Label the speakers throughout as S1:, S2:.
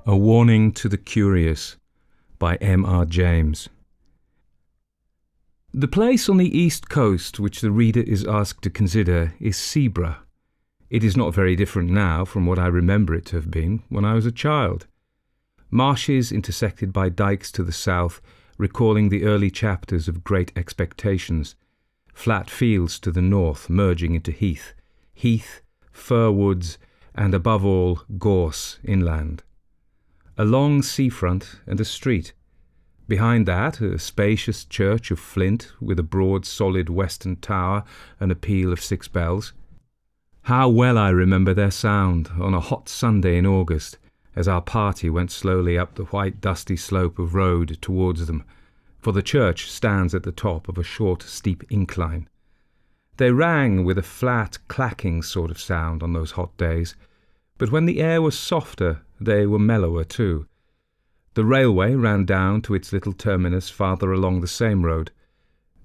S1: A Warning to the Curious by M.R. James. The place on the east coast which the reader is asked to consider is Seaburgh. It is not very different now from what I remember it to have been when I was a child. Marshes intersected by dykes to the south, recalling the early chapters of Great Expectations. Flat fields to the north merging into heath, fir woods, and above all, gorse inland. A long seafront and a street. Behind that, a spacious church of flint with a broad, solid western tower and a peal of 6 bells. How well I remember their sound on a hot Sunday in August, as our party went slowly up the white, dusty slope of road towards them, for the church stands at the top of a short, steep incline. They rang with a flat, clacking sort of sound on those hot days, but when the air was softer, they were mellower too. The railway ran down to its little terminus farther along the same road.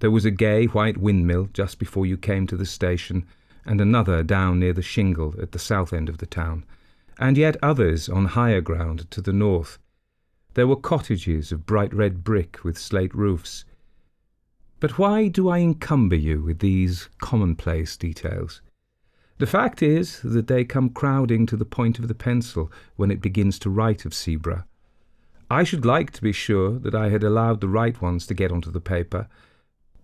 S1: There was a gay white windmill just before you came to the station, and another down near the shingle at the south end of the town, and yet others on higher ground to the north. There were cottages of bright red brick with slate roofs. But why do I encumber you with these commonplace details? The fact is that they come crowding to the point of the pencil when it begins to write of Seaburgh. I should like to be sure that I had allowed the right ones to get onto the paper,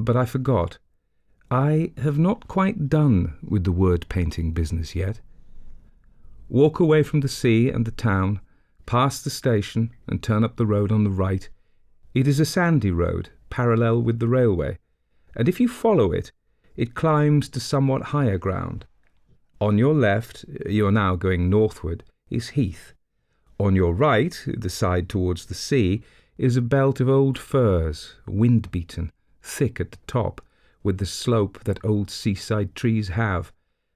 S1: but I forgot. I have not quite done with the word-painting business yet. Walk away from the sea and the town, past the station and turn up the road on the right. It is a sandy road, parallel with the railway, and if you follow it, it climbs to somewhat higher ground. On your left, you are now going northward, is heath. On your right, the side towards the sea, is a belt of old firs, wind-beaten, thick at the top, with the slope that old seaside trees have.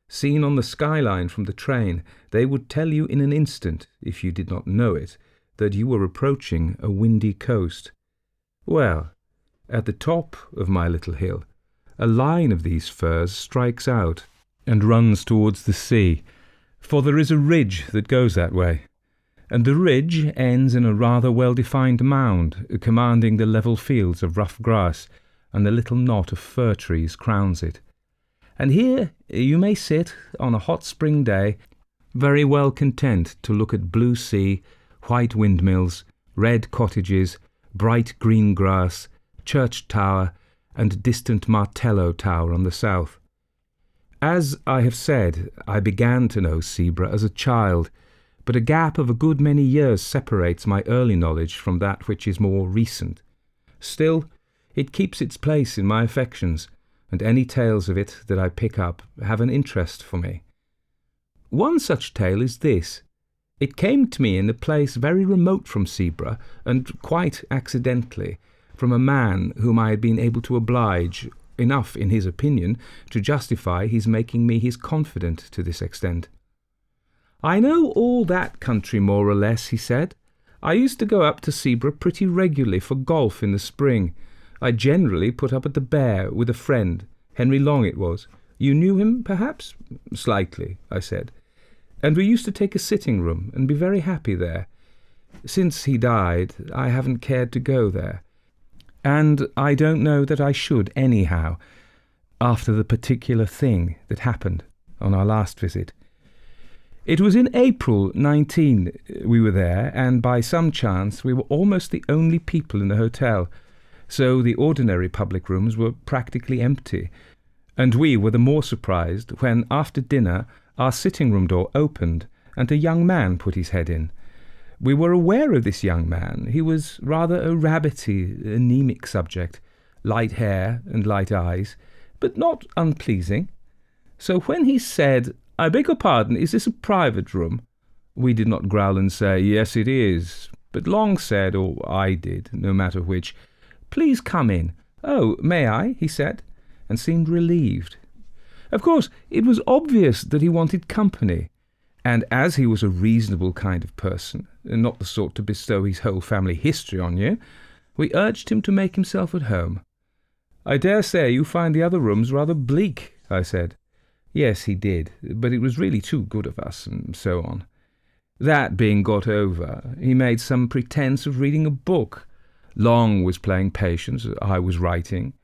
S1: Seen on the skyline from the train, they would tell you in an instant, if you did not know it, that you were approaching a windy coast. Well, at the top of my little hill, a line of these firs strikes out and runs towards the sea, for there is a ridge that goes that way, and the ridge ends in a rather well-defined mound commanding the level fields of rough grass, and a little knot of fir trees crowns it. And here you may sit on a hot spring day, very well content to look at blue sea, white windmills, red cottages, bright green grass, church tower, and distant Martello tower on the south. As I have said, I began to know Seaburgh as a child, but a gap of a good many years separates my early knowledge from that which is more recent. Still, it keeps its place in my affections, and any tales of it that I pick up have an interest for me. One such tale is this. It came to me in a place very remote from Seaburgh, and quite accidentally, from a man whom I had been able to oblige enough in his opinion to justify his making me his confidant to this extent. "I know all that country more or less," he said. "I used to go up to Seaburgh pretty regularly for golf in the spring. I generally put up at the Bear with a friend, Henry Long it was. You knew him, perhaps?" "Slightly," I said. "And we used to take a sitting room and be very happy there. Since he died, I haven't cared to go there. And I don't know that I should anyhow, after the particular thing that happened on our last visit. It was in April 19 we were there, and by some chance we were almost the only people in the hotel, so the ordinary public rooms were practically empty, and we were the more surprised when, after dinner, our sitting-room door opened and a young man put his head in. We were aware of this young man. He was rather a rabbity, anemic subject, light hair and light eyes, but not unpleasing. So when he said, 'I beg your pardon, is this a private room?' we did not growl and say, 'Yes, it is,' but Long said, or I did, no matter which, 'Please come in.' 'Oh, may I?' he said, and seemed relieved. Of course, it was obvious that he wanted company, and as he was a reasonable kind of person, and not the sort to bestow his whole family history on you, we urged him to make himself at home. 'I dare say you find the other rooms rather bleak,' I said. Yes, he did, but it was really too good of us, and so on. That being got over, he made some pretence of reading a book. Long was playing patience, I was writing.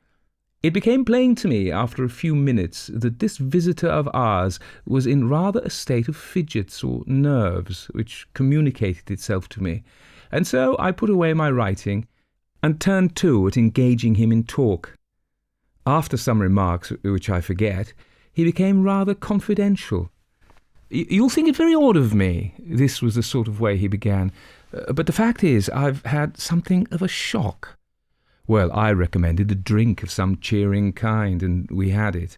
S1: It became plain to me after a few minutes that this visitor of ours was in rather a state of fidgets or nerves, which communicated itself to me, and so I put away my writing and turned to at engaging him in talk. After some remarks, which I forget, he became rather confidential. "You'll think it very odd of me," this was the sort of way he began, "but the fact is I've had something of a shock." Well, I recommended a drink of some cheering kind, and we had it.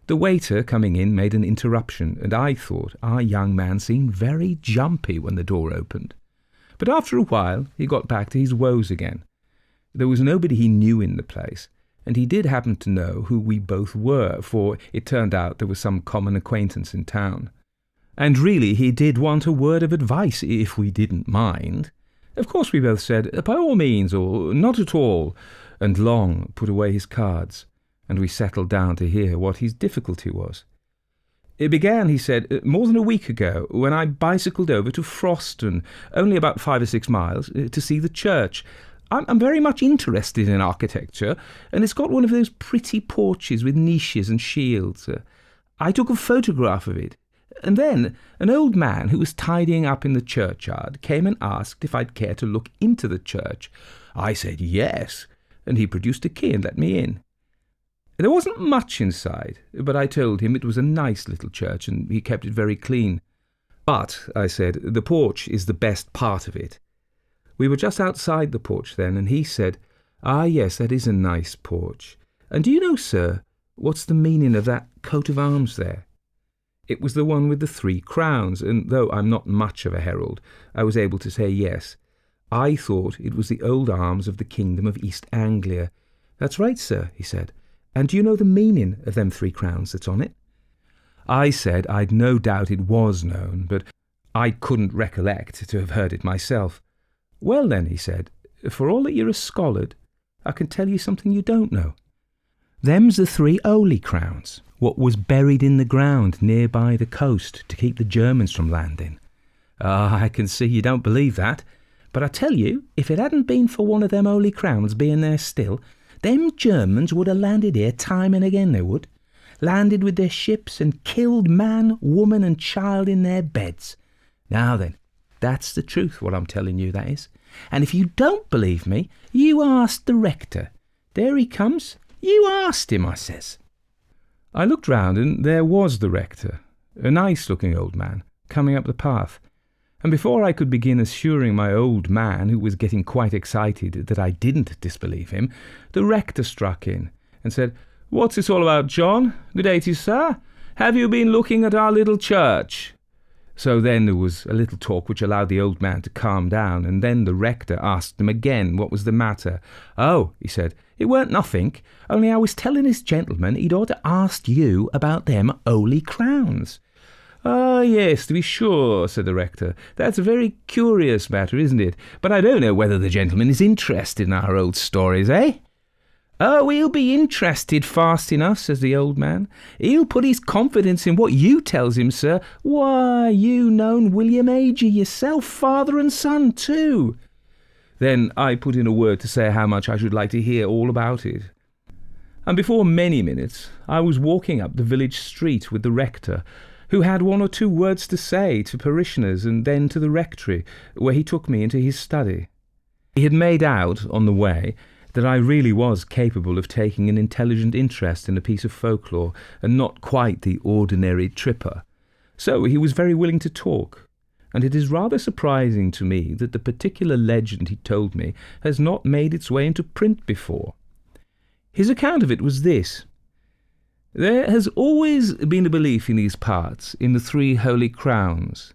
S1: The waiter, coming in, made an interruption, and I thought our young man seemed very jumpy when the door opened. But after a while he got back to his woes again. There was nobody he knew in the place, and he did happen to know who we both were, for it turned out there was some common acquaintance in town. And really he did want a word of advice, if we didn't mind. Of course we both said, "By all means," or "Not at all," and Long put away his cards, and we settled down to hear what his difficulty was. "It began," he said, "more than a week ago, when I bicycled over to Froston, only about 5 or 6 miles, to see the church. I'm very much interested in architecture, and it's got one of those pretty porches with niches and shields. I took a photograph of it, and then an old man who was tidying up in the churchyard came and asked if I'd care to look into the church. I said yes, and he produced a key and let me in. There wasn't much inside, but I told him it was a nice little church, and he kept it very clean. But, I said, the porch is the best part of it. We were just outside the porch then, and he said, "Ah, yes, that is a nice porch. And do you know, sir, what's the meaning of that coat of arms there?" It was the one with the 3 crowns, and though I'm not much of a herald, I was able to say yes. I thought it was the old arms of the kingdom of East Anglia. "That's right, sir," he said. "And do you know the meaning of them 3 crowns that's on it?" I said I'd no doubt it was known, but I couldn't recollect to have heard it myself. "Well then," he said, "for all that you're a scholard, I can tell you something you don't know. Them's the 3 holy crowns, what was buried in the ground near by the coast to keep the Germans from landing." "Ah, I can see you don't believe that. But I tell you, if it hadn't been for one of them holy crowns being there still, them Germans would have landed here time and again, they would. Landed with their ships and killed man, woman and child in their beds. Now then, that's the truth, what I'm telling you, that is. And if you don't believe me, you ask the rector. There he comes. You asked him," I says. I looked round, and there was the rector, a nice-looking old man, coming up the path. And before I could begin assuring my old man, who was getting quite excited, that I didn't disbelieve him, the rector struck in and said, "What's this all about, John? Good day to you, sir. Have you been looking at our little church?" So then there was a little talk which allowed the old man to calm down, and then the rector asked him again what was the matter. "Oh," he said, "it weren't nothink, only I was telling this gentleman he'd ought to ask you about them holy crowns." "Ah, yes, to be sure," said the rector. "That's a very curious matter, isn't it? But I don't know whether the gentleman is interested in our old stories, eh?" "Oh, he'll be interested fast enough," says the old man. "He'll put his confidence in what you tells him, sir. Why, you known William Agee yourself, father and son too." Then I put in a word to say how much I should like to hear all about it. And before many minutes I was walking up the village street with the rector, who had 1 or 2 words to say to parishioners, and then to the rectory, where he took me into his study. He had made out, on the way, that I really was capable of taking an intelligent interest in a piece of folklore, and not quite the ordinary tripper. So he was very willing to talk, and it is rather surprising to me that the particular legend he told me has not made its way into print before. His account of it was this. There has always been a belief in these parts in the 3 holy crowns.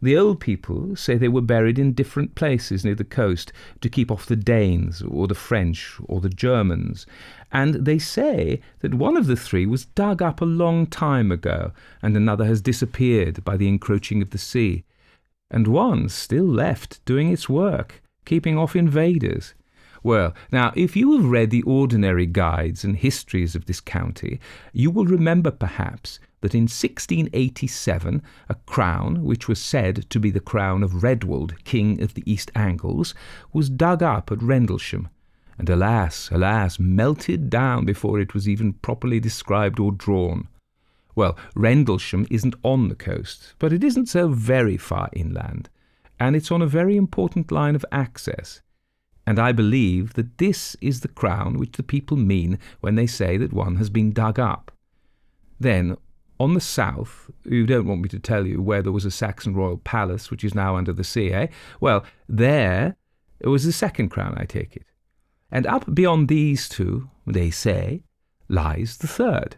S1: The old people say they were buried in different places near the coast to keep off the Danes or the French or the Germans, and they say that one of the 3 was dug up a long time ago, and another has disappeared by the encroaching of the sea, and one still left doing its work, keeping off invaders. Well, now, if you have read the ordinary guides and histories of this county, you will remember perhaps that in 1687 a crown, which was said to be the crown of Redwald, King of the East Angles, was dug up at Rendlesham, and alas, melted down before it was even properly described or drawn. Well, Rendlesham isn't on the coast, but it isn't so very far inland, and it's on a very important line of access. And I believe that this is the crown which the people mean when they say that one has been dug up. Then, on the south, you don't want me to tell you where there was a Saxon royal palace which is now under the sea, eh? Well, there was the second crown, I take it. And up beyond these two, they say, lies the third.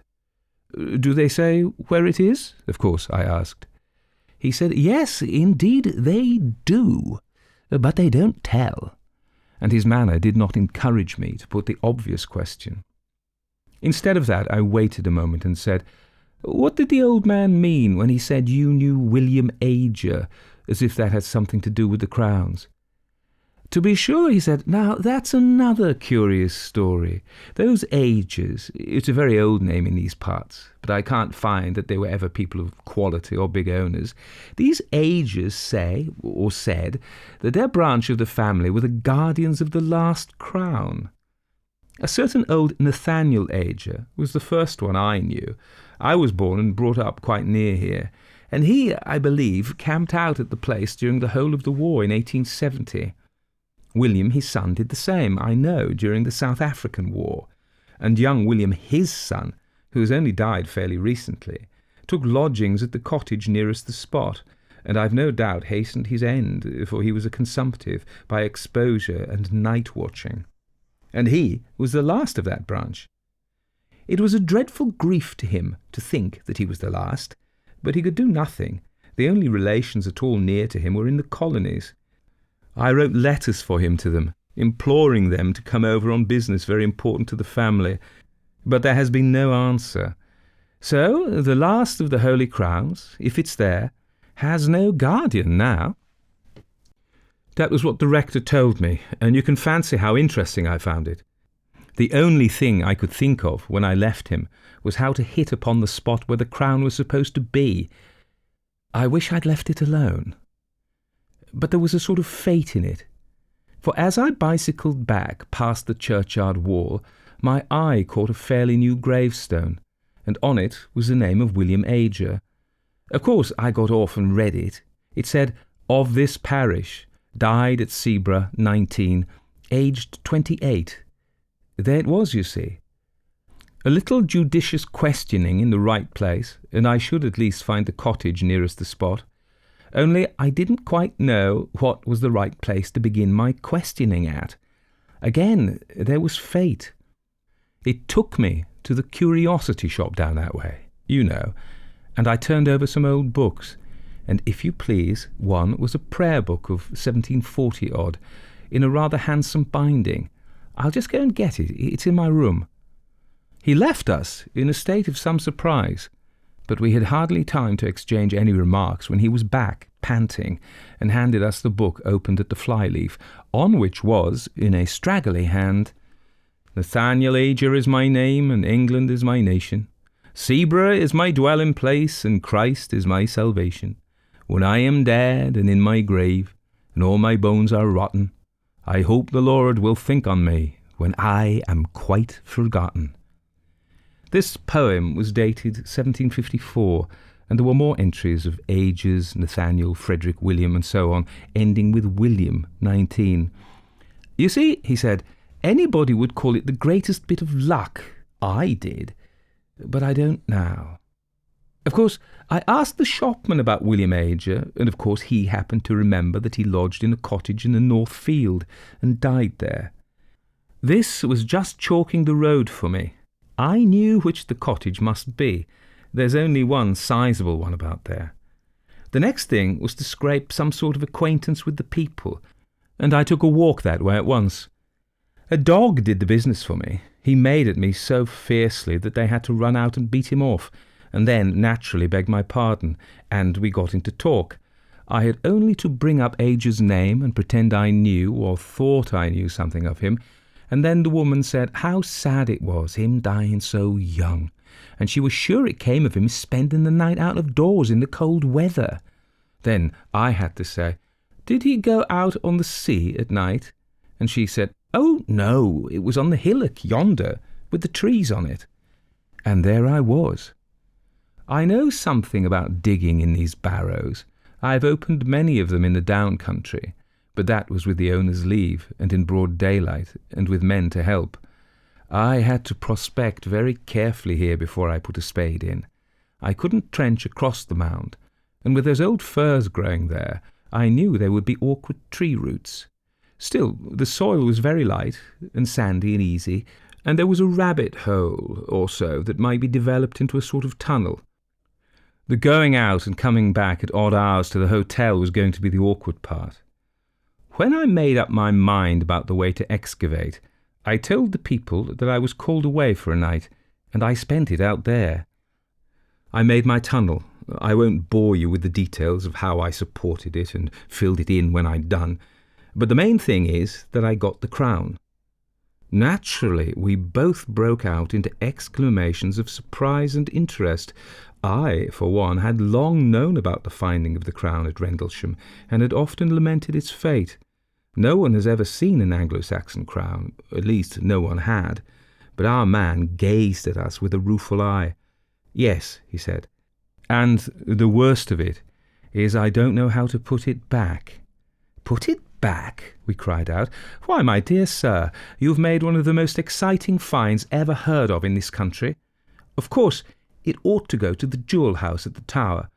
S1: Do they say where it is? Of course, I asked. He said, yes, indeed they do, but they don't tell. And his manner did not encourage me to put the obvious question. Instead of that, I waited a moment and said, what did the old man mean when he said you knew William Ager, as if that had something to do with the crowns? To be sure, he said, now that's another curious story. Those Agers, it's a very old name in these parts, but I can't find that they were ever people of quality or big owners. These Agers say, or said, that their branch of the family were the guardians of the last crown. A certain old Nathaniel Ager was the first one I knew. I was born and brought up quite near here, and he, I believe, camped out at the place during the whole of the war in 1870. William, his son, did the same, I know, during the South African War, and young William, his son, who has only died fairly recently, took lodgings at the cottage nearest the spot, and I've no doubt hastened his end, for he was a consumptive by exposure and night-watching. And he was the last of that branch. It was a dreadful grief to him to think that he was the last, but he could do nothing. The only relations at all near to him were in the colonies. I wrote letters for him to them, imploring them to come over on business very important to the family, but there has been no answer. So the last of the Holy Crowns, if it's there, has no guardian now. That was what the rector told me, and you can fancy how interesting I found it. The only thing I could think of when I left him was how to hit upon the spot where the crown was supposed to be. I wish I'd left it alone. But there was a sort of fate in it, for as I bicycled back past the churchyard wall, my eye caught a fairly new gravestone, and on it was the name of William Ager. Of course I got off and read it. It said, of this parish, died at Sebra, 19, aged 28. There it was, you see. A little judicious questioning in the right place, and I should at least find the cottage nearest the spot. Only I didn't quite know what was the right place to begin my questioning at. Again, there was fate. It took me to the curiosity shop down that way, you know, and I turned over some old books, and if you please, one was a prayer book of 1740-odd, in a rather handsome binding. I'll just go and get it. It's in my room. He left us in a state of some surprise, but we had hardly time to exchange any remarks when he was back, panting, and handed us the book opened at the flyleaf, on which was, in a straggly hand, Nathaniel Ager is my name, and England is my nation. Sebra is my dwelling place, and Christ is my salvation. When I am dead and in my grave, and all my bones are rotten, I hope the Lord will think on me when I am quite forgotten. This poem was dated 1754, and there were more entries of Agers, Nathaniel, Frederick, William, and so on, ending with William, 19. You see, he said, anybody would call it the greatest bit of luck. I did, but I don't now. Of course, I asked the shopman about William Ager, and of course he happened to remember that he lodged in a cottage in the North Field and died there. This was just chalking the road for me. I knew which the cottage must be. There's only one sizable one about there. The next thing was to scrape some sort of acquaintance with the people, and I took a walk that way at once. A dog did the business for me. He made at me so fiercely that they had to run out and beat him off, and then naturally begged my pardon, and we got into talk. I had only to bring up Ager's name and pretend I knew or thought I knew something of him, and then the woman said how sad it was, him dying so young, and she was sure it came of him spending the night out of doors in the cold weather. Then I had to say, did he go out on the sea at night? And she said, oh, no, it was on the hillock yonder, with the trees on it. And there I was. I know something about digging in these barrows. I've opened many of them in the down country, but that was with the owner's leave, and in broad daylight, and with men to help. I had to prospect very carefully here before I put a spade in. I couldn't trench across the mound, and with those old firs growing there, I knew there would be awkward tree roots. Still, the soil was very light and sandy and easy, and there was a rabbit hole or so that might be developed into a sort of tunnel. The going out and coming back at odd hours to the hotel was going to be the awkward part. When I made up my mind about the way to excavate, I told the people that I was called away for a night, and I spent it out there. I made my tunnel. I won't bore you with the details of how I supported it and filled it in when I'd done, but the main thing is that I got the crown. Naturally, we both broke out into exclamations of surprise and interest. I, for one, had long known about the finding of the crown at Rendlesham, and had often lamented its fate. No one has ever seen an Anglo-Saxon crown, at least no one had, but our man gazed at us with a rueful eye. Yes, he said, and the worst of it is I don't know how to put it back. Put it back? We cried out. Why, my dear sir, you've made one of the most exciting finds ever heard of in this country. Of course, it ought to go to the jewel house at the Tower.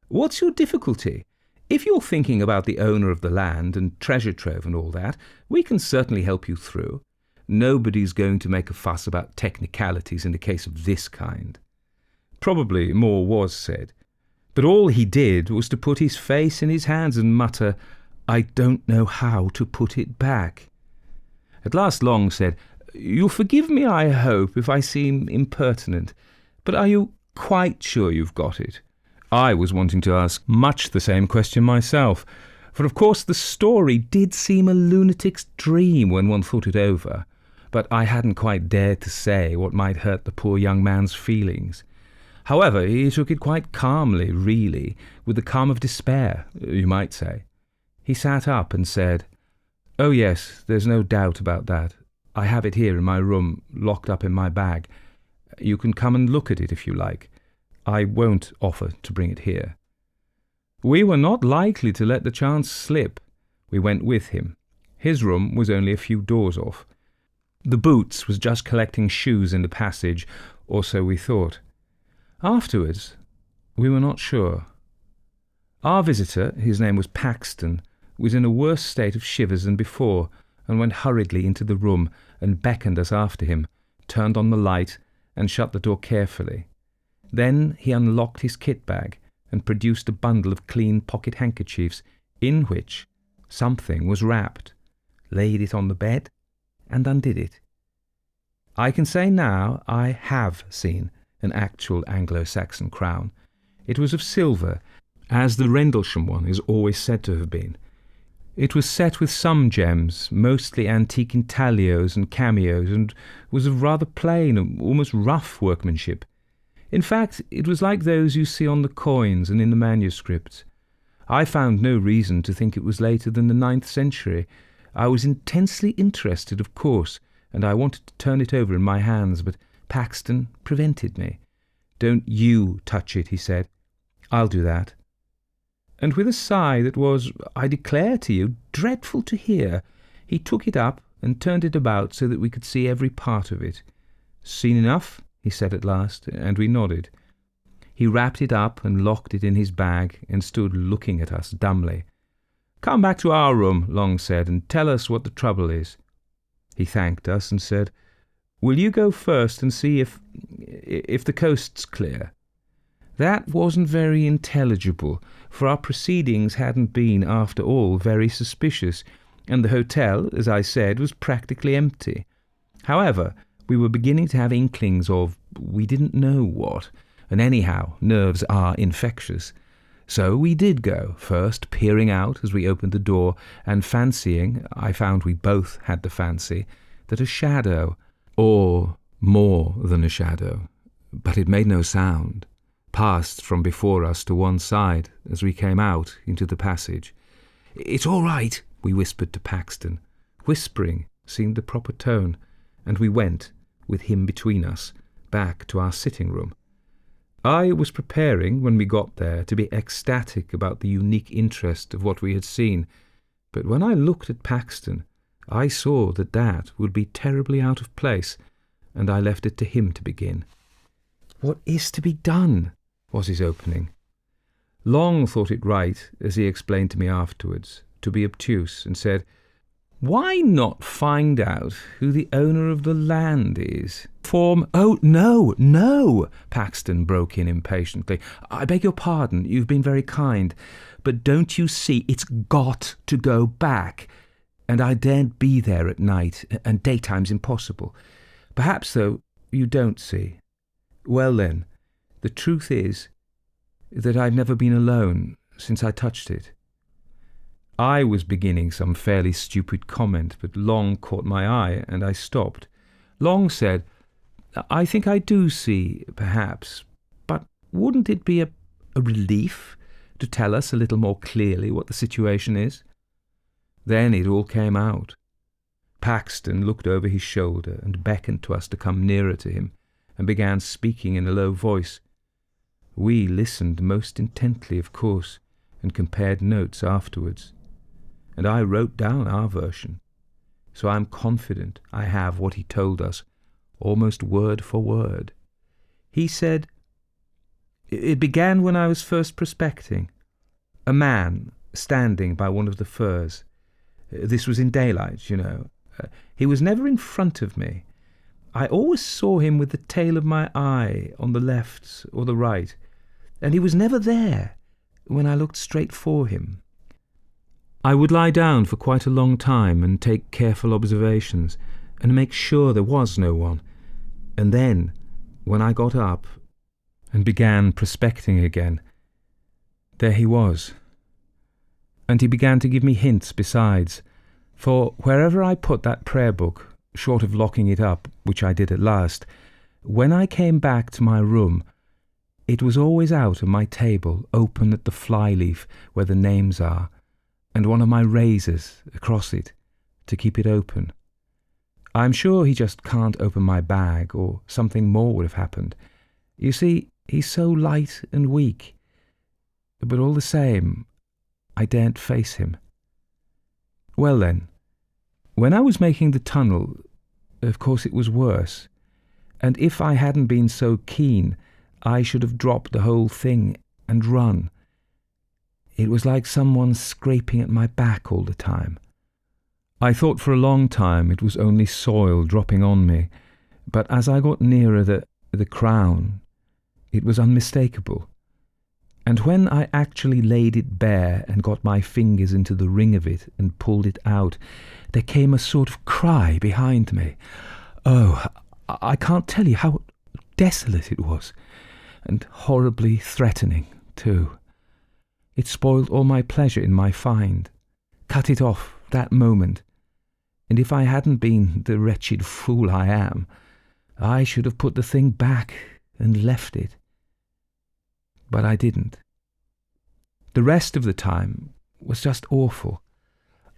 S1: What's your difficulty? If you're thinking about the owner of the land and treasure trove and all that, we can certainly help you through. Nobody's going to make a fuss about technicalities in a case of this kind. Probably more was said, but all he did was to put his face in his hands and mutter, I don't know how to put it back. At last Long said, You'll forgive me, I hope, if I seem impertinent, but are you quite sure you've got it? I was wanting to ask much the same question myself, for of course the story did seem a lunatic's dream when one thought it over, but I hadn't quite dared to say what might hurt the poor young man's feelings. However, he took it quite calmly, really, with the calm of despair, you might say. He sat up and said, Oh yes, there's no doubt about that. I have it here in my room, locked up in my bag. You can come and look at it if you like. I won't offer to bring it here. We were not likely to let the chance slip. We went with him. His room was only a few doors off. The Boots was just collecting shoes in the passage, or so we thought. Afterwards, we were not sure. Our visitor, his name was Paxton, was in a worse state of shivers than before, and went hurriedly into the room and beckoned us after him, turned on the light, and shut the door carefully. Then he unlocked his kit-bag and produced a bundle of clean pocket-handkerchiefs, in which something was wrapped, laid it on the bed, and undid it. I can say now I have seen an actual Anglo-Saxon crown. It was of silver, as the Rendlesham one is always said to have been. It was set with some gems, mostly antique intaglios and cameos, and was of rather plain, almost rough workmanship. In fact, it was like those you see on the coins and in the manuscripts. I found no reason to think it was later than the 9th century. I was intensely interested, of course, and I wanted to turn it over in my hands, but Paxton prevented me. Don't you touch it, he said. I'll do that. And with a sigh that was, I declare to you, dreadful to hear, he took it up and turned it about so that we could see every part of it. Seen enough? He said at last, and we nodded. He wrapped it up and locked it in his bag and stood looking at us dumbly. Come back to our room, Long said, and tell us what the trouble is. He thanked us and said, Will you go first and see if the coast's clear? That wasn't very intelligible, for our proceedings hadn't been, after all, very suspicious, and the hotel, as I said, was practically empty. However, we were beginning to have inklings of we didn't know what, and anyhow, nerves are infectious. So we did go, first peering out as we opened the door and fancying, I found we both had the fancy, that a shadow, or more than a shadow, but it made no sound, passed from before us to one side as we came out into the passage. "It's all right," we whispered to Paxton. Whispering seemed the proper tone, and we went, with him between us, back to our sitting room. I was preparing, when we got there, to be ecstatic about the unique interest of what we had seen, but when I looked at Paxton, I saw that would be terribly out of place, and I left it to him to begin. "What is to be done?" was his opening. Long thought it right, as he explained to me afterwards, to be obtuse, and said, "Why not find out who the owner of the land is? "Oh, no," Paxton broke in impatiently. "I beg your pardon, you've been very kind, but don't you see it's got to go back? And I daren't be there at night, and daytime's impossible. Perhaps, though, you don't see. Well then, the truth is that I've never been alone since I touched it." I was beginning some fairly stupid comment, but Long caught my eye, and I stopped. Long said, "I think I do see, perhaps, but wouldn't it be a relief to tell us a little more clearly what the situation is?" Then it all came out. Paxton looked over his shoulder and beckoned to us to come nearer to him, and began speaking in a low voice. We listened most intently, of course, and compared notes afterwards. And I wrote down our version, so I am confident I have what he told us, almost word for word. He said, "It began when I was first prospecting. A man standing by one of the firs. This was in daylight, you know. He was never in front of me. I always saw him with the tail of my eye on the left or the right, and he was never there when I looked straight for him. I would lie down for quite a long time and take careful observations and make sure there was no one. And then, when I got up and began prospecting again, there he was. And he began to give me hints besides, for wherever I put that prayer book, short of locking it up, which I did at last, when I came back to my room, it was always out on my table, open at the fly-leaf where the names are, and one of my razors across it to keep it open. I'm sure he just can't open my bag, or something more would have happened. You see, he's so light and weak, but all the same, I daren't face him. Well then, when I was making the tunnel, of course it was worse, and if I hadn't been so keen, I should have dropped the whole thing and run. It was like someone scraping at my back all the time. I thought for a long time it was only soil dropping on me, but as I got nearer the crown, it was unmistakable. And when I actually laid it bare and got my fingers into the ring of it and pulled it out, there came a sort of cry behind me. Oh, I can't tell you how desolate it was, and horribly threatening, too. It spoiled all my pleasure in my find, cut it off that moment, and if I hadn't been the wretched fool I am, I should have put the thing back and left it. But I didn't. The rest of the time was just awful.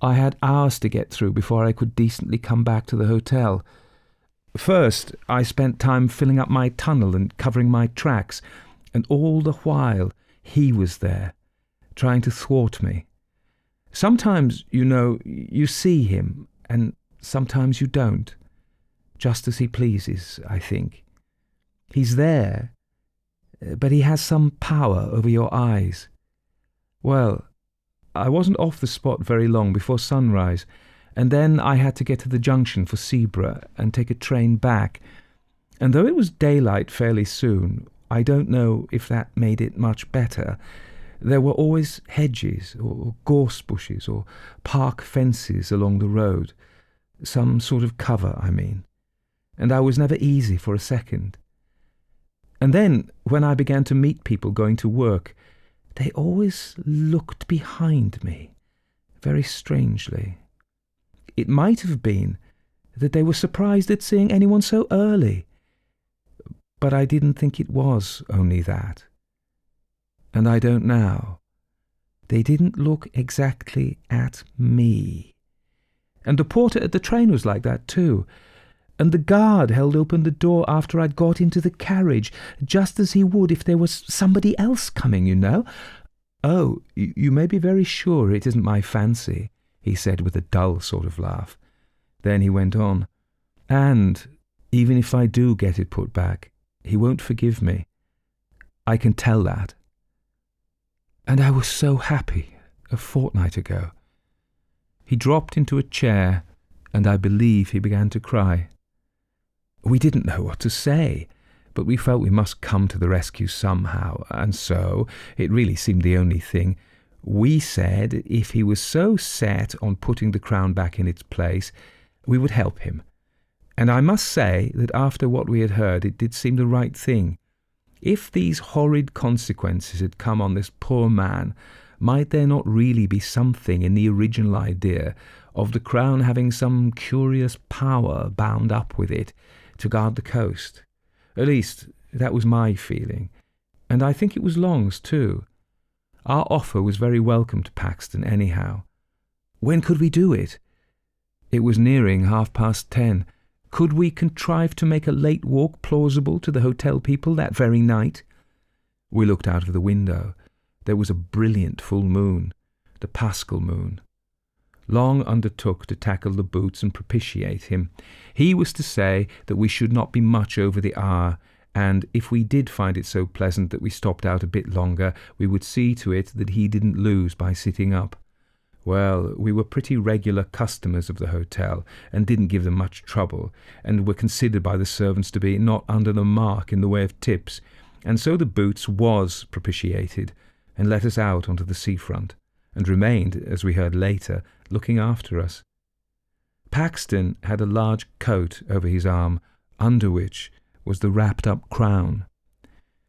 S1: I had hours to get through before I could decently come back to the hotel. First, I spent time filling up my tunnel and covering my tracks, and all the while he was there, trying to thwart me. Sometimes, you know, you see him, and sometimes you don't. Just as he pleases, I think. He's there, but he has some power over your eyes. Well, I wasn't off the spot very long before sunrise, and then I had to get to the junction for Sebra and take a train back. And though it was daylight fairly soon, I don't know if that made it much better. There were always hedges or gorse bushes or park fences along the road, some sort of cover, I mean, and I was never easy for a second. And then, when I began to meet people going to work, they always looked behind me, very strangely. It might have been that they were surprised at seeing anyone so early, but I didn't think it was only that. And I don't now. They didn't look exactly at me. And the porter at the train was like that too. And the guard held open the door after I'd got into the carriage, just as he would if there was somebody else coming, you know. Oh, you may be very sure it isn't my fancy, he said with a dull sort of laugh. Then he went on, and even if I do get it put back, he won't forgive me. I can tell that. And I was so happy a fortnight ago. He dropped into a chair, and I believe he began to cry. We didn't know what to say, but we felt we must come to the rescue somehow, and so, it really seemed the only thing, we said if he was so set on putting the crown back in its place, we would help him. And I must say that after what we had heard, it did seem the right thing. If these horrid consequences had come on this poor man, might there not really be something in the original idea of the crown having some curious power bound up with it to guard the coast? At least, that was my feeling, and I think it was Long's too. Our offer was very welcome to Paxton anyhow. When could we do it? It was nearing 10:30. Could we contrive to make a late walk plausible to the hotel people that very night? We looked out of the window. There was a brilliant full moon, the Paschal moon. Long undertook to tackle the boots and propitiate him. He was to say that we should not be much over the hour, and if we did find it so pleasant that we stopped out a bit longer, we would see to it that he didn't lose by sitting up. Well, we were pretty regular customers of the hotel, and didn't give them much trouble, and were considered by the servants to be not under the mark in the way of tips, and so the boots was propitiated, and let us out onto the seafront, and remained, as we heard later, looking after us. Paxton had a large coat over his arm, under which was the wrapped-up crown.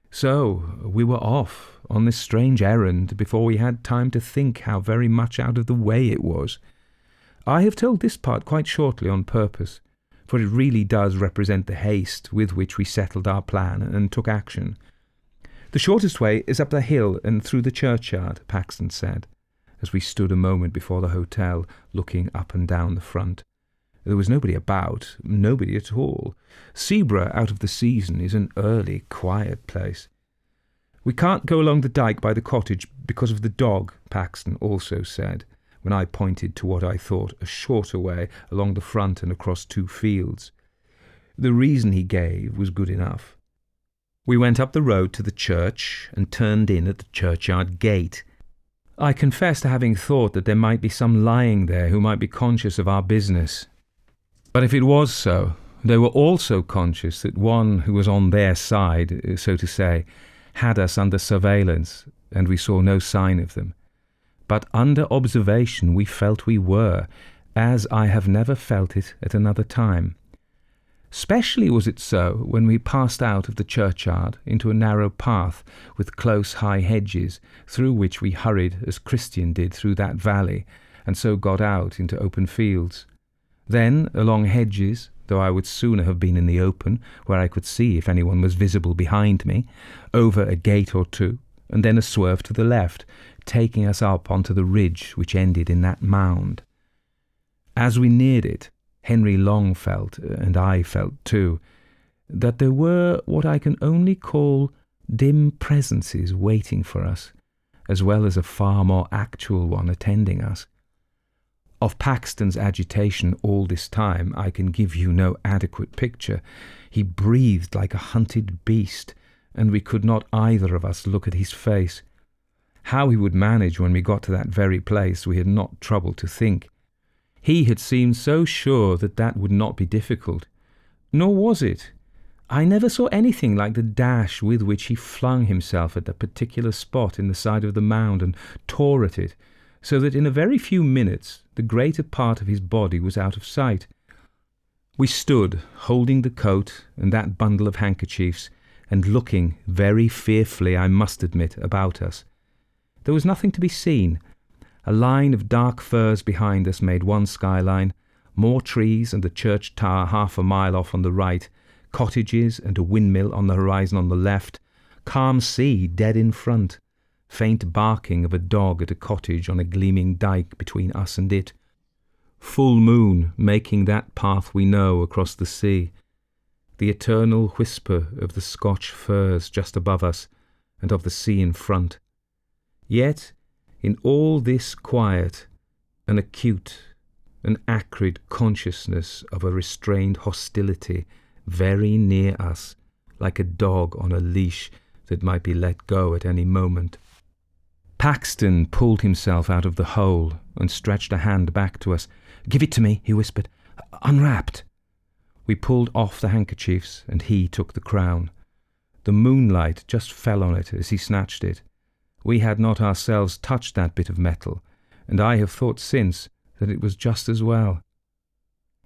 S1: So we were off on this strange errand before we had time to think how very much out of the way it was. I have told this part quite shortly on purpose, for it really does represent the haste with which we settled our plan and took action. The shortest way is up the hill and through the churchyard, Paxton said, as we stood a moment before the hotel, looking up and down the front. There was nobody about, nobody at all. Seaburgh, out of the season, is an early, quiet place. We can't go along the dyke by the cottage because of the dog, Paxton also said, when I pointed to what I thought a shorter way along the front and across 2 fields. The reason he gave was good enough. We went up the road to the church and turned in at the churchyard gate. I confess to having thought that there might be some lying there who might be conscious of our business. But if it was so, they were also conscious that one who was on their side, so to say, had us under surveillance, and we saw no sign of them. But under observation we felt we were, as I have never felt it at another time. Specially was it so when we passed out of the churchyard into a narrow path with close high hedges, through which we hurried as Christian did through that valley, and so got out into open fields. Then, along hedges, though I would sooner have been in the open, where I could see if anyone was visible behind me, over a gate or 2, and then a swerve to the left, taking us up onto the ridge which ended in that mound. As we neared it, Henry Long felt, and I felt too, that there were what I can only call dim presences waiting for us, as well as a far more actual one attending us. Of Paxton's agitation all this time I can give you no adequate picture. He breathed like a hunted beast, and we could not either of us look at his face. How he would manage when we got to that very place we had not troubled to think. He had seemed so sure that that would not be difficult. Nor was it. I never saw anything like the dash with which he flung himself at that particular spot in the side of the mound and tore at it, so that in a very few minutes the greater part of his body was out of sight. We stood, holding the coat and that bundle of handkerchiefs, and looking very fearfully, I must admit, about us. There was nothing to be seen. A line of dark firs behind us made one skyline, more trees and the church tower half a mile off on the right, cottages and a windmill on the horizon on the left, calm sea dead in front, faint barking of a dog at a cottage on a gleaming dyke between us and it, full moon making that path we know across the sea, the eternal whisper of the Scotch firs just above us and of the sea in front. Yet, in all this quiet, an acute, an acrid consciousness of a restrained hostility very near us, like a dog on a leash that might be let go at any moment. Paxton pulled himself out of the hole and stretched a hand back to us. "Give it to me," he whispered. "Unwrapped." We pulled off the handkerchiefs, and he took the crown. The moonlight just fell on it as he snatched it. We had not ourselves touched that bit of metal, and I have thought since that it was just as well.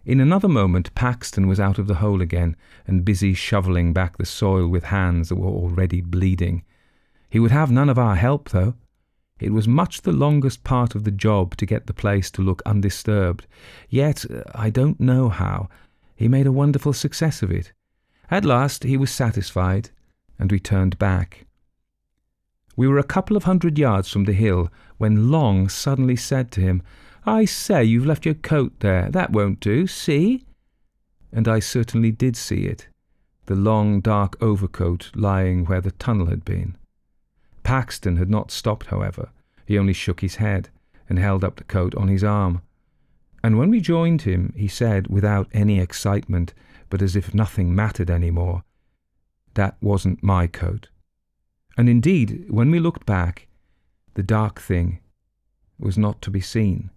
S1: In another moment Paxton was out of the hole again and busy shovelling back the soil with hands that were already bleeding. He would have none of our help, though. It was much the longest part of the job to get the place to look undisturbed, yet, I don't know how, he made a wonderful success of it. At last he was satisfied, and we turned back. We were a couple of 100 yards from the hill when Long suddenly said to him, "I say, you've left your coat there. That won't do. See?" And I certainly did see it, the long dark overcoat lying where the tunnel had been. Paxton had not stopped, however. He only shook his head and held up the coat on his arm. And when we joined him, he said, without any excitement, but as if nothing mattered any more, "That wasn't my coat." And indeed, when we looked back, the dark thing was not to be seen.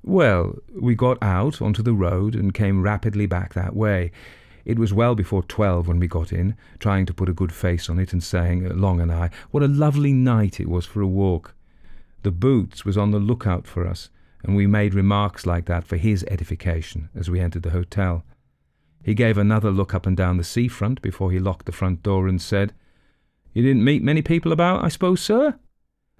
S1: Well, we got out onto the road and came rapidly back that way. It was well before 12 when we got in, trying to put a good face on it and saying, Long and I, what a lovely night it was for a walk. The Boots was on the lookout for us, and we made remarks like that for his edification as we entered the hotel. He gave another look up and down the seafront before he locked the front door and said, "You didn't meet many people about, I suppose, sir?"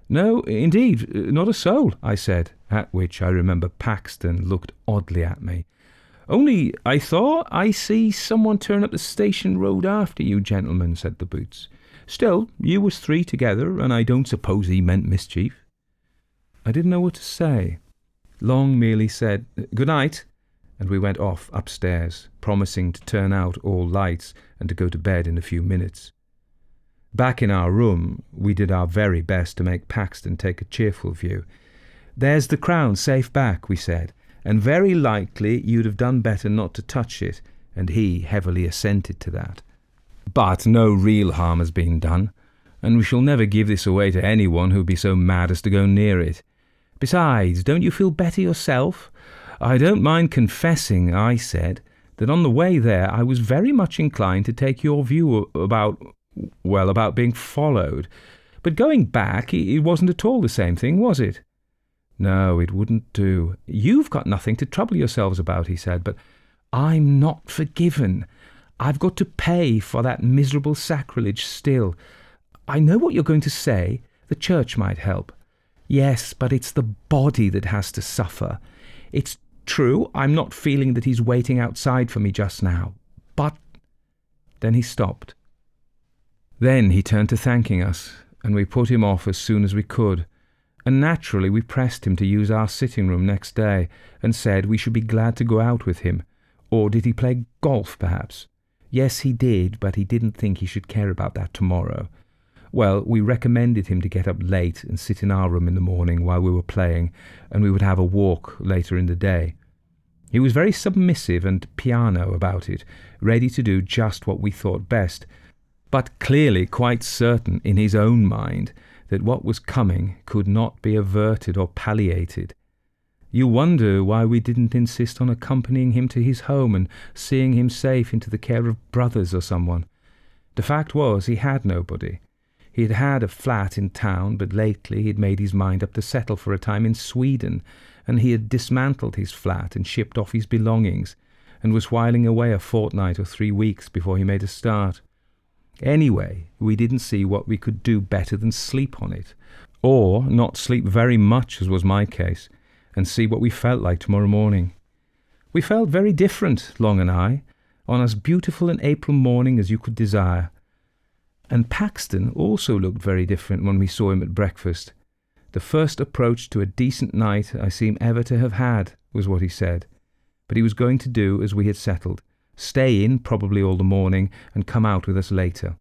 S1: "No, indeed, not a soul," I said, at which I remember Paxton looked oddly at me. "Only I thought I see someone turn up the station road after you gentlemen," said the Boots. "Still, you was 3 together, and I don't suppose he meant mischief." I didn't know what to say. Long merely said, "Good night," and we went off upstairs, promising to turn out all lights and to go to bed in a few minutes. Back in our room, we did our very best to make Paxton take a cheerful view. "There's the crown safe back," we said, "and very likely you'd have done better not to touch it," and he heavily assented to that. "But no real harm has been done, and we shall never give this away to anyone who'd be so mad as to go near it. Besides, don't you feel better yourself? I don't mind confessing," I said, "that on the way there I was very much inclined to take your view about being followed. But going back, it wasn't at all the same thing, was it?" "No, it wouldn't do. You've got nothing to trouble yourselves about," he said, "but I'm not forgiven. I've got to pay for that miserable sacrilege still. I know what you're going to say. The church might help. Yes, but it's the body that has to suffer. It's true, I'm not feeling that he's waiting outside for me just now. But—" Then he stopped. Then he turned to thanking us, and we put him off as soon as we could. And naturally we pressed him to use our sitting room next day, and said we should be glad to go out with him. Or did he play golf, perhaps? Yes, he did, but he didn't think he should care about that tomorrow. Well, we recommended him to get up late and sit in our room in the morning while we were playing, and we would have a walk later in the day. He was very submissive and piano about it, ready to do just what we thought best, but clearly quite certain in his own mind that what was coming could not be averted or palliated. You wonder why we didn't insist on accompanying him to his home and seeing him safe into the care of brothers or someone. The fact was he had nobody. He had had a flat in town, but lately he had made his mind up to settle for a time in Sweden, and he had dismantled his flat and shipped off his belongings, and was whiling away a fortnight or 3 weeks before he made a start. Anyway, we didn't see what we could do better than sleep on it. or not sleep very much, as was my case, and see what we felt like tomorrow morning. We felt very different, Long and I, on as beautiful an April morning as you could desire. And Paxton also looked very different when we saw him at breakfast. The first approach to a decent night I seem ever to have had, was what he said. But he was going to do as we had settled, stay in probably all the morning and come out with us later.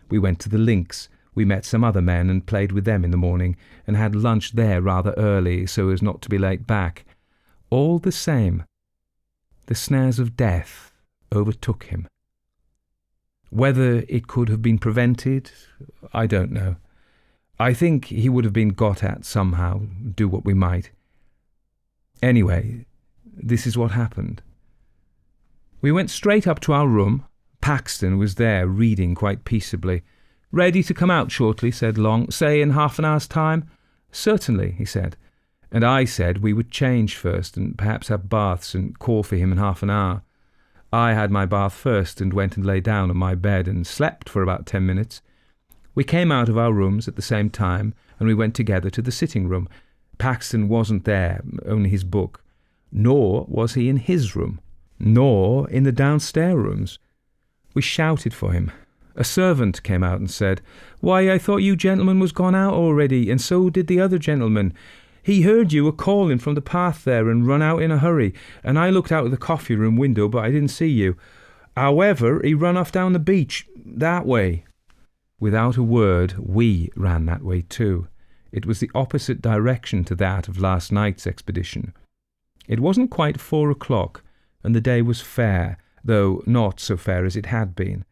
S1: We went to the links. We met some other men and played with them in the morning, and had lunch there rather early so as not to be late back. All the same, the snares of death overtook him. Whether it could have been prevented, I don't know. I think he would have been got at somehow, do what we might. Anyway, this is what happened. We went straight up to our room. Paxton was there reading quite peaceably. "Ready to come out shortly," said Long. "Say in half an hour's time?" "Certainly," he said. And I said we would change first and perhaps have baths and call for him in half an hour. I had my bath first and went and lay down on my bed and slept for about 10 minutes. We came out of our rooms at the same time, and we went together to the sitting room. Paxton wasn't there, only his book. Nor was he in his room, nor in the downstairs rooms. We shouted for him. A servant came out and said, "Why, I thought you gentlemen was gone out already, and so did the other gentleman. He heard you a-calling from the path there and run out in a hurry, and I looked out of the coffee-room window, but I didn't see you. However, he run off down the beach, that way." Without a word, we ran that way too. It was the opposite direction to that of last night's expedition. It wasn't quite 4 o'clock, and the day was fair, though not so fair as it had been.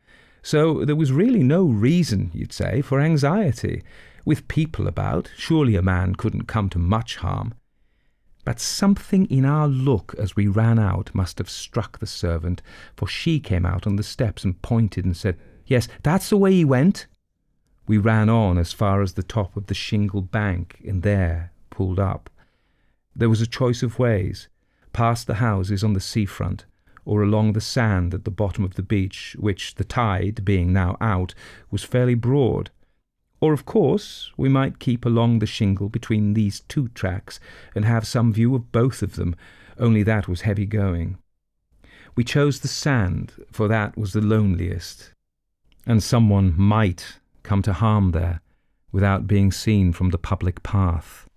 S1: So there was really no reason, you'd say, for anxiety. With people about, surely a man couldn't come to much harm. But something in our look as we ran out must have struck the servant, for she came out on the steps and pointed and said, "Yes, that's the way he went." We ran on as far as the top of the shingle bank, and there pulled up. There was a choice of ways, past the houses on the seafront, or along the sand at the bottom of the beach, which, the tide being now out, was fairly broad. Or, of course, we might keep along the shingle between these two tracks and have some view of both of them, only that was heavy going. We chose the sand, for that was the loneliest, and someone might come to harm there without being seen from the public path.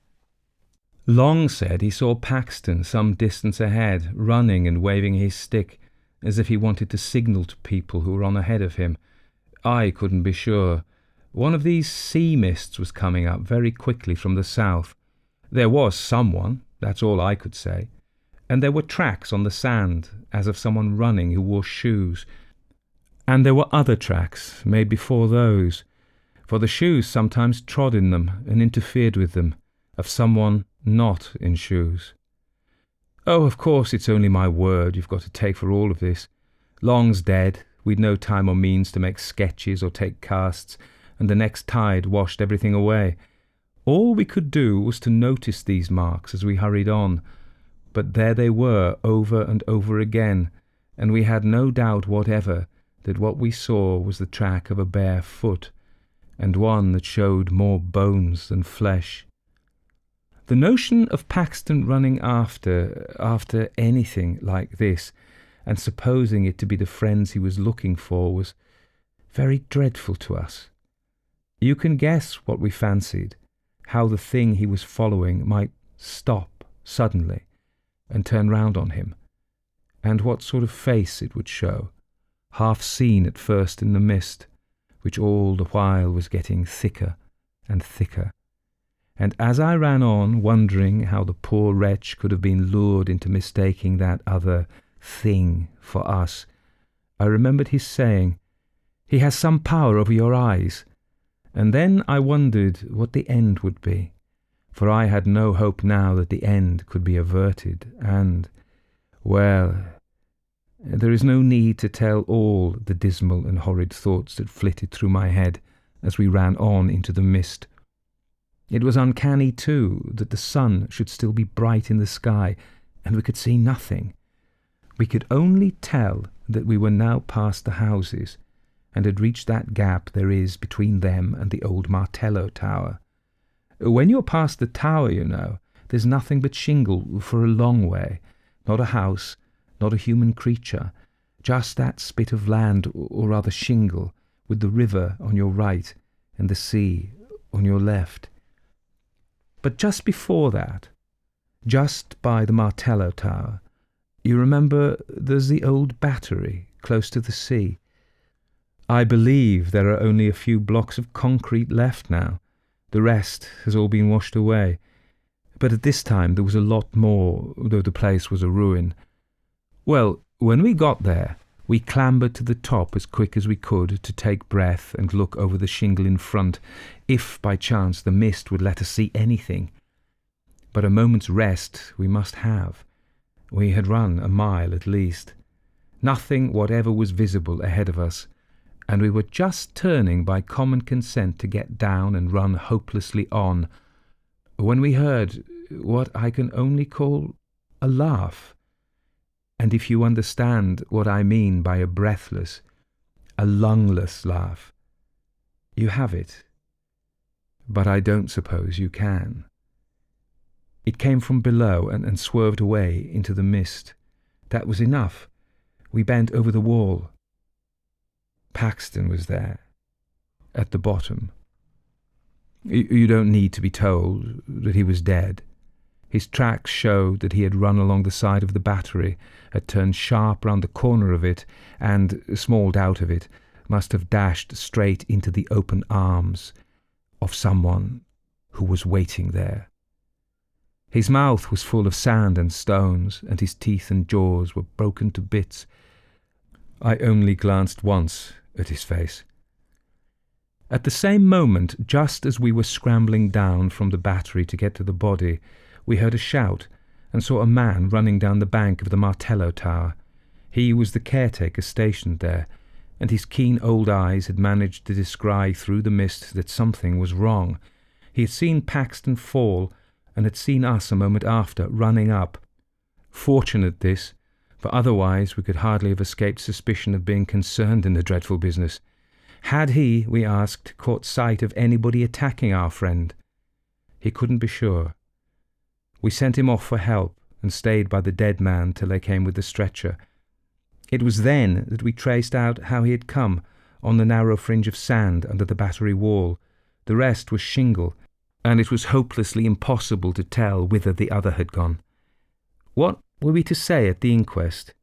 S1: Long said he saw Paxton some distance ahead, running and waving his stick, as if he wanted to signal to people who were on ahead of him. I couldn't be sure. One of these sea mists was coming up very quickly from the south. There was someone, that's all I could say, and there were tracks on the sand, as of someone running who wore shoes. And there were other tracks made before those, for the shoes sometimes trod in them and interfered with them, of someone not in shoes. Oh, of course it's only my word you've got to take for all of this. Long's dead, we'd no time or means to make sketches or take casts, and the next tide washed everything away. All we could do was to notice these marks as we hurried on, but there they were over and over again, and we had no doubt whatever that what we saw was the track of a bare foot, and one that showed more bones than flesh. The notion of Paxton running after anything like this, and supposing it to be the friends he was looking for, was very dreadful to us. You can guess what we fancied, how the thing he was following might stop suddenly and turn round on him, and what sort of face it would show, half seen at first in the mist, which all the while was getting thicker and thicker. And as I ran on, wondering how the poor wretch could have been lured into mistaking that other thing for us, I remembered his saying, "He has some power over your eyes." And then I wondered what the end would be, for I had no hope now that the end could be averted, and, well, there is no need to tell all the dismal and horrid thoughts that flitted through my head as we ran on into the mist. It was uncanny, too, that the sun should still be bright in the sky, and we could see nothing. We could only tell that we were now past the houses, and had reached that gap there is between them and the old Martello Tower. When you're past the tower, you know, there's nothing but shingle for a long way. Not a house, not a human creature. Just that spit of land, or rather shingle, with the river on your right and the sea on your left. But just before that, just by the Martello Tower, you remember there's the old battery close to the sea. I believe there are only a few blocks of concrete left now. The rest has all been washed away. But at this time there was a lot more, though the place was a ruin. Well, when we got there, we clambered to the top as quick as we could to take breath and look over the shingle in front, if by chance the mist would let us see anything. But a moment's rest we must have. We had run a mile at least. Nothing whatever was visible ahead of us, and we were just turning by common consent to get down and run hopelessly on, when we heard what I can only call a laugh. And if you understand what I mean by a breathless, a lungless laugh, you have it. But I don't suppose you can. It came from below and swerved away into the mist. That was enough. We bent over the wall. Paxton was there, at the bottom. You don't need to be told that he was dead. His tracks showed that he had run along the side of the battery, had turned sharp round the corner of it, and, small doubt of it, must have dashed straight into the open arms of someone who was waiting there. His mouth was full of sand and stones, and his teeth and jaws were broken to bits. I only glanced once at his face. At the same moment, just as we were scrambling down from the battery to get to the body, we heard a shout and saw a man running down the bank of the Martello Tower. He was the caretaker stationed there, and his keen old eyes had managed to descry through the mist that something was wrong. He had seen Paxton fall, and had seen us a moment after, running up. Fortunate this, for otherwise we could hardly have escaped suspicion of being concerned in the dreadful business. Had he, we asked, caught sight of anybody attacking our friend? He couldn't be sure. We sent him off for help and stayed by the dead man till they came with the stretcher. It was then that we traced out how he had come, on the narrow fringe of sand under the battery wall. The rest was shingle, and it was hopelessly impossible to tell whither the other had gone. What were we to say at the inquest?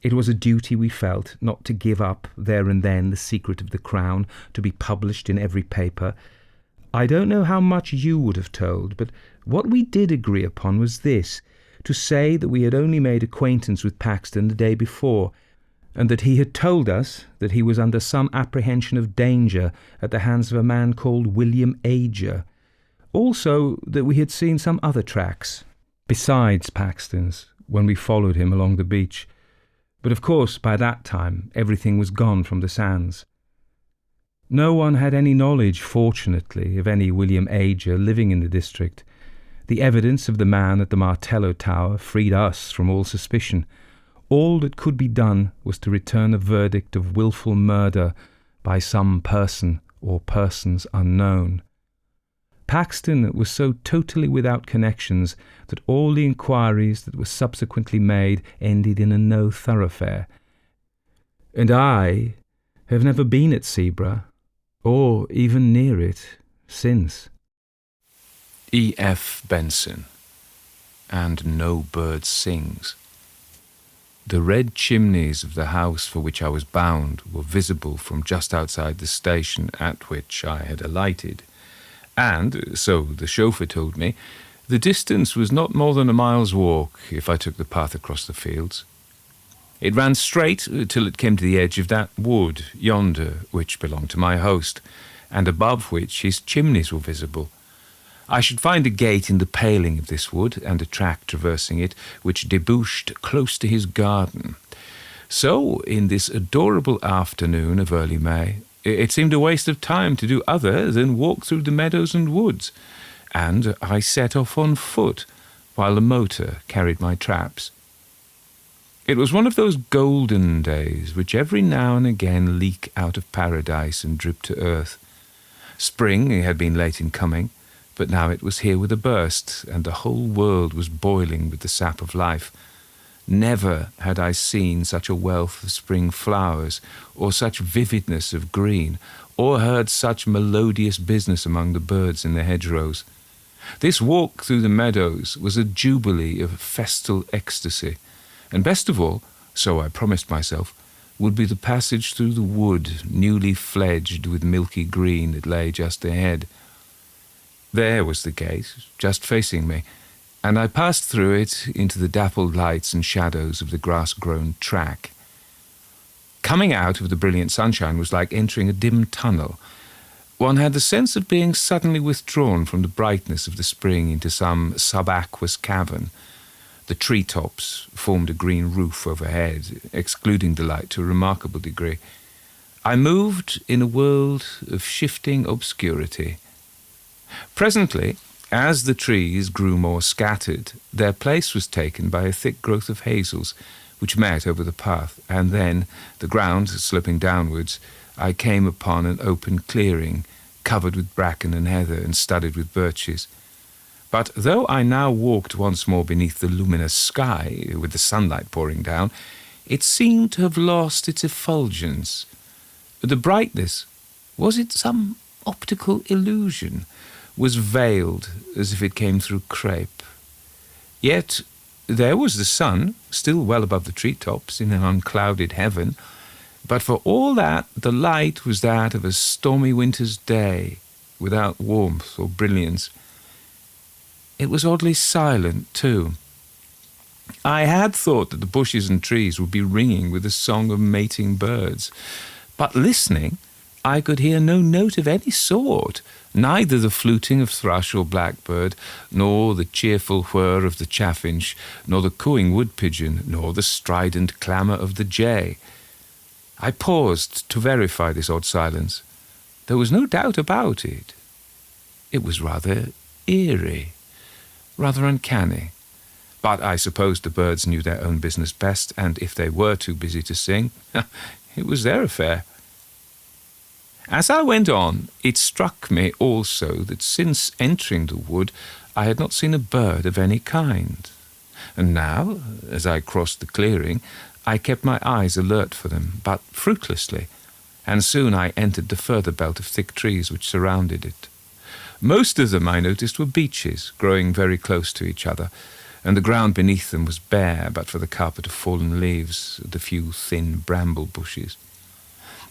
S1: It was a duty we felt not to give up there and then the secret of the Crown, to be published in every paper. I don't know how much you would have told, but what we did agree upon was this, to say that we had only made acquaintance with Paxton the day before, and that he had told us that he was under some apprehension of danger at the hands of a man called William Ager. Also that we had seen some other tracks, besides Paxton's, when we followed him along the beach. But of course, by that time, everything was gone from the sands. No one had any knowledge, fortunately, of any William Ager living in the district. The evidence of the man at the Martello Tower freed us from all suspicion. All that could be done was to return a verdict of wilful murder by some person or persons unknown. Paxton was so totally without connections that all the inquiries that were subsequently made ended in a no thoroughfare. And I have never been at Seaborough, or even near it, since.
S2: E.F. Benson, and No Bird Sings. The red chimneys of the house for which I was bound were visible from just outside the station at which I had alighted, and, so the chauffeur told me, the distance was not more than a mile's walk if I took the path across the fields. It ran straight till it came to the edge of that wood yonder which belonged to my host, and above which his chimneys were visible. I should find a gate in the paling of this wood, and a track traversing it, which debouched close to his garden. So, in this adorable afternoon of early May, it seemed a waste of time to do other than walk through the meadows and woods, and I set off on foot, while the motor carried my traps. It was one of those golden days which every now and again leak out of paradise and drip to earth. Spring had been late in coming, but now it was here with a burst, and the whole world was boiling with the sap of life. Never had I seen such a wealth of spring flowers, or such vividness of green, or heard such melodious business among the birds in the hedgerows. This walk through the meadows was a jubilee of festal ecstasy, and best of all, so I promised myself, would be the passage through the wood, newly fledged with milky green, that lay just ahead. There was the gate, just facing me, and I passed through it into the dappled lights and shadows of the grass-grown track. Coming out of the brilliant sunshine was like entering a dim tunnel. One had the sense of being suddenly withdrawn from the brightness of the spring into some subaqueous cavern. The tree-tops formed a green roof overhead, excluding the light to a remarkable degree. I moved in a world of shifting obscurity. Presently, as the trees grew more scattered, their place was taken by a thick growth of hazels, which met over the path, and then, the ground sloping downwards, I came upon an open clearing, covered with bracken and heather and studded with birches. But though I now walked once more beneath the luminous sky, with the sunlight pouring down, it seemed to have lost its effulgence. The brightness, was it some optical illusion, was veiled as if it came through crape. Yet there was the sun, still well above the treetops in an unclouded heaven, but for all that the light was that of a stormy winter's day, without warmth or brilliance. It was oddly silent, too. I had thought that the bushes and trees would be ringing with the song of mating birds, but listening, I could hear no note of any sort, neither the fluting of thrush or blackbird, nor the cheerful whir of the chaffinch, nor the cooing wood-pigeon, nor the strident clamour of the jay. I paused to verify this odd silence. There was no doubt about it. It was rather eerie, rather uncanny. But I suppose the birds knew their own business best, and if they were too busy to sing, it was their affair. As I went on, it struck me also that since entering the wood, I had not seen a bird of any kind. And now, as I crossed the clearing, I kept my eyes alert for them, but fruitlessly, and soon I entered the further belt of thick trees which surrounded it. Most of them, I noticed, were beeches, growing very close to each other, and the ground beneath them was bare but for the carpet of fallen leaves and the few thin bramble bushes.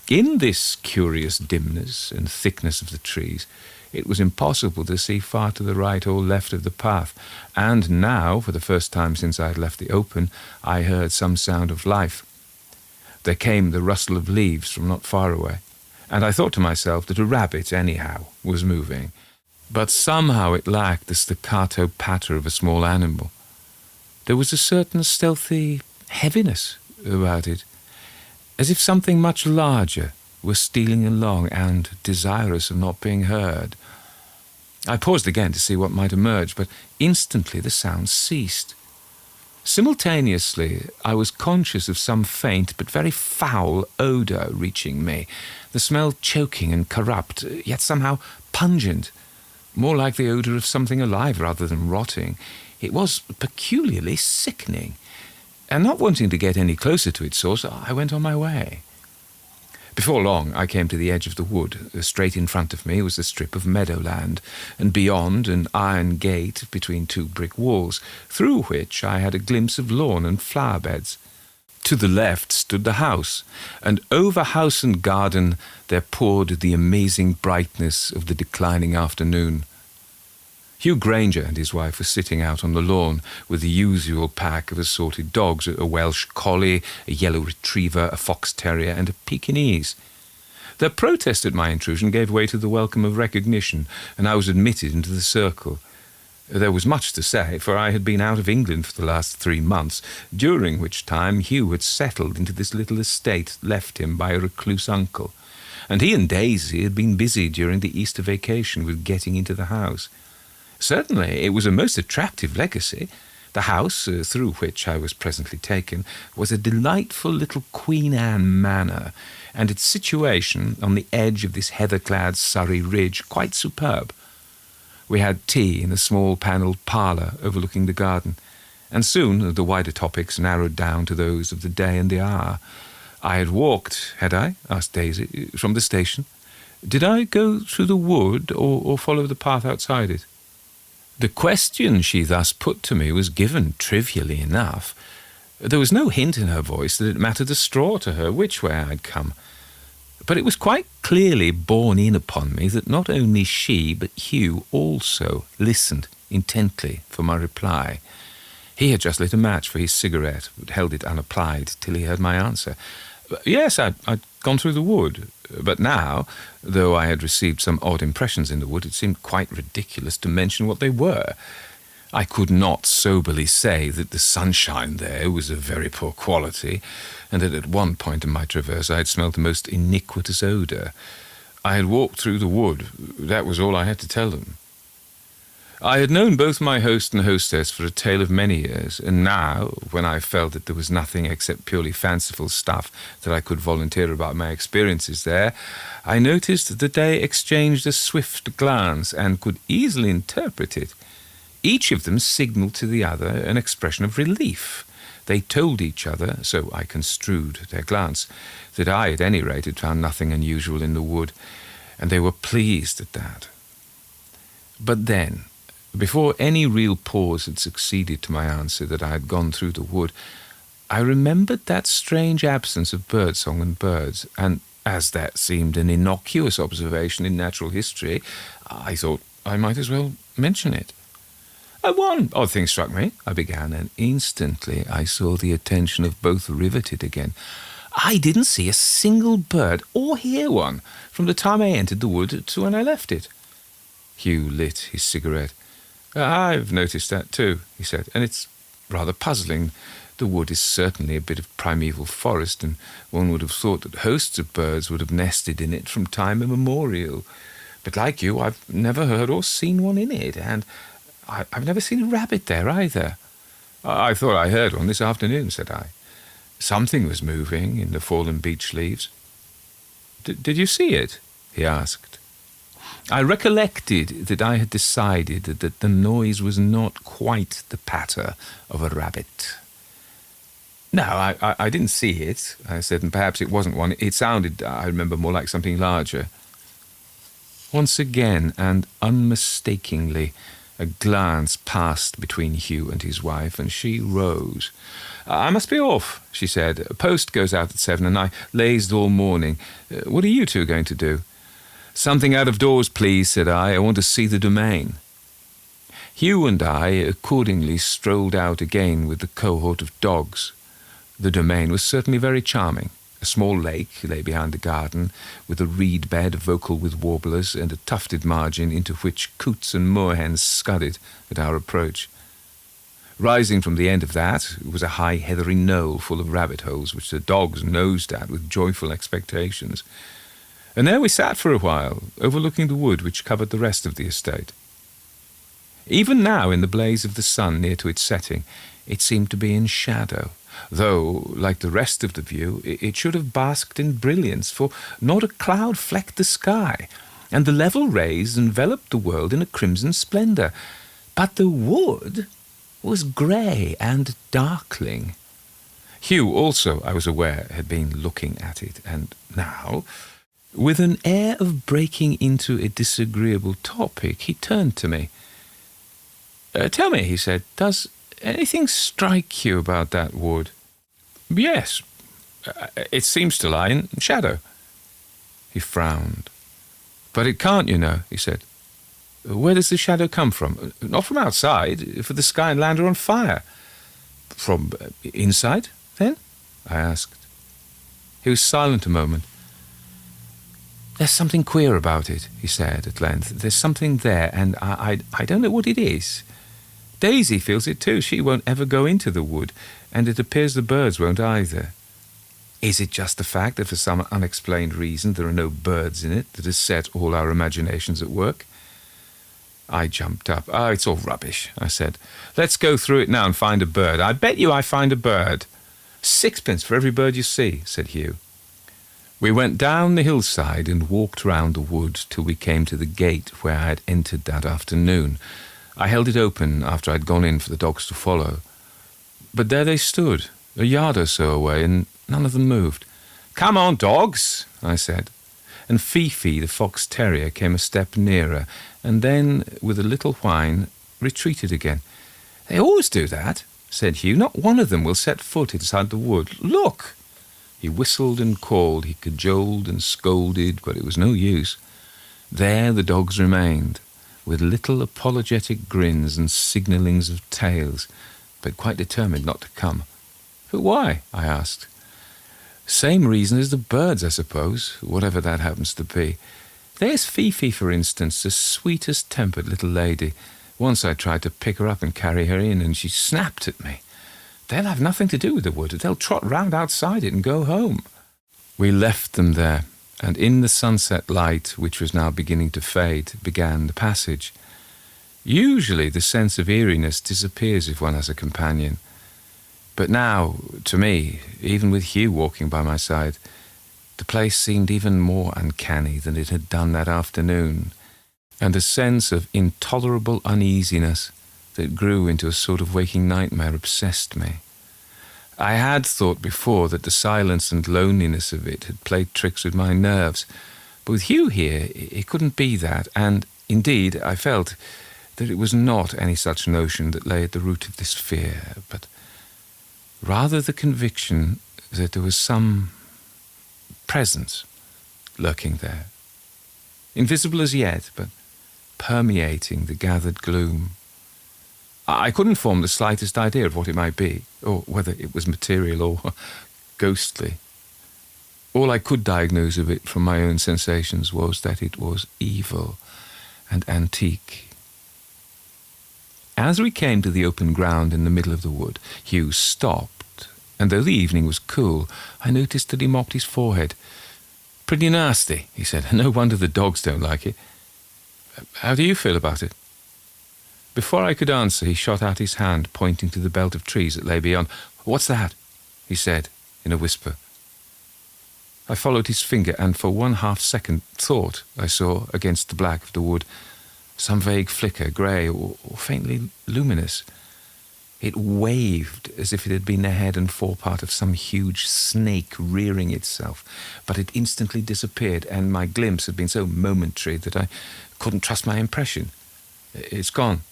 S2: In this curious dimness and thickness of the trees, it was impossible to see far to the right or left of the path, and now, for the first time since I had left the open, I heard some sound of life. There came the rustle of leaves from not far away, and I thought to myself that a rabbit, anyhow, was moving, but somehow it lacked the staccato patter of a small animal. There was a certain stealthy heaviness about it, as if something much larger were stealing along and desirous of not being heard. I paused again to see what might emerge, but instantly the sound ceased. Simultaneously, I was conscious of some faint but very foul odour reaching me, the smell choking and corrupt, yet somehow pungent, more like the odour of something alive rather than rotting. It was peculiarly sickening, and not wanting to get any closer to its source, I went on my way. Before long, I came to the edge of the wood. Straight in front of me was a strip of meadowland, and beyond an iron gate between two brick walls, through which I had a glimpse of lawn and flower beds. To the left stood the house, and over house and garden there poured the amazing brightness of the declining afternoon. Hugh Granger and his wife were sitting out on the lawn with the usual pack of assorted dogs, a Welsh collie, a yellow retriever, a fox terrier, and a Pekingese. Their protest at my intrusion gave way to the welcome of recognition, and I was admitted into the circle. There was much to say, for I had been out of England for the last 3 months, during which time Hugh had settled into this little estate left him by a recluse uncle, and he and Daisy had been busy during the Easter vacation with getting into the house. Certainly, it was a most attractive legacy. The house, through which I was presently taken, was a delightful little Queen Anne manor, and its situation on the edge of this heather-clad Surrey ridge quite superb. We had tea in a small panelled parlour overlooking the garden, and soon the wider topics narrowed down to those of the day and the hour. I had walked, had I? Asked Daisy, from the station. Did I go through the wood or follow the path outside it? The question she thus put to me was given trivially enough. There was no hint in her voice that it mattered a straw to her which way I'd come. But it was quite clearly borne in upon me that not only she, but Hugh also listened intently for my reply. He had just lit a match for his cigarette, but held it unapplied till he heard my answer. Yes, I'd gone through the wood, but now, though I had received some odd impressions in the wood, it seemed quite ridiculous to mention what they were. I could not soberly say that the sunshine there was of very poor quality, and that at one point in my traverse I had smelled the most iniquitous odour. I had walked through the wood. That was all I had to tell them. I had known both my host and hostess for a tale of many years, and now, when I felt that there was nothing except purely fanciful stuff that I could volunteer about my experiences there, I noticed that they exchanged a swift glance and could easily interpret it. Each of them signalled to the other an expression of relief. They told each other, so I construed their glance, that I, at any rate, had found nothing unusual in the wood, and they were pleased at that. But then, before any real pause had succeeded to my answer that I had gone through the wood, I remembered that strange absence of birdsong and birds, and as that seemed an innocuous observation in natural history, I thought I might as well mention it. One odd thing struck me, I began, and instantly I saw the attention of both riveted again. I didn't see a single bird or hear one from the time I entered the wood to when I left it. Hugh lit his cigarette. I've noticed that too, he said, and it's rather puzzling. The wood is certainly a bit of primeval forest, and one would have thought that hosts of birds would have nested in it from time immemorial. But like you, I've never heard or seen one in it, and I've never seen a rabbit there either. I thought I heard one this afternoon, said I. Something was moving in the fallen beech leaves. Did you see it? He asked. I recollected that I had decided that the noise was not quite the patter of a rabbit. No, I didn't see it, I said, and perhaps it wasn't one. It sounded, I remember, more like something larger. Once again, and unmistakingly, a glance passed between Hugh and his wife, and she rose. I must be off, she said. A post goes out at 7, and I lazed all morning. What are you two going to do? Something out of doors, please, said I. I want to see the domain. Hugh and I accordingly strolled out again with the cohort of dogs. The domain was certainly very charming. A small lake lay behind the garden, with a reed bed vocal with warblers and a tufted margin into which coots and moorhens scudded at our approach. Rising from the end of that was a high heathery knoll full of rabbit holes, which the dogs nosed at with joyful expectations. And there we sat for a while, overlooking the wood which covered the rest of the estate. Even now, in the blaze of the sun near to its setting, it seemed to be in shadow, though, like the rest of the view, it should have basked in brilliance, for not a cloud flecked the sky, and the level rays enveloped the world in a crimson splendour. But the wood was grey and darkling. Hugh also, I was aware, had been looking at it, and now, with an air of breaking into a disagreeable topic, he turned to me. Tell me, he said, does anything strike you about that wood? Yes, it seems to lie in shadow. He frowned. But it can't, you know, he said. Where does the shadow come from? Not from outside, for the sky and land are on fire. From inside, then? I asked. He was silent a moment. There's something queer about it, he said at length. There's something there, and I don't know what it is. Daisy feels it too. She won't ever go into the wood, and it appears the birds won't either. Is it just the fact that for some unexplained reason there are no birds in it that has set all our imaginations at work? I jumped up. It's all rubbish, I said. Let's go through it now and find a bird. I bet you I find a bird. 6 pence for every bird you see, said Hugh. We went down the hillside and walked round the wood till we came to the gate where I had entered that afternoon. I held it open after I'd gone in for the dogs to follow. But there they stood, a yard or so away, and none of them moved. "Come on, dogs," I said. And Fifi, the fox terrier, came a step nearer, and then, with a little whine, retreated again. "They always do that," said Hugh. "Not one of them will set foot inside the wood. Look!" He whistled and called, he cajoled and scolded, but it was no use. There the dogs remained, with little apologetic grins and signallings of tails, but quite determined not to come. "But why?" I asked. "Same reason as the birds, I suppose, whatever that happens to be. There's Fifi, for instance, the sweetest-tempered little lady. Once I tried to pick her up and carry her in, and she snapped at me. They'll have nothing to do with the wood. They'll trot round outside it and go home." We left them there, and in the sunset light, which was now beginning to fade, began the passage. Usually the sense of eeriness disappears if one has a companion. But now, to me, even with Hugh walking by my side, the place seemed even more uncanny than it had done that afternoon, and a sense of intolerable uneasiness that grew into a sort of waking nightmare obsessed me. I had thought before that the silence and loneliness of it had played tricks with my nerves, but with Hugh here, it couldn't be that, and indeed I felt that it was not any such notion that lay at the root of this fear, but rather the conviction that there was some presence lurking there, invisible as yet, but permeating the gathered gloom. I couldn't form the slightest idea of what it might be, or whether it was material or ghostly. All I could diagnose of it from my own sensations was that it was evil and antique. As we came to the open ground in the middle of the wood, Hugh stopped, and though the evening was cool, I noticed that he mopped his forehead. "Pretty nasty," he said. "No wonder the dogs don't like it. How do you feel about it?" Before I could answer, he shot out his hand, pointing to the belt of trees that lay beyond. "What's that?" he said, in a whisper. I followed his finger, and for 1/2 second thought I saw, against the black of the wood, some vague flicker, grey or faintly luminous. It waved as if it had been the head and forepart of some huge snake rearing itself, but it instantly disappeared, and my glimpse had been so momentary that I couldn't trust my impression. "It's gone,"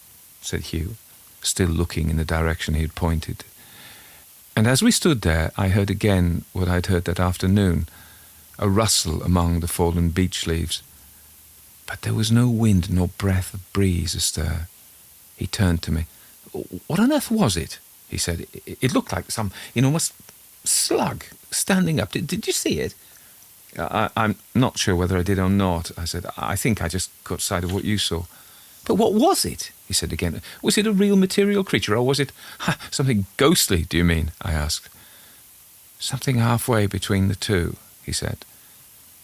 S2: said Hugh, still looking in the direction he had pointed. And as we stood there, I heard again what I'd heard that afternoon, a rustle among the fallen beech leaves. But there was no wind nor breath of breeze astir. He turned to me. "What on earth was it?" he said. "It looked like some enormous slug standing up. Did you see it?" I'm not sure whether I did or not," I said. "I think I just caught sight of what you saw." "But what was it?" he said again. "Was it a real material creature, or was it something ghostly, do you mean?" I asked. "Something halfway between the two," he said.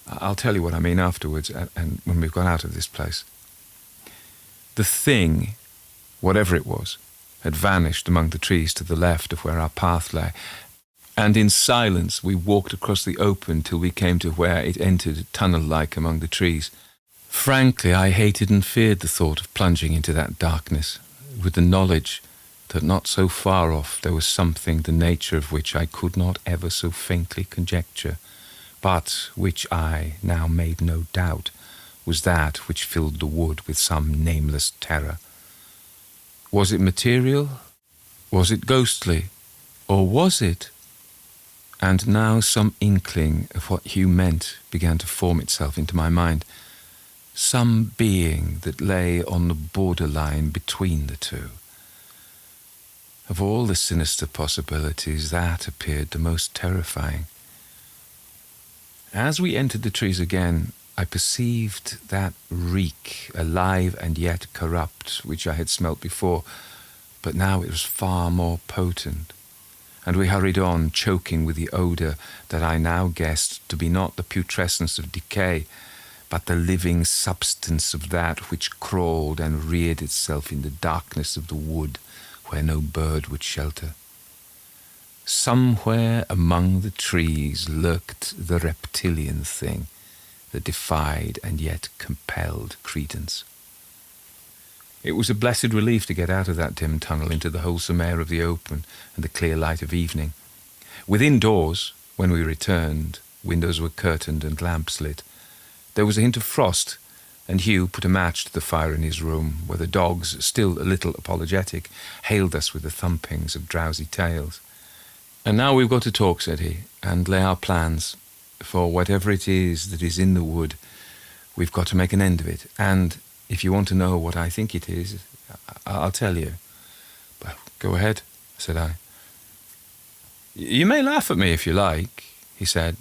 S2: "I'll tell you what I mean afterwards, and when we've got out of this place." The thing, whatever it was, had vanished among the trees to the left of where our path lay, and in silence we walked across the open till we came to where it entered tunnel-like among the trees. Frankly, I hated and feared the thought of plunging into that darkness, with the knowledge that not so far off there was something the nature of which I could not ever so faintly conjecture, but which I now made no doubt was that which filled the wood with some nameless terror. Was it material? Was it ghostly? Or was it? And now some inkling of what Hugh meant began to form itself into my mind. Some being that lay on the borderline between the two. Of all the sinister possibilities, that appeared the most terrifying. As we entered the trees again, I perceived that reek, alive and yet corrupt, which I had smelt before, but now it was far more potent, and we hurried on, choking with the odour that I now guessed to be not the putrescence of decay, but the living substance of that which crawled and reared itself in the darkness of the wood where no bird would shelter. Somewhere among the trees lurked the reptilian thing that defied and yet compelled credence. It was a blessed relief to get out of that dim tunnel into the wholesome air of the open and the clear light of evening. Within doors, when we returned, windows were curtained and lamps lit. There was a hint of frost, and Hugh put a match to the fire in his room, where the dogs, still a little apologetic, hailed us with the thumpings of drowsy tails. "And now we've got to talk," said he, "and lay our plans. For whatever it is that is in the wood, we've got to make an end of it. And if you want to know what I think it is, I'll tell you." "Well, go ahead," said I. "You may laugh at me if you like," he said,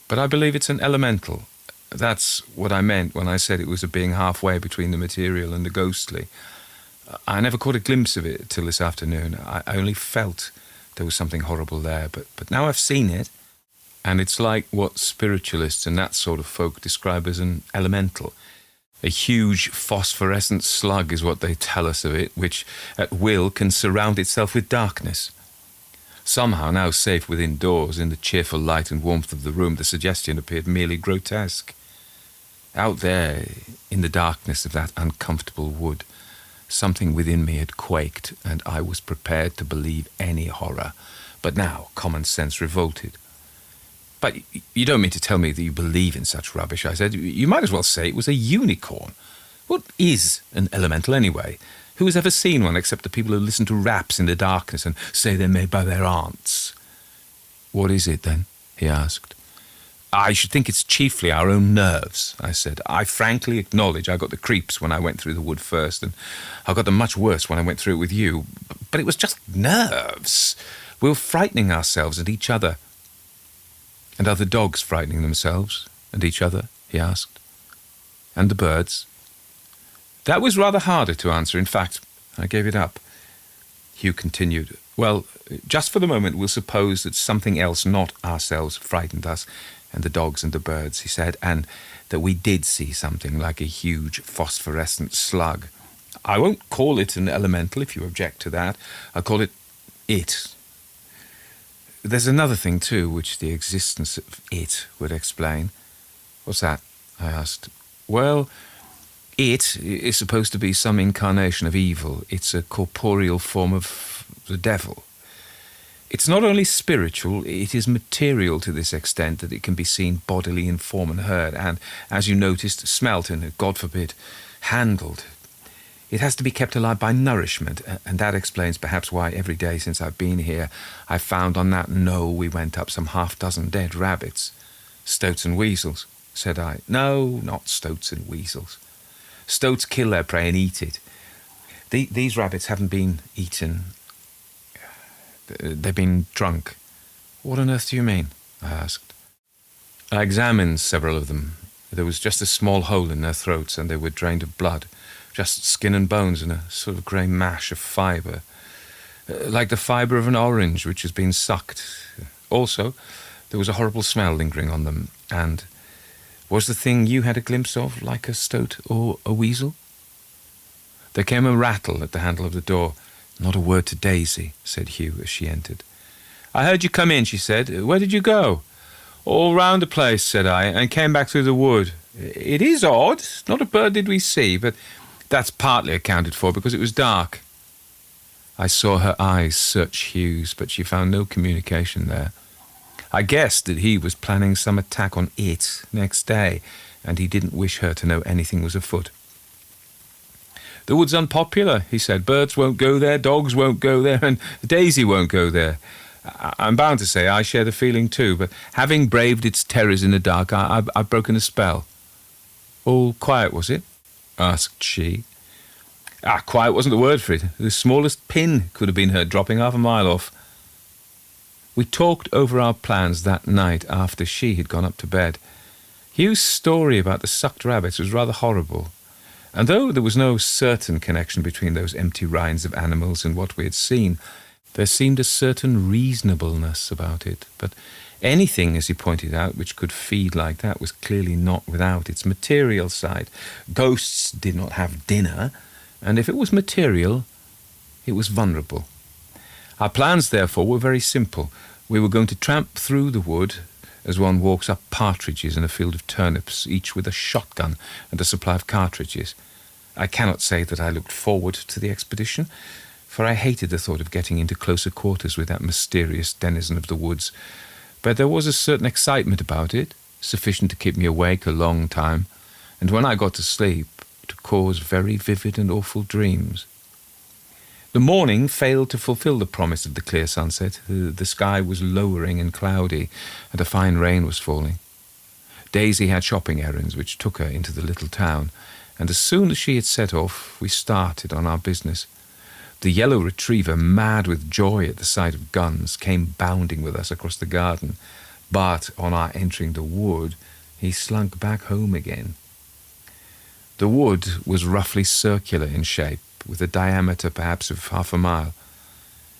S2: "but I believe it's an elemental. That's what I meant when I said it was a being halfway between the material and the ghostly. I never caught a glimpse of it till this afternoon. I only felt there was something horrible there, but now I've seen it, and it's like what spiritualists and that sort of folk describe as an elemental. A huge phosphorescent slug is what they tell us of it, which at will can surround itself with darkness. Somehow, now safe within doors, in the cheerful light and warmth of the room, the suggestion appeared merely grotesque. Out there, in the darkness of that uncomfortable wood, something within me had quaked, and I was prepared to believe any horror. But now common sense revolted. "But you don't mean to tell me that you believe in such rubbish," I said. "You might as well say it was a unicorn. What is an elemental anyway? Who has ever seen one except the people who listen to raps in the darkness and say they're made by their aunts?" "What is it, then?" he asked. "I should think it's chiefly our own nerves," I said. "I frankly acknowledge I got the creeps when I went through the wood first, and I got them much worse when I went through it with you. But it was just nerves. We were frightening ourselves and each other." "And are the dogs frightening themselves and each other?" he asked. "And the birds?" That was rather harder to answer. In fact, I gave it up. Hugh continued. "Well, just for the moment, we'll suppose that something else, not ourselves, frightened us, and the dogs and the birds," he said, "and that we did see something like a huge phosphorescent slug. I won't call it an elemental, if you object to that. I'll call it it. There's another thing, too, which the existence of it would explain." "What's that?" I asked. "Well, it is supposed to be some incarnation of evil. It's a corporeal form of the devil. It's not only spiritual, it is material to this extent that it can be seen bodily in form and heard, and, as you noticed, smelt and, God forbid, handled. It has to be kept alive by nourishment, and that explains perhaps why every day since I've been here I've found on that knoll we went up some half-dozen dead rabbits." "Stoats and weasels," said I. "No, not stoats and weasels. Stoats kill their prey and eat it. These rabbits haven't been eaten. They've been drunk." "What on earth do you mean?" I asked. I examined several of them. There was just a small hole in their throats, and they were drained of blood, just skin and bones and a sort of grey mash of fibre, like the fibre of an orange which has been sucked. Also, there was a horrible smell lingering on them, and was the thing you had a glimpse of like a stoat or a weasel?" There came a rattle at the handle of the door. "Not a word to Daisy," said Hugh as she entered. "I heard you come in," she said. "Where did you go?" "All round the place," said I, "and came back through the wood. It is odd. Not a bird did we see, but that's partly accounted for because it was dark." I saw her eyes search Hugh's, but she found no communication there. I guessed that he was planning some attack on it next day, and he didn't wish her to know anything was afoot. "The wood's unpopular," he said. "Birds won't go there, dogs won't go there, and Daisy won't go there. I'm bound to say I share the feeling too, but having braved its terrors in the dark, I've broken a spell." "All quiet, was it?" asked she. Quiet wasn't the word for it. The smallest pin could have been heard dropping half a mile off. We talked over our plans that night after she had gone up to bed. Hugh's story about the sucked rabbits was rather horrible, and though there was no certain connection between those empty rinds of animals and what we had seen, there seemed a certain reasonableness about it. But anything, as he pointed out, which could feed like that was clearly not without its material side. Ghosts did not have dinner, and if it was material, it was vulnerable. Our plans, therefore, were very simple. We were going to tramp through the wood as one walks up partridges in a field of turnips, each with a shotgun and a supply of cartridges. I cannot say that I looked forward to the expedition, for I hated the thought of getting into closer quarters with that mysterious denizen of the woods. But there was a certain excitement about it, sufficient to keep me awake a long time, and when I got to sleep, to cause very vivid and awful dreams. The morning failed to fulfill the promise of the clear sunset. The sky was lowering and cloudy, and a fine rain was falling. Daisy had shopping errands which took her into the little town, and as soon as she had set off, we started on our business. The yellow retriever, mad with joy at the sight of guns, came bounding with us across the garden, but on our entering the wood, he slunk back home again. The wood was roughly circular in shape, with a diameter perhaps of 1/2 mile.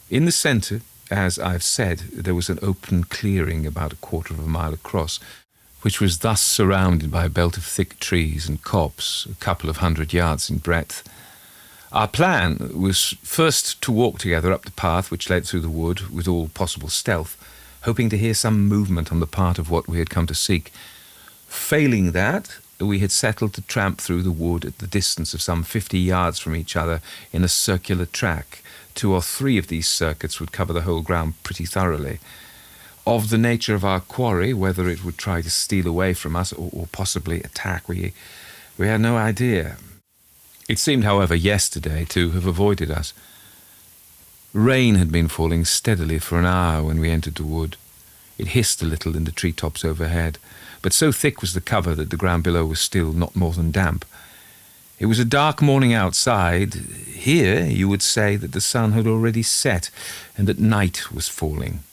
S2: In the centre, as I've said, there was an open clearing about 1/4 mile across, which was thus surrounded by a belt of thick trees and copse, a couple of 100 yards in breadth. Our plan was first to walk together up the path which led through the wood with all possible stealth, hoping to hear some movement on the part of what we had come to seek. Failing that, we had settled to tramp through the wood at the distance of some 50 yards from each other in a circular track. 2 or 3 of these circuits would cover the whole ground pretty thoroughly. Of the nature of our quarry, whether it would try to steal away from us or possibly attack, we had no idea. It seemed, however, yesterday to have avoided us. Rain had been falling steadily for an hour when we entered the wood. It hissed a little in the treetops overhead, but so thick was the cover that the ground below was still not more than damp. It was a dark morning outside. Here you would say that the sun had already set and that night was falling.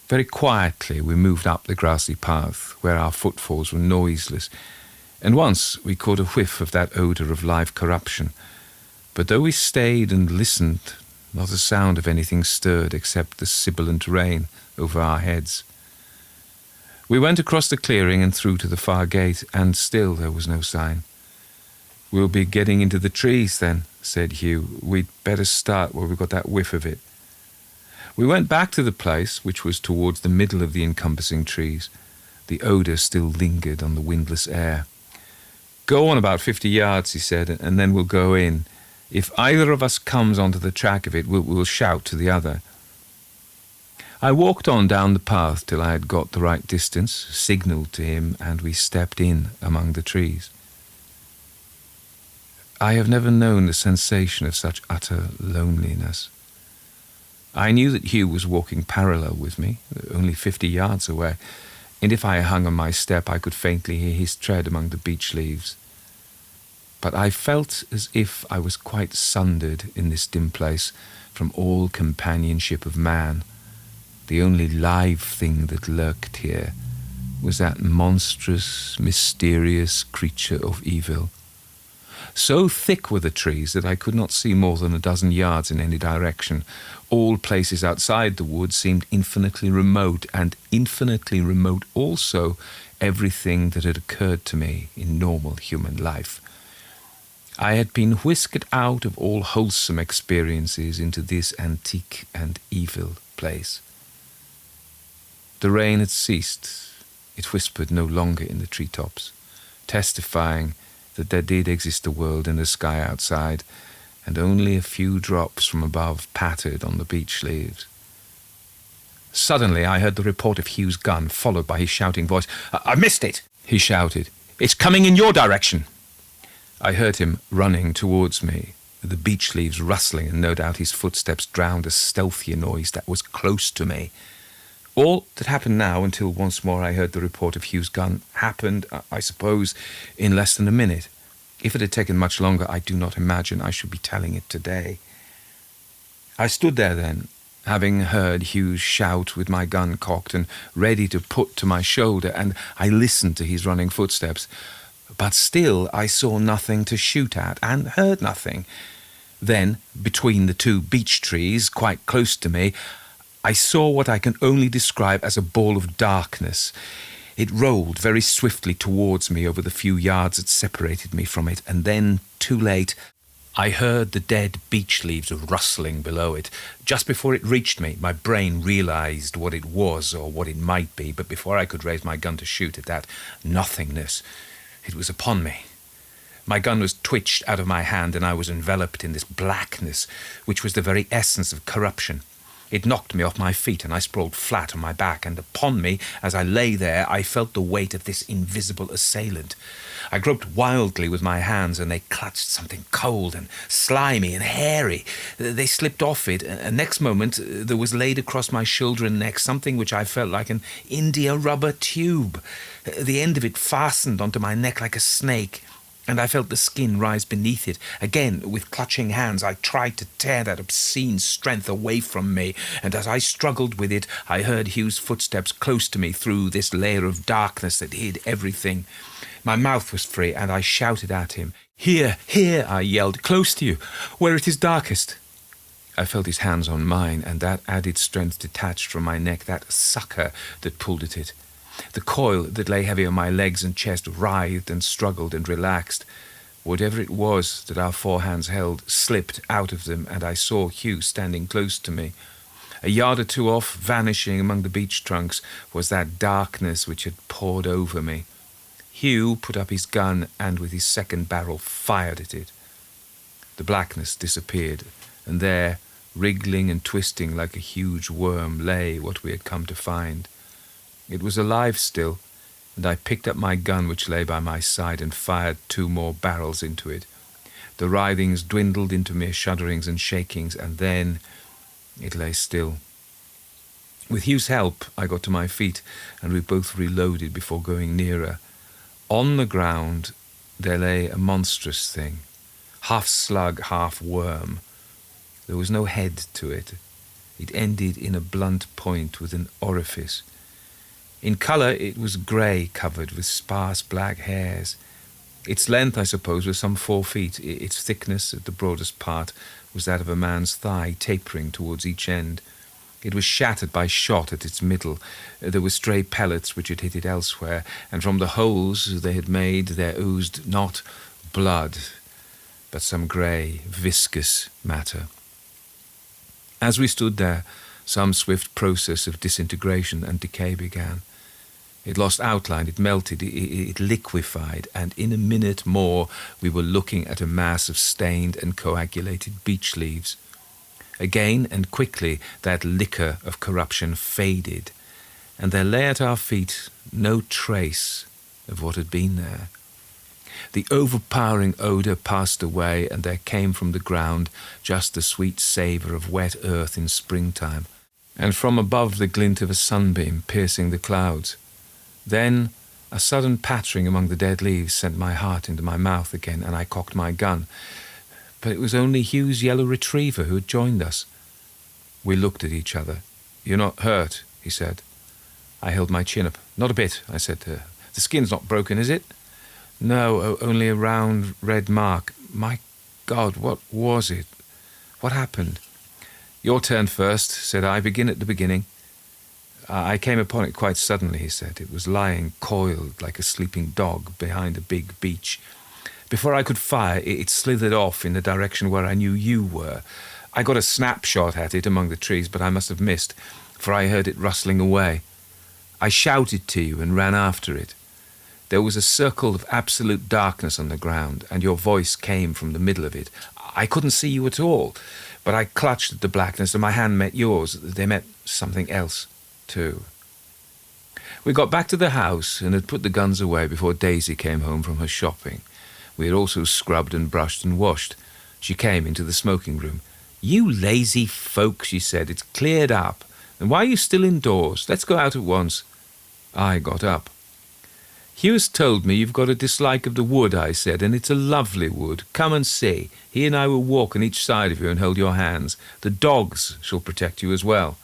S2: Very quietly we moved up the grassy path, where our footfalls were noiseless, and once we caught a whiff of that odour of live corruption. But though we stayed and listened, not a sound of anything stirred except the sibilant rain over our heads. We went across the clearing and through to the far gate, and still there was no sign. "We'll be getting into the trees then," said Hugh. "We'd better start where we got that whiff of it." We went back to the place, which was towards the middle of the encompassing trees. The odour still lingered on the windless air. "Go on about 50 yards," he said, "and then we'll go in. If either of us comes onto the track of it, we'll shout to the other." I walked on down the path till I had got the right distance, signalled to him, and we stepped in among the trees. I have never known the sensation of such utter loneliness. I knew that Hugh was walking parallel with me, only 50 yards away, and if I hung on my step I could faintly hear his tread among the beech leaves. But I felt as if I was quite sundered in this dim place from all companionship of man. The only live thing that lurked here was that monstrous, mysterious creature of evil. So thick were the trees that I could not see more than 12 yards in any direction. All places outside the wood seemed infinitely remote, and infinitely remote also everything that had occurred to me in normal human life. I had been whisked out of all wholesome experiences into this antique and evil place. The rain had ceased. It whispered no longer in the treetops, testifying that there did exist a world in the sky outside, and only a few drops from above pattered on the beech leaves. Suddenly I heard the report of Hugh's gun, followed by his shouting voice. "I missed it!" he shouted. "It's coming in your direction!" I heard him running towards me, the beech leaves rustling, and no doubt his footsteps drowned a stealthier noise that was close to me. All that happened now, until once more I heard the report of Hugh's gun, happened, I suppose, in less than a minute. If it had taken much longer, I do not imagine I should be telling it today. I stood there then, having heard Hugh's shout with my gun cocked and ready to put to my shoulder, and I listened to his running footsteps. But still I saw nothing to shoot at, and heard nothing. Then, between the 2 beech trees, quite close to me, I saw what I can only describe as a ball of darkness. It rolled very swiftly towards me over the few yards that separated me from it, and then, too late, I heard the dead beech leaves rustling below it. Just before it reached me, my brain realised what it was or what it might be, but before I could raise my gun to shoot at that nothingness, it was upon me. My gun was twitched out of my hand, and I was enveloped in this blackness, which was the very essence of corruption. It knocked me off my feet, and I sprawled flat on my back, and upon me, as I lay there, I felt the weight of this invisible assailant. I groped wildly with my hands, and they clutched something cold and slimy and hairy. They slipped off it, and next moment there was laid across my shoulder and neck something which I felt like an india rubber tube. The end of it fastened onto my neck like a snake, and I felt the skin rise beneath it. Again, with clutching hands, I tried to tear that obscene strength away from me, and as I struggled with it, I heard Hugh's footsteps close to me through this layer of darkness that hid everything. My mouth was free, and I shouted at him. "Here, here," I yelled, "close to you, where it is darkest." I felt his hands on mine, and that added strength detached from my neck, that succour that pulled at it. The coil that lay heavy on my legs and chest writhed and struggled and relaxed. Whatever it was that our four hands held slipped out of them, and I saw Hugh standing close to me. A yard or two off, vanishing among the beech trunks, was that darkness which had poured over me. Hugh put up his gun and with his second barrel fired at it. The blackness disappeared, and there, wriggling and twisting like a huge worm, lay what we had come to find. It was alive still, and I picked up my gun which lay by my side and fired 2 more barrels into it. The writhings dwindled into mere shudderings and shakings, and then it lay still. With Hugh's help, I got to my feet, and we both reloaded before going nearer. On the ground there lay a monstrous thing, half slug, half worm. There was no head to it. It ended in a blunt point with an orifice. In colour it was grey, covered with sparse black hairs. Its length, I suppose, was some 4 feet. Its thickness at the broadest part was that of a man's thigh, tapering towards each end. It was shattered by shot at its middle. There were stray pellets which had hit it elsewhere, and from the holes they had made there oozed not blood, but some grey, viscous matter. As we stood there, some swift process of disintegration and decay began. It lost outline, it melted, it liquefied, and in a minute more we were looking at a mass of stained and coagulated beech leaves. Again and quickly that liquor of corruption faded, and there lay at our feet no trace of what had been there. The overpowering odour passed away, and there came from the ground just the sweet savour of wet earth in springtime, and from above the glint of a sunbeam piercing the clouds. Then a sudden pattering among the dead leaves sent my heart into my mouth again, and I cocked my gun. But it was only Hugh's yellow retriever who had joined us. We looked at each other. "You're not hurt," he said. I held my chin up. "Not a bit," I said to her. "The skin's not broken, is it?" "No, only a round red mark." "My God, what was it? What happened?" "Your turn first," said I. "Begin at the beginning." "I came upon it quite suddenly," he said. "It was lying coiled like a sleeping dog behind a big beech. Before I could fire, it slithered off in the direction where I knew you were. I got a snapshot at it among the trees, but I must have missed, for I heard it rustling away. I shouted to you and ran after it. There was a circle of absolute darkness on the ground, and your voice came from the middle of it. I couldn't see you at all, but I clutched at the blackness, and my hand met yours. They met something else too." We got back to the house and had put the guns away before Daisy came home from her shopping. We had also scrubbed and brushed and washed. She came into the smoking room. "You lazy folk," she said, "it's cleared up. And why are you still indoors? Let's go out at once." I got up. "Hugh's told me you've got a dislike of the wood," I said, "and it's a lovely wood. Come and see. He and I will walk on each side of you and hold your hands. The dogs shall protect you as well."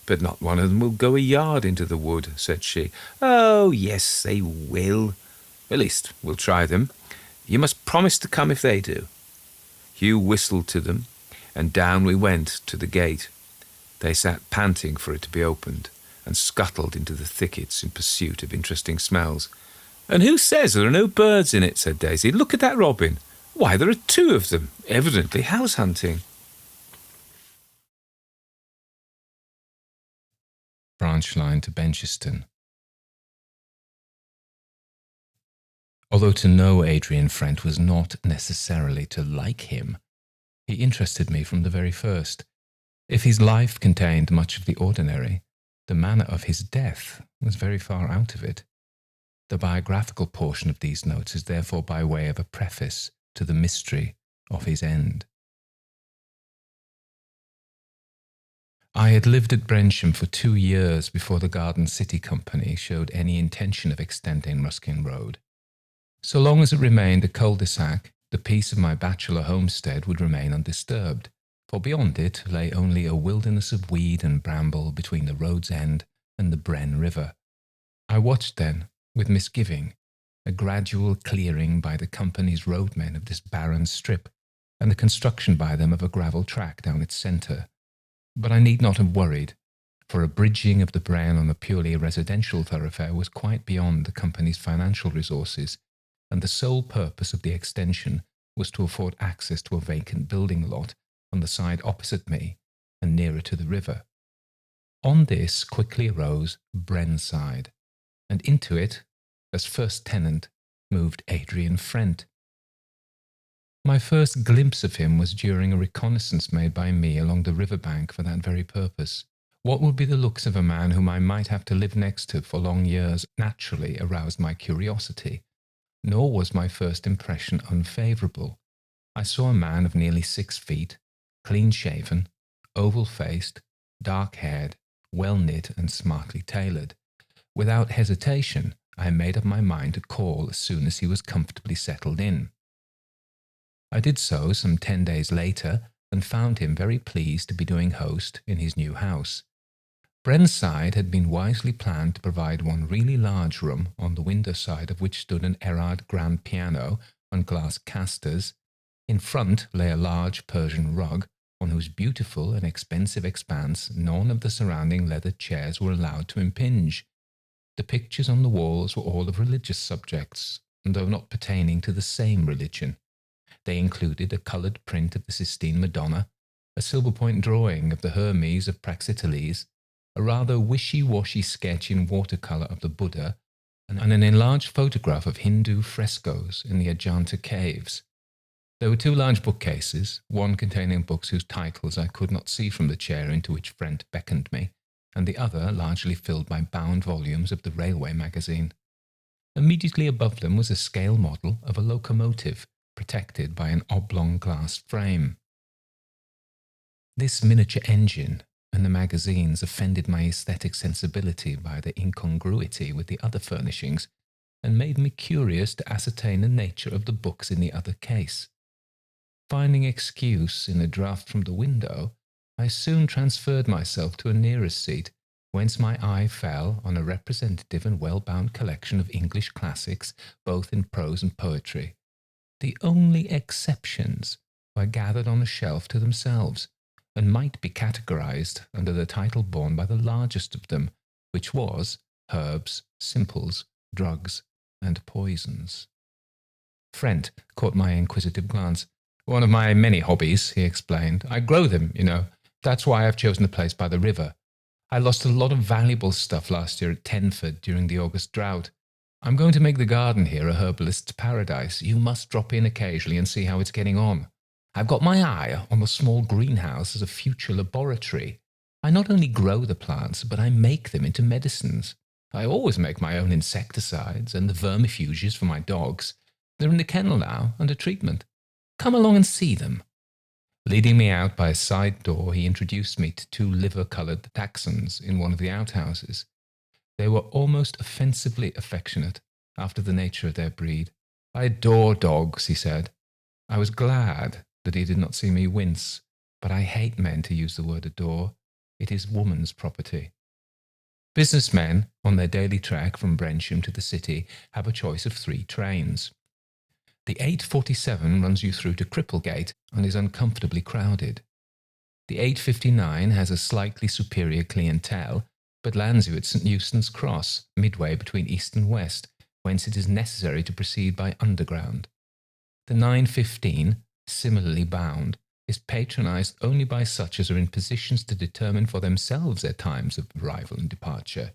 S2: "But not one of them will go a yard into the wood," said she. "Oh, yes, they will. At least, we'll try them. You must promise to come if they do." Hugh whistled to them, and down we went to the gate. They sat panting for it to be opened, and scuttled into the thickets in pursuit of interesting smells. "And who says there are no birds in it?" said Daisy. "Look at that robin. Why, there are two of them, evidently house hunting.
S3: Branch line to Benceston. Although to know Adrian Frent was not necessarily to like him, he interested me from the very first. If his life contained much of the ordinary, the manner of his death was very far out of it. The biographical portion of these notes is therefore by way of a preface to the mystery of his end. I had lived at Brensham for 2 years before the Garden City Company showed any intention of extending Ruskin Road. So long as it remained a cul-de-sac, the peace of my bachelor homestead would remain undisturbed, for beyond it lay only a wilderness of weed and bramble between the road's end and the Bren River. I watched then, with misgiving, a gradual clearing by the company's roadmen of this barren strip, and the construction by them of a gravel track down its centre. But I need not have worried, for a bridging of the Bren on a purely residential thoroughfare was quite beyond the company's financial resources, and the sole purpose of the extension was to afford access to a vacant building lot on the side opposite me and nearer to the river. On this quickly arose Brenside, and into it, as first tenant, moved Adrian Frent. My first glimpse of him was during a reconnaissance made by me along the river bank for that very purpose. What would be the looks of a man whom I might have to live next to for long years naturally aroused my curiosity. Nor was my first impression unfavourable. I saw a man of nearly 6 feet, clean-shaven, oval-faced, dark-haired, well-knit and smartly tailored. Without hesitation, I made up my mind to call as soon as he was comfortably settled in. I did so some 10 days later, and found him very pleased to be doing host in his new house. Brenside had been wisely planned to provide one really large room, on the window side of which stood an Erard grand piano on glass casters. In front lay a large Persian rug, on whose beautiful and expensive expanse none of the surrounding leather chairs were allowed to impinge. The pictures on the walls were all of religious subjects, though not pertaining to the same religion. They included a coloured print of the Sistine Madonna, a silver-point drawing of the Hermes of Praxiteles, a rather wishy-washy sketch in watercolour of the Buddha, and an enlarged photograph of Hindu frescoes in the Ajanta caves. There were 2 large bookcases, one containing books whose titles I could not see from the chair into which Frent beckoned me, and the other largely filled by bound volumes of the railway magazine. Immediately above them was a scale model of a locomotive, protected by an oblong glass frame. This miniature engine and the magazines offended my aesthetic sensibility by their incongruity with the other furnishings, and made me curious to ascertain the nature of the books in the other case. Finding excuse in a draught from the window, I soon transferred myself to a nearer seat, whence my eye fell on a representative and well-bound collection of English classics, both in prose and poetry. The only exceptions were gathered on a shelf to themselves, and might be categorized under the title borne by the largest of them, which was Herbs, Simples, Drugs, and Poisons. Frent caught my inquisitive glance. "One of my many hobbies," he explained. "I grow them, you know. That's why I've chosen a place by the river. I lost a lot of valuable stuff last year at Tenford during the August drought. I'm going to make the garden here a herbalist's paradise. You must drop in occasionally and see how it's getting on. I've got my eye on the small greenhouse as a future laboratory. I not only grow the plants, but I make them into medicines. I always make my own insecticides and the vermifuges for my dogs. They're in the kennel now, under treatment. Come along and see them." Leading me out by a side door, he introduced me to 2 liver-coloured dachshunds in one of the outhouses. They were almost offensively affectionate, after the nature of their breed. "I adore dogs," he said. I was glad that he did not see me wince, but I hate men to use the word adore. It is woman's property. Businessmen, on their daily trek from Brensham to the city, have a choice of 3 trains. The 8:47 runs you through to Cripplegate and is uncomfortably crowded. The 8:59 has a slightly superior clientele, but lands you at St Eustons Cross, midway between east and west, whence it is necessary to proceed by underground. The 9:15, similarly bound, is patronized only by such as are in positions to determine for themselves their times of arrival and departure.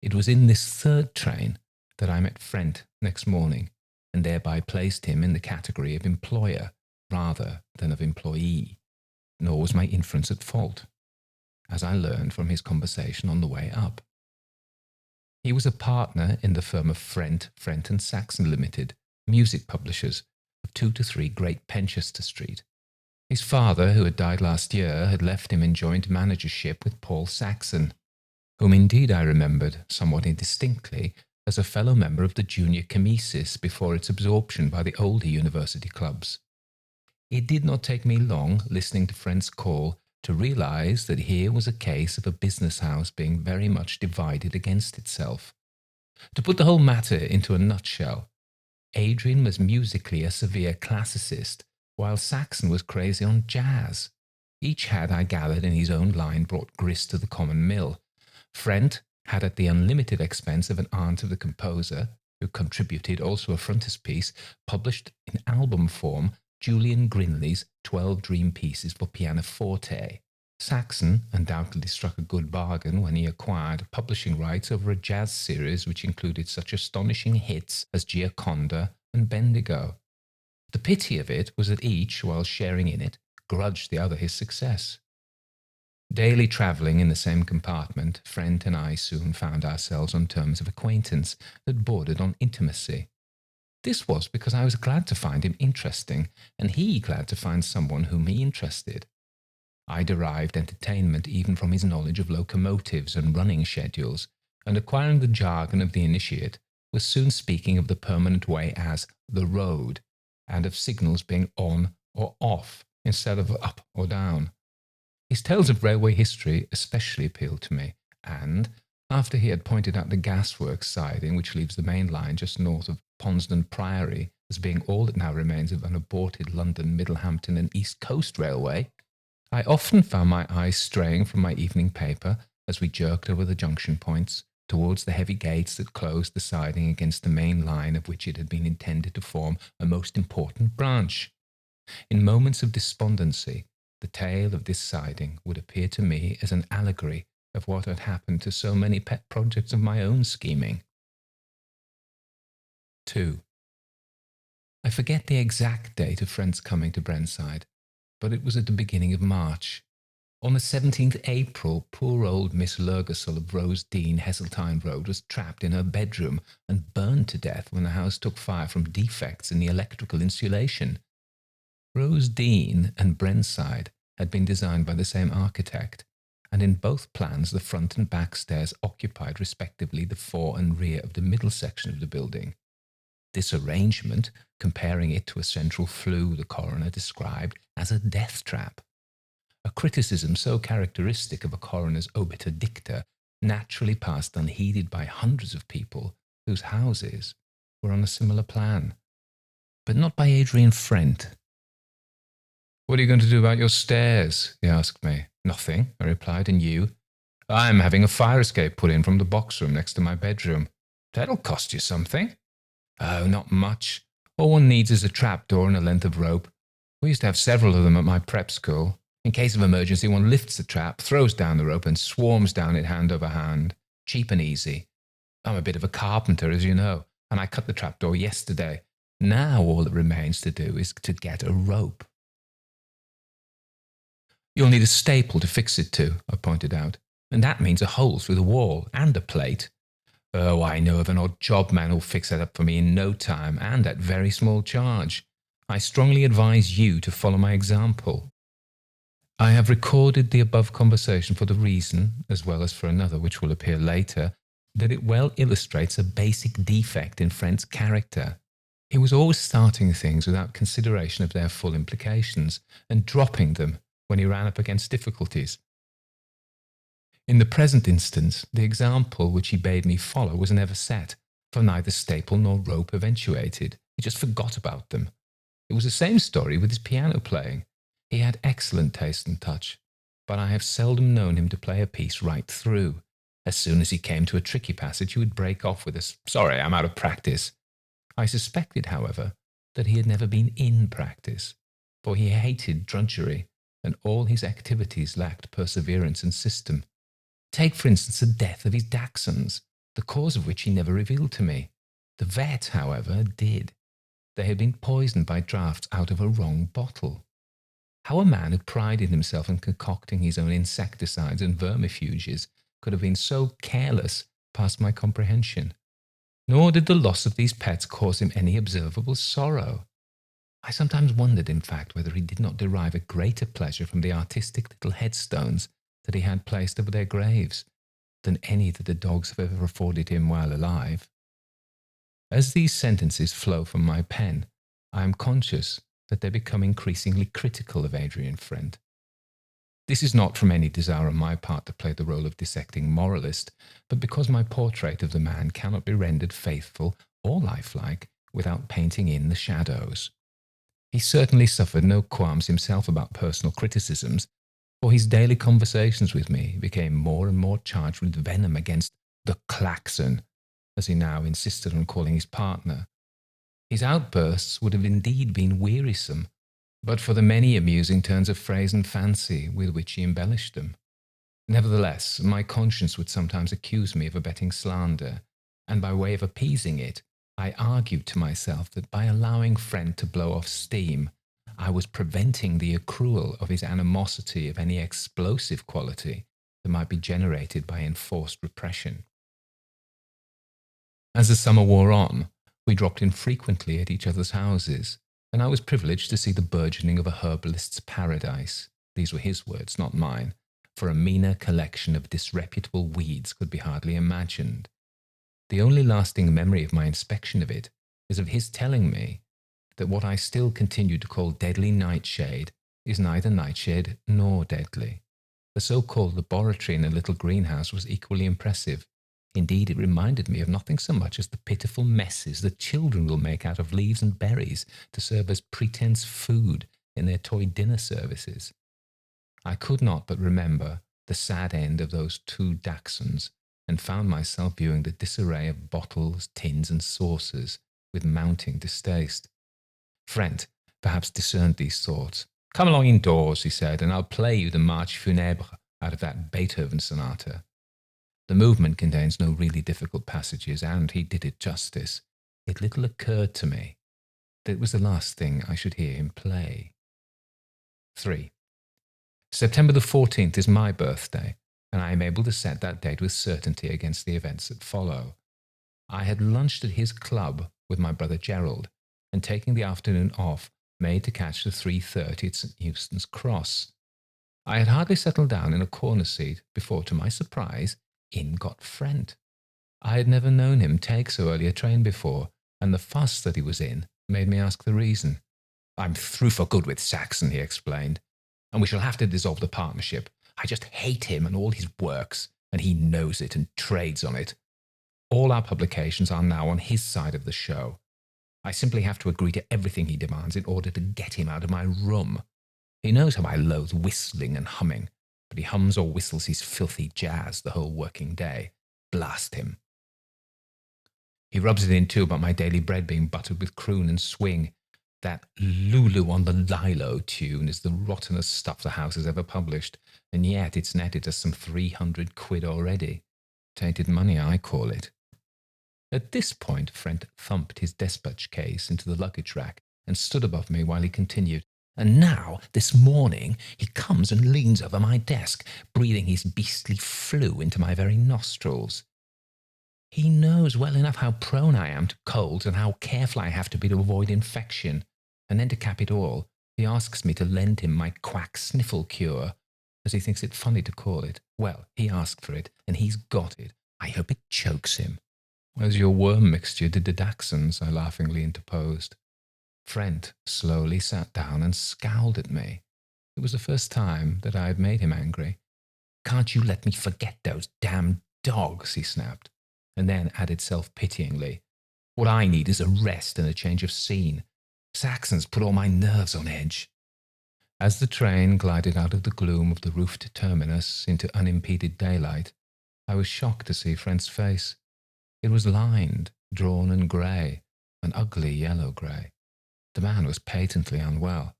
S3: It was in this third train that I met Frent next morning, and thereby placed him in the category of employer rather than of employee, nor was my inference at fault, as I learned from his conversation on the way up. He was a partner in the firm of Frent and Saxon Limited, music publishers, of 2 to 3 Great Benchester Street. His father, who had died last year, had left him in joint managership with Paul Saxon, whom indeed I remembered, somewhat indistinctly, as a fellow member of the junior chemesis before its absorption by the older university clubs. It did not take me long, listening to Frent's call, to realize that here was a case of a business house being very much divided against itself. To put the whole matter into a nutshell, Adrian was musically a severe classicist, while Saxon was crazy on jazz. Each had, I gathered, in his own line brought grist to the common mill. Frent had, at the unlimited expense of an aunt of the composer, who contributed also a frontispiece, published in album form Julian Grinley's 12 Dream Pieces for Pianoforte. Saxon undoubtedly struck a good bargain when he acquired publishing rights over a jazz series which included such astonishing hits as Gioconda and Bendigo. The pity of it was that each, while sharing in it, grudged the other his success. Daily travelling in the same compartment, Frent and I soon found ourselves on terms of acquaintance that bordered on intimacy. This was because I was glad to find him interesting, and he glad to find someone whom he interested. I derived entertainment even from his knowledge of locomotives and running schedules, and acquiring the jargon of the initiate, was soon speaking of the permanent way as the road, and of signals being on or off instead of up or down. His tales of railway history especially appealed to me, and, after he had pointed out the gasworks siding which leaves the main line just north of Ponsden Priory as being all that now remains of an aborted London, Middlehampton and East Coast Railway, I often found my eyes straying from my evening paper as we jerked over the junction points towards the heavy gates that closed the siding against the main line of which it had been intended to form a most important branch. In moments of despondency, the tale of this siding would appear to me as an allegory of what had happened to so many pet projects of my own scheming. 2. I forget the exact date of Frent's coming to Brenside, but it was at the beginning of March. On the 17th April, poor old Miss Lurgasol of Rose Dean, Heseltine Road, was trapped in her bedroom and burned to death when the house took fire from defects in the electrical insulation. Rose Dean and Brenside had been designed by the same architect, and in both plans the front and back stairs occupied respectively the fore and rear of the middle section of the building. This arrangement, comparing it to a central flue, the coroner described as a death trap. A criticism so characteristic of a coroner's obiter dicta naturally passed unheeded by hundreds of people whose houses were on a similar plan, but not by Adrian Frent. "What are you going to do about your stairs?" he asked me. "Nothing," I replied, "and you?" "I'm having a fire escape put in from the box room next to my bedroom." "That'll cost you something." "Oh, not much. All one needs is a trapdoor and a length of rope. We used to have several of them at my prep school. In case of emergency, one lifts the trap, throws down the rope, and swarms down it hand over hand. Cheap and easy. I'm a bit of a carpenter, as you know, and I cut the trapdoor yesterday. Now all that remains to do is to get a rope." "You'll need a staple to fix it to," I pointed out, "and that means a hole through the wall and a plate." "Oh, I know of an odd job man who'll fix that up for me in no time, and at very small charge. I strongly advise you to follow my example." I have recorded the above conversation for the reason, as well as for another which will appear later, that it well illustrates a basic defect in Frent's character. He was always starting things without consideration of their full implications, and dropping them when he ran up against difficulties. In the present instance, the example which he bade me follow was never set, for neither staple nor rope eventuated. He just forgot about them. It was the same story with his piano playing. He had excellent taste and touch, but I have seldom known him to play a piece right through. As soon as he came to a tricky passage, he would break off with a "Sorry, I'm out of practice." I suspected, however, that he had never been in practice, for he hated drudgery, and all his activities lacked perseverance and system. Take, for instance, the death of his dachshunds, the cause of which he never revealed to me. The vet, however, did. They had been poisoned by draughts out of a wrong bottle. How a man who prided himself in concocting his own insecticides and vermifuges could have been so careless past my comprehension. Nor did the loss of these pets cause him any observable sorrow. I sometimes wondered, in fact, whether he did not derive a greater pleasure from the artistic little headstones that he had placed over their graves than any that the dogs have ever afforded him while alive. As these sentences flow from my pen, I am conscious that they become increasingly critical of Adrian Frent. This is not from any desire on my part to play the role of dissecting moralist, but because my portrait of the man cannot be rendered faithful or lifelike without painting in the shadows. He certainly suffered no qualms himself about personal criticisms, for his daily conversations with me became more and more charged with venom against the klaxon, as he now insisted on calling his partner. His outbursts would have indeed been wearisome, but for the many amusing turns of phrase and fancy with which he embellished them. Nevertheless, my conscience would sometimes accuse me of abetting slander, and by way of appeasing it, I argued to myself that by allowing Frent to blow off steam, I was preventing the accrual of his animosity of any explosive quality that might be generated by enforced repression. As the summer wore on, we dropped in frequently at each other's houses, and I was privileged to see the burgeoning of a herbalist's paradise. These were his words, not mine, for a meaner collection of disreputable weeds could be hardly imagined. The only lasting memory of my inspection of it is of his telling me that what I still continue to call deadly nightshade is neither nightshade nor deadly. The so-called laboratory in a little greenhouse was equally impressive. Indeed, it reminded me of nothing so much as the pitiful messes that children will make out of leaves and berries to serve as pretense food in their toy dinner services. I could not but remember the sad end of those 2 dachshunds, and found myself viewing the disarray of bottles, tins, and saucers with mounting distaste. Frent perhaps discerned these thoughts. "Come along indoors," he said, "and I'll play you the Marche Funèbre out of that Beethoven sonata." The movement contains no really difficult passages, and he did it justice. It little occurred to me that it was the last thing I should hear him play. 3. September the 14th is my birthday, and I am able to set that date with certainty against the events that follow. I had lunched at his club with my brother Gerald, and taking the afternoon off, made to catch the 3:30 at St. Eustace Cross. I had hardly settled down in a corner seat before, to my surprise, in got Frent. I had never known him take so early a train before, and the fuss that he was in made me ask the reason. "I'm through for good with Saxon," he explained, "and we shall have to dissolve the partnership. I just hate him and all his works, and he knows it and trades on it. All our publications are now on his side of the show. I simply have to agree to everything he demands in order to get him out of my room. He knows how I loathe whistling and humming, but he hums or whistles his filthy jazz the whole working day. Blast him. He rubs it in too about my daily bread being buttered with croon and swing. That Lulu on the Lilo tune is the rottenest stuff the house has ever published, and yet it's netted us some 300 quid already. Tainted money, I call it." At this point, Frent thumped his despatch case into the luggage rack and stood above me while he continued, "And now, this morning, he comes and leans over my desk, breathing his beastly flue into my very nostrils. He knows well enough how prone I am to colds and how careful I have to be to avoid infection. And then to cap it all, he asks me to lend him my quack sniffle cure, as he thinks it funny to call it. Well, he asked for it, and he's got it. I hope it chokes him." "As your worm mixture did the dachshunds," I laughingly interposed. Frent slowly sat down and scowled at me. It was the first time that I had made him angry. "Can't you let me forget those damned dogs?" he snapped, and then added self-pityingly, "What I need is a rest and a change of scene. Saxon's put all my nerves on edge." As the train glided out of the gloom of the roofed terminus into unimpeded daylight, I was shocked to see Frent's face. It was lined, drawn and grey, an ugly yellow grey. The man was patently unwell.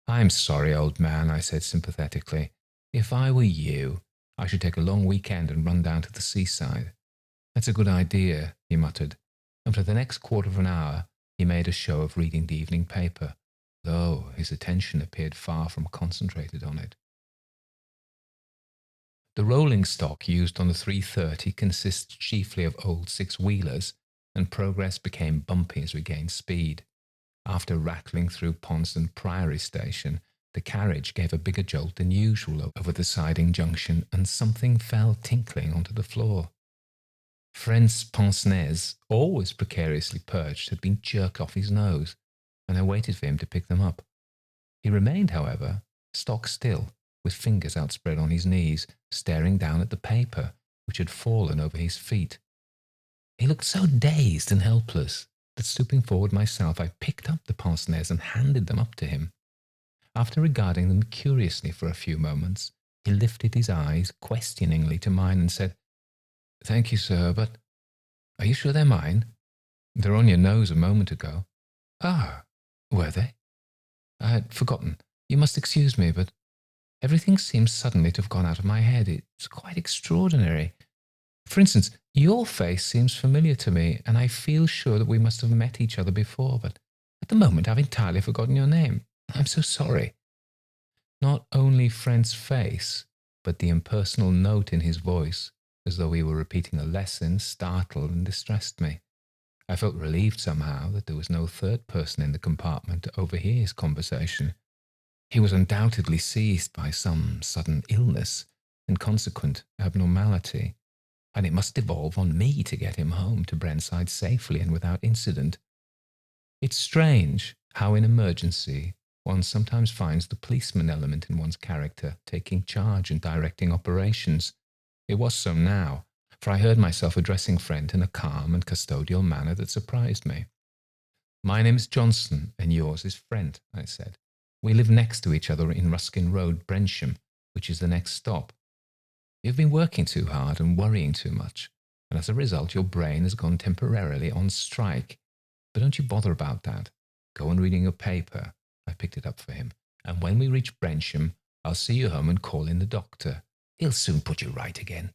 S3: "I'm sorry, old man," I said sympathetically. "If I were you, I should take a long weekend and run down to the seaside." "That's a good idea," he muttered, and for the next quarter of an hour he made a show of reading the evening paper, though his attention appeared far from concentrated on it. The rolling stock used on the 330 consists chiefly of old six-wheelers, and progress became bumpy as we gained speed. After rattling through Ponston Priory Station, the carriage gave a bigger jolt than usual over the siding junction, and something fell tinkling onto the floor. Friend's pince-nez, always precariously perched, had been jerked off his nose, and I waited for him to pick them up. He remained, however, stock still, with fingers outspread on his knees, staring down at the paper, which had fallen over his feet. He looked so dazed and helpless that, stooping forward myself, I picked up the pince-nez and handed them up to him. After regarding them curiously for a few moments, he lifted his eyes questioningly to mine and said, "Thank you, sir, but are you sure they're mine? They were on your nose a moment ago." "Ah, were they? I had forgotten. You must excuse me, but everything seems suddenly to have gone out of my head. It's quite extraordinary. For instance, your face seems familiar to me, and I feel sure that we must have met each other before, but at the moment I've entirely forgotten your name. I'm so sorry." Not only Friend's face, but the impersonal note in his voice, as though he were repeating a lesson, startled and distressed me. I felt relieved somehow that there was no third person in the compartment to overhear his conversation. He was undoubtedly seized by some sudden illness and consequent abnormality, and it must devolve on me to get him home to Brenside safely and without incident. It's strange how in emergency one sometimes finds the policeman element in one's character taking charge and directing operations. It was so now, for I heard myself addressing Friend in a calm and custodial manner that surprised me. "My name is Johnson, and yours is Friend," I said. "We live next to each other in Ruskin Road, Brensham, which is the next stop. You've been working too hard and worrying too much, and as a result your brain has gone temporarily on strike. But don't you bother about that. Go on reading your paper." I picked it up for him. "And when we reach Brensham, I'll see you home and call in the doctor. He'll soon put you right again."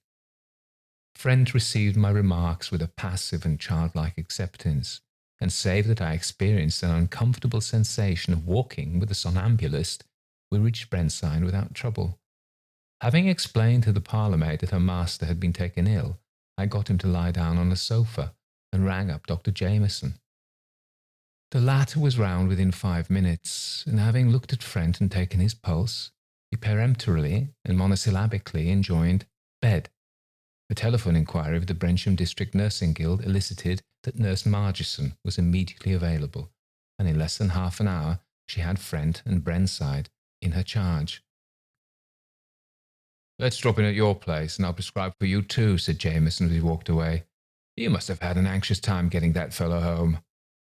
S3: Friend received my remarks with a passive and childlike acceptance, and save that I experienced an uncomfortable sensation of walking with a somnambulist, we reached Brenside without trouble. Having explained to the parlour-maid that her master had been taken ill, I got him to lie down on a sofa and rang up Dr. Jameson. The latter was round within 5 minutes, and having looked at Friend and taken his pulse, he peremptorily and monosyllabically enjoined bed. A telephone inquiry of the Brensham District Nursing Guild elicited that Nurse Margison was immediately available, and in less than half an hour she had Friend and Brenside in her charge. "Let's drop in at your place, and I'll prescribe for you too," said Jameson as he walked away. "You must have had an anxious time getting that fellow home."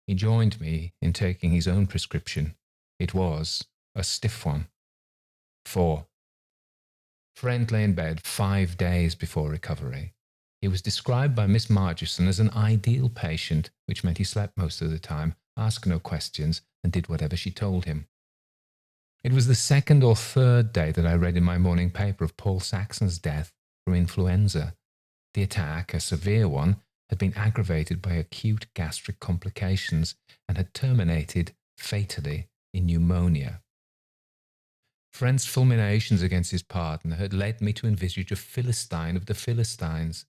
S3: He joined me in taking his own prescription. It was a stiff one. 4. Friend lay in bed 5 days before recovery. He was described by Miss Margison as an ideal patient, which meant he slept most of the time, asked no questions, and did whatever she told him. It was the 2nd or 3rd day that I read in my morning paper of Paul Saxon's death from influenza. The attack, a severe one, had been aggravated by acute gastric complications and had terminated fatally in pneumonia. Friend's fulminations against his partner had led me to envisage a Philistine of the Philistines.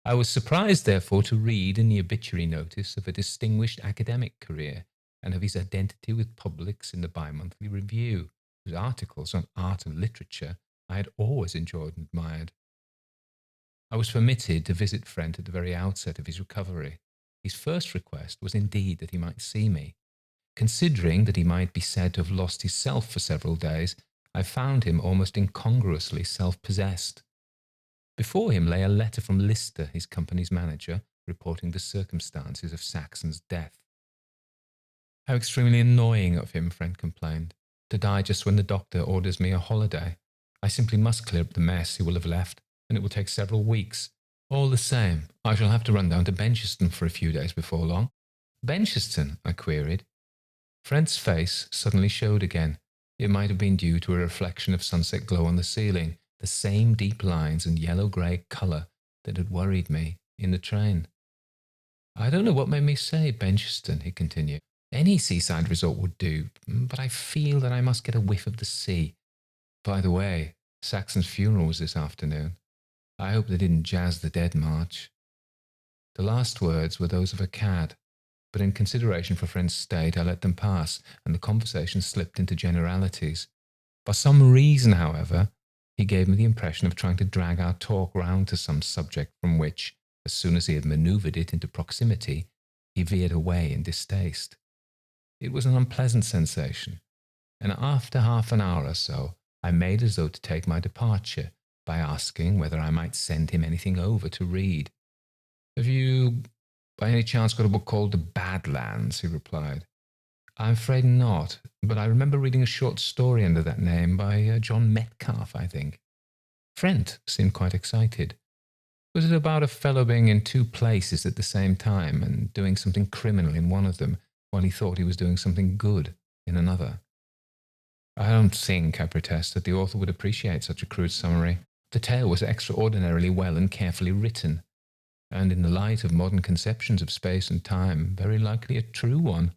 S3: I was surprised, therefore, to read in the obituary notice of a distinguished academic career and of his identity with publics in the bi-monthly review, whose articles on art and literature I had always enjoyed and admired. I was permitted to visit Friend at the very outset of his recovery. His first request was indeed that he might see me. Considering that he might be said to have lost his self for several days, I found him almost incongruously self-possessed. Before him lay a letter from Lister, his company's manager, reporting the circumstances of Saxon's death. "How extremely annoying of him," Friend complained, "to die just when the doctor orders me a holiday. I simply must clear up the mess he will have left, and it will take several weeks. All the same, I shall have to run down to Benceston for a few days before long." "Benceston?" I queried. Frent's face suddenly showed again. It might have been due to a reflection of sunset glow on the ceiling, the same deep lines and yellow-grey colour that had worried me in the train. "I don't know what made me say Benceston," he continued. "Any seaside resort would do, but I feel that I must get a whiff of the sea. By the way, Saxon's funeral was this afternoon. I hope they didn't jazz the Dead March." The last words were those of a cad, but in consideration for Frent's state I let them pass, and the conversation slipped into generalities. For some reason, however, he gave me the impression of trying to drag our talk round to some subject from which, as soon as he had manoeuvred it into proximity, he veered away in distaste. It was an unpleasant sensation, and after half an hour or so, I made as though to take my departure by asking whether I might send him anything over to read. "Have you, by any chance, got a book called The Badlands?" he replied. "I'm afraid not, but I remember reading a short story under that name by John Metcalfe, I think." Frent seemed quite excited. "Was it about a fellow being in two places at the same time and doing something criminal in one of them while he thought he was doing something good in another?" "I don't think," I protest, "that the author would appreciate such a crude summary. The tale was extraordinarily well and carefully written, and in the light of modern conceptions of space and time, very likely a true one."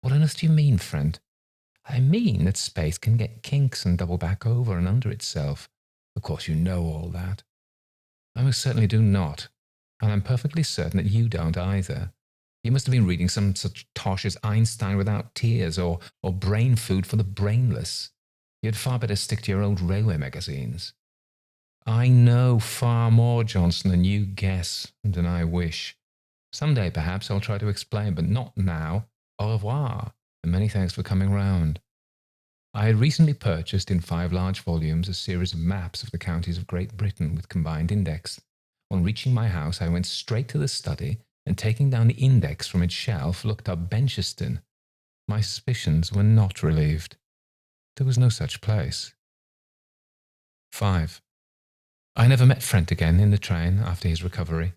S3: "What on earth do you mean, Frent?" "I mean that space can get kinks and double back over and under itself. Of course you know all that." "I most certainly do not, and I'm perfectly certain that you don't either. You must have been reading some such tosh as Einstein without tears, or Brain Food for the Brainless. You'd far better stick to your old railway magazines." "I know far more, Johnson, than you guess, and than I wish. Some day, perhaps, I'll try to explain, but not now. Au revoir, and many thanks for coming round." I had recently purchased in 5 large volumes a series of maps of the counties of Great Britain with combined index. On reaching my house, I went straight to the study, and taking down the index from its shelf, looked up Benceston. My suspicions were not relieved. There was no such place. 5. I never met Frent again in the train after his recovery.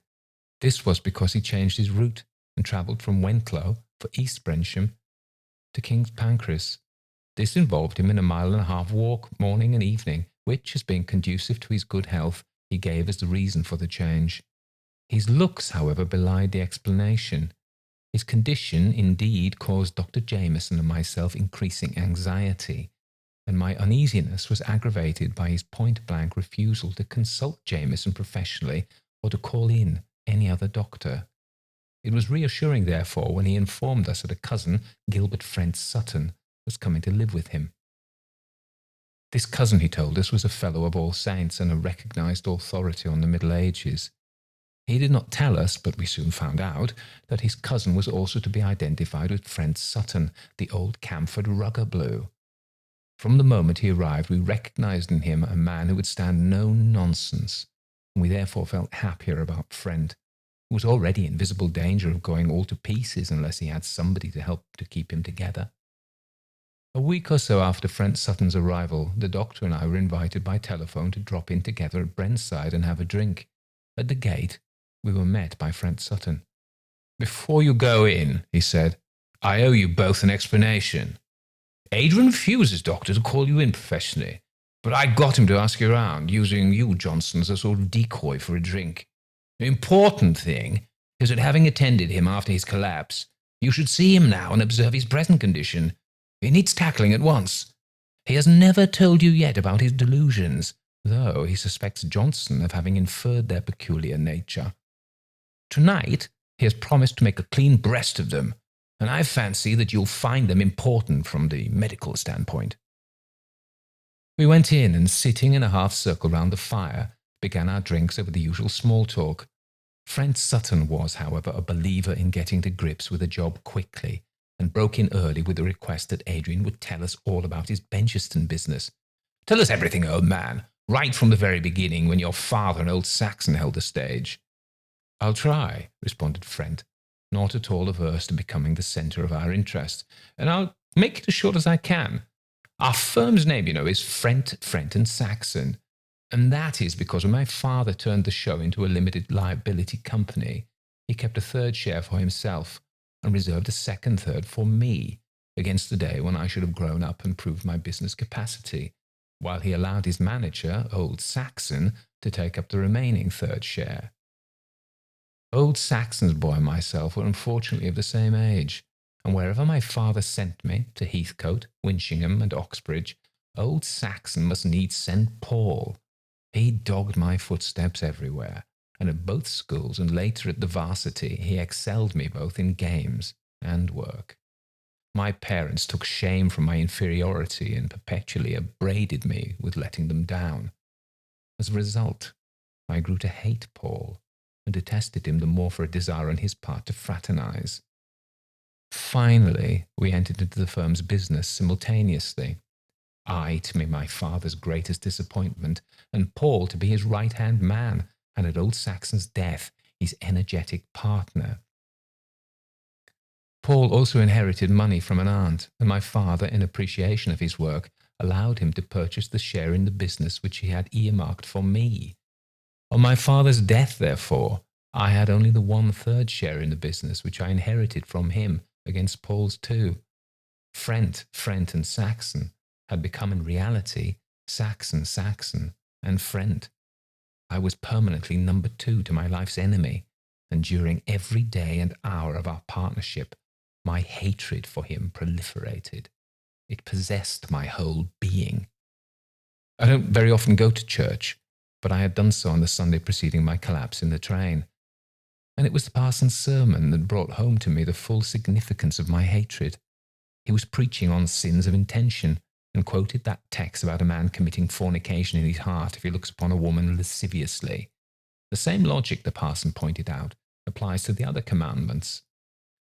S3: This was because he changed his route and travelled from Wentlow for East Brensham to King's Pancras. This involved him in a 1.5 mile walk morning and evening, which, as being conducive to his good health, he gave as the reason for the change. His looks, however, belied the explanation. His condition, indeed, caused Dr. Jameson and myself increasing anxiety, and my uneasiness was aggravated by his point-blank refusal to consult Jameson professionally or to call in any other doctor. It was reassuring, therefore, when he informed us that a cousin, Gilbert Frent Sutton, was coming to live with him. This cousin, he told us, was a Fellow of All Saints and a recognised authority on the Middle Ages. He did not tell us, but we soon found out, that his cousin was also to be identified with Frent Sutton, the old Camford rugger blue. From the moment he arrived, we recognised in him a man who would stand no nonsense, and we therefore felt happier about Frent, who was already in visible danger of going all to pieces unless he had somebody to help to keep him together. A week or so after Frent Sutton's arrival, the doctor and I were invited by telephone to drop in together at Brentside and have a drink. At the gate, we were met by Frent Sutton. "Before you go in," he said, "I owe you both an explanation. Adrian refuses, Doctor, to call you in professionally, but I got him to ask you around, using you, Johnson, as a sort of decoy for a drink. The important thing is that, having attended him after his collapse, you should see him now and observe his present condition. He needs tackling at once. He has never told you yet about his delusions, though he suspects Johnson of having inferred their peculiar nature. Tonight, he has promised to make a clean breast of them, and I fancy that you'll find them important from the medical standpoint." We went in, and sitting in a half-circle round the fire, began our drinks over the usual small talk. Frent Sutton was, however, a believer in getting to grips with a job quickly, and broke in early with the request that Adrian would tell us all about his Benceston business. "Tell us everything, old man, right from the very beginning, when your father and old Saxon held the stage." "I'll try," responded Frent, not at all averse to becoming the centre of our interest, "and I'll make it as short as I can. Our firm's name, you know, is Frent and Saxon, and that is because when my father turned the show into a limited liability company, he kept a third share for himself and reserved a second third for me, against the day when I should have grown up and proved my business capacity, while he allowed his manager, old Saxon, to take up the remaining third share. Old Saxon's boy and myself were unfortunately of the same age, and wherever my father sent me, to Heathcote, Winching and Oxbridge, old Saxon must needs send Paul. He dogged my footsteps everywhere, and at both schools and later at the varsity he excelled me both in games and work. My parents took shame from my inferiority and perpetually upbraided me with letting them down. As a result, I grew to hate Paul and detested him the more for a desire on his part to fraternize. Finally, we entered into the firm's business simultaneously. I to be my father's greatest disappointment, and Paul to be his right-hand man, and at old Saxon's death, his energetic partner. Paul also inherited money from an aunt, and my father, in appreciation of his work, allowed him to purchase the share in the business which he had earmarked for me. On my father's death, therefore, I had only the 1/3 share in the business which I inherited from him against Paul's 2. Frent, and Saxon had become in reality Saxon, and Frent. I was permanently number 2 to my life's enemy, and during every day and hour of our partnership, my hatred for him proliferated. It possessed my whole being. I don't very often go to church, but I had done so on the Sunday preceding my collapse in the train, and it was the parson's sermon that brought home to me the full significance of my hatred. He was preaching on sins of intention, and quoted that text about a man committing fornication in his heart if he looks upon a woman lasciviously. The same logic, the parson pointed out, applies to the other commandments.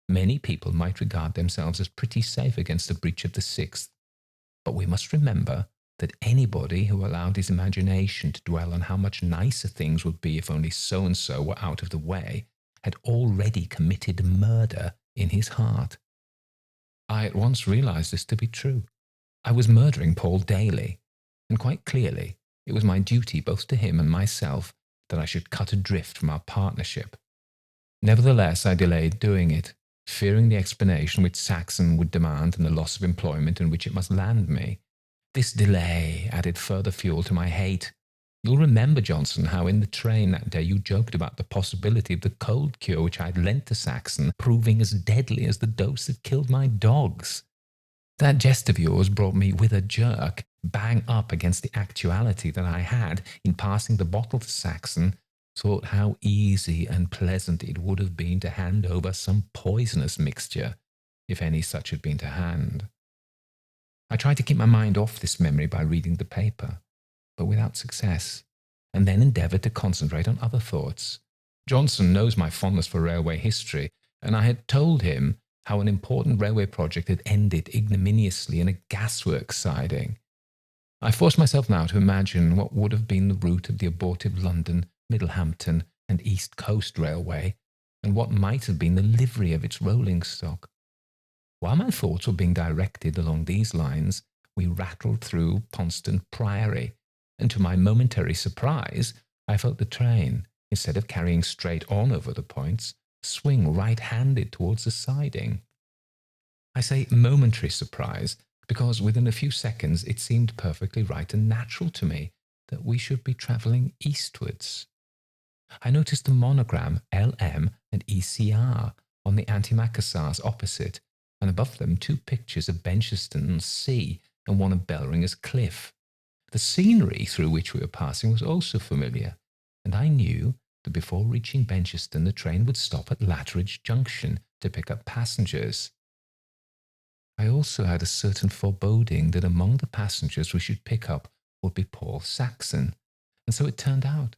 S3: Many people might regard themselves as pretty safe against a breach of the 6th, but we must remember that anybody who allowed his imagination to dwell on how much nicer things would be if only so-and-so were out of the way had already committed murder in his heart. I at once realized this to be true. I was murdering Paul daily, and quite clearly it was my duty both to him and myself that I should cut adrift from our partnership. Nevertheless, I delayed doing it, fearing the explanation which Saxon would demand and the loss of employment in which it must land me. This delay added further fuel to my hate. You'll remember, Johnson, how in the train that day you joked about the possibility of the cold cure which I had lent to Saxon proving as deadly as the dose that killed my dogs. That jest of yours brought me with a jerk bang up against the actuality that I had, in passing the bottle to Saxon, thought how easy and pleasant it would have been to hand over some poisonous mixture, if any such had been to hand. I tried to keep my mind off this memory by reading the paper, but without success, and then endeavoured to concentrate on other thoughts. Johnson knows my fondness for railway history, and I had told him how an important railway project had ended ignominiously in a gasworks siding. I forced myself now to imagine what would have been the route of the abortive London, Middlehampton, and East Coast Railway, and what might have been the livery of its rolling stock. While my thoughts were being directed along these lines, we rattled through Ponston Priory, and to my momentary surprise, I felt the train, instead of carrying straight on over the points, swing right-handed towards the siding. I say momentary surprise because within a few seconds it seemed perfectly right and natural to me that we should be travelling eastwards. I noticed the monogram LM and ECR on the antimacassars opposite, and above them 2 pictures of Benceston Sea and one of Bellringer's Cliff. The scenery through which we were passing was also familiar, and I knew that before reaching Benceston the train would stop at Latteridge Junction to pick up passengers. I also had a certain foreboding that among the passengers we should pick up would be Paul Saxon, and so it turned out.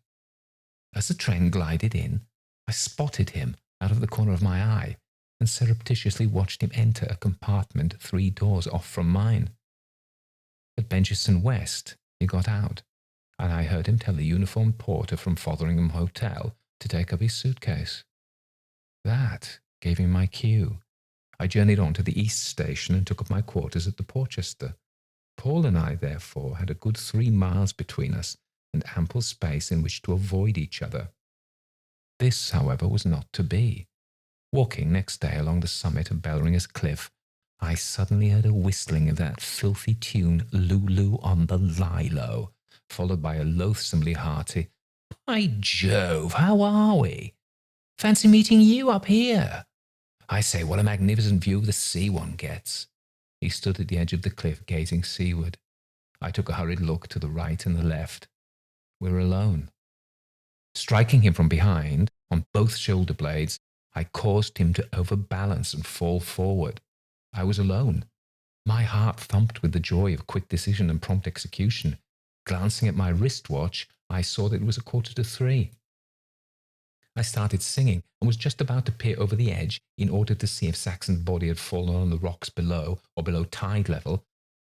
S3: As the train glided in, I spotted him out of the corner of my eye and surreptitiously watched him enter a compartment 3 doors off from mine. At Benceston West, he got out, and I heard him tell the uniformed porter from Fotheringham Hotel to take up his suitcase. That gave me my cue. I journeyed on to the East Station and took up my quarters at the Porchester. Paul and I, therefore, had a good 3 miles between us and ample space in which to avoid each other. This, however, was not to be. Walking next day along the summit of Bellringer's Cliff, I suddenly heard a whistling of that filthy tune, Lulu on the Lilo, followed by a loathsomely hearty, "By Jove, how are we? Fancy meeting you up here. I say, what a magnificent view of the sea one gets." He stood at the edge of the cliff, gazing seaward. I took a hurried look to the right and the left. We were alone. Striking him from behind, on both shoulder blades, I caused him to overbalance and fall forward. I was alone. My heart thumped with the joy of quick decision and prompt execution. Glancing at my wristwatch, I saw that it was 3:15. I started singing and was just about to peer over the edge in order to see if Saxon's body had fallen on the rocks below or below tide level,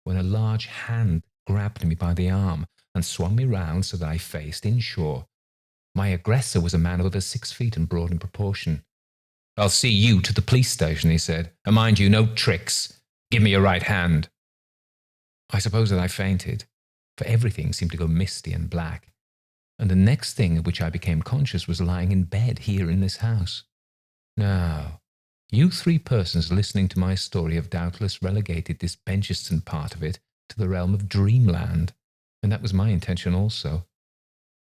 S3: when a large hand grabbed me by the arm and swung me round so that I faced inshore. My aggressor was a man of over 6 feet and broad in proportion. "I'll see you to the police station," he said. "And mind you, no tricks. Give me your right hand." I suppose that I fainted, for everything seemed to go misty and black. And the next thing of which I became conscious was lying in bed here in this house. Now, you 3 persons listening to my story have doubtless relegated this Benceston part of it to the realm of dreamland, and that was my intention also.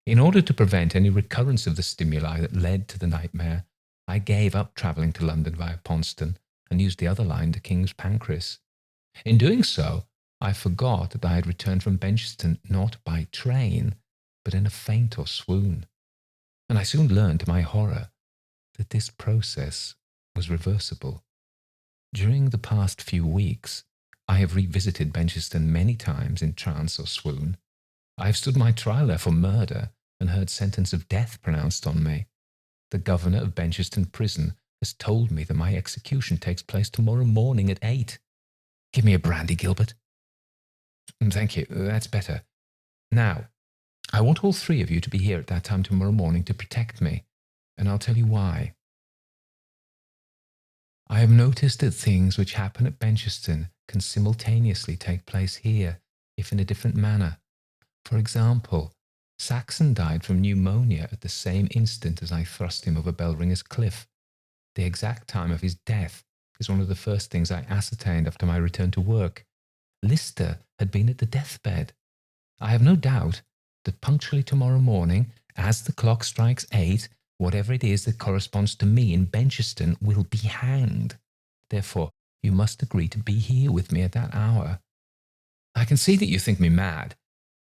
S3: In order to prevent any recurrence of the stimuli that led to the nightmare, I gave up travelling to London via Ponston and used the other line to King's Pancras. In doing so, I forgot that I had returned from Benceston not by train, but in a faint or swoon. And I soon learned, to my horror, that this process was reversible. During the past few weeks, I have revisited Benceston many times in trance or swoon. I have stood my trial there for murder and heard sentence of death pronounced on me. The governor of Benceston prison has told me that my execution takes place tomorrow morning at 8. Give me a brandy, Gilbert. Thank you, that's better. Now, I want all 3 of you to be here at that time tomorrow morning to protect me, and I'll tell you why. I have noticed that things which happen at Benceston can simultaneously take place here, if in a different manner. For example, Saxon died from pneumonia at the same instant as I thrust him over Belringer's cliff. The exact time of his death is one of the first things I ascertained after my return to work. Lister had been at the deathbed. I have no doubt that punctually tomorrow morning, as the clock strikes 8, whatever it is that corresponds to me in Benceston will be hanged. Therefore, you must agree to be here with me at that hour. I can see that you think me mad,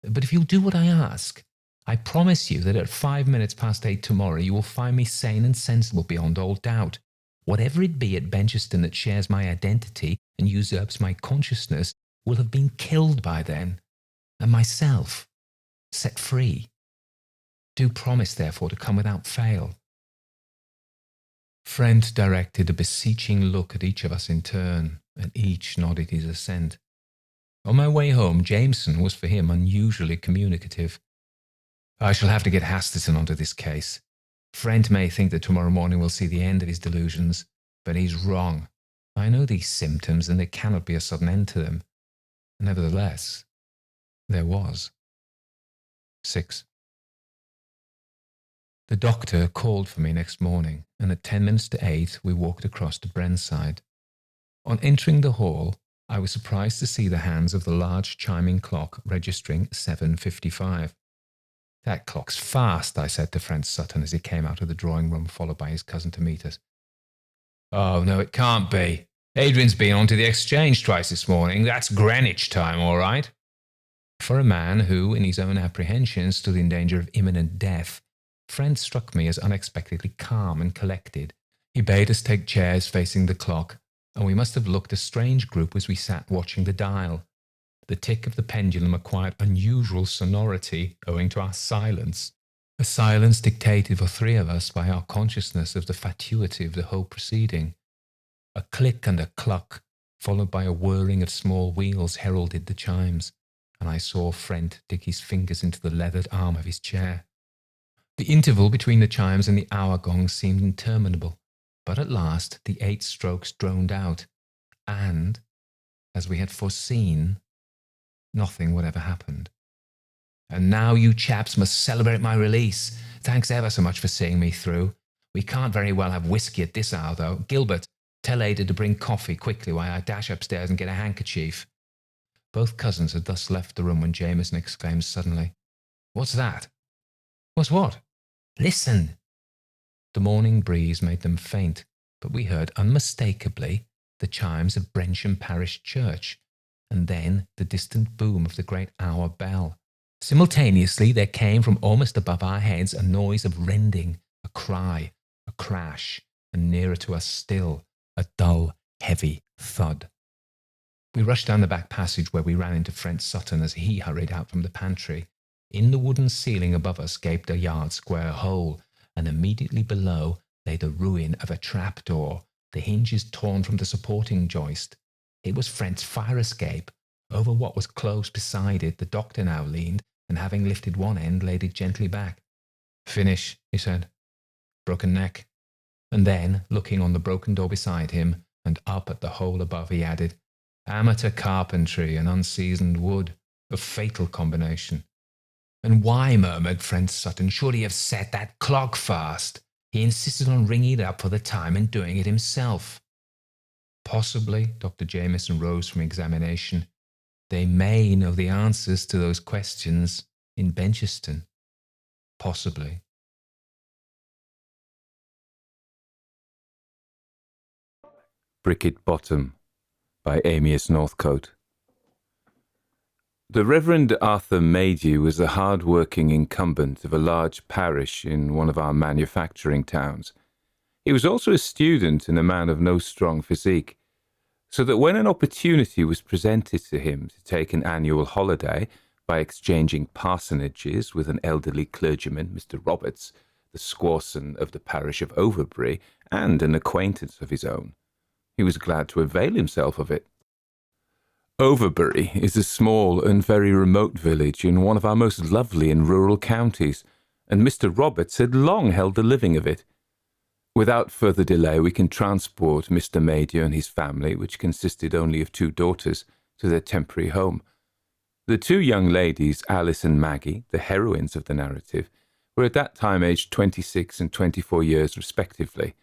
S3: but if you'll do what I ask, I promise you that at 5 minutes past 8 tomorrow you will find me sane and sensible beyond all doubt. Whatever it be at Benceston that shares my identity and usurps my consciousness will have been killed by then, and myself set free. Do promise, therefore, to come without fail. Friend directed a beseeching look at each of us in turn, and each nodded his assent. On my way home, Jameson was for him unusually communicative. "I shall have to get Hasterton onto this case. Friend may think that tomorrow morning will see the end of his delusions, but he's wrong. I know these symptoms, and there cannot be a sudden end to them." Nevertheless, there was. 6. The doctor called for me next morning, and at 10 minutes to 8 we walked across to Brenside. On entering the hall, I was surprised to see the hands of the large chiming clock registering 7:55. "That clock's fast," I said to friend Sutton as he came out of the drawing-room, followed by his cousin to meet us. "Oh, no, it can't be. Adrian's been on to the Exchange twice this morning. That's Greenwich time, all right." For a man who, in his own apprehension, stood in danger of imminent death, friend struck me as unexpectedly calm and collected. He bade us take chairs facing the clock, and we must have looked a strange group as we sat watching the dial. The tick of the pendulum acquired unusual sonority owing to our silence, a silence dictated for 3 of us by our consciousness of the fatuity of the whole proceeding. A click and a cluck, followed by a whirring of small wheels, heralded the chimes, and I saw friend dig his fingers into the leathered arm of his chair. The interval between the chimes and the hour gong seemed interminable, but at last the 8 strokes droned out, and, as we had foreseen, nothing whatever happened. "And now you chaps must celebrate my release. Thanks ever so much for seeing me through. We can't very well have whiskey at this hour, though. Gilbert, Tell Ada to bring coffee quickly while I dash upstairs and get a handkerchief." Both cousins had thus left the room when Jameson exclaimed suddenly, "What's that?" "What's what?" "Listen!" The morning breeze made them faint, but we heard unmistakably the chimes of Brensham Parish Church, and then the distant boom of the great hour bell. Simultaneously there came from almost above our heads a noise of rending, a cry, a crash, and nearer to us still, a dull, heavy thud. We rushed down the back passage where we ran into Friend Sutton as he hurried out from the pantry. In the wooden ceiling above us gaped a yard-square hole, and immediately below lay the ruin of a trapdoor, the hinges torn from the supporting joist. It was Friend's fire escape. Over what was close beside it the doctor now leaned, and having lifted one end, laid it gently back. "Finish," he said. "Broken neck." And then, looking on the broken door beside him, and up at the hole above, he added, "Amateur carpentry and unseasoned wood, a fatal combination." "And why," murmured Friend Sutton, "should he have set that clock fast? He insisted on ringing it up for the time and doing it himself." Possibly, Dr. Jameson rose from examination, they may know the answers to those questions in Benceston. Possibly.
S2: Brickett Bottom by Amyas Northcote. The Reverend Arthur Maydew was a hard-working incumbent of a large parish in one of our manufacturing towns. He was also a student and a man of no strong physique, so that when an opportunity was presented to him to take an annual holiday by exchanging parsonages with an elderly clergyman, Mr. Roberts, the squawson of the parish of Overbury, and an acquaintance of his own, he was glad to avail himself of it. Overbury is a small and very remote village in one of our most lovely and rural counties, and Mr. Roberts had long held the living of it. Without further delay we can transport Mr. Maydew and his family, which consisted only of 2 daughters, to their temporary home. The 2 young ladies, Alice and Maggie, the heroines of the narrative, were at that time aged 26 and 24 years respectively.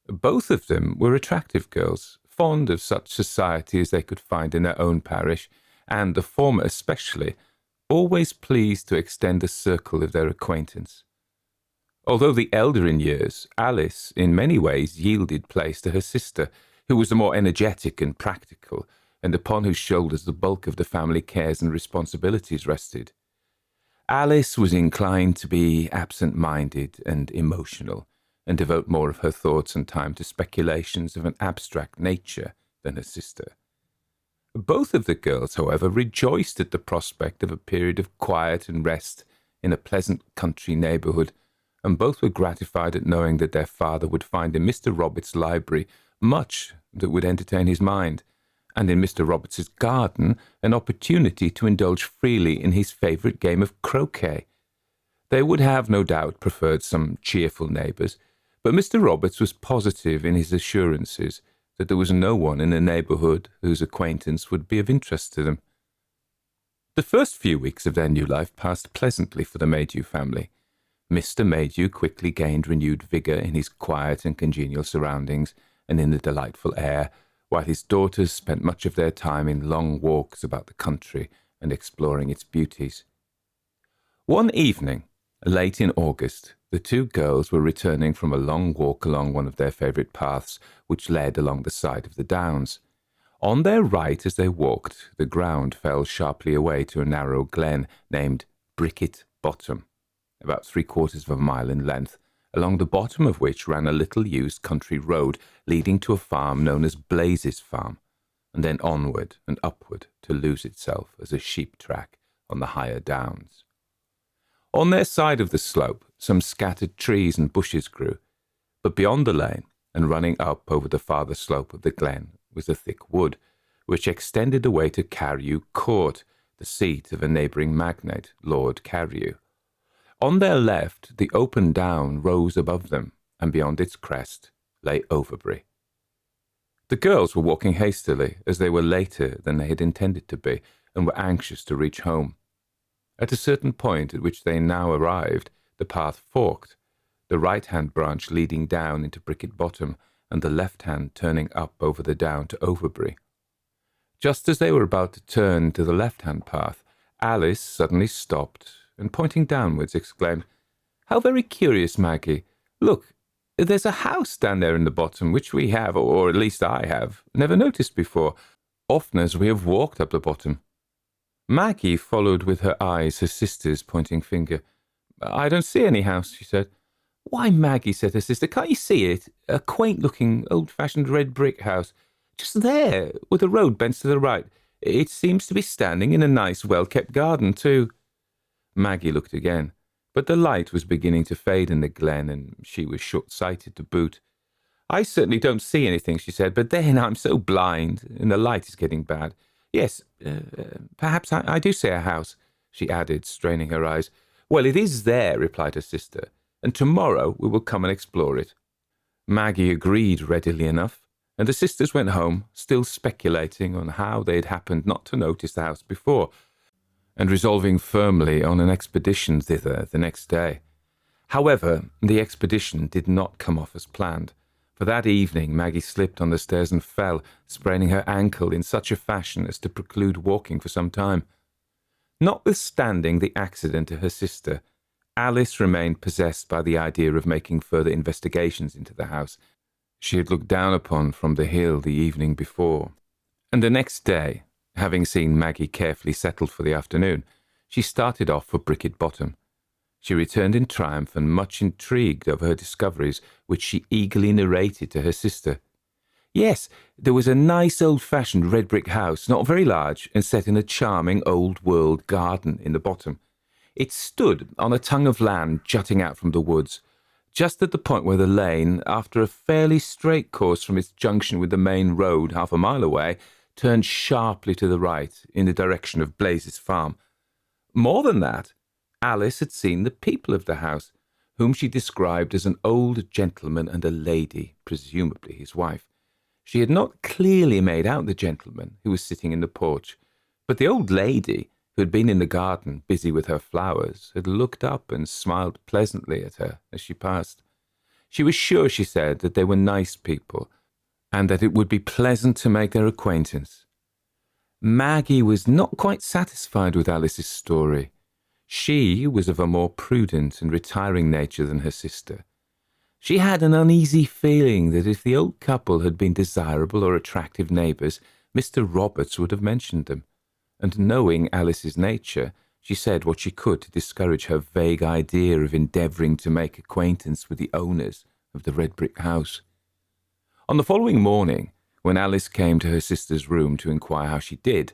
S2: Both of them were attractive girls, fond of such society as they could find in their own parish, and the former especially, always pleased to extend the circle of their acquaintance. Although the elder in years, Alice in many ways yielded place to her sister, who was the more energetic and practical, and upon whose shoulders the bulk of the family cares and responsibilities rested. Alice was inclined to be absent-minded and emotional, and devote more of her thoughts and time to speculations of an abstract nature than her sister. Both of the girls, however, rejoiced at the prospect of a period of quiet and rest in a pleasant country neighbourhood, and both were gratified at knowing that their father would find in Mr. Roberts' library much that would entertain his mind, and in Mr. Roberts's garden an opportunity to indulge freely in his favourite game of croquet. They would have, no doubt, preferred some cheerful neighbours, but Mr. Roberts was positive in his assurances that there was no one in the neighbourhood whose acquaintance would be of interest to them. The first few weeks of their new life passed pleasantly for the Maydew family. Mr. Maydew quickly gained renewed vigour in his quiet and congenial surroundings and in the delightful air, while his daughters spent much of their time in long walks about the country and exploring its beauties. One evening, late in August, the 2 girls were returning from a long walk along one of their favourite paths, which led along the side of the downs. On their right, as they walked, the ground fell sharply away to a narrow glen named Brickett Bottom, about 3/4 of a mile in length, along the bottom of which ran a little-used country road leading to a farm known as Blazes Farm, and then onward and upward to lose itself as a sheep track on the higher downs. On their side of the slope, some scattered trees and bushes grew, but beyond the lane, and running up over the farther slope of the glen, was a thick wood, which extended away to Carew Court, the seat of a neighbouring magnate, Lord Carew. On their left, the open down rose above them, and beyond its crest lay Overbury. The girls were walking hastily, as they were later than they had intended to be, and were anxious to reach home. At a certain point at which they now arrived, the path forked, the right-hand branch leading down into Brickett Bottom, and the left hand turning up over the down to Overbury. Just as they were about to turn to the left-hand path, Alice suddenly stopped and, pointing downwards, exclaimed, "How very curious, Maggie! Look, there's a house down there in the bottom which we have, or at least I have, never noticed before, often as we have walked up the bottom." Maggie followed with her eyes her sister's pointing finger. "I don't see any house," she said. "Why, Maggie," said her sister, "can't you see it? A quaint-looking, old-fashioned red brick house. Just there, with the road bends to the right. It seems to be standing in a nice, well-kept garden, too." Maggie looked again, but the light was beginning to fade in the glen, and she was short-sighted to boot. "I certainly don't see anything," she said, "but then I'm so blind, and the light is getting bad. Yes, perhaps I do see a house," she added, straining her eyes. "Well, it is there," replied her sister, "and tomorrow we will come and explore it." Maggie agreed readily enough, and the sisters went home, still speculating on how they had happened not to notice the house before, and resolving firmly on an expedition thither the next day. However, the expedition did not come off as planned, for that evening Maggie slipped on the stairs and fell, spraining her ankle in such a fashion as to preclude walking for some time. Notwithstanding the accident to her sister, Alice remained possessed by the idea of making further investigations into the house she had looked down upon from the hill the evening before, and the next day, having seen Maggie carefully settled for the afternoon, she started off for Brickett Bottom. She returned in triumph and much intrigued over her discoveries, which she eagerly narrated to her sister. Yes, there was a nice old-fashioned red brick house, not very large, and set in a charming old-world garden in the bottom. It stood on a tongue of land jutting out from the woods, just at the point where the lane, after a fairly straight course from its junction with the main road half a mile away, turned sharply to the right in the direction of Blazes Farm. More than that, Alice had seen the people of the house, whom she described as an old gentleman and a lady, presumably his wife. She had not clearly made out the gentleman who was sitting in the porch, but the old lady, who had been in the garden busy with her flowers, had looked up and smiled pleasantly at her as she passed. She was sure, she said, that they were nice people, and that it would be pleasant to make their acquaintance. Maggie was not quite satisfied with Alice's story. She was of a more prudent and retiring nature than her sister. She had an uneasy feeling that if the old couple had been desirable or attractive neighbours, Mr. Roberts would have mentioned them, and knowing Alice's nature, she said what she could to discourage her vague idea of endeavouring to make acquaintance with the owners of the red brick house. On the following morning, when Alice came to her sister's room to inquire how she did,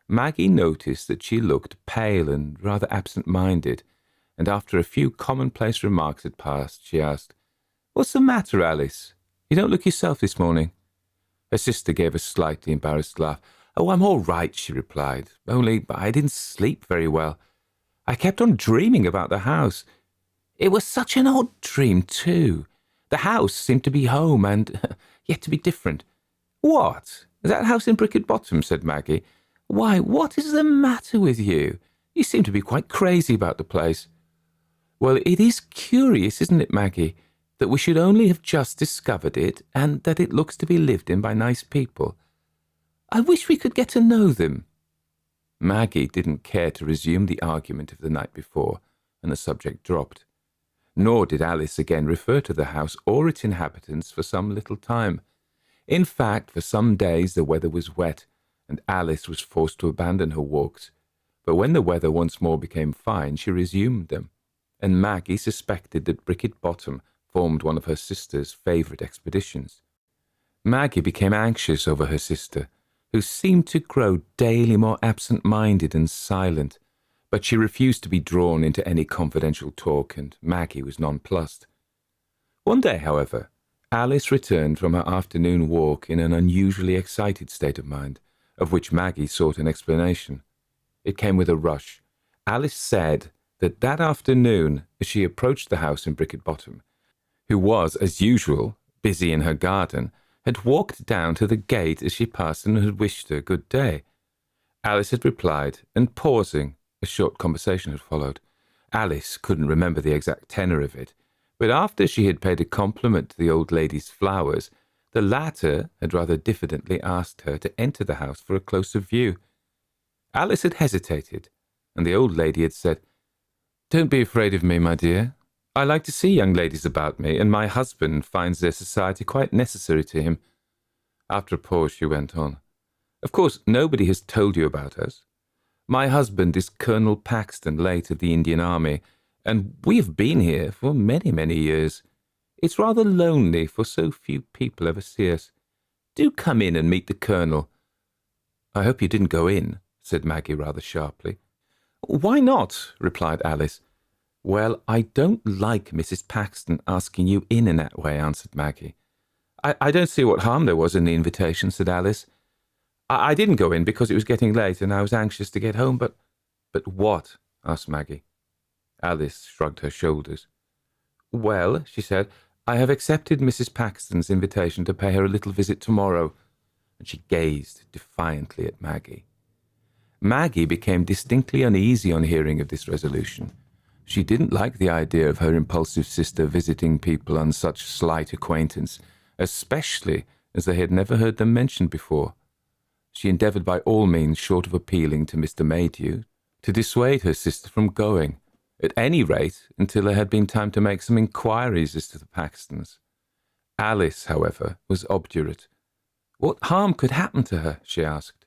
S2: Maggie noticed that she looked pale and rather absent-minded, and after a few commonplace remarks had passed, she asked, "What's the matter, Alice? You don't look yourself this morning." Her sister gave a slightly embarrassed laugh. "Oh, I'm all right," she replied, "only I didn't sleep very well. I kept on dreaming about the house. It was such an odd dream, too. The house seemed to be home and yet to be different." "What? That house in Brickett Bottom?" said Maggie. "Why, what is the matter with you? You seem to be quite crazy about the place." "Well, it is curious, isn't it, Maggie, that we should only have just discovered it, and that it looks to be lived in by nice people. I wish we could get to know them." Maggie didn't care to resume the argument of the night before, and the subject dropped. Nor did Alice again refer to the house or its inhabitants for some little time. In fact, for some days the weather was wet, and Alice was forced to abandon her walks. But when the weather once more became fine, she resumed them, and Maggie suspected that Brickett Bottom formed one of her sister's favourite expeditions. Maggie became anxious over her sister, who seemed to grow daily more absent-minded and silent, but she refused to be drawn into any confidential talk, and Maggie was nonplussed. One day, however, Alice returned from her afternoon walk in an unusually excited state of mind, of which Maggie sought an explanation. It came with a rush. Alice said that afternoon, as she approached the house in Brickett Bottom, who was, as usual, busy in her garden, had walked down to the gate as she passed and had wished her good day. Alice had replied, and pausing, a short conversation had followed. Alice couldn't remember the exact tenor of it, but after she had paid a compliment to the old lady's flowers, The latter had rather diffidently asked her to enter the house for a closer view. Alice had hesitated, and the old lady had said, "Don't be afraid of me, my dear. I like to see young ladies about me, and my husband finds their society quite necessary to him." After a pause, she went on, "Of course, nobody has told you about us. My husband is Colonel Paxton, late of the Indian Army, and we have been here for many, many years. It's rather lonely, for so few people ever see us. Do come in and meet the Colonel." "I hope you didn't go in," said Maggie rather sharply. "Why not?" replied Alice. "Well, I don't like Mrs. Paxton asking you in that way," answered Maggie. I don't see what harm there was in the invitation," said Alice. I didn't go in because it was getting late and I was anxious to get home, but—" "But what?" asked Maggie. Alice shrugged her shoulders. "Well," she said, "I have accepted Mrs. Paxton's invitation to pay her a little visit tomorrow," and she gazed defiantly at Maggie. Maggie became distinctly uneasy on hearing of this resolution. She didn't like the idea of her impulsive sister visiting people on such slight acquaintance, especially as they had never heard them mentioned before. She endeavoured by all means, short of appealing to Mr. Maydew, to dissuade her sister from going, at any rate until there had been time to make some inquiries as to the Paxtons. Alice, however, was obdurate. What harm could happen to her, she asked.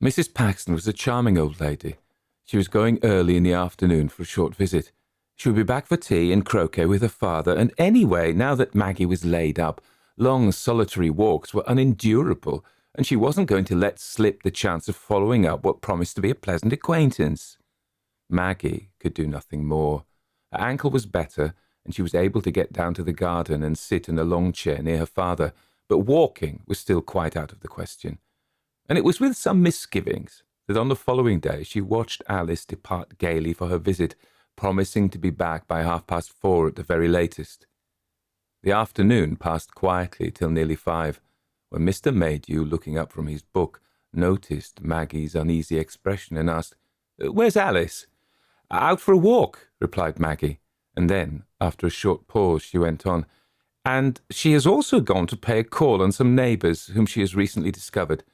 S2: Mrs. Paxton was a charming old lady. She was going early in the afternoon for a short visit. She would be back for tea and croquet with her father, and anyway, now that Maggie was laid up, long solitary walks were unendurable, and she wasn't going to let slip the chance of following up what promised to be a pleasant acquaintance. Maggie could do nothing more. Her ankle was better, and she was able to get down to the garden and sit in a long chair near her father, but walking was still quite out of the question. And it was with some misgivings that on the following day she watched Alice depart gaily for her visit, promising to be back by 4:30 at the very latest. The afternoon passed quietly till nearly 5, when Mr. Maydew, looking up from his book, noticed Maggie's uneasy expression and asked, "Where's Alice?" "Out for a walk," replied Maggie, and then, after a short pause, she went on, "And she has also gone to pay a call on some neighbours whom she has recently discovered."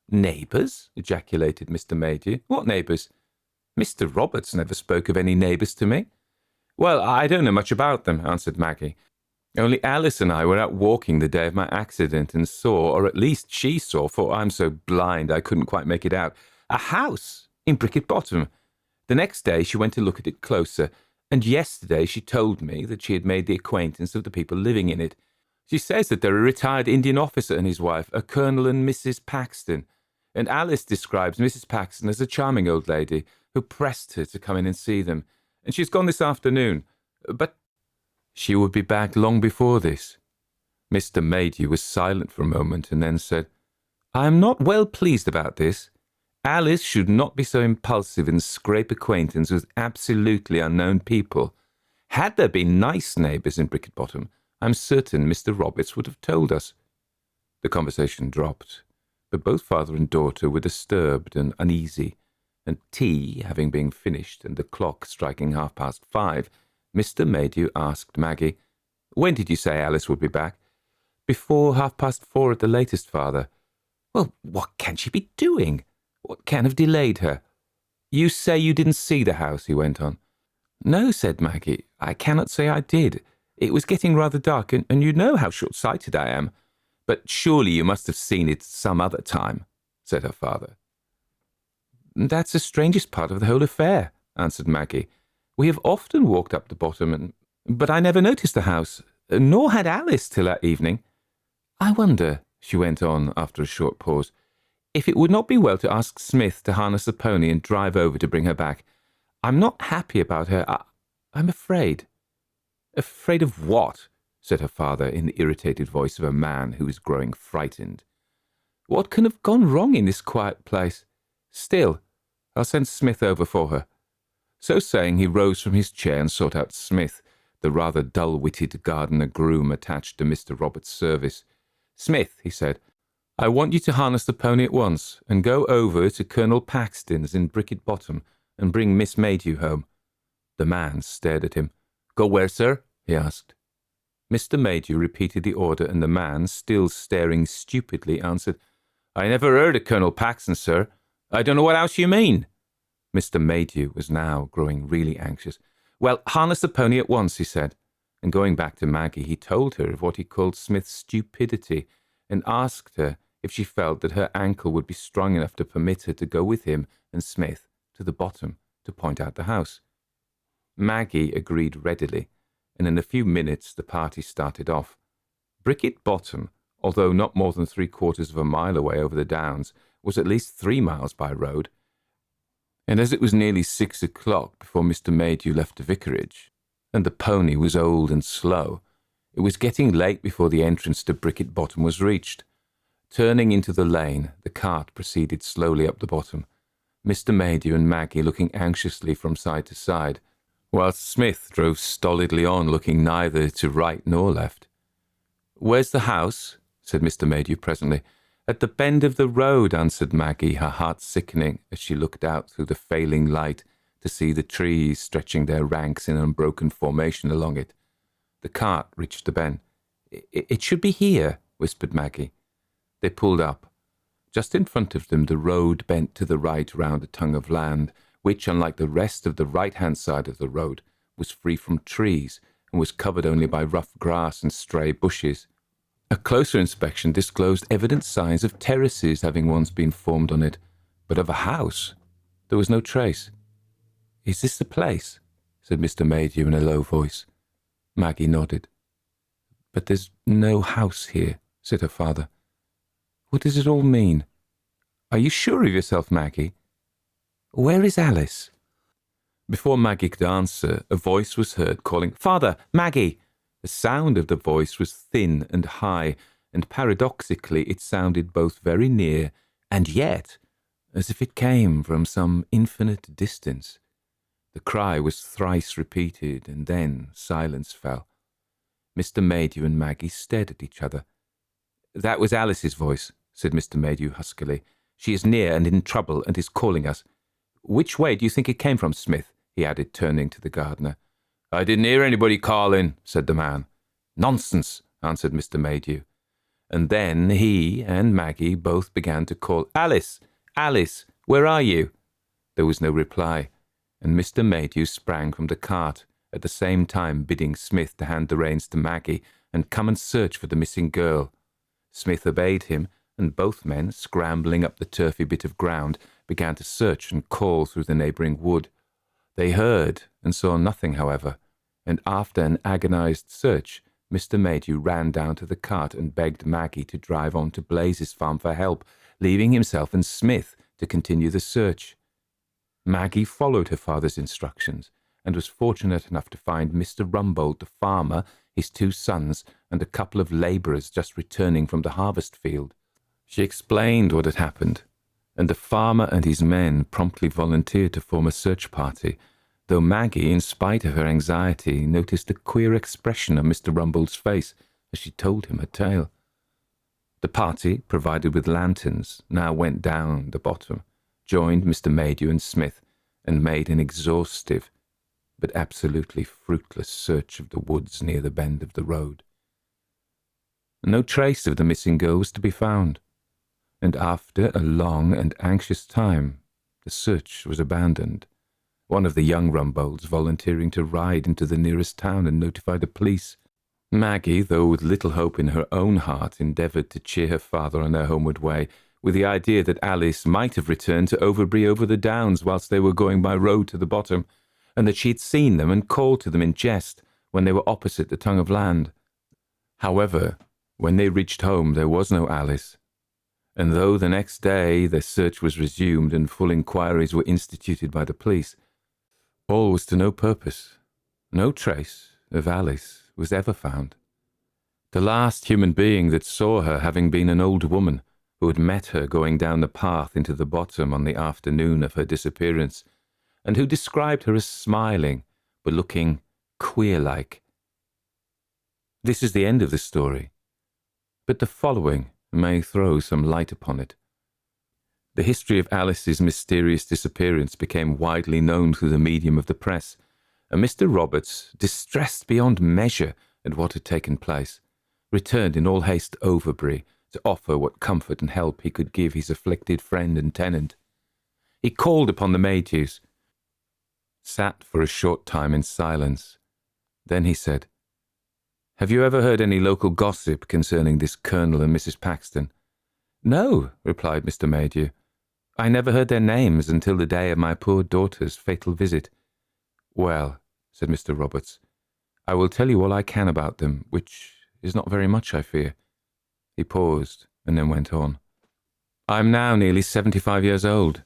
S2: "Neighbours?" ejaculated Mr. Maydew. "What neighbours?" "Mr. Roberts never spoke of any neighbours to me." "Well, I don't know much about them," answered Maggie. "Only Alice and I were out walking the day of my accident and saw, or at least she saw, for I'm so blind I couldn't quite make it out, a house in Brickett Bottom. The next day she went to look at it closer, and yesterday she told me that she had made the acquaintance of the people living in it. She says that they're a retired Indian officer and his wife, a Colonel and Mrs. Paxton, and Alice describes Mrs. Paxton as a charming old lady who pressed her to come in and see them, and she's gone this afternoon. But she would be back long before this." Mr. Maydew was silent for a moment and then said, "I am not well pleased about this. Alice should not be so impulsive and scrape acquaintance with absolutely unknown people. Had there been nice neighbours in Brickett Bottom, I'm certain Mr. Roberts would have told us." The conversation dropped, but both father and daughter were disturbed and uneasy, and tea having been finished and the clock striking 5:30, Mr. Maydew asked Maggie, "When did you say Alice would be back?" "Before 4:30 at the latest, father." "Well, what can she be doing? What can have delayed her?" "You say you didn't see the house," he went on. "No," said Maggie, "I cannot say I did. It was getting rather dark, and you know how short-sighted I am." "But surely you must have seen it some other time," said her father. "That's the strangest part of the whole affair," answered Maggie. "We have often walked up the bottom, but I never noticed the house, nor had Alice till that evening. I wonder," she went on after a short pause, "if it would not be well to ask Smith to harness the pony and drive over to bring her back. I'm not happy about her. I'm afraid." "Afraid of what?" said her father in the irritated voice of a man who is growing frightened. "What can have gone wrong in this quiet place? Still, I'll send Smith over for her." So saying, he rose from his chair and sought out Smith, the rather dull-witted gardener-groom attached to Mr. Roberts' service. "Smith," he said, "I want you to harness the pony at once and go over to Colonel Paxton's in Brickett Bottom and bring Miss Maydew home." The man stared at him. "Go where, sir?" he asked. Mr. Maydew repeated the order, and the man, still staring stupidly, answered, "I never heard of Colonel Paxton, sir. I don't know what else you mean." Mr. Maydew was now growing really anxious. "Well, harness the pony at once," he said, and going back to Maggie, he told her of what he called Smith's stupidity, and asked her if she felt that her ankle would be strong enough to permit her to go with him and Smith to the bottom to point out the house. Maggie agreed readily, and in a few minutes the party started off. Brickett Bottom, although not more than 3/4 of a mile away over the downs, was at least 3 miles by road, and as it was nearly 6 o'clock before Mr. Maydew left the vicarage, and the pony was old and slow, it was getting late before the entrance to Brickett Bottom was reached. Turning into the lane, the cart proceeded slowly up the bottom, Mr. Maydew and Maggie looking anxiously from side to side, whilst Smith drove stolidly on, looking neither to right nor left. "Where's the house?" said Mr. Maydew presently. "At the bend of the road," answered Maggie, her heart sickening as she looked out through the failing light to see the trees stretching their ranks in unbroken formation along it. The cart reached the bend. "It should be here," whispered Maggie. They pulled up. Just in front of them the road bent to the right round a tongue of land, which, unlike the rest of the right-hand side of the road, was free from trees and was covered only by rough grass and stray bushes. A closer inspection disclosed evident signs of terraces having once been formed on it, but of a house there was no trace. "Is this the place?" said Mr. Maydew in a low voice. Maggie nodded. "But there's no house here," said her father. "What does it all mean? Are you sure of yourself, Maggie? Where is Alice?" Before Maggie could answer, a voice was heard calling, "Father, Maggie!" The sound of the voice was thin and high, and paradoxically it sounded both very near and yet as if it came from some infinite distance. The cry was thrice repeated, and then silence fell. Mr. Maydew and Maggie stared at each other. "That was Alice's voice," said Mr. Maydew huskily. "She is near and in trouble and is calling us. Which way do you think it came from, Smith?" he added, turning to the gardener. "I didn't hear anybody calling," said the man. "Nonsense," answered Mr. Maydew. And then he and Maggie both began to call, "Alice! Alice! Where are you?" There was no reply, and Mr. Maydew sprang from the cart, at the same time bidding Smith to hand the reins to Maggie and come and search for the missing girl. Smith obeyed him, and both men, scrambling up the turfy bit of ground, began to search and call through the neighbouring wood. They heard and saw nothing, however, and after an agonized search, Mr. Maydew ran down to the cart and begged Maggie to drive on to Blazes Farm for help, leaving himself and Smith to continue the search. Maggie followed her father's instructions, and was fortunate enough to find Mr. Rumbold, the farmer, his 2 sons, and a couple of labourers just returning from the harvest field. She explained what had happened, and the farmer and his men promptly volunteered to form a search party, though Maggie, in spite of her anxiety, noticed a queer expression on Mr. Rumbold's face as she told him her tale. The party, provided with lanterns, now went down the bottom, joined Mr. Maydew and Smith, and made an exhaustive but absolutely fruitless search of the woods near the bend of the road. No trace of the missing girl was to be found, and after a long and anxious time, the search was abandoned, one of the young Rumbolds volunteering to ride into the nearest town and notify the police. Maggie, though with little hope in her own heart, endeavoured to cheer her father on their homeward way, with the idea that Alice might have returned to Overbury over the downs whilst they were going by road to the bottom, and that she had seen them and called to them in jest when they were opposite the tongue of land. However, when they reached home there was no Alice, and though the next day their search was resumed and full inquiries were instituted by the police, all was to no purpose. No trace of Alice was ever found. The last human being that saw her having been an old woman who had met her going down the path into the bottom on the afternoon of her disappearance, and who described her as smiling, but looking queer-like. This is the end of the story, but the following may throw some light upon it. The history of Alice's mysterious disappearance became widely known through the medium of the press, and Mr. Roberts, distressed beyond measure and what had taken place, returned in all haste to Overbury to offer what comfort and help he could give his afflicted friend and tenant. He called upon the Maydews, sat for a short time in silence. Then he said, "Have you ever heard any local gossip concerning this Colonel and Mrs. Paxton?" "No," replied Mr. Maydew. "I never heard their names until the day of my poor daughter's fatal visit." "Well," said Mr. Roberts, "I will tell you all I can about them, which is not very much, I fear." He paused, and then went on. "I am now nearly 75 years old,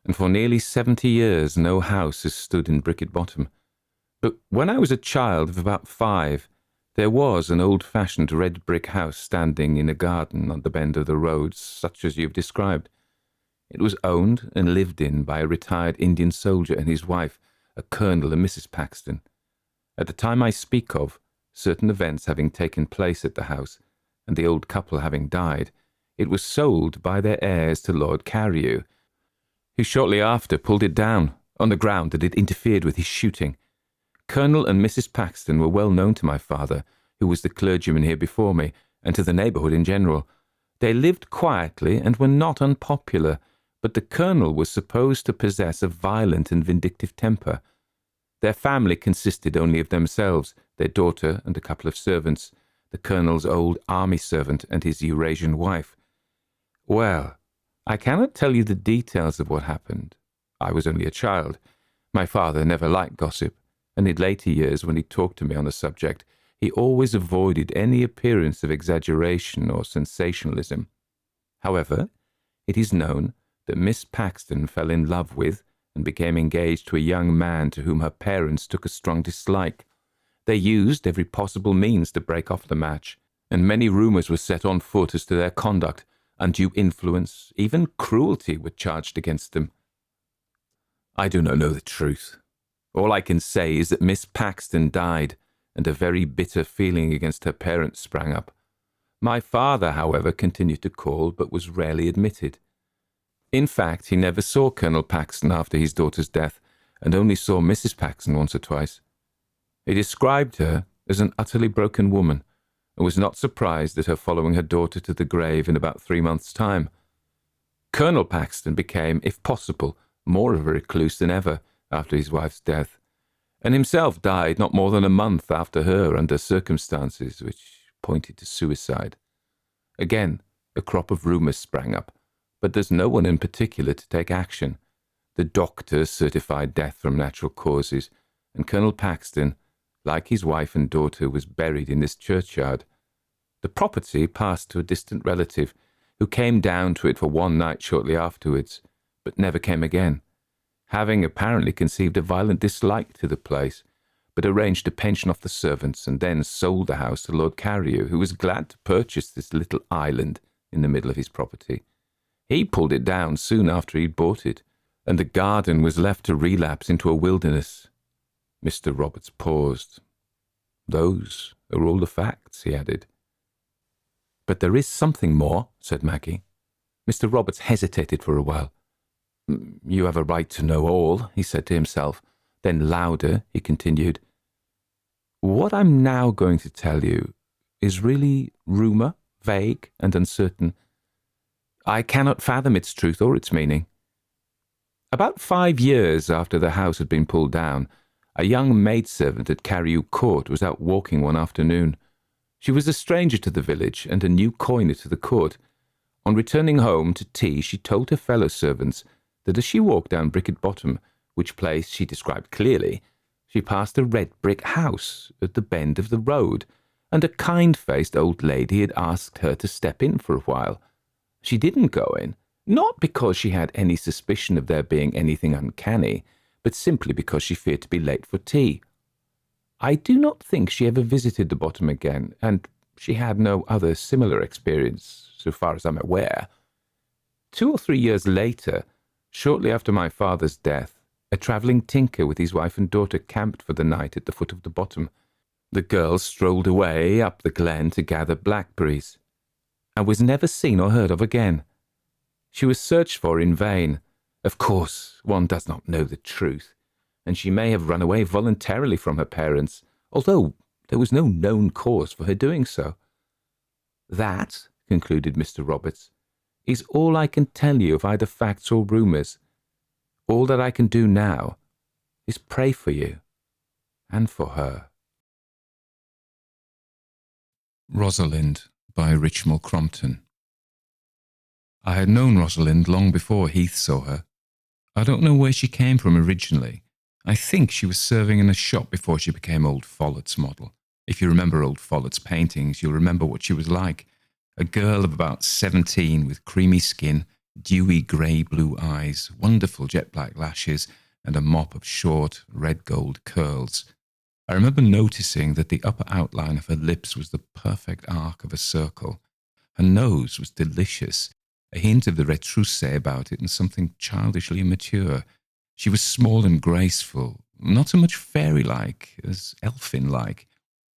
S2: and for nearly 70 years no house has stood in Brickett Bottom. But when I was a child of about 5, there was an old-fashioned red brick house standing in a garden on the bend of the road, such as you have described. It was owned and lived in by a retired Indian soldier and his wife, a Colonel and Mrs. Paxton. At the time I speak of, certain events having taken place at the house, and the old couple having died, it was sold by their heirs to Lord Carrew, who shortly after pulled it down, on the ground that it interfered with his shooting. Colonel and Mrs. Paxton were well known to my father, who was the clergyman here before me, and to the neighbourhood in general. They lived quietly and were not unpopular, but the Colonel was supposed to possess a violent and vindictive temper. Their family consisted only of themselves, their daughter and a couple of servants, the Colonel's old army servant and his Eurasian wife. Well, I cannot tell you the details of what happened. I was only a child. My father never liked gossip, and in later years, when he talked to me on the subject, he always avoided any appearance of exaggeration or sensationalism. However, it is known that Miss Paxton fell in love with and became engaged to a young man to whom her parents took a strong dislike. They used every possible means to break off the match, and many rumours were set on foot as to their conduct. Undue influence, even cruelty, were charged against them. I do not know the truth. All I can say is that Miss Paxton died, and a very bitter feeling against her parents sprang up. My father, however, continued to call, but was rarely admitted. In fact, he never saw Colonel Paxton after his daughter's death, and only saw Mrs. Paxton once or twice. He described her as an utterly broken woman, and was not surprised at her following her daughter to the grave in about 3 months' time. Colonel Paxton became, if possible, more of a recluse than ever after his wife's death, and himself died not more than a month after her under circumstances which pointed to suicide. Again, a crop of rumours sprang up, but there's no one in particular to take action. The doctor certified death from natural causes, and Colonel Paxton, like his wife and daughter, was buried in this churchyard. The property passed to a distant relative, who came down to it for one night shortly afterwards, but never came again, having apparently conceived a violent dislike to the place, but arranged to pension off the servants and then sold the house to Lord Carrew, who was glad to purchase this little island in the middle of his property. He pulled it down soon after he'd bought it, and the garden was left to relapse into a wilderness. Mr. Roberts paused. "Those are all the facts," he added. "But there is something more," said Maggie. Mr. Roberts hesitated for a while. "You have a right to know all," he said to himself. Then louder, he continued, "What I'm now going to tell you is really rumour, vague and uncertain. I cannot fathom its truth or its meaning. About 5 years after the house had been pulled down, a young maidservant at Carrew Court was out walking one afternoon. She was a stranger to the village and a new coiner to the court. On returning home to tea, she told her fellow servants that as she walked down Brickett Bottom, which place she described clearly, she passed a red brick house at the bend of the road, and a kind-faced old lady had asked her to step in for a while. She didn't go in, not because she had any suspicion of there being anything uncanny, but simply because she feared to be late for tea. I do not think she ever visited the bottom again, and she had no other similar experience, so far as I'm aware. 2 or 3 years later, shortly after my father's death, a travelling tinker with his wife and daughter camped for the night at the foot of the bottom. The girls strolled away up the glen to gather blackberries, and was never seen or heard of again. She was searched for in vain. Of course, one does not know the truth, and she may have run away voluntarily from her parents, although There was no known cause for her doing so. That, concluded Mr. Roberts, is all I can tell you of either facts or rumours. All that I can do now is pray for you and for her.
S3: Rosalind by Richmal Crompton. I had known Rosalind long before Heath saw her. I don't know where she came from originally. I think she was serving in a shop before she became Old Follett's model. If you remember Old Follett's paintings, you'll remember what she was like. A girl of about 17 with creamy skin, dewy grey-blue eyes, wonderful jet-black lashes, and a mop of short, red-gold curls. I remember noticing that the upper outline of her lips was the perfect arc of a circle. Her nose was delicious, a hint of the retroussé about it and something childishly immature. She was small and graceful, not so much fairy-like as elfin-like.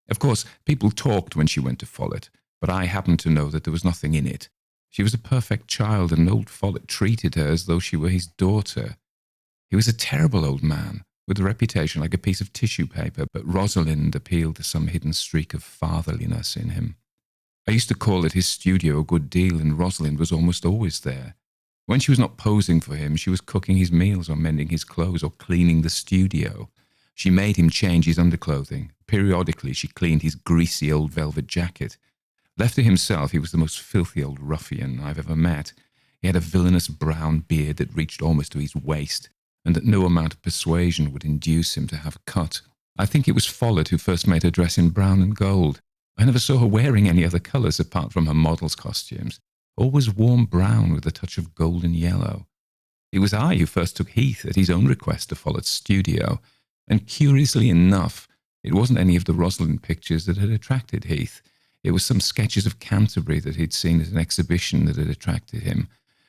S3: Of course, people talked when she went to Follett, but I happened to know that there was nothing in it. She was a perfect child, and old Follett treated her as though she were his daughter. He was a terrible old man, with a reputation like a piece of tissue paper, but Rosalind appealed to some hidden streak of fatherliness in him. I used to call at his studio a good deal, and Rosalind was almost always there. When she was not posing for him, she was cooking his meals or mending his clothes or cleaning the studio. She made him change his underclothing. Periodically, she cleaned his greasy old velvet jacket. Left to himself, he was the most filthy old ruffian I've ever met. He had a villainous brown beard that reached almost to his waist, and that no amount of persuasion would induce him to have cut. I think it was Follett who first made her dress in brown and gold. I never saw her wearing any other colours apart from her model's costumes, always warm brown with a touch of golden yellow. It was I who first took Heath at his own request to Follett's studio, and curiously enough, it wasn't any of the Rosalind pictures that had attracted Heath. It was some sketches of Canterbury that he'd seen at an exhibition that had attracted him,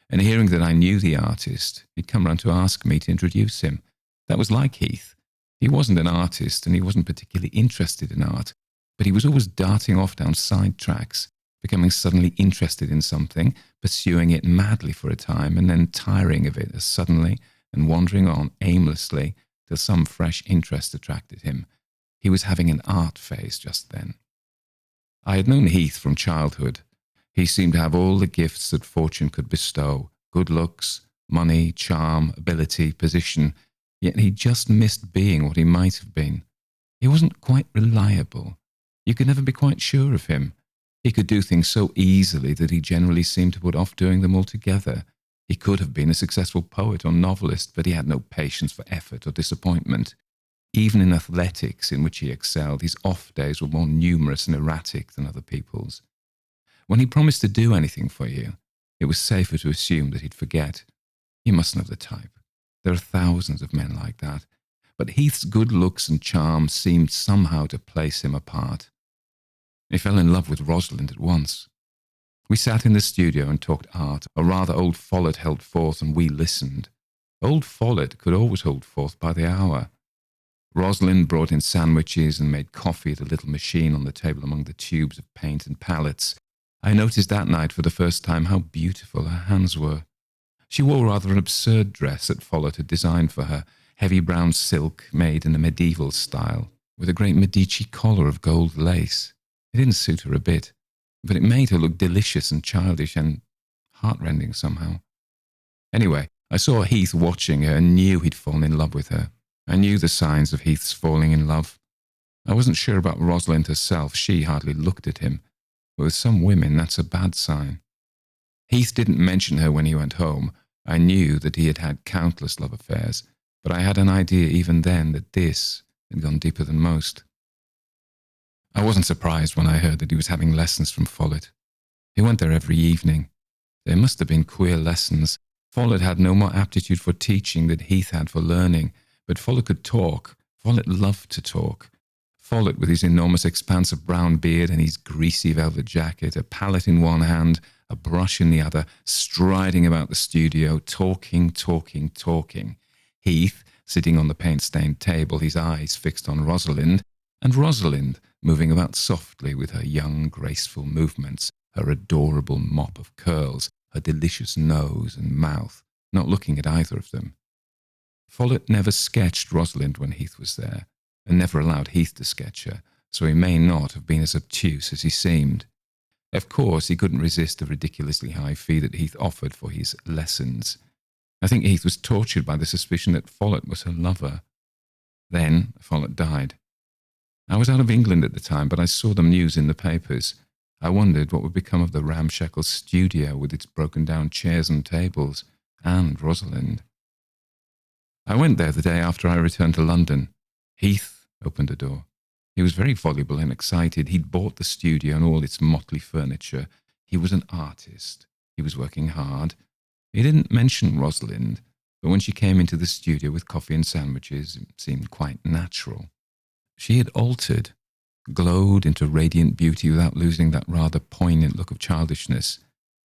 S3: and hearing that I knew the artist, he'd come round to ask me to introduce him. That was like Heath. He wasn't an artist, and he wasn't particularly interested in art, but he was always darting off down side tracks, becoming suddenly interested in something, pursuing it madly for a time, and then tiring of it as suddenly and wandering on aimlessly till some fresh interest attracted him. He was having an art phase just then. I had known Heath from childhood. He seemed to have all the gifts that fortune could bestow, good looks, money, charm, ability, position, yet he just missed being what he might have been. He wasn't quite reliable. You could never be quite sure of him. He could do things so easily that he generally seemed to put off doing them altogether. He could have been a successful poet or novelist, but he had no patience for effort or disappointment. Even in athletics, in which he excelled, his off days were more numerous and erratic than other people's. When he promised to do anything for you, it was safer to assume that he'd forget. He mustn't have the type. There are thousands of men like that. But Heath's good looks and charm seemed somehow to place him apart. He fell in love with Rosalind at once. We sat in the studio and talked art, or rather old Follett held forth and we listened. Old Follett could always hold forth by the hour. Rosalind brought in sandwiches and made coffee at a little machine on the table among the tubes of paint and palettes. I noticed that night for the first time how beautiful her hands were. She wore rather an absurd dress that Follett had designed for her, heavy brown silk made in a medieval style, with a great Medici collar of gold lace. It didn't suit her a bit, but it made her look delicious and childish and heartrending somehow. Anyway, I saw Heath watching her and knew he'd fallen in love with her. I knew the signs of Heath's falling in love. I wasn't sure about Rosalind herself. She hardly looked at him. But with some women, that's a bad sign. Heath didn't mention her when he went home. I knew that he had had countless love affairs, but I had an idea even then that this had gone deeper than most. I wasn't surprised when I heard that he was having lessons from Follett. He went there every evening. They must have been queer lessons. Follett had no more aptitude for teaching than Heath had for learning, but Follett could talk. Follett loved to talk. Follett, with his enormous expanse of brown beard and his greasy velvet jacket, a palette in one hand, a brush in the other, striding about the studio, talking. Heath, sitting on the paint-stained table, his eyes fixed on Rosalind, and Rosalind, moving about softly with her young, graceful movements, her adorable mop of curls, her delicious nose and mouth, not looking at either of them. Follett never sketched Rosalind when Heath was there, and never allowed Heath to sketch her,
S2: so he may not have been as obtuse as he seemed. Of course, he couldn't resist the ridiculously high fee that Heath offered for his lessons. I think Heath was tortured by the suspicion that Follett was her lover. Then Follett died. I was out of England at the time, but I saw the news in the papers. I wondered what would become of the ramshackle studio with its broken-down chairs and tables, and Rosalind. I went there the day after I returned to London. Heath opened the door. He was very voluble and excited. He'd bought the studio and all its motley furniture. He was an artist. He was working hard. He didn't mention Rosalind, but when she came into the studio with coffee and sandwiches, it seemed quite natural. She had altered, glowed into radiant beauty without losing that rather poignant look of childishness.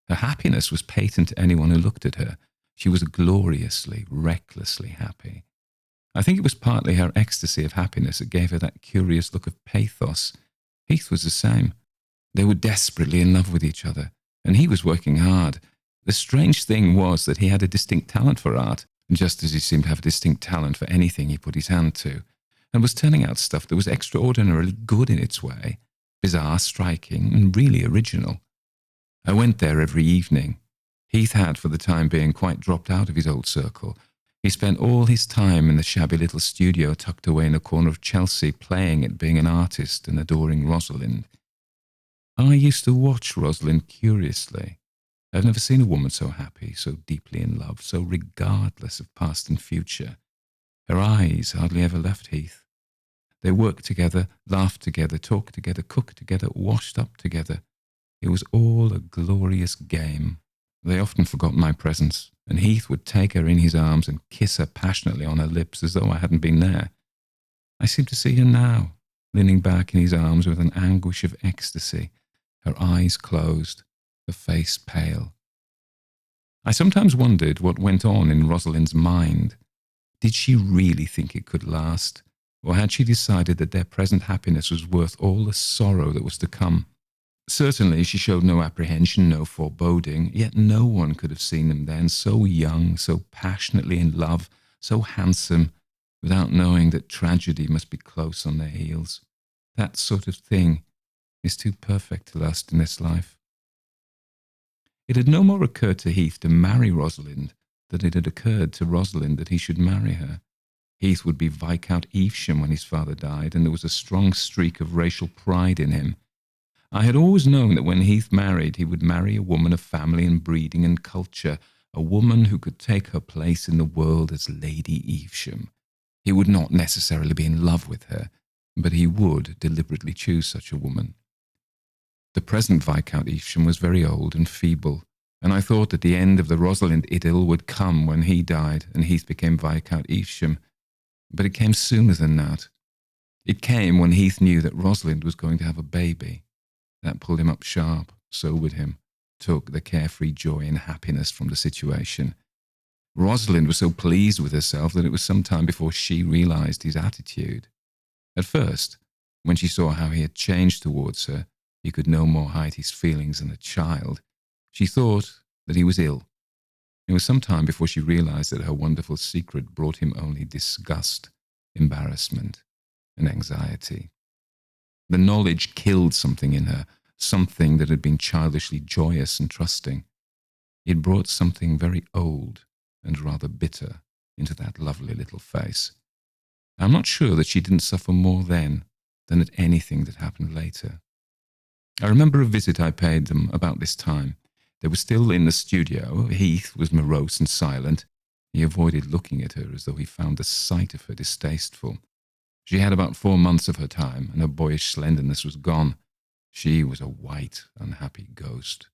S2: Her happiness was patent to anyone who looked at her. She was gloriously, recklessly happy. I think it was partly her ecstasy of happiness that gave her that curious look of pathos. Heath was the same. They were desperately in love with each other, and he was working hard. The strange thing was that he had a distinct talent for art, just as he seemed to have a distinct talent for anything he put his hand to, and was turning out stuff that was extraordinarily good in its way, bizarre, striking, and really original. I went there every evening. Heath had, for the time being, quite dropped out of his old circle. He spent all his time in the shabby little studio tucked away in a corner of Chelsea, playing at being an artist and adoring Rosalind. I used to watch Rosalind curiously. I've never seen a woman so happy, so deeply in love, so regardless of past and future. Her eyes hardly ever left Heath. They worked together, laughed together, talked together, cooked together, washed up together. It was all a glorious game. They often forgot my presence, and Heath would take her in his arms and kiss her passionately on her lips as though I hadn't been there. I seem to see her now, leaning back in his arms with an anguish of ecstasy, her eyes closed, her face pale. I sometimes wondered what went on in Rosalind's mind. Did she really think it could last, or had she decided that their present happiness was worth all the sorrow that was to come? Certainly she showed no apprehension, no foreboding, yet no one could have seen them then, so young, so passionately in love, so handsome, without knowing that tragedy must be close on their heels. That sort of thing is too perfect to last in this life. It had no more occurred to Heath to marry Rosalind than it had occurred to Rosalind that he should marry her. Heath would be Viscount Evesham when his father died, and there was a strong streak of racial pride in him. I had always known that when Heath married, he would marry a woman of family and breeding and culture, a woman who could take her place in the world as Lady Evesham. He would not necessarily be in love with her, but he would deliberately choose such a woman. The present Viscount Evesham was very old and feeble, and I thought that the end of the Rosalind idyll would come when he died and Heath became Viscount Evesham. But it came sooner than that. It came when Heath knew that Rosalind was going to have a baby. That pulled him up sharp, sobered him, took the carefree joy and happiness from the situation. Rosalind was so pleased with herself that it was some time before she realized his attitude. At first, when she saw how he had changed towards her, he could no more hide his feelings than a child. She thought that he was ill. It was some time before she realized that her wonderful secret brought him only disgust, embarrassment, and anxiety. The knowledge killed something in her, something that had been childishly joyous and trusting. It brought something very old and rather bitter into that lovely little face. I'm not sure that she didn't suffer more then than at anything that happened later. I remember a visit I paid them about this time. They were still in the studio. Heath was morose and silent. He avoided looking at her as though he found the sight of her distasteful. She had about 4 months of her time, and her boyish slenderness was gone. She was a white, unhappy ghost.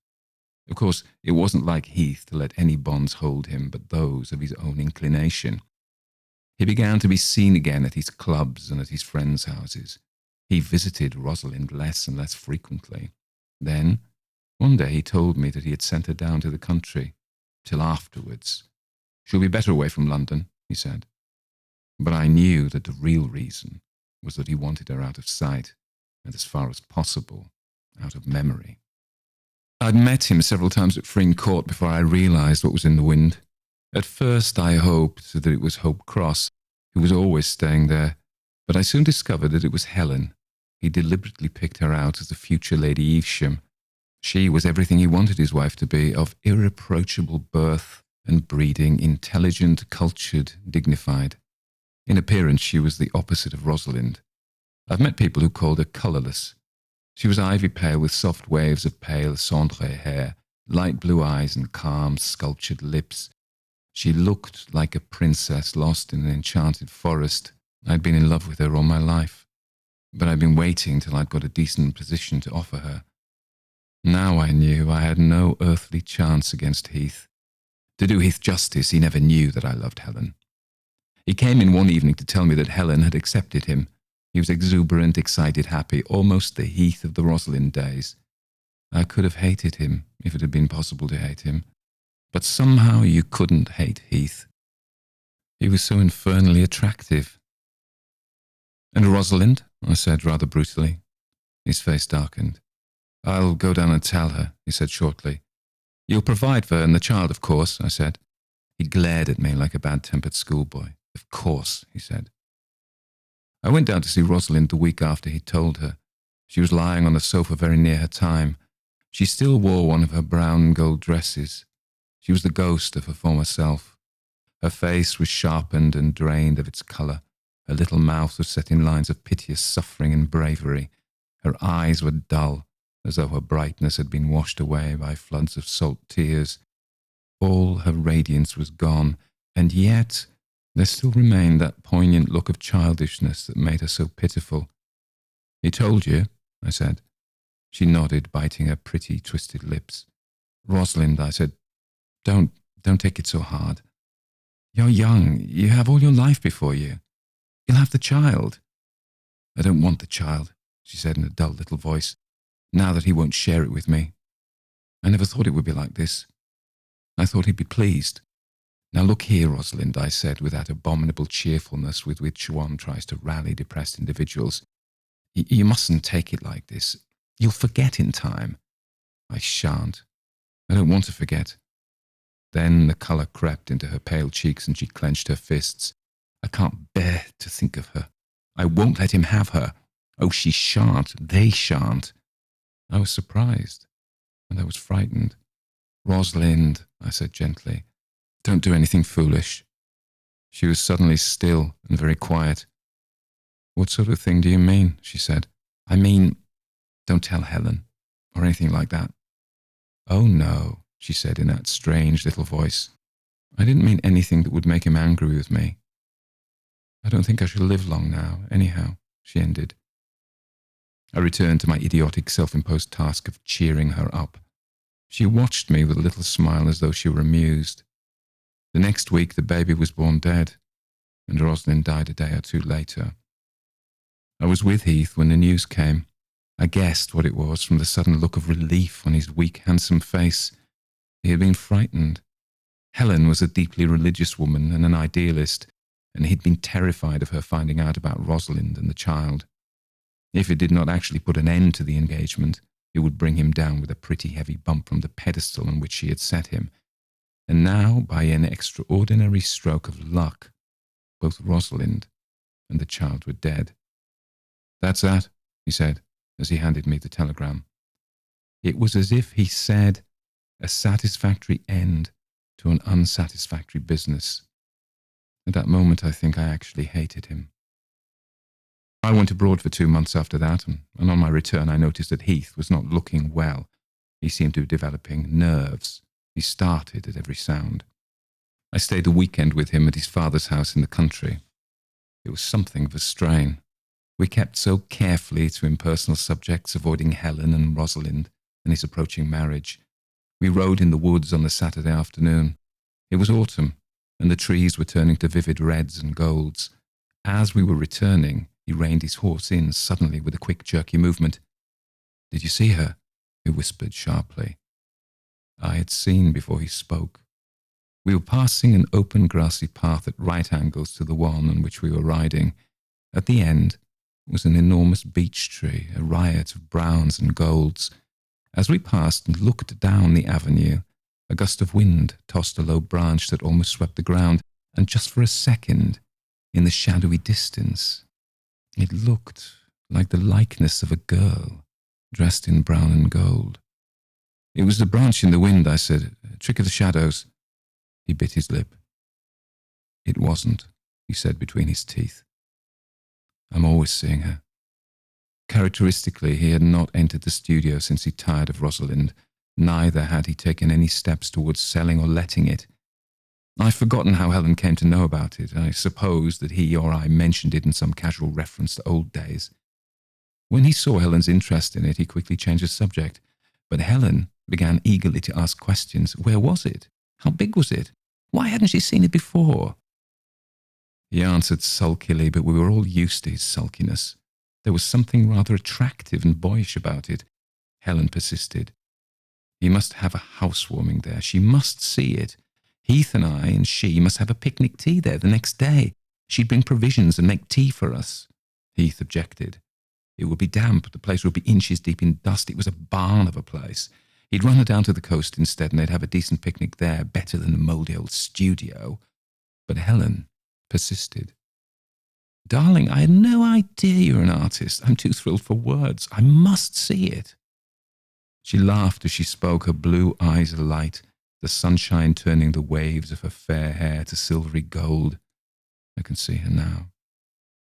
S2: Of course, it wasn't like Heath to let any bonds hold him but those of his own inclination. He began to be seen again at his clubs and at his friends' houses. He visited Rosalind less and less frequently. Then, one day he told me that he had sent her down to the country, till afterwards. She'll be better away from London, he said. But I knew that the real reason was that he wanted her out of sight, and as far as possible, out of memory. I'd met him several times at Freen Court before I realised what was in the wind. At first I hoped that it was Hope Cross, who was always staying there, but I soon discovered that it was Helen. He deliberately picked her out as the future Lady Evesham. She was everything he wanted his wife to be, of irreproachable birth and breeding, intelligent, cultured, dignified. In appearance, she was the opposite of Rosalind. I've met people who called her colourless. She was ivy pale with soft waves of pale cendre hair, light blue eyes and calm, sculptured lips. She looked like a princess lost in an enchanted forest. I'd been in love with her all my life, but I'd been waiting till I'd got a decent position to offer her. Now I knew I had no earthly chance against Heath. To do Heath justice, he never knew that I loved Helen. He came in one evening to tell me that Helen had accepted him. He was exuberant, excited, happy, almost the Heath of the Rosalind days. I could have hated him if it had been possible to hate him, but somehow you couldn't hate Heath. He was so infernally attractive. "And Rosalind?" I said rather brutally. His face darkened. "I'll go down and tell her," he said shortly. "You'll provide for her and the child, of course," I said. He glared at me like a bad-tempered schoolboy. "Of course," he said. I went down to see Rosalind the week after he'd told her. She was lying on the sofa very near her time. She still wore one of her brown and gold dresses. She was the ghost of her former self. Her face was sharpened and drained of its colour. Her little mouth was set in lines of piteous suffering and bravery. Her eyes were dull, as though her brightness had been washed away by floods of salt tears. All her radiance was gone, and yet there still remained that poignant look of childishness that made her so pitiful. "He told you?" I said. She nodded, biting her pretty, twisted lips. "Rosalind," I said, don't take it so hard. You're young. You have all your life before you. You'll have the child." "I don't want the child," she said in a dull little voice, "now that he won't share it with me. I never thought it would be like this. I thought he'd be pleased." "Now look here, Rosalind," I said with that abominable cheerfulness with which one tries to rally depressed individuals. You mustn't take it like this. You'll forget in time." "I shan't. I don't want to forget." Then the colour crept into her pale cheeks and she clenched her fists. "I can't bear to think of her. I won't let him have her. Oh, she shan't. They shan't." I was surprised, and I was frightened. "Rosalind," I said gently, "don't do anything foolish." She was suddenly still and very quiet. "What sort of thing do you mean?" she said. "I mean, don't tell Helen, or anything like that." "Oh, no," she said in that strange little voice. "I didn't mean anything that would make him angry with me. I don't think I shall live long now, anyhow," she ended. I returned to my idiotic self-imposed task of cheering her up. She watched me with a little smile as though she were amused. The next week the baby was born dead, and Rosalind died a day or two later. I was with Heath when the news came. I guessed what it was from the sudden look of relief on his weak, handsome face. He had been frightened. Helen was a deeply religious woman and an idealist, and he'd been terrified of her finding out about Rosalind and the child. If it did not actually put an end to the engagement, it would bring him down with a pretty heavy bump from the pedestal on which she had set him. And now, by an extraordinary stroke of luck, both Rosalind and the child were dead. "That's that," he said, as he handed me the telegram. It was as if he said, a satisfactory end to an unsatisfactory business. At that moment, I think I actually hated him. I went abroad for 2 months after that, and on my return I noticed that Heath was not looking well. He seemed to be developing nerves. He started at every sound. I stayed the weekend with him at his father's house in the country. It was something of a strain. We kept so carefully to impersonal subjects, avoiding Helen and Rosalind and his approaching marriage. We rode in the woods on the Saturday afternoon. It was autumn, and the trees were turning to vivid reds and golds. As we were returning, he reined his horse in suddenly with a quick, jerky movement. "Did you see her?" he whispered sharply. I had seen before he spoke. We were passing an open grassy path at right angles to the one on which we were riding. At the end was an enormous beech tree, a riot of browns and golds. As we passed and looked down the avenue, a gust of wind tossed a low branch that almost swept the ground, and just for a second, in the shadowy distance, it looked like the likeness of a girl, dressed in brown and gold. It was the branch in the wind, I said. A trick of the shadows. He bit his lip. It wasn't, he said between his teeth. I'm always seeing her. Characteristically, he had not entered the studio since he tired of Rosalind. Neither had he taken any steps towards selling or letting it. I've forgotten how Helen came to know about it. I suppose that he or I mentioned it in some casual reference to old days. When he saw Helen's interest in it, he quickly changed the subject. But Helen began eagerly to ask questions. Where was it? How big was it? Why hadn't she seen it before? He answered sulkily, but we were all used to his sulkiness. There was something rather attractive and boyish about it. Helen persisted. He must have a housewarming there. She must see it. Heath and I and she must have a picnic tea there the next day. She'd bring provisions and make tea for us. Heath objected. It would be damp. The place would be inches deep in dust. It was a barn of a place. He'd run her down to the coast instead, and they'd have a decent picnic there, better than the mouldy old studio. But Helen persisted. Darling, I had no idea you're an artist. I'm too thrilled for words. I must see it. She laughed as she spoke, her blue eyes alight, the sunshine turning the waves of her fair hair to silvery gold. I can see her now.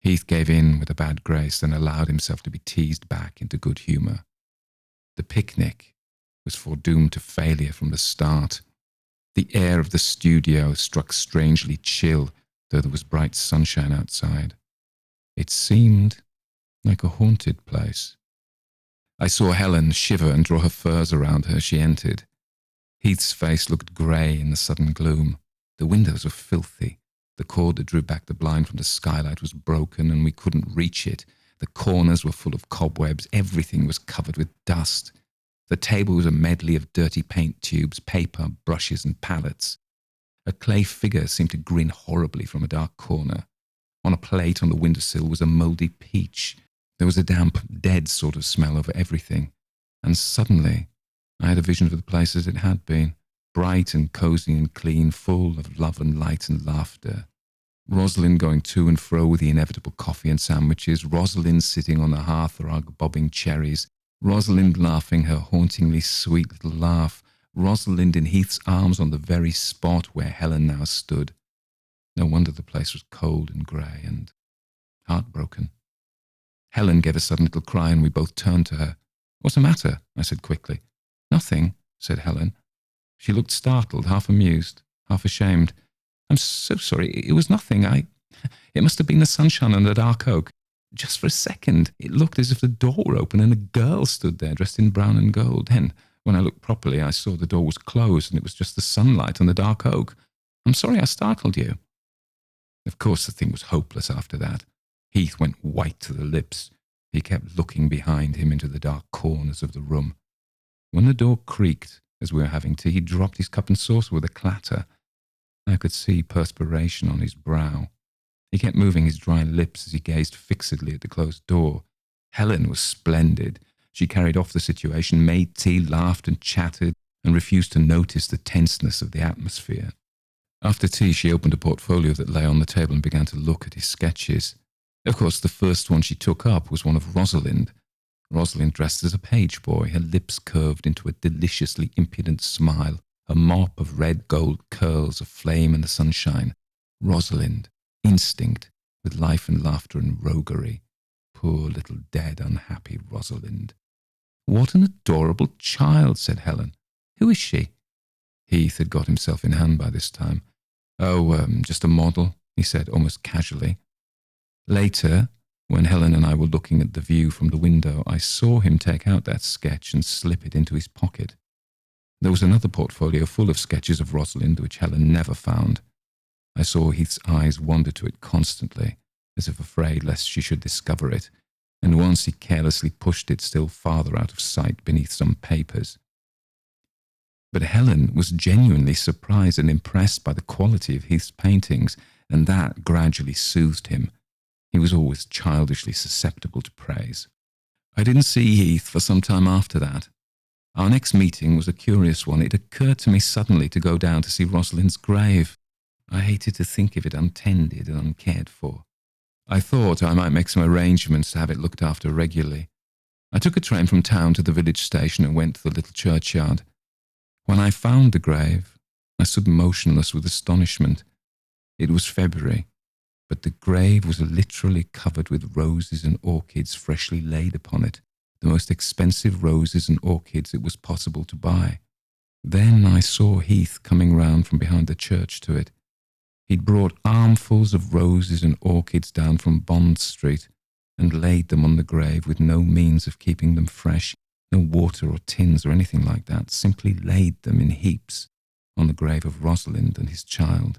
S2: Heath gave in with a bad grace, then allowed himself to be teased back into good humour. The picnic was foredoomed to failure from the start. The air of the studio struck strangely chill, though there was bright sunshine outside. It seemed like a haunted place. I saw Helen shiver and draw her furs around her as she entered. Heath's face looked grey in the sudden gloom. The windows were filthy. The cord that drew back the blind from the skylight was broken and we couldn't reach it. The corners were full of cobwebs. Everything was covered with dust. The table was a medley of dirty paint tubes, paper, brushes and palettes. A clay figure seemed to grin horribly from a dark corner. On a plate on the windowsill was a mouldy peach. There was a damp, dead sort of smell over everything. And suddenly, I had a vision of the place as it had been, bright and cosy and clean, full of love and light and laughter. Rosalind going to and fro with the inevitable coffee and sandwiches, Rosalind sitting on the hearthrug bobbing cherries, Rosalind laughing her hauntingly sweet little laugh, Rosalind in Heath's arms on the very spot where Helen now stood. No wonder the place was cold and grey and heartbroken. Helen gave a sudden little cry and we both turned to her. What's the matter? I said quickly. Nothing, said Helen. She looked startled, half amused, half ashamed. I'm so sorry, it was nothing. It must have been the sunshine and the dark oak. Just for a second, it looked as if the door were open and a girl stood there dressed in brown and gold. Then, when I looked properly, I saw the door was closed and it was just the sunlight on the dark oak. I'm sorry I startled you. Of course, the thing was hopeless after that. Heath went white to the lips. He kept looking behind him into the dark corners of the room. When the door creaked as we were having tea, he dropped his cup and saucer with a clatter. I could see perspiration on his brow. He kept moving his dry lips as he gazed fixedly at the closed door. Helen was splendid. She carried off the situation, made tea, laughed and chattered, and refused to notice the tenseness of the atmosphere. After tea, she opened a portfolio that lay on the table and began to look at his sketches. Of course, the first one she took up was one of Rosalind. Rosalind dressed as a page boy, her lips curved into a deliciously impudent smile, a mop of red gold curls aflame in the sunshine. Rosalind, instinct, with life and laughter and roguery. Poor little dead, unhappy Rosalind. What an adorable child, said Helen. Who is she? Heath had got himself in hand by this time. Just a model, he said almost casually. Later, when Helen and I were looking at the view from the window, I saw him take out that sketch and slip it into his pocket. There was another portfolio full of sketches of Rosalind which Helen never found. I saw Heath's eyes wander to it constantly, as if afraid lest she should discover it, and once he carelessly pushed it still farther out of sight beneath some papers. But Helen was genuinely surprised and impressed by the quality of Heath's paintings, and that gradually soothed him. He was always childishly susceptible to praise. I didn't see Heath for some time after that. Our next meeting was a curious one. It occurred to me suddenly to go down to see Rosalind's grave. I hated to think of it untended and uncared for. I thought I might make some arrangements to have it looked after regularly. I took a train from town to the village station and went to the little churchyard. When I found the grave, I stood motionless with astonishment. It was February, but the grave was literally covered with roses and orchids freshly laid upon it, the most expensive roses and orchids it was possible to buy. Then I saw Heath coming round from behind the church to it. He'd brought armfuls of roses and orchids down from Bond Street and laid them on the grave with no means of keeping them fresh, no water or tins or anything like that, simply laid them in heaps on the grave of Rosalind and his child.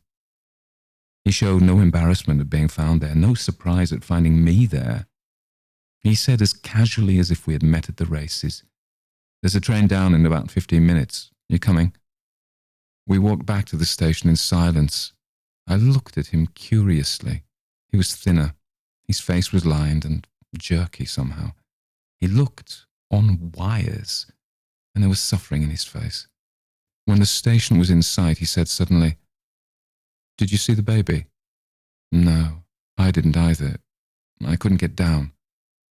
S2: He showed no embarrassment at being found there, no surprise at finding me there. He said as casually as if we had met at the races, "There's a train down in about 15 minutes. You coming?" We walked back to the station in silence. I looked at him curiously. He was thinner. His face was lined and jerky somehow. He looked on wires, and there was suffering in his face. When the station was in sight, he said suddenly, "Did you see the baby?" "No, I didn't either. I couldn't get down."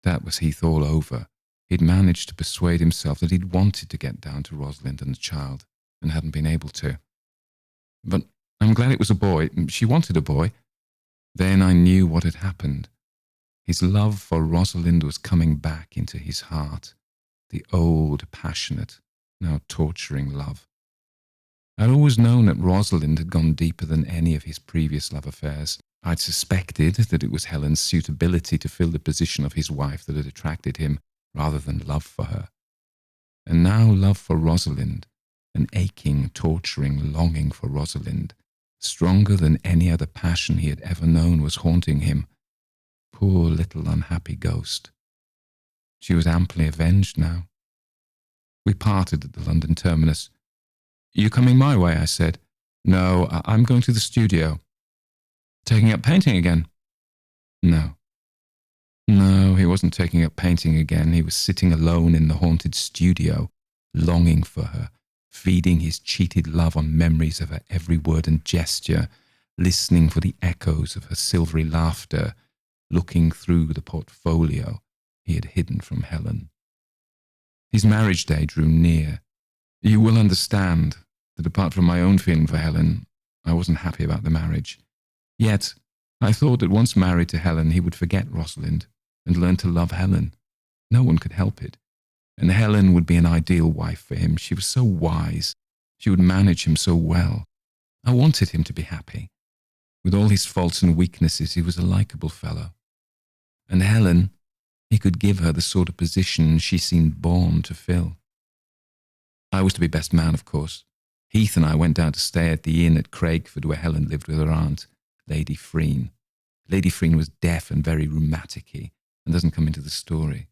S2: That was Heath all over. He'd managed to persuade himself that he'd wanted to get down to Rosalind and the child, and hadn't been able to. "But I'm glad it was a boy. She wanted a boy." Then I knew what had happened. His love for Rosalind was coming back into his heart, the old, passionate, now torturing love. I'd always known that Rosalind had gone deeper than any of his previous love affairs. I'd suspected that it was Helen's suitability to fill the position of his wife that had attracted him, rather than love for her. And now love for Rosalind, an aching, torturing longing for Rosalind, stronger than any other passion he had ever known, was haunting him. Poor little unhappy ghost. She was amply avenged now. We parted at the London terminus. "You coming my way?" I said. "No, I'm going to the studio." "Taking up painting again?" No. No, he wasn't taking up painting again. He was sitting alone in the haunted studio, longing for her, feeding his cheated love on memories of her every word and gesture, listening for the echoes of her silvery laughter, looking through the portfolio he had hidden from Helen. His marriage day drew near. You will understand that apart from my own feeling for Helen, I wasn't happy about the marriage. Yet, I thought that once married to Helen, he would forget Rosalind and learn to love Helen. No one could help it. And Helen would be an ideal wife for him. She was so wise. She would manage him so well. I wanted him to be happy. With all his faults and weaknesses, he was a likable fellow. And Helen, he could give her the sort of position she seemed born to fill. I was to be best man, of course. Heath and I went down to stay at the inn at Craigford where Helen lived with her aunt, Lady Freen. Lady Freen was deaf and very rheumatic-y and doesn't come into the story.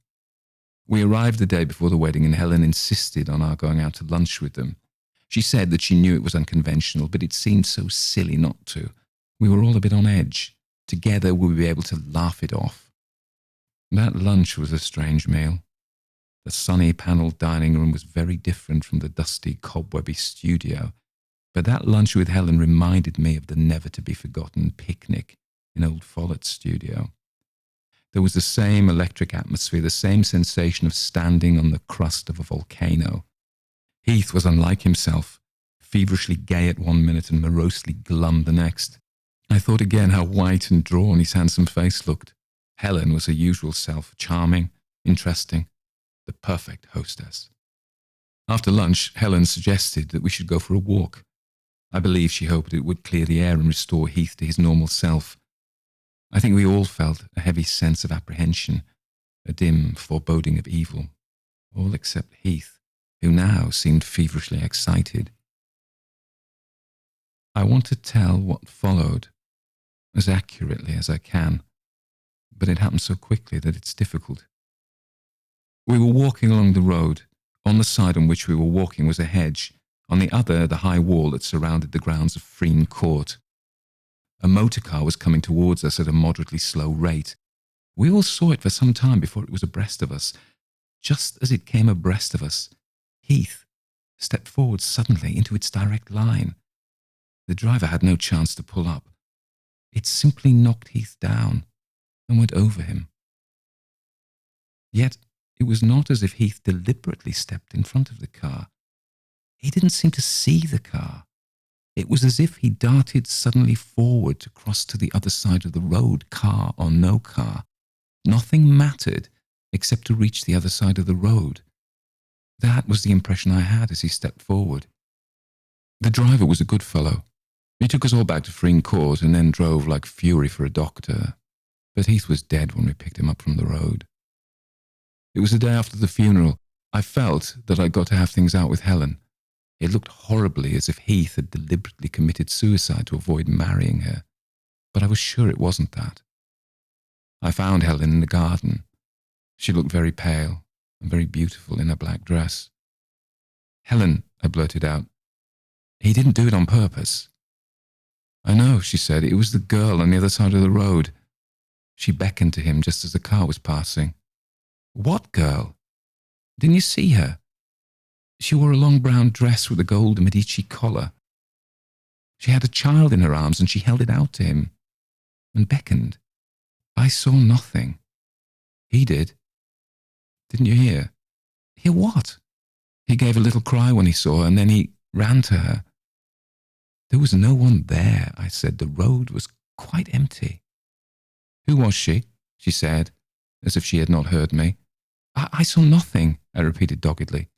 S2: We arrived the day before the wedding and Helen insisted on our going out to lunch with them. She said that she knew it was unconventional, but it seemed so silly not to. We were all a bit on edge. Together we would be able to laugh it off. That lunch was a strange meal. The sunny panelled dining room was very different from the dusty, cobwebby studio, but that lunch with Helen reminded me of the never-to-be-forgotten picnic in old Follett's studio. There was the same electric atmosphere, the same sensation of standing on the crust of a volcano. Heath was unlike himself, feverishly gay at one minute and morosely glum the next. I thought again how white and drawn his handsome face looked. Helen was her usual self, charming, interesting, the perfect hostess. After lunch, Helen suggested that we should go for a walk. I believe she hoped it would clear the air and restore Heath to his normal self. I think we all felt a heavy sense of apprehension, a dim foreboding of evil, all except Heath, who now seemed feverishly excited. I want to tell what followed as accurately as I can, but it happened so quickly that it's difficult. We were walking along the road. On the side on which we were walking was a hedge, on the other the high wall that surrounded the grounds of Freen Court. A motor car was coming towards us at a moderately slow rate. We all saw it for some time before it was abreast of us. Just as it came abreast of us, Heath stepped forward suddenly into its direct line. The driver had no chance to pull up. It simply knocked Heath down. and went over him. Yet it was not as if Heath deliberately stepped in front of the car. He didn't seem to see the car. It was as if he darted suddenly forward to cross to the other side of the road, car or no car. Nothing mattered except to reach the other side of the road. That was the impression I had as he stepped forward. The driver was a good fellow. He took us all back to Freen Court and then drove like fury for a doctor. But Heath was dead when we picked him up from the road. It was the day after the funeral. I felt that I'd got to have things out with Helen. It looked horribly as if Heath had deliberately committed suicide to avoid marrying her, but I was sure it wasn't that. I found Helen in the garden. She looked very pale and very beautiful in her black dress. "Helen," I blurted out, "he didn't do it on purpose." "I know," she said. "It was the girl on the other side of the road." She beckoned to him just as the car was passing. "What girl? Didn't you see her? She wore a long brown dress with a gold Medici collar. She had a child in her arms and she held it out to him and beckoned. I saw nothing. He did. Didn't you hear?" "Hear what?" "He gave a little cry when he saw her and then he ran to her." "There was no one there," I said. "The road was quite empty." "Who was she?" she said, as if she had not heard me. I saw nothing," I repeated doggedly.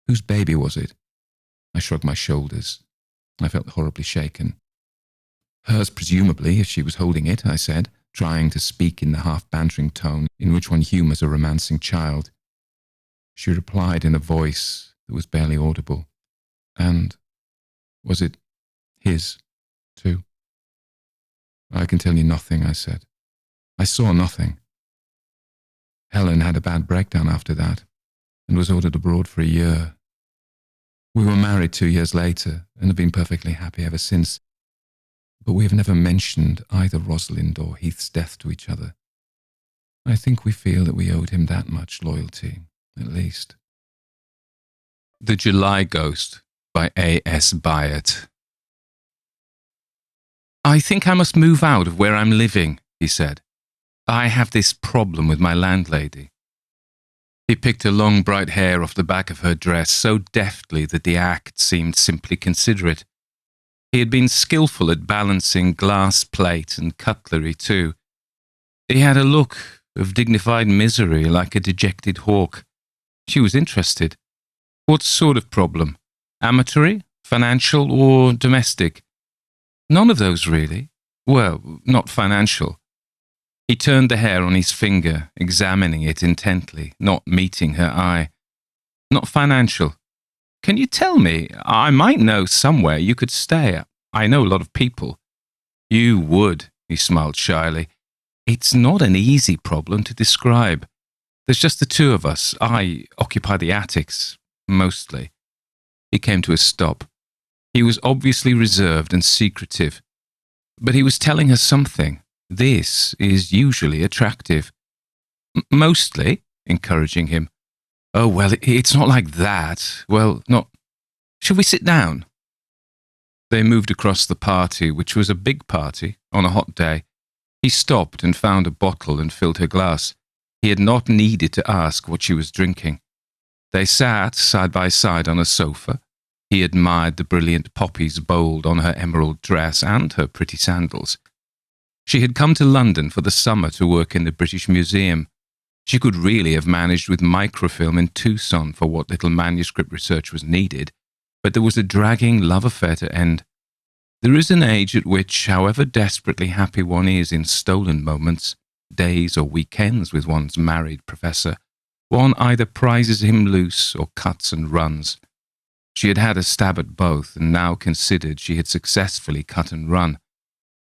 S2: "Whose baby was it?" I shrugged my shoulders. I felt horribly shaken. "Hers, presumably, if she was holding it," I said, trying to speak in the half-bantering tone in which one humours a romancing child. She replied in a voice that was barely audible. "And was it his, too?" "I can tell you nothing," I said. "I saw nothing. Helen had a bad breakdown after that and was ordered abroad for a year. We were married 2 years later and have been perfectly happy ever since, but we have never mentioned either Rosalind or Heath's death to each other. I think we feel that we owed him that much loyalty, at least."
S1: The July Ghost by A.S. Byatt. "I think I must move out of where I'm living," he said. "I have this problem with my landlady." He picked her long bright hair off the back of her dress so deftly that the act seemed simply considerate. He had been skillful at balancing glass plate and cutlery too. He had a look of dignified misery like a dejected hawk. She was interested. "What sort of problem? Amatory, financial, or domestic?" "None of those, really. Well, not financial." He turned the hair on his finger, examining it intently, not meeting her eye. "Not financial. Can you tell me? I might know somewhere you could stay. I know a lot of people." "You would," he smiled shyly. "It's not an easy problem to describe. There's just the two of us. I occupy the attics, mostly." He came to a stop. He was obviously reserved and secretive, but he was telling her something. This is usually attractive. "Mostly," encouraging him. "Oh, well, it's not like that. Well, not... Shall we sit down?" They moved across the party, which was a big party, on a hot day. He stopped and found a bottle and filled her glass. He had not needed to ask what she was drinking. They sat side by side on a sofa. He admired the brilliant poppies bowled on her emerald dress and her pretty sandals. She had come to London for the summer to work in the British Museum. She could really have managed with microfilm in Tucson for what little manuscript research was needed, but there was a dragging love affair to end. There is an age at which, however desperately happy one is in stolen moments, days or weekends with one's married professor, one either prizes him loose or cuts and runs. She had had a stab at both and now considered she had successfully cut and run.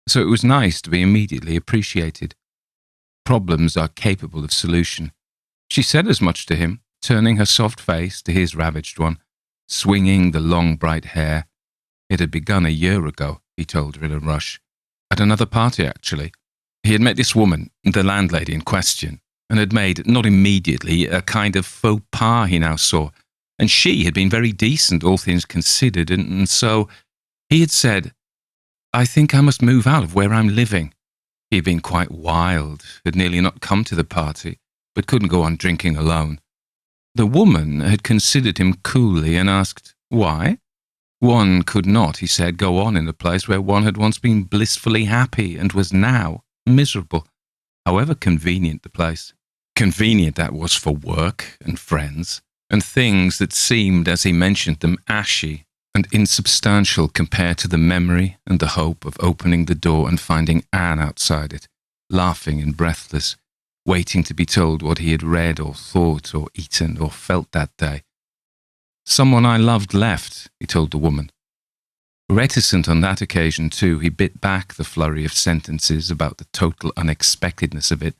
S1: So it was nice to be immediately appreciated. Problems are capable of solution. She said as much to him, turning her soft face to his ravaged one, swinging the long bright hair. It had begun a year ago, he told her in a rush. At another party, actually. He had met this woman, the landlady in question, and had made, not immediately, a kind of faux pas he now saw. And she had been very decent, all things considered, and so he had said, "I think I must move out of where I'm living."
S2: He had been quite wild, had nearly not come to the party, but couldn't go on drinking alone. The woman had considered him coolly and asked, why? One could not, he said, go on in a place where one had once been blissfully happy and was now miserable, however convenient the place. Convenient that was for work and friends, and things that seemed, as he mentioned them, ashy and insubstantial compared to the memory and the hope of opening the door and finding Anne outside it, laughing and breathless, waiting to be told what he had read or thought or eaten or felt that day. Someone I loved left, he told the woman. Reticent on that occasion, too, he bit back the flurry of sentences about the total unexpectedness of it,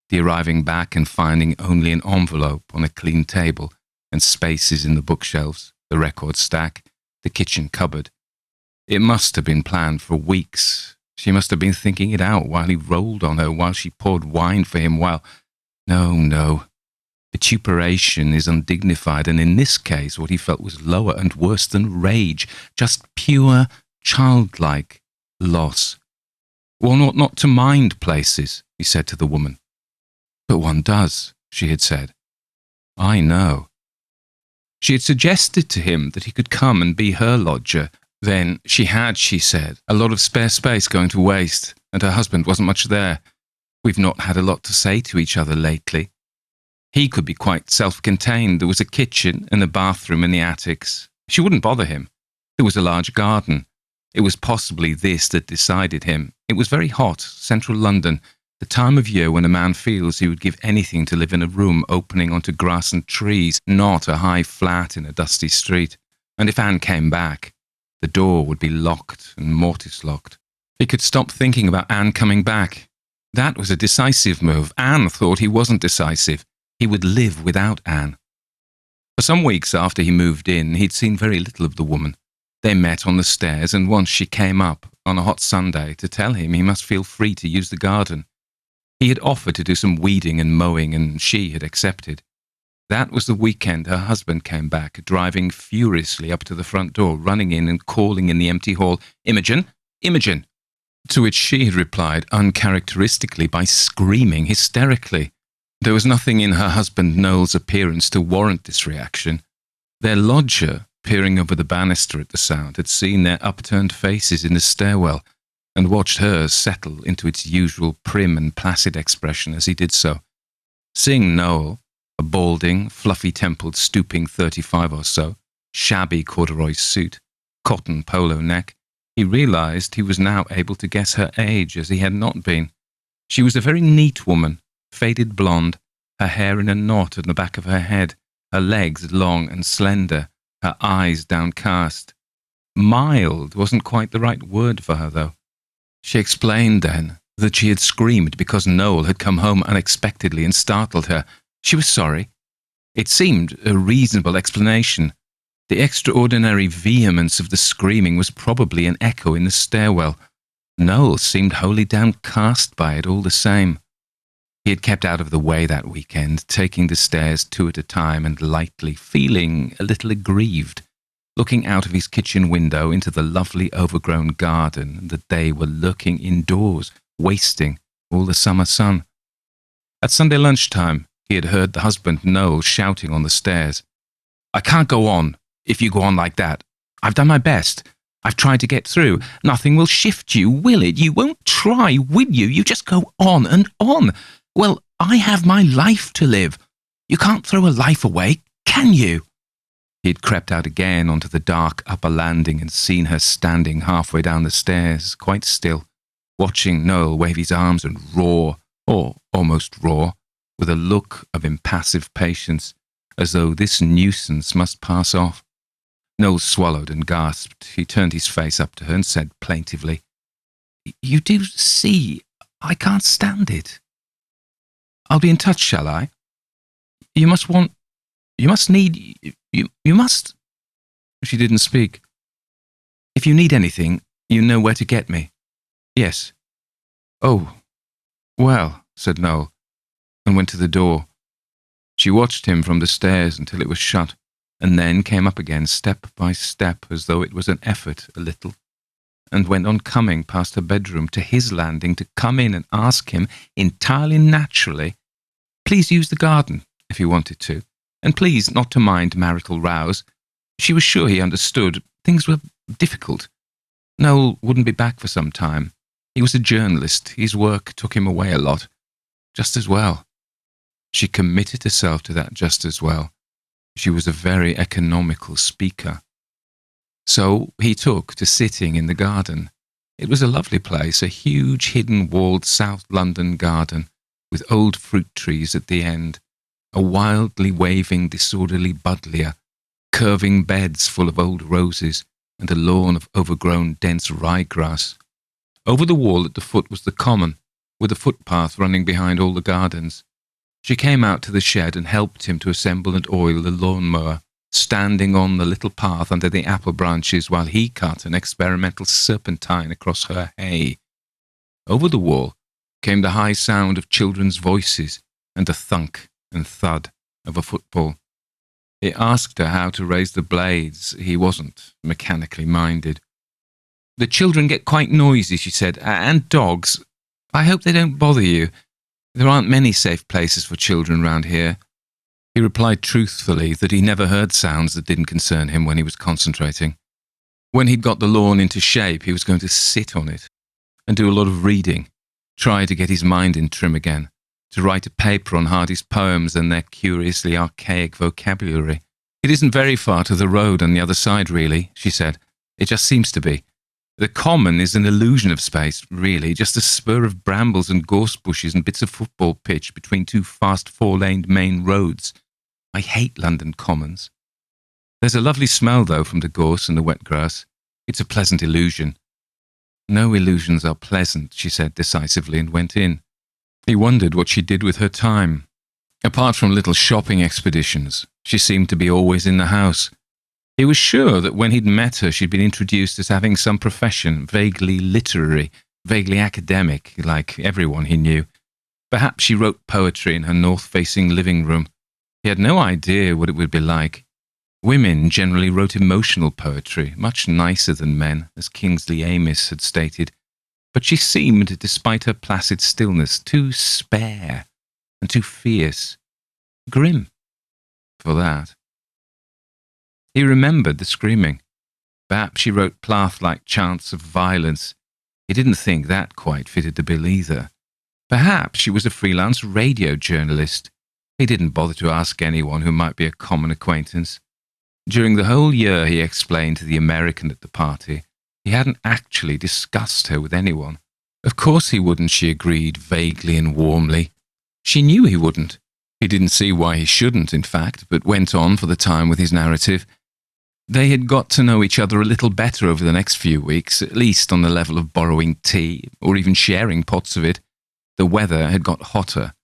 S2: the arriving back and finding only an envelope on a clean table and spaces in the bookshelves, the record stack, the kitchen cupboard. It must have been planned for weeks. She must have been thinking it out while he rolled on her, while she poured wine for him, while... No. Vituperation is undignified, and in this case what he felt was lower and worse than rage, just pure, childlike loss. One ought not to mind places, he said to the woman. But one does, she had said. I know. She had suggested to him that he could come and be her lodger. Then she had, she said, a lot of spare space going to waste, and her husband wasn't much there. We've not had a lot to say to each other lately. He could be quite self-contained. There was a kitchen and a bathroom in the attics. She wouldn't bother him. There was a large garden. It was possibly this that decided him. It was very hot, central London, the time of year when a man feels he would give anything to live in a room opening onto grass and trees, not a high flat in a dusty street. And if Anne came back, the door would be locked and mortice-locked. He could stop thinking about Anne coming back. That was a decisive move. Anne thought he wasn't decisive. He would live without Anne. For some weeks after he moved in, he'd seen very little of the woman. They met on the stairs, and once she came up on a hot Sunday to tell him he must feel free to use the garden. He had offered to do some weeding and mowing, and she had accepted. That was the weekend her husband came back, driving furiously up to the front door, running in and calling in the empty hall, "Imogen! Imogen!" To which she had replied uncharacteristically by screaming hysterically. There was nothing in her husband Noel's appearance to warrant this reaction. Their lodger, peering over the banister at the sound, had seen their upturned faces in the stairwell and watched hers settle into its usual prim and placid expression as he did so. Seeing Noel, a balding, fluffy-templed, stooping 35 or so, shabby corduroy suit, cotton polo neck, he realized he was now able to guess her age as he had not been. She was a very neat woman, faded blonde, her hair in a knot on the back of her head, her legs long and slender, her eyes downcast. Mild wasn't quite the right word for her, though. She explained then that she had screamed because Noel had come home unexpectedly and startled her. She was sorry. It seemed a reasonable explanation. The extraordinary vehemence of the screaming was probably an echo in the stairwell. Noel seemed wholly downcast by it all the same. He had kept out of the way that weekend, taking the stairs two at a time and lightly, feeling a little aggrieved, looking out of his kitchen window into the lovely overgrown garden that they were lurking indoors, wasting all the summer sun. At Sunday lunchtime, he had heard the husband Noel shouting on the stairs, "I can't go on if you go on like that. I've done my best. I've tried to get through. Nothing will shift you, will it? You won't try, will you? You just go on and on. Well, I have my life to live. You can't throw a life away, can you?" He had crept out again onto the dark upper landing and seen her standing halfway down the stairs, quite still, watching Noel wave his arms and roar, or almost roar, with a look of impassive patience, as though this nuisance must pass off. Noel swallowed and gasped. He turned his face up to her and said plaintively, "You do see, I can't stand it. I'll be in touch, shall I? You must... She didn't speak. "If you need anything, you know where to get me." "Yes." "Oh, well," said Noel, and went to the door. She watched him from the stairs until it was shut, and then came up again step by step as though it was an effort a little, and went on coming past her bedroom to his landing to come in and ask him, entirely naturally, please use the garden if he wanted to, and please not to mind marital rows. She was sure he understood. Things were difficult. Noel wouldn't be back for some time. He was a journalist. His work took him away a lot. Just as well. She committed herself to that just as well. She was a very economical speaker. So he took to sitting in the garden. It was a lovely place, a huge hidden walled South London garden with old fruit trees at the end, a wildly waving disorderly buddleia, curving beds full of old roses, and a lawn of overgrown dense ryegrass. Over the wall at the foot was the common, with a footpath running behind all the gardens. She came out to the shed and helped him to assemble and oil the lawn-mower, standing on the little path under the apple branches while he cut an experimental serpentine across her hay. Over the wall came the high sound of children's voices and the thunk and thud of a football. He asked her how to raise the blades. He wasn't mechanically minded. The children get quite noisy, she said, and dogs. I hope they don't bother you. There aren't many safe places for children round here. He replied truthfully that he never heard sounds that didn't concern him when he was concentrating. When he'd got the lawn into shape, he was going to sit on it and do a lot of reading, try to get his mind in trim again, to write a paper on Hardy's poems and their curiously archaic vocabulary. It isn't very far to the road on the other side, really, she said. It just seems to be. The common is an illusion of space, really, just a spur of brambles and gorse bushes and bits of football pitch between two fast four-laned main roads. I hate London commons. There's a lovely smell, though, from the gorse and the wet grass. It's a pleasant illusion. No illusions are pleasant, she said decisively, and went in. He wondered what she did with her time. Apart from little shopping expeditions, she seemed to be always in the house. He was sure that when he'd met her, she'd been introduced as having some profession, vaguely literary, vaguely academic, like everyone he knew. Perhaps she wrote poetry in her north-facing living room. He had no idea what it would be like. Women generally wrote emotional poetry, much nicer than men, as Kingsley Amyas had stated. But she seemed, despite her placid stillness, too spare and too fierce, grim, for that. He remembered the screaming. Perhaps she wrote Plath-like chants of violence. He didn't think that quite fitted the bill either. Perhaps she was a freelance radio journalist. He didn't bother to ask anyone who might be a common acquaintance. During the whole year, he explained to the American at the party, he hadn't actually discussed her with anyone. Of course he wouldn't, she agreed, vaguely and warmly. She knew he wouldn't. He didn't see why he shouldn't, in fact, but went on for the time with his narrative. They had got to know each other a little better over the next few weeks, at least on the level of borrowing tea, or even sharing pots of it. The weather had got hotter.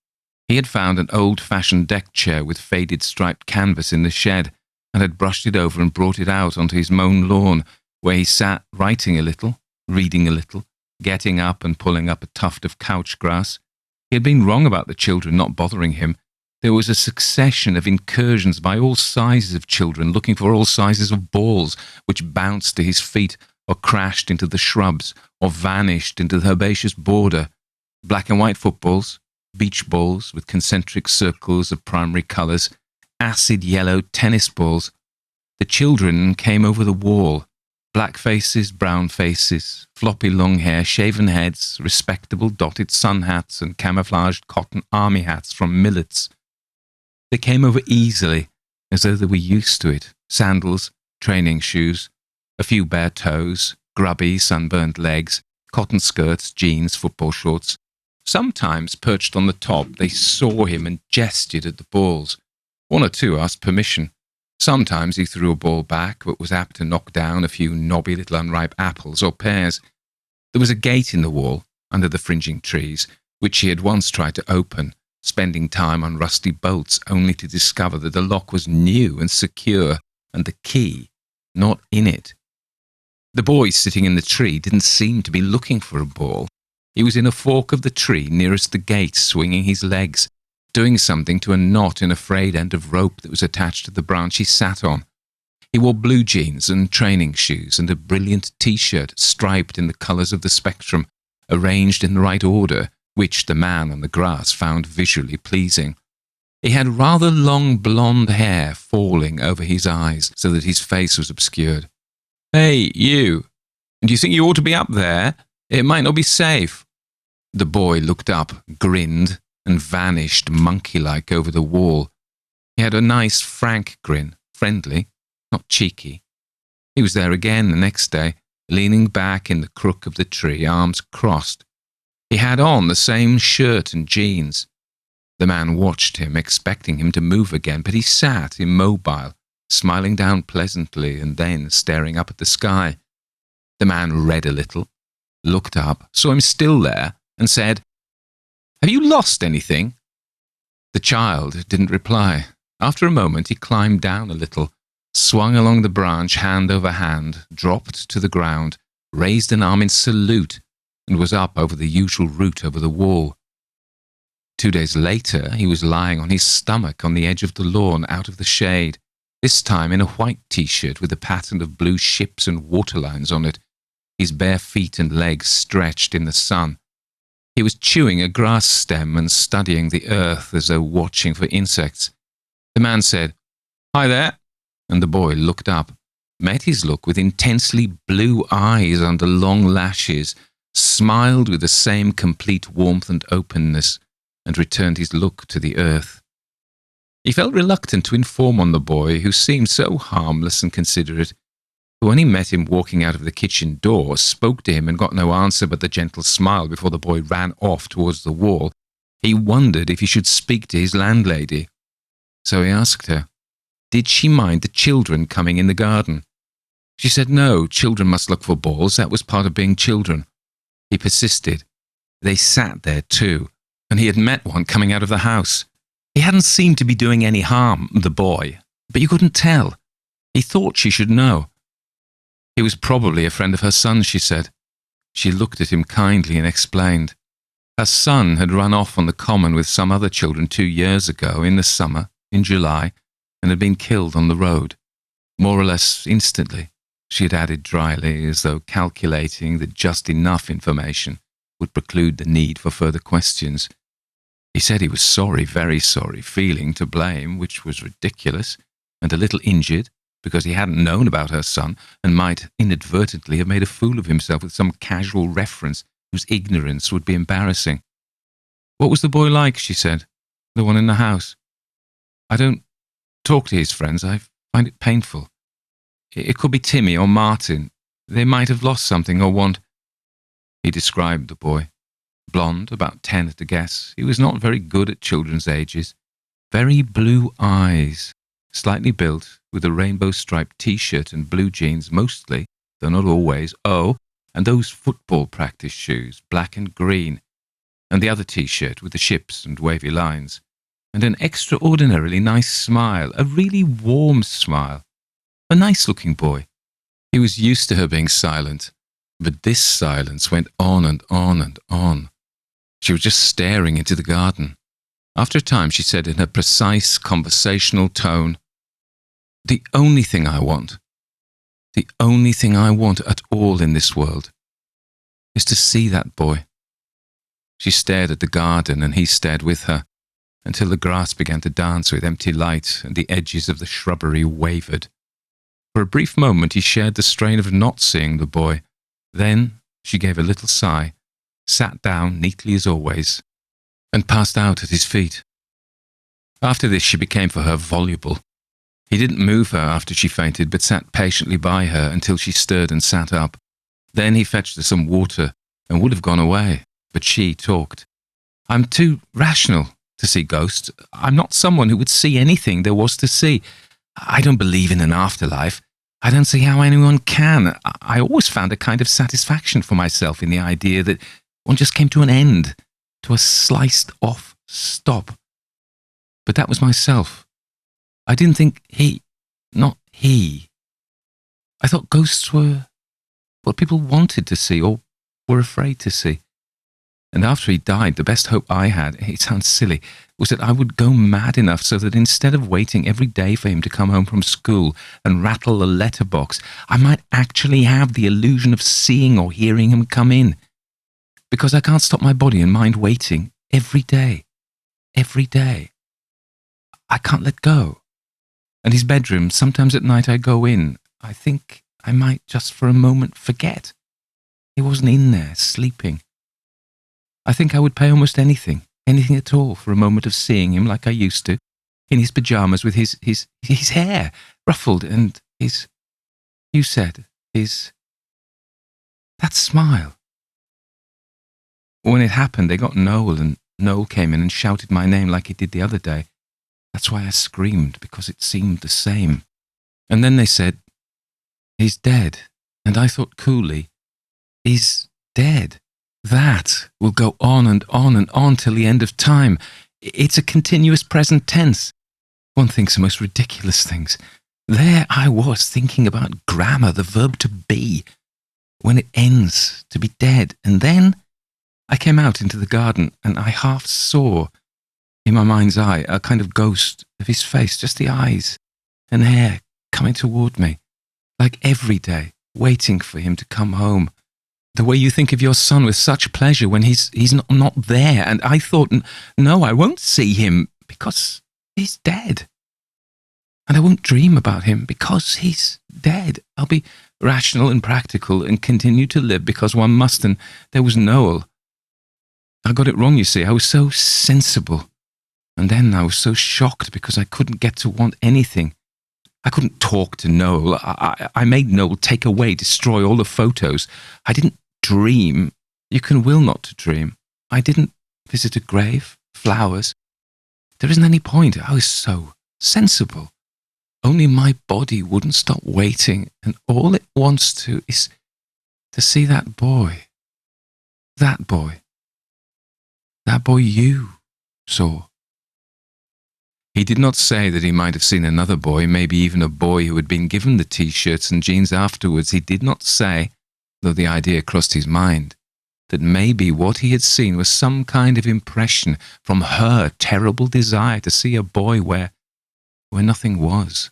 S2: He had found an old-fashioned deck chair with faded striped canvas in the shed, and had brushed it over and brought it out onto his mown lawn, where he sat writing a little, reading a little, getting up and pulling up a tuft of couch grass. He had been wrong about the children not bothering him. There was a succession of incursions by all sizes of children looking for all sizes of balls, which bounced to his feet, or crashed into the shrubs, or vanished into the herbaceous border. Black and white footballs, beach balls with concentric circles of primary colours, acid yellow tennis balls. The children came over the wall. Black faces, brown faces, floppy long hair, shaven heads, respectable dotted sun hats and camouflaged cotton army hats from Millet's. They came over easily, as though they were used to it. Sandals, training shoes, a few bare toes, grubby, sunburned legs, cotton skirts, jeans, football shorts. Sometimes, perched on the top, they saw him and gestured at the balls. One or two asked permission. Sometimes he threw a ball back, but was apt to knock down a few knobby little unripe apples or pears. There was a gate in the wall, under the fringing trees, which he had once tried to open, spending time on rusty bolts only to discover that the lock was new and secure, and the key not in it. The boy sitting in the tree didn't seem to be looking for a ball. He was in a fork of the tree nearest the gate, swinging his legs, doing something to a knot in a frayed end of rope that was attached to the branch he sat on. He wore blue jeans and training shoes and a brilliant T-shirt striped in the colours of the spectrum, arranged in the right order, which the man on the grass found visually pleasing. He had rather long blonde hair falling over his eyes so that his face was obscured. "Hey, you! Do you think you ought to be up there? It might not be safe." The boy looked up, grinned, and vanished monkey-like over the wall. He had a nice, frank grin, friendly, not cheeky. He was there again the next day, leaning back in the crook of the tree, arms crossed. He had on the same shirt and jeans. The man watched him, expecting him to move again, but he sat immobile, smiling down pleasantly and then staring up at the sky. The man read a little, looked up, saw him still there, and said, "Have you lost anything?" The child didn't reply. After a moment he climbed down a little, swung along the branch hand over hand, dropped to the ground, raised an arm in salute, and was up over the usual route over the wall. 2 days later he was lying on his stomach on the edge of the lawn out of the shade, this time in a white T-shirt with a pattern of blue ships and waterlines on it, his bare feet and legs stretched in the sun. He was chewing a grass stem and studying the earth as though watching for insects. The man said, "Hi there," and the boy looked up, met his look with intensely blue eyes under long lashes, smiled with the same complete warmth and openness, and returned his look to the earth. He felt reluctant to inform on the boy, who seemed so harmless and considerate, but when he met him walking out of the kitchen door, spoke to him and got no answer but the gentle smile before the boy ran off towards the wall, he wondered if he should speak to his landlady. So he asked her, did she mind the children coming in the garden? She said no, children must look for balls, that was part of being children. He persisted. They sat there too, and he had met one coming out of the house. He hadn't seemed to be doing any harm, the boy, but you couldn't tell. He thought she should know. He was probably a friend of her son, she said. She looked at him kindly and explained. Her son had run off on the common with some other children 2 years ago, in the summer, in July, and had been killed on the road, more or less instantly, she had added dryly, as though calculating that just enough information would preclude the need for further questions. He said he was sorry, very sorry, feeling to blame, which was ridiculous, and a little injured, because he hadn't known about her son, and might inadvertently have made a fool of himself with some casual reference whose ignorance would be embarrassing. What was the boy like, she said, the one in the house? I don't talk to his friends, I find it painful. It could be Timmy or Martin. They might have lost something or want. He described the boy. Blonde, about 10 at a guess. He was not very good at children's ages. Very blue eyes, slightly built, with a rainbow-striped T-shirt and blue jeans mostly, though not always, and those football practice shoes, black and green, and the other T-shirt with the ships and wavy lines, and an extraordinarily nice smile, a really warm smile. A nice-looking boy. He was used to her being silent, but this silence went on and on and on. She was just staring into the garden. After a time she said in her precise conversational tone, the only thing I want at all in this world, is to see that boy. She stared at the garden and he stared with her, until the grass began to dance with empty light and the edges of the shrubbery wavered. For a brief moment he shared the strain of not seeing the boy. Then she gave a little sigh, sat down neatly as always, and passed out at his feet. After this she became for her voluble. He didn't move her after she fainted, but sat patiently by her until she stirred and sat up. Then he fetched her some water and would have gone away, but she talked. I'm too rational to see ghosts. I'm not someone who would see anything there was to see. I don't believe in an afterlife. I don't see how anyone can. I always found a kind of satisfaction for myself in the idea that one just came to an end, to a sliced-off stop. But that was myself. I didn't think not he. I thought ghosts were what people wanted to see or were afraid to see. And after he died, the best hope I had, it sounds silly, was that I would go mad enough so that instead of waiting every day for him to come home from school and rattle the letterbox, I might actually have the illusion of seeing or hearing him come in. Because I can't stop my body and mind waiting every day. Every day. I can't let go. And his bedroom, sometimes at night I go in. I think I might just for a moment forget. He wasn't in there, sleeping. I think I would pay almost anything at all, for a moment of seeing him like I used to, in his pyjamas with his hair ruffled and that smile. When it happened, they got Noel, and Noel came in and shouted my name like he did the other day. That's why I screamed, because it seemed the same. And then they said, he's dead. And I thought coolly, he's dead. That will go on and on and on till the end of time. It's a continuous present tense. One thinks the most ridiculous things. There I was thinking about grammar, the verb to be, when it ends, to be dead. And then I came out into the garden and I half saw, in my mind's eye, a kind of ghost of his face, just the eyes and hair coming toward me, like every day, waiting for him to come home. The way you think of your son with such pleasure when he's not there. And I thought, no, I won't see him because he's dead. And I won't dream about him because he's dead. I'll be rational and practical and continue to live because one must. And there was Noel. I got it wrong, you see. I was so sensible. And then I was so shocked because I couldn't get to want anything. I couldn't talk to Noel. I made Noel take away, destroy all the photos. I didn't dream. You can will not to dream. I didn't visit a grave, flowers. There isn't any point. I was so sensible. Only my body wouldn't stop waiting, and all it wants to is to see that boy. That boy. That boy you saw. He did not say that he might have seen another boy, maybe even a boy who had been given the T-shirts and jeans afterwards. He did not say, though the idea crossed his mind, that maybe what he had seen was some kind of impression from her terrible desire to see a boy where nothing was.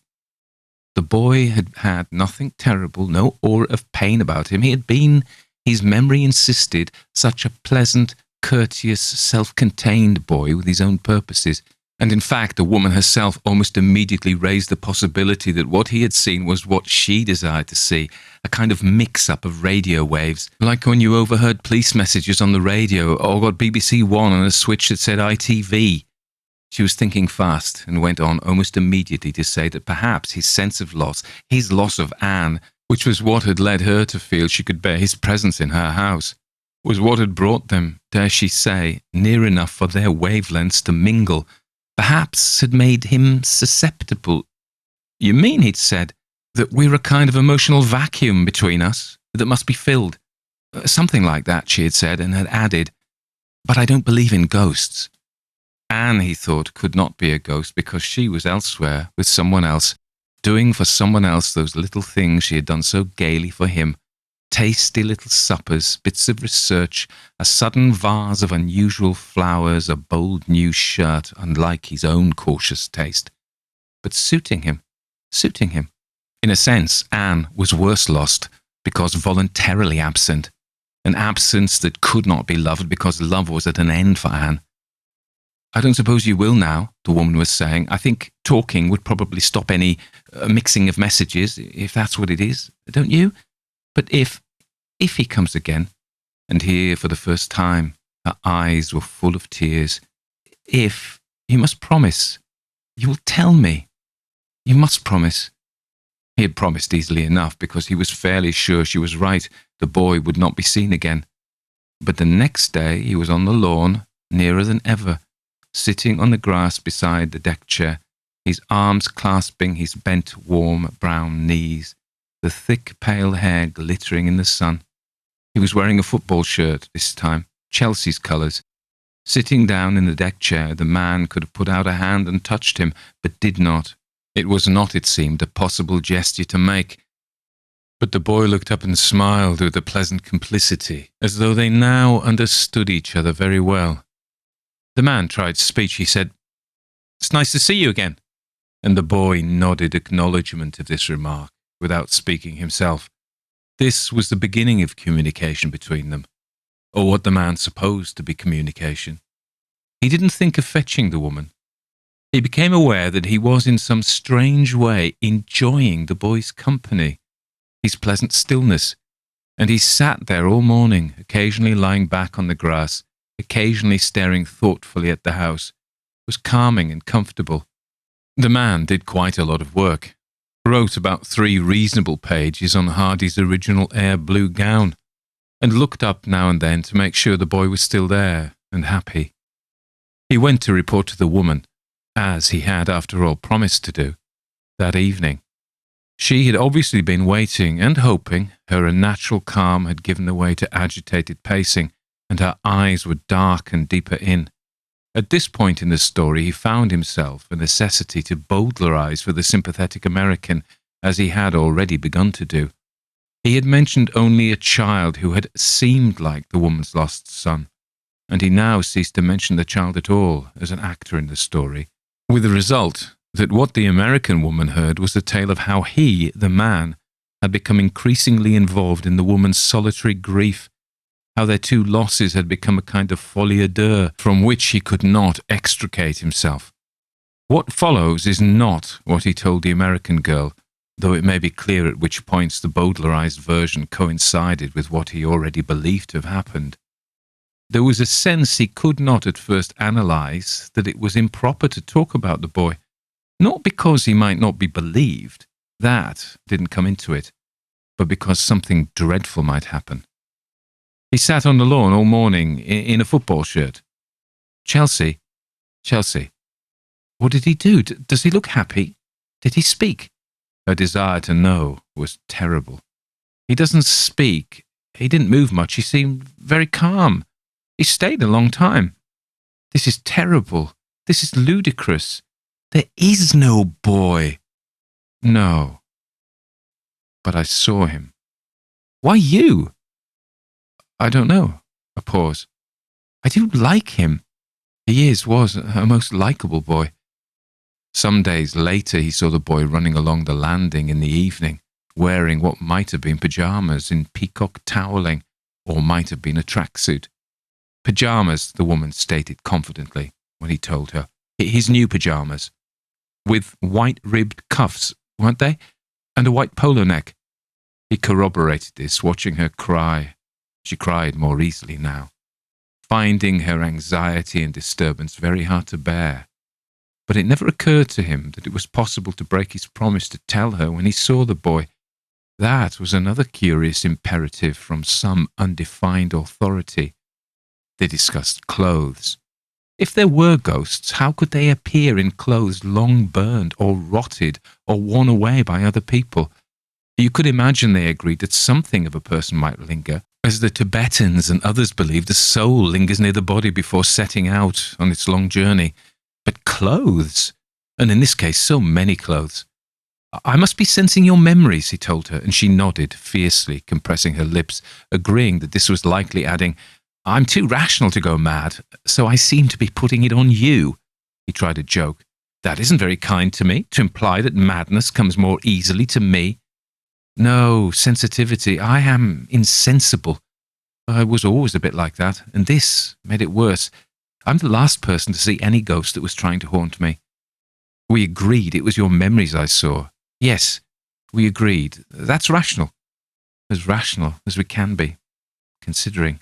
S2: The boy had had nothing terrible, no aura of pain about him. He had been, his memory insisted, such a pleasant, courteous, self-contained boy with his own purposes. And in fact, the woman herself almost immediately raised the possibility that what he had seen was what she desired to see, a kind of mix-up of radio waves, like when you overheard police messages on the radio or got BBC One on a switch that said ITV. She was thinking fast and went on almost immediately to say that perhaps his sense of loss, his loss of Anne, which was what had led her to feel she could bear his presence in her house, was what had brought them, dare she say, near enough for their wavelengths to mingle, perhaps had made him susceptible. You mean, he'd said, that we're a kind of emotional vacuum between us that must be filled? Something like that, she had said, and had added, but I don't believe in ghosts. Anne, he thought, could not be a ghost because she was elsewhere with someone else, doing for someone else those little things she had done so gaily for him. Tasty little suppers, bits of research, a sudden vase of unusual flowers, a bold new shirt, unlike his own cautious taste. But suiting him. In a sense, Anne was worse lost, because voluntarily absent. An absence that could not be loved because love was at an end for Anne. I don't suppose you will now, the woman was saying. I think talking would probably stop any mixing of messages, if that's what it is, don't you? But if he comes again, and here for the first time her eyes were full of tears, if, you must promise, you will tell me, you must promise. He had promised easily enough because he was fairly sure she was right, the boy would not be seen again. But the next day he was on the lawn, nearer than ever, sitting on the grass beside the deck chair, his arms clasping his bent, warm, brown knees, the thick, pale hair glittering in the sun. He was wearing a football shirt this time, Chelsea's colours. Sitting down in the deck chair, the man could have put out a hand and touched him, but did not. It was not, it seemed, a possible gesture to make. But the boy looked up and smiled with a pleasant complicity, as though they now understood each other very well. The man tried speech. He said, "It's nice to see you again." And the boy nodded acknowledgement of this remark, without speaking himself. This was the beginning of communication between them, or what the man supposed to be communication. He didn't think of fetching the woman. He became aware that he was in some strange way enjoying the boy's company, his pleasant stillness, and he sat there all morning, occasionally lying back on the grass, occasionally staring thoughtfully at the house. It was calming and comfortable. The man did quite a lot of work, wrote about 3 reasonable pages on Hardy's original air blue gown, and looked up now and then to make sure the boy was still there and happy. He went to report to the woman, as he had after all promised to do, that evening. She had obviously been waiting and hoping. Her unnatural calm had given way to agitated pacing, and her eyes were dark and deeper in. At this point in the story, he found himself a necessity to bowdlerize for the sympathetic American, as he had already begun to do. He had mentioned only a child who had seemed like the woman's lost son, and he now ceased to mention the child at all as an actor in the story, with the result that what the American woman heard was the tale of how he, the man, had become increasingly involved in the woman's solitary grief, how their 2 losses had become a kind of folie à deux from which he could not extricate himself. What follows is not what he told the American girl, though it may be clear at which points the bowdlerized version coincided with what he already believed to have happened. There was a sense he could not at first analyze that it was improper to talk about the boy, not because he might not be believed, that didn't come into it, but because something dreadful might happen. He sat on the lawn all morning in a football shirt. Chelsea, what did he do? Does he look happy? Did he speak? Her desire to know was terrible. He doesn't speak. He didn't move much. He seemed very calm. He stayed a long time. This is terrible. This is ludicrous. There is no boy. No. But I saw him. Why you? I don't know. A pause. I do like him. He was a most likeable boy. Some days later he saw the boy running along the landing in the evening, wearing what might have been pyjamas in peacock toweling, or might have been a tracksuit. Pyjamas, the woman stated confidently when he told her. His new pyjamas. With white-ribbed cuffs, weren't they? And a white polo neck. He corroborated this, watching her cry. She cried more easily now, finding her anxiety and disturbance very hard to bear. But it never occurred to him that it was possible to break his promise to tell her when he saw the boy. That was another curious imperative from some undefined authority. They discussed clothes. If there were ghosts, how could they appear in clothes long burned or rotted or worn away by other people? You could imagine, they agreed, that something of a person might linger. As the Tibetans and others believed, the soul lingers near the body before setting out on its long journey. But clothes, and in this case so many clothes. I must be sensing your memories, he told her, and she nodded fiercely, compressing her lips, agreeing that this was likely, adding, I'm too rational to go mad, so I seem to be putting it on you. He tried a joke. That isn't very kind to me, to imply that madness comes more easily to me. No, sensitivity. I am insensible. I was always a bit like that, and this made it worse. I'm the last person to see any ghost that was trying to haunt me. We agreed it was your memories I saw. Yes, we agreed. That's rational. As rational as we can be, considering.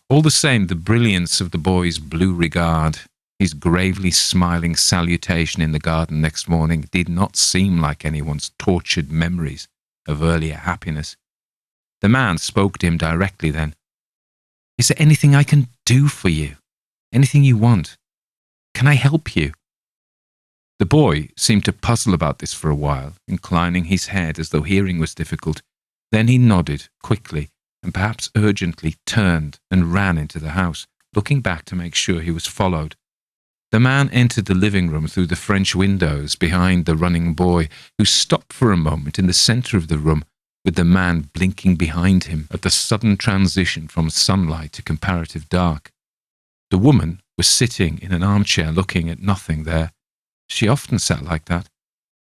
S2: All the same, the brilliance of the boy's blue regard, his gravely smiling salutation in the garden next morning, did not seem like anyone's tortured memories of earlier happiness. The man spoke to him directly then. Is there anything I can do for you? Anything you want? Can I help you? The boy seemed to puzzle about this for a while, inclining his head as though hearing was difficult. Then he nodded quickly and perhaps urgently turned and ran into the house, looking back to make sure he was followed. The man entered the living room through the French windows behind the running boy, who stopped for a moment in the centre of the room, with the man blinking behind him at the sudden transition from sunlight to comparative dark. The woman was sitting in an armchair looking at nothing there. She often sat like that.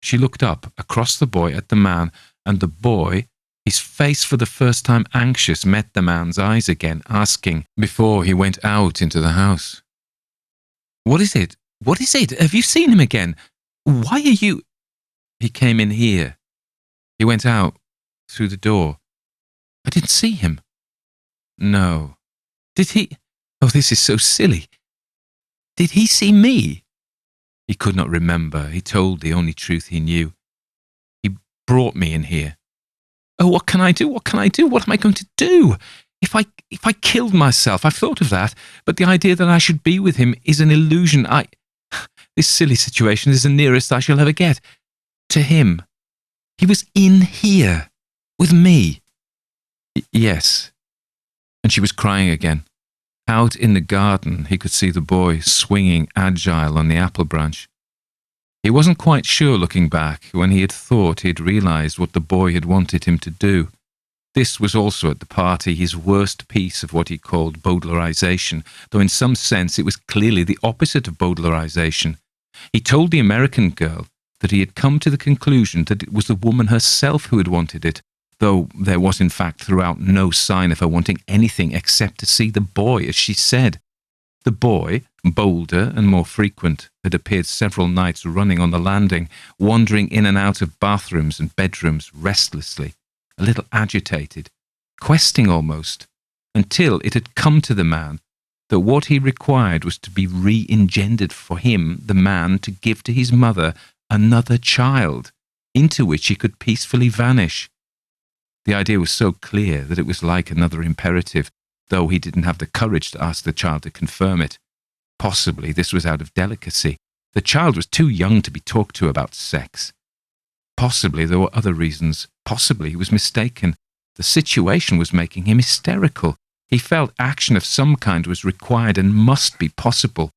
S2: She looked up across the boy at the man, and the boy, his face for the first time anxious, met the man's eyes again, asking before he went out into the house, "What is it? What is it? Have you seen him again? Why are you—" "He came in here. He went out through the door." "I didn't see him." "No." "Did he— oh, this is so silly. Did he see me?" He could not remember. He told the only truth he knew. "He brought me in here." "Oh, what can I do? What can I do? What am I going to do? If I killed myself, I've thought of that, but the idea that I should be with him is an illusion. This silly situation is the nearest I shall ever get to him. He was in here, with me." "Yes." And she was crying again. Out in the garden, he could see the boy swinging agile on the apple branch. He wasn't quite sure, looking back, when he had thought he had realized what the boy had wanted him to do. This was also at the party his worst piece of what he called Baudelarization, though in some sense it was clearly the opposite of Baudelarization. He told the American girl that he had come to the conclusion that it was the woman herself who had wanted it, though there was in fact throughout no sign of her wanting anything except to see the boy, as she said. The boy, bolder and more frequent, had appeared several nights running on the landing, wandering in and out of bathrooms and bedrooms restlessly, a little agitated, questing almost, until it had come to the man that what he required was to be re-engendered for him, the man, to give to his mother another child, into which he could peacefully vanish. The idea was so clear that it was like another imperative, though he didn't have the courage to ask the child to confirm it. Possibly this was out of delicacy. The child was too young to be talked to about sex. Possibly there were other reasons. Possibly he was mistaken. The situation was making him hysterical. He felt action of some kind was required and must be possible.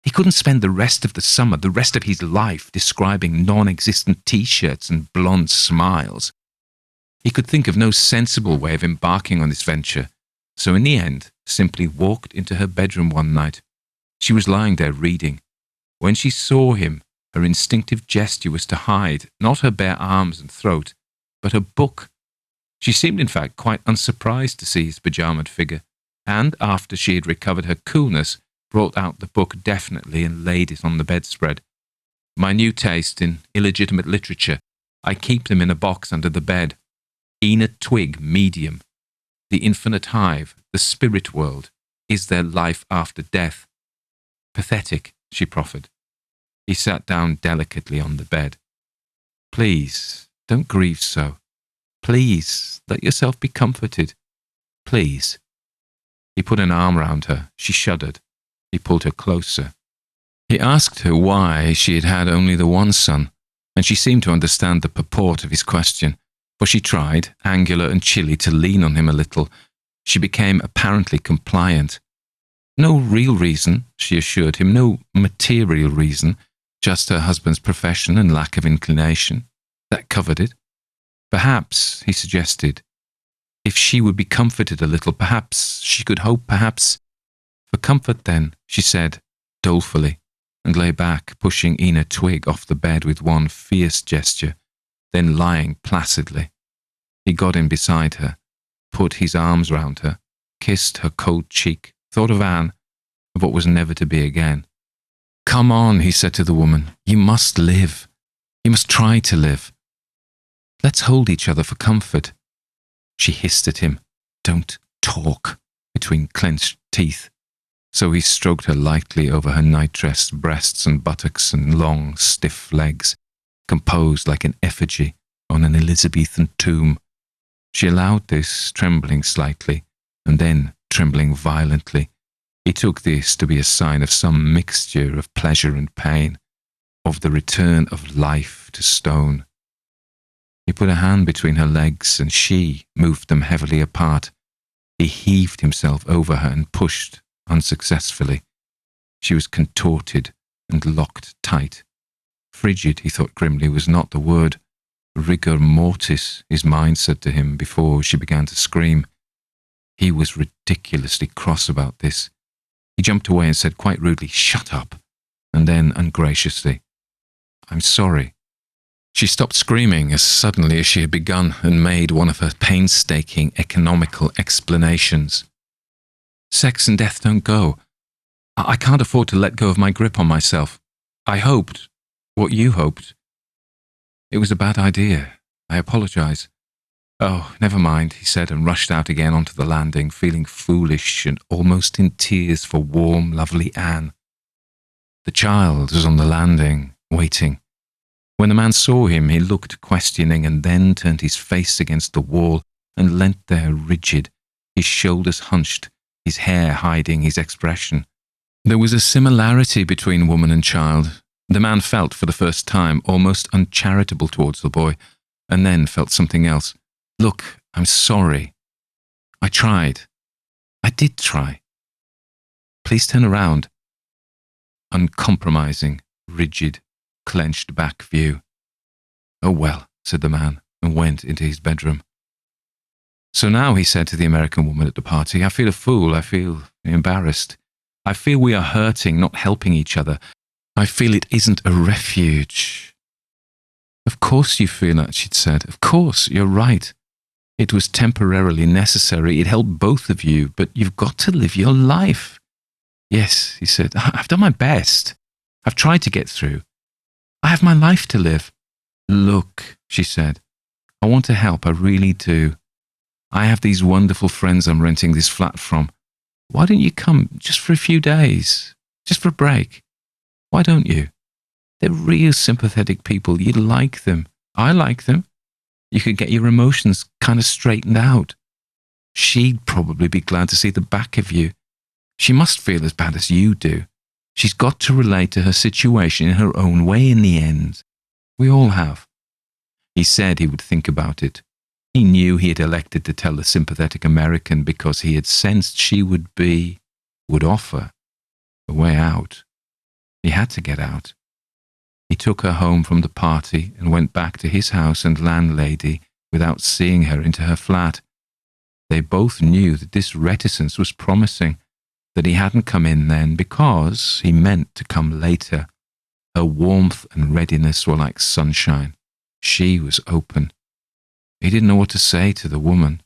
S2: He couldn't spend the rest of the summer, the rest of his life, describing non-existent T-shirts and blonde smiles. He could think of no sensible way of embarking on this venture, so in the end simply walked into her bedroom one night. She was lying there reading. When she saw him, her instinctive gesture was to hide, not her bare arms and throat, but her book. She seemed in fact quite unsurprised to see his pyjamaed figure, and after she had recovered her coolness, brought out the book definitely and laid it on the bedspread. "My new taste in illegitimate literature. I keep them in a box under the bed. Enid Twig, medium. The Infinite Hive, the Spirit World. Is there life after death?" "Pathetic," she proffered. He sat down delicately on the bed. "Please, don't grieve so. Please, let yourself be comforted. Please." He put an arm round her. She shuddered. He pulled her closer. He asked her why she had had only the one son, and she seemed to understand the purport of his question, for she tried, angular and chilly, to lean on him a little. She became apparently compliant. "No real reason," she assured him, "no material reason, just her husband's profession and lack of inclination. That covered it. Perhaps," he suggested, "if she would be comforted a little, perhaps she could hope, perhaps—" "For comfort, then," she said, dolefully, and lay back, pushing Enid Twig off the bed with one fierce gesture, then lying placidly. He got in beside her, put his arms round her, kissed her cold cheek, thought of Anne, of what was never to be again. "Come on," he said to the woman. "You must live. You must try to live. Let's hold each other for comfort." She hissed at him. "Don't talk," between clenched teeth. So he stroked her lightly over her nightdress, breasts and buttocks and long, stiff legs, composed like an effigy on an Elizabethan tomb. She allowed this, trembling slightly, and then trembling violently. He took this to be a sign of some mixture of pleasure and pain, of the return of life to stone. He put a hand between her legs, and she moved them heavily apart. He heaved himself over her and pushed, unsuccessfully. She was contorted and locked tight. Frigid, he thought grimly, was not the word. Rigor mortis, his mind said to him before she began to scream. He was ridiculously cross about this. He jumped away and said quite rudely, "Shut up," and then ungraciously, "I'm sorry." She stopped screaming as suddenly as she had begun and made one of her painstaking economical explanations. "Sex and death don't go. I can't afford to let go of my grip on myself. I hoped what you hoped. It was a bad idea. I apologize." "Oh, never mind," he said, and rushed out again onto the landing, feeling foolish and almost in tears for warm, lovely Anne. The child was on the landing, waiting. When the man saw him, he looked questioning and then turned his face against the wall and leant there rigid, his shoulders hunched, his hair hiding his expression. There was a similarity between woman and child. The man felt for the first time almost uncharitable towards the boy, and then felt something else. "Look, I'm sorry. I tried. I did try. Please turn around." Uncompromising, rigid, clenched back view. "Oh well," said the man, and went into his bedroom. "So now," he said to the American woman at the party, "I feel a fool. I feel embarrassed. I feel we are hurting, not helping each other. I feel it isn't a refuge." "Of course you feel that," she'd said. "Of course, you're right. It was temporarily necessary. It helped both of you, but you've got to live your life." "Yes," he said, "I've done my best. I've tried to get through. I have my life to live." "Look," she said, "I want to help. I really do. I have these wonderful friends I'm renting this flat from. Why don't you come just for a few days? Just for a break? Why don't you? They're real sympathetic people. You'd like them. I like them. You could get your emotions kind of straightened out. She'd probably be glad to see the back of you. She must feel as bad as you do. She's got to relate to her situation in her own way in the end. We all have." He said he would think about it. He knew he had elected to tell the sympathetic American because he had sensed she would offer a way out. He had to get out. He took her home from the party and went back to his house and landlady without seeing her into her flat. They both knew that this reticence was promising, that he hadn't come in then because he meant to come later. Her warmth and readiness were like sunshine. She was open. He didn't know what to say to the woman.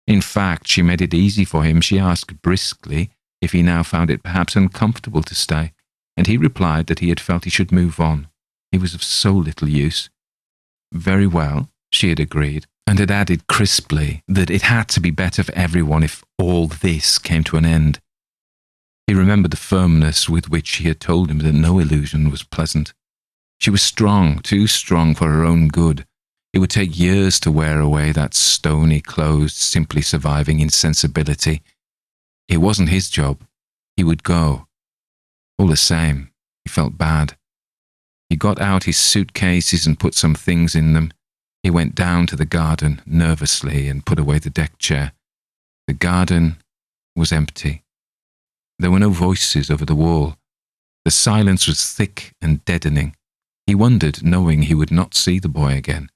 S2: In fact, she made it easy for him. She asked briskly if he now found it perhaps uncomfortable to stay, and he replied that he had felt he should move on. He was of so little use. "Very well," she had agreed, and had added crisply that it had to be better for everyone if all this came to an end. He remembered the firmness with which she had told him that no illusion was pleasant. She was strong, too strong for her own good. It would take years to wear away that stony, closed, simply surviving insensibility. It wasn't his job. He would go. All the same, he felt bad. He got out his suitcases and put some things in them. He went down to the garden nervously and put away the deck chair. The garden was empty. There were no voices over the wall. The silence was thick and deadening. He wondered, knowing he would not see the boy again,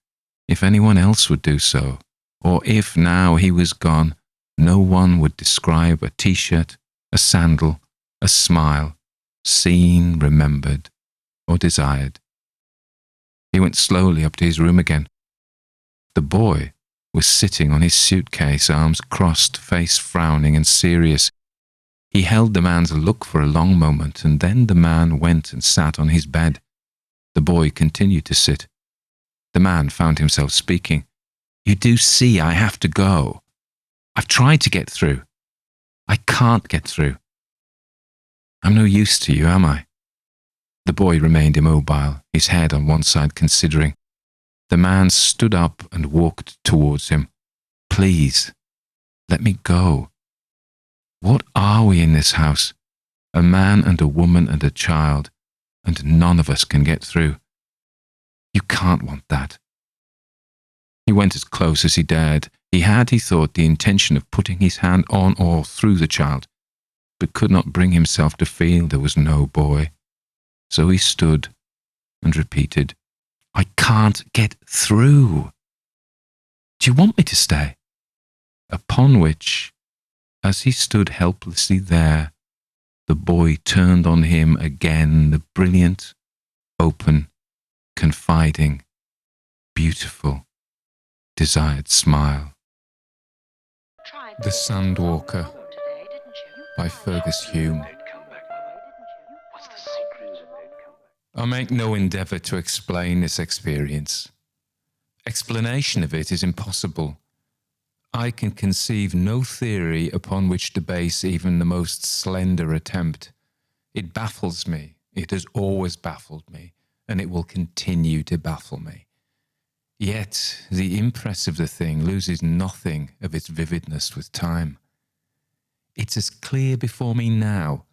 S2: if anyone else would do so, or if, now he was gone, no one would describe a T-shirt, a sandal, a smile, seen, remembered, or desired. He went slowly up to his room again. The boy was sitting on his suitcase, arms crossed, face frowning and serious. He held the man's look for a long moment, and then the man went and sat on his bed. The boy continued to sit. The man found himself speaking. "You do see I have to go. I've tried to get through. I can't get through. I'm no use to you, am I?" The boy remained immobile, his head on one side considering. The man stood up and walked towards him. "Please, let me go. What are we in this house? A man and a woman and a child, and none of us can get through. You can't want that." He went as close as he dared. He had, he thought, the intention of putting his hand on or through the child, but could not bring himself to feel there was no boy. So he stood and repeated, I can't get through. Do you want me to stay?" Upon which, as he stood helplessly there, the boy turned on him again the brilliant, open, confiding, beautiful, desired smile.
S3: The Sandwalker by Fergus Hume. I make no endeavour to explain this experience. Explanation of it is impossible. I can conceive no theory upon which to base even the most slender attempt. It baffles me. It has always baffled me, and it will continue to baffle me. Yet the impress of the thing loses nothing of its vividness with time. It's as clear before me now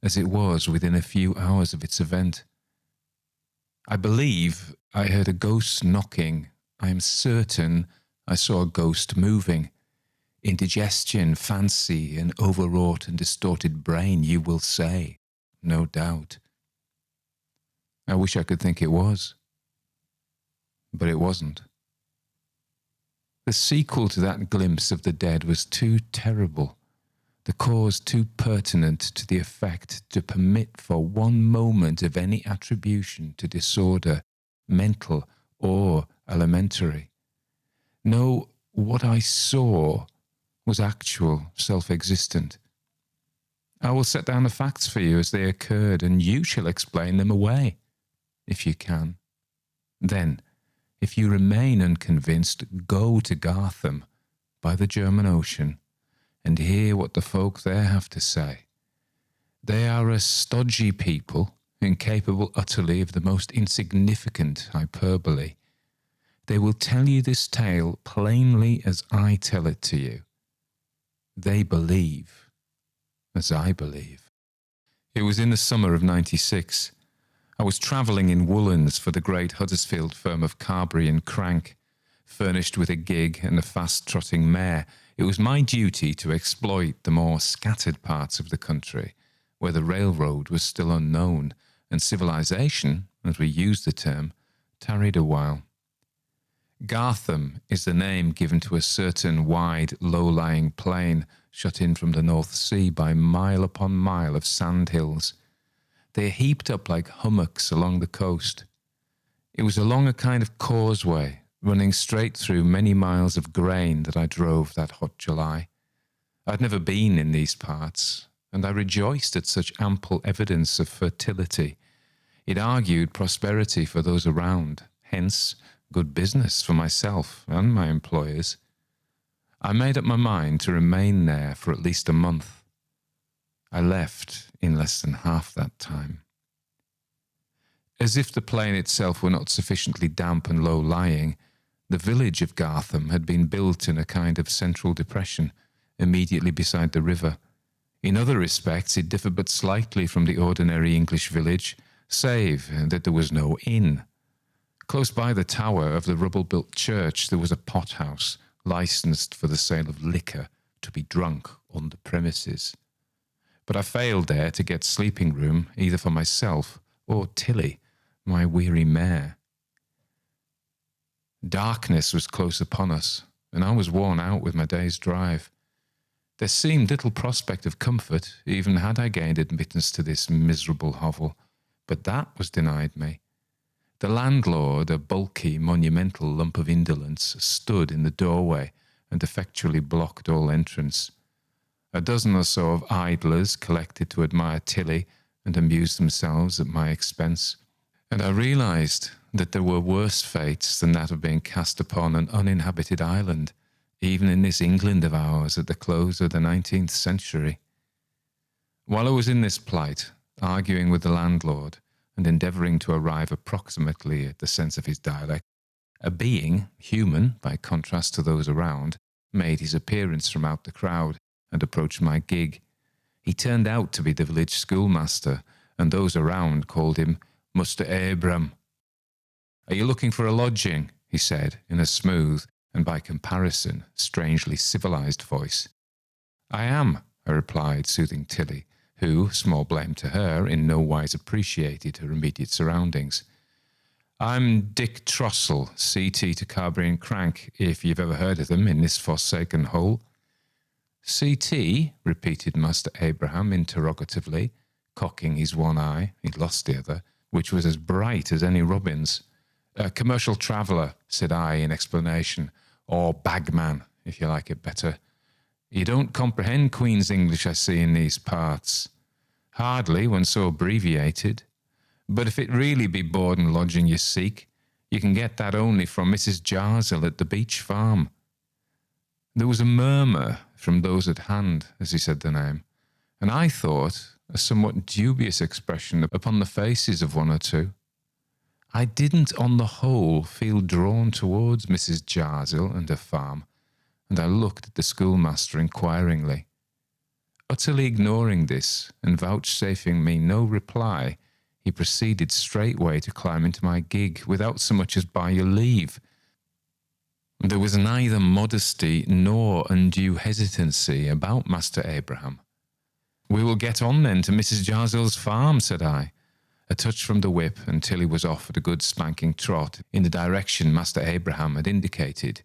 S3: as it was within a few hours of its event. I believe I heard a ghost knocking. I am certain I saw a ghost moving. Indigestion, fancy, an overwrought and distorted brain, you will say, no doubt. I wish I could think it was. But it wasn't. The sequel to that glimpse of the dead was too terrible, the cause too pertinent to the effect to permit for one moment of any attribution to disorder, mental or elementary. No, what I saw was actual, self-existent. I will set down the facts for you as they occurred, and you shall explain them away, if you can. Then, if you remain unconvinced, go to Gotham by the German Ocean and hear what the folk there have to say. They are a stodgy people, incapable utterly of the most insignificant hyperbole. They will tell you this tale plainly as I tell it to you. They believe as I believe. It was in the summer of '96. I was travelling in woolens for the great Huddersfield firm of Carberry and Crank. Furnished with a gig and a fast-trotting mare, it was my duty to exploit the more scattered parts of the country, where the railroad was still unknown, and civilization, as we use the term, tarried a while. Gotham is the name given to a certain wide, low-lying plain shut in from the North Sea by mile upon mile of sandhills. They are heaped up like hummocks along the coast. It was along a kind of causeway, running straight through many miles of grain, that I drove that hot July. I'd never been in these parts, and I rejoiced at such ample evidence of fertility. It argued prosperity for those around, hence good business for myself and my employers. I made up my mind to remain there for at least a month. I left in less than half that time. As if the plain itself were not sufficiently damp and low-lying, the village of Gotham had been built in a kind of central depression, immediately beside the river. In other respects it differed but slightly from the ordinary English village, save that there was no inn. Close by the tower of the rubble-built church there was a pothouse, licensed for the sale of liquor to be drunk on the premises. But I failed there to get sleeping room either for myself or Tilly, my weary mare. Darkness was close upon us, and I was worn out with my day's drive. There seemed little prospect of comfort, even had I gained admittance to this miserable hovel, but that was denied me. The landlord, a bulky, monumental lump of indolence, stood in the doorway and effectually blocked all entrance. A dozen or so of idlers collected to admire Tilly and amuse themselves at my expense, and I realised that there were worse fates than that of being cast upon an uninhabited island, even in this England of ours at the close of the 19th century. While I was in this plight, arguing with the landlord and endeavouring to arrive approximately at the sense of his dialect, a being, human by contrast to those around, made his appearance from out the crowd and approached my gig. He turned out to be the village schoolmaster, and those around called him Muster Abram. "Are you looking for a lodging?" he said, in a smooth, and by comparison, strangely civilized voice. "I am," I replied, soothing Tilly, who, small blame to her, in no wise appreciated her immediate surroundings.
S2: I'm Dick Trossel, CT to Carberry and Crank, if you've ever heard of them in this forsaken hole. CT, repeated Master Abraham interrogatively, cocking his one eye, he'd lost the other, which was as bright as any robin's. A commercial traveller, said I in explanation, or bagman, if you like it better. You don't comprehend Queen's English, I see, in these parts. Hardly, when so abbreviated. But if it really be board and lodging you seek, you can get that only from Mrs. Jarzel at the Beach Farm. There was a murmur from those at hand as he said the name, and I thought a somewhat dubious expression upon the faces of one or two. I didn't on the whole feel drawn towards Mrs. Jarzel and her farm, and I looked at the schoolmaster inquiringly. Utterly ignoring this and vouchsafing me no reply, he proceeded straightway to climb into my gig without so much as by your leave. There was neither modesty nor undue hesitancy about Master Abraham. We will get on then to Mrs. Jarzel's farm, said I, a touch from the whip until he was off at a good spanking trot in the direction Master Abraham had indicated.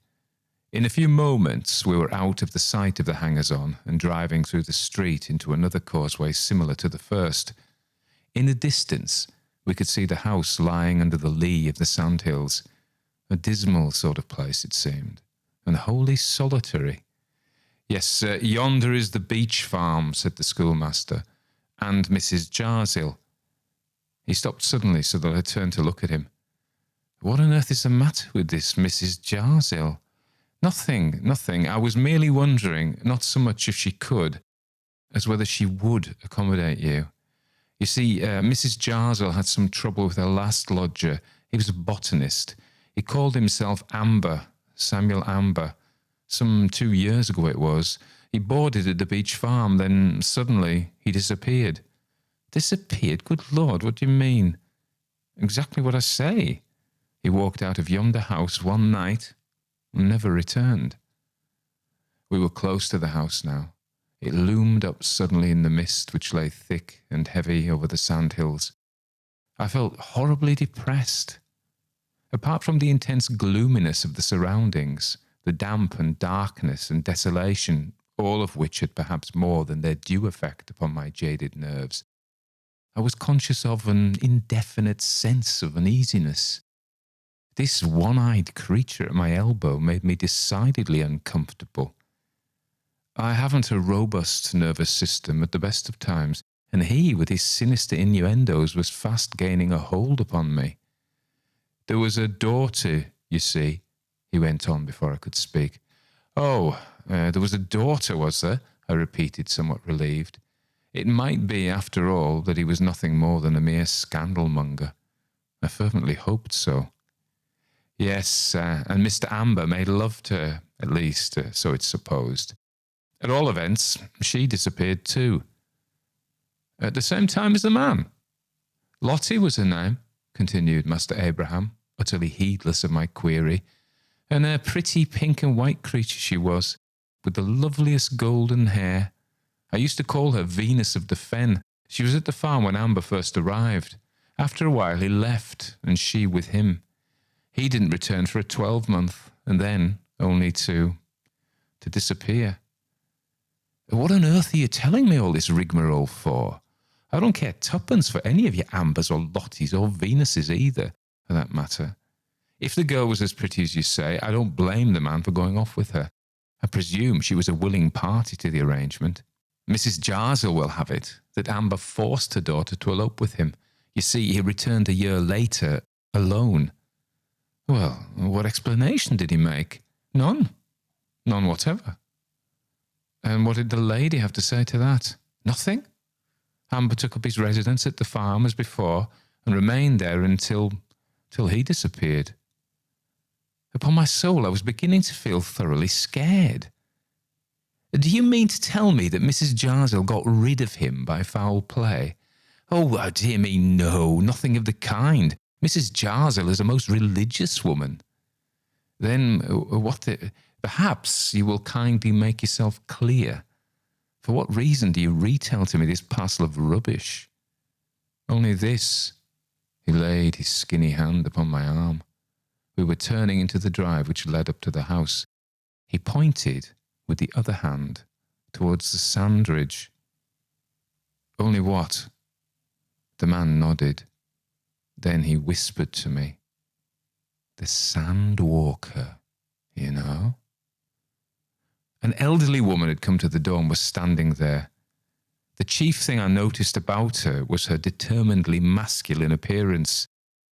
S2: In a few moments we were out of the sight of the hangers-on and driving through the street into another causeway similar to the first. In the distance we could see the house lying under the lee of the sandhills, a dismal sort of place it seemed, and wholly solitary. Yes, yonder is the Beach Farm, said the schoolmaster, and Mrs. Jarzel. He stopped suddenly so that I turned to look at him. What on earth is the matter with this Mrs. Jarzel? Nothing. I was merely wondering, not so much if she could, as whether she would accommodate you. You see, Mrs. Jarzel had some trouble with her last lodger. He was a botanist. He called himself Amber, Samuel Amber. Some 2 years ago it was. He boarded at the Beach Farm, then suddenly he disappeared. Disappeared? Good Lord, what do you mean? Exactly what I say. He walked out of yonder house one night and never returned. We were close to the house now. It loomed up suddenly in the mist which lay thick and heavy over the sandhills. I felt horribly depressed. Apart from the intense gloominess of the surroundings, the damp and darkness and desolation, all of which had perhaps more than their due effect upon my jaded nerves, I was conscious of an indefinite sense of uneasiness. This one-eyed creature at my elbow made me decidedly uncomfortable. I haven't a robust nervous system at the best of times, and he, with his sinister innuendos, was fast gaining a hold upon me. There was a daughter, you see, he went on before I could speak. There was a daughter, was there? I repeated, somewhat relieved. It might be, after all, that he was nothing more than a mere scandal-monger. I fervently hoped so. Yes, and Mr. Amber made love to her, at least, so it's supposed. At all events, she disappeared too. At the same time as the man. Lottie was her name, continued Master Abraham, utterly heedless of my query, and a pretty pink and white creature she was, with the loveliest golden hair. I used to call her Venus of the Fen. She was at the farm when Amber first arrived. After a while he left, and she with him. He didn't return for a 12-month, and then only to disappear. What on earth are you telling me all this rigmarole for? I don't care twopence for any of your Ambers or Lotties or Venuses either, for that matter. If the girl was as pretty as you say, I don't blame the man for going off with her. I presume she was a willing party to the arrangement. Mrs. Jarzel will have it that Amber forced her daughter to elope with him. You see, he returned a year later, alone. Well, what explanation did he make? None. None whatever. And what did the lady have to say to that? Nothing. Amber took up his residence at the farm as before and remained there until he disappeared. Upon my soul, I was beginning to feel thoroughly scared. Do you mean to tell me that Mrs. Jarzel got rid of him by foul play? Oh, dear me, no, nothing of the kind. Mrs. Jarzel is a most religious woman. Then perhaps you will kindly make yourself clear. For what reason do you retell to me this parcel of rubbish? Only this.
S3: He laid his skinny hand upon my arm. We were turning into the drive which led up to the house. He pointed with the other hand towards the sand ridge. "Only what?" The man nodded. Then he whispered to me, "The Sandwalker, you know?" An elderly woman had come to the door and was standing there. The chief thing I noticed about her was her determinedly masculine appearance.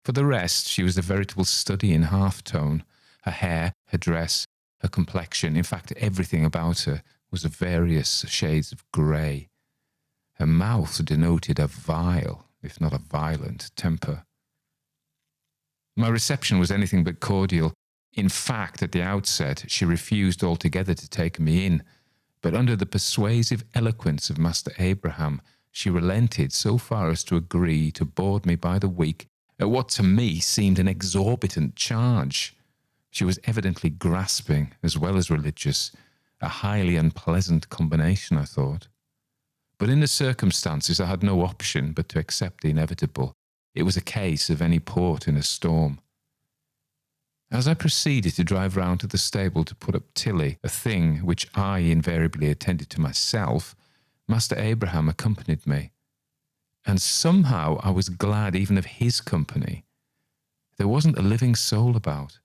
S3: For the rest, she was a veritable study in half-tone. Her hair, her dress, her complexion, in fact, everything about her was of various shades of grey. Her mouth denoted a vile, if not a violent, temper. My reception was anything but cordial. In fact, at the outset, she refused altogether to take me in, but under the persuasive eloquence of Master Abraham, she relented so far as to agree to board me by the week at what to me seemed an exorbitant charge. She was evidently grasping as well as religious, a highly unpleasant combination, I thought. But in the circumstances, I had no option but to accept the inevitable. It was a case of any port in a storm. As I proceeded to drive round to the stable to put up Tilly, a thing which I invariably attended to myself, Master Abraham accompanied me. And somehow I was glad even of his company. There wasn't a living soul about.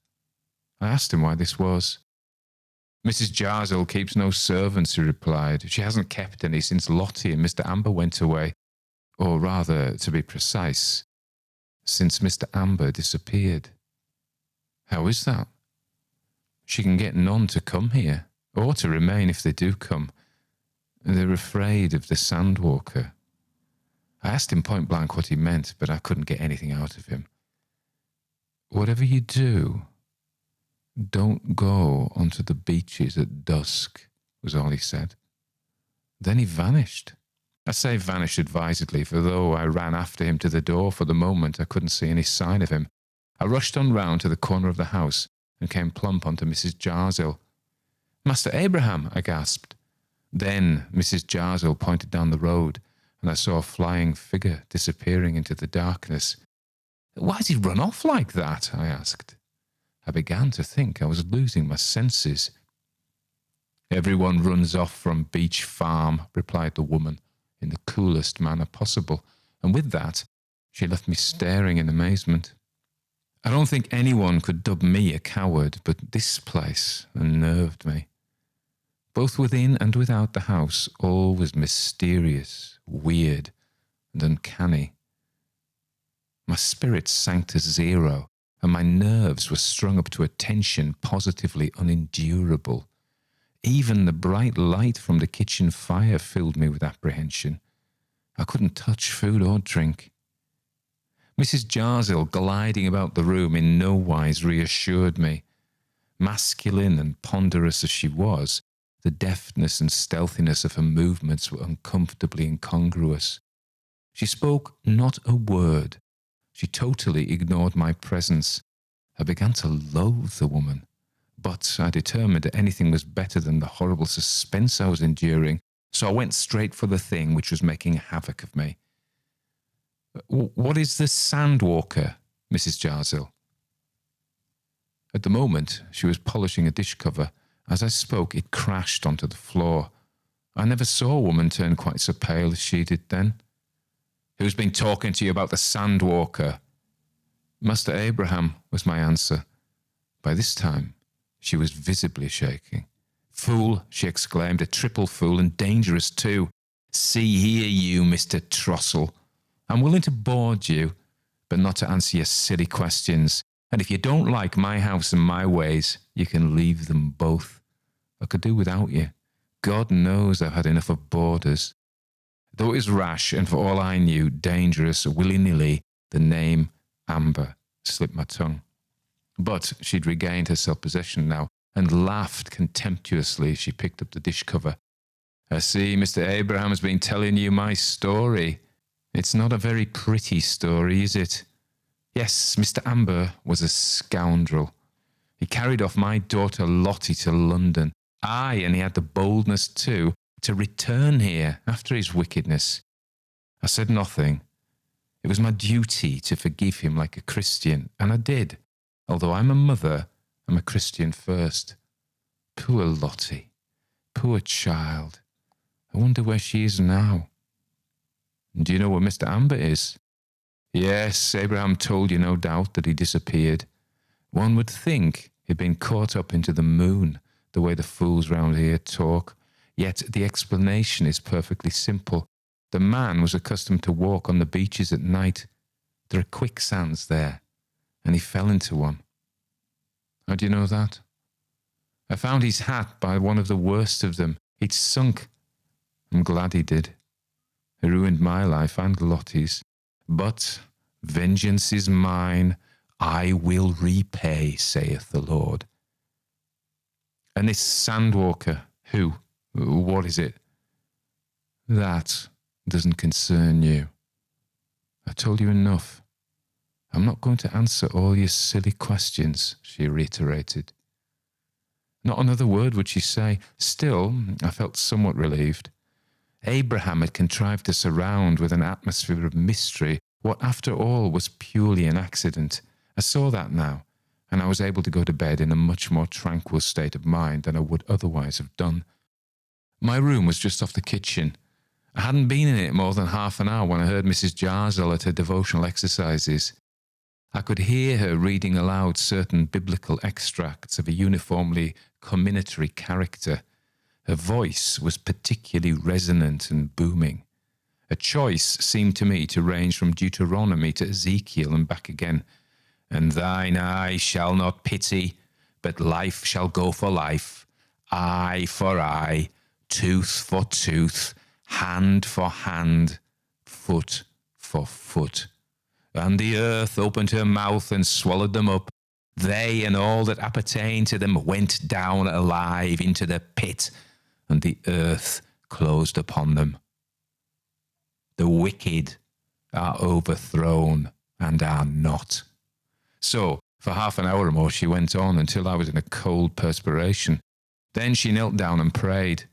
S3: I asked him why this was. "Mrs. Jarsell keeps no servants," he replied. "She hasn't kept any since Lottie and Mr. Amber went away. Or rather, to be precise, since Mr. Amber disappeared." "How is that?" "She can get none to come here, or to remain if they do come. They're afraid of the Sandwalker." I asked him point blank what he meant, but I couldn't get anything out of him. "Whatever you do, don't go onto the beaches at dusk," was all he said. Then he vanished. I say vanished advisedly, for though I ran after him to the door, for the moment I couldn't see any sign of him. I rushed on round to the corner of the house and came plump onto Mrs. Jarsell. "Master Abraham," I gasped. Then Mrs. Jarsell pointed down the road, and I saw a flying figure disappearing into the darkness. "Why has he run off like that?" I asked. I began to think I was losing my senses. "Everyone runs off from Beach Farm," replied the woman, in the coolest manner possible, and with that she left me staring in amazement. I don't think anyone could dub me a coward, but this place unnerved me. Both within and without the house, all was mysterious, weird, and uncanny. My spirits sank to zero, and my nerves were strung up to a tension positively unendurable. Even the bright light from the kitchen fire filled me with apprehension. I couldn't touch food or drink. Mrs. Jarsell, gliding about the room, in no wise reassured me. Masculine and ponderous as she was, the deftness and stealthiness of her movements were uncomfortably incongruous. She spoke not a word. She totally ignored my presence. I began to loathe the woman, but I determined that anything was better than the horrible suspense I was enduring, so I went straight for the thing which was making havoc of me. "What is the Sandwalker, Mrs. Jarsell?" At the moment, she was polishing a dish cover. As I spoke, it crashed onto the floor. I never saw a woman turn quite so pale as she did then. "Who's been talking to you about the Sandwalker?" "Master Abraham," was my answer. By this time, she was visibly shaking. "Fool," she exclaimed, "a triple fool, and dangerous too. See here, you, Mr. Trossel. I'm willing to board you, but not to answer your silly questions. And if you don't like my house and my ways, you can leave them both. I could do without you. God knows I've had enough of boarders." Though it was rash, and for all I knew, dangerous, willy-nilly, the name Amber slipped my tongue. But she'd regained her self-possession now, and laughed contemptuously as she picked up the dish cover. "I see Mr. Abraham has been telling you my story. It's not a very pretty story, is it? Yes, Mr. Amber was a scoundrel. He carried off my daughter Lottie to London. Aye, and he had the boldness too to return here after his wickedness. I said nothing. It was my duty to forgive him like a Christian, and I did. Although I'm a mother, I'm a Christian first. Poor Lottie. Poor child. I wonder where she is now. Do you know where Mr. Amber is? Yes, Abraham told you, no doubt, that he disappeared. One would think he'd been caught up into the moon, the way the fools round here talk. Yet the explanation is perfectly simple. The man was accustomed to walk on the beaches at night. There are quicksands there, and he fell into one. How do you know that? I found his hat by one of the worst of them. He'd sunk. I'm glad he did. He ruined my life and Lottie's. But vengeance is mine, I will repay, saith the Lord. And this Sandwalker, who? What is it? That doesn't concern you. I told you enough. I'm not going to answer all your silly questions, she reiterated. Not another word would she say. Still, I felt somewhat relieved. Abraham had contrived to surround with an atmosphere of mystery what, after all, was purely an accident. I saw that now, and I was able to go to bed in a much more tranquil state of mind than I would otherwise have done. My room was just off the kitchen. I hadn't been in it more than half an hour when I heard Mrs. Jarsel at her devotional exercises. I could hear her reading aloud certain biblical extracts of a uniformly comminatory character. Her voice was particularly resonant and booming. Her choice seemed to me to range from Deuteronomy to Ezekiel and back again. And thine eye shall not pity, but life shall go for life, eye for eye, tooth for tooth, hand for hand, foot for foot. And the earth opened her mouth and swallowed them up. They and all that appertained to them went down alive into the pit, and the earth closed upon them. The wicked are overthrown and are not. So, for half an hour or more she went on until I was in a cold perspiration. Then she knelt down and prayed.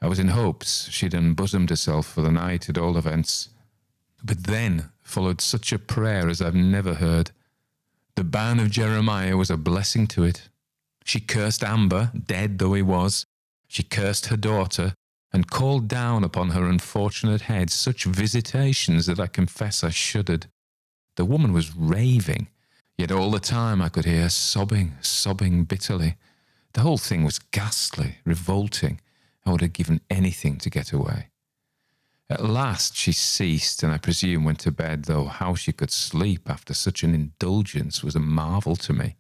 S3: I was in hopes she'd unbosomed herself for the night at all events. But then followed such a prayer as I've never heard. The ban of Jeremiah was a blessing to it. She cursed Amber, dead though he was. She cursed her daughter, and called down upon her unfortunate head such visitations that I confess I shuddered. The woman was raving, yet all the time I could hear her sobbing bitterly. The whole thing was ghastly, revolting. I would have given anything to get away. At last she ceased, and I presume went to bed, though how she could sleep after such an indulgence was a marvel to me.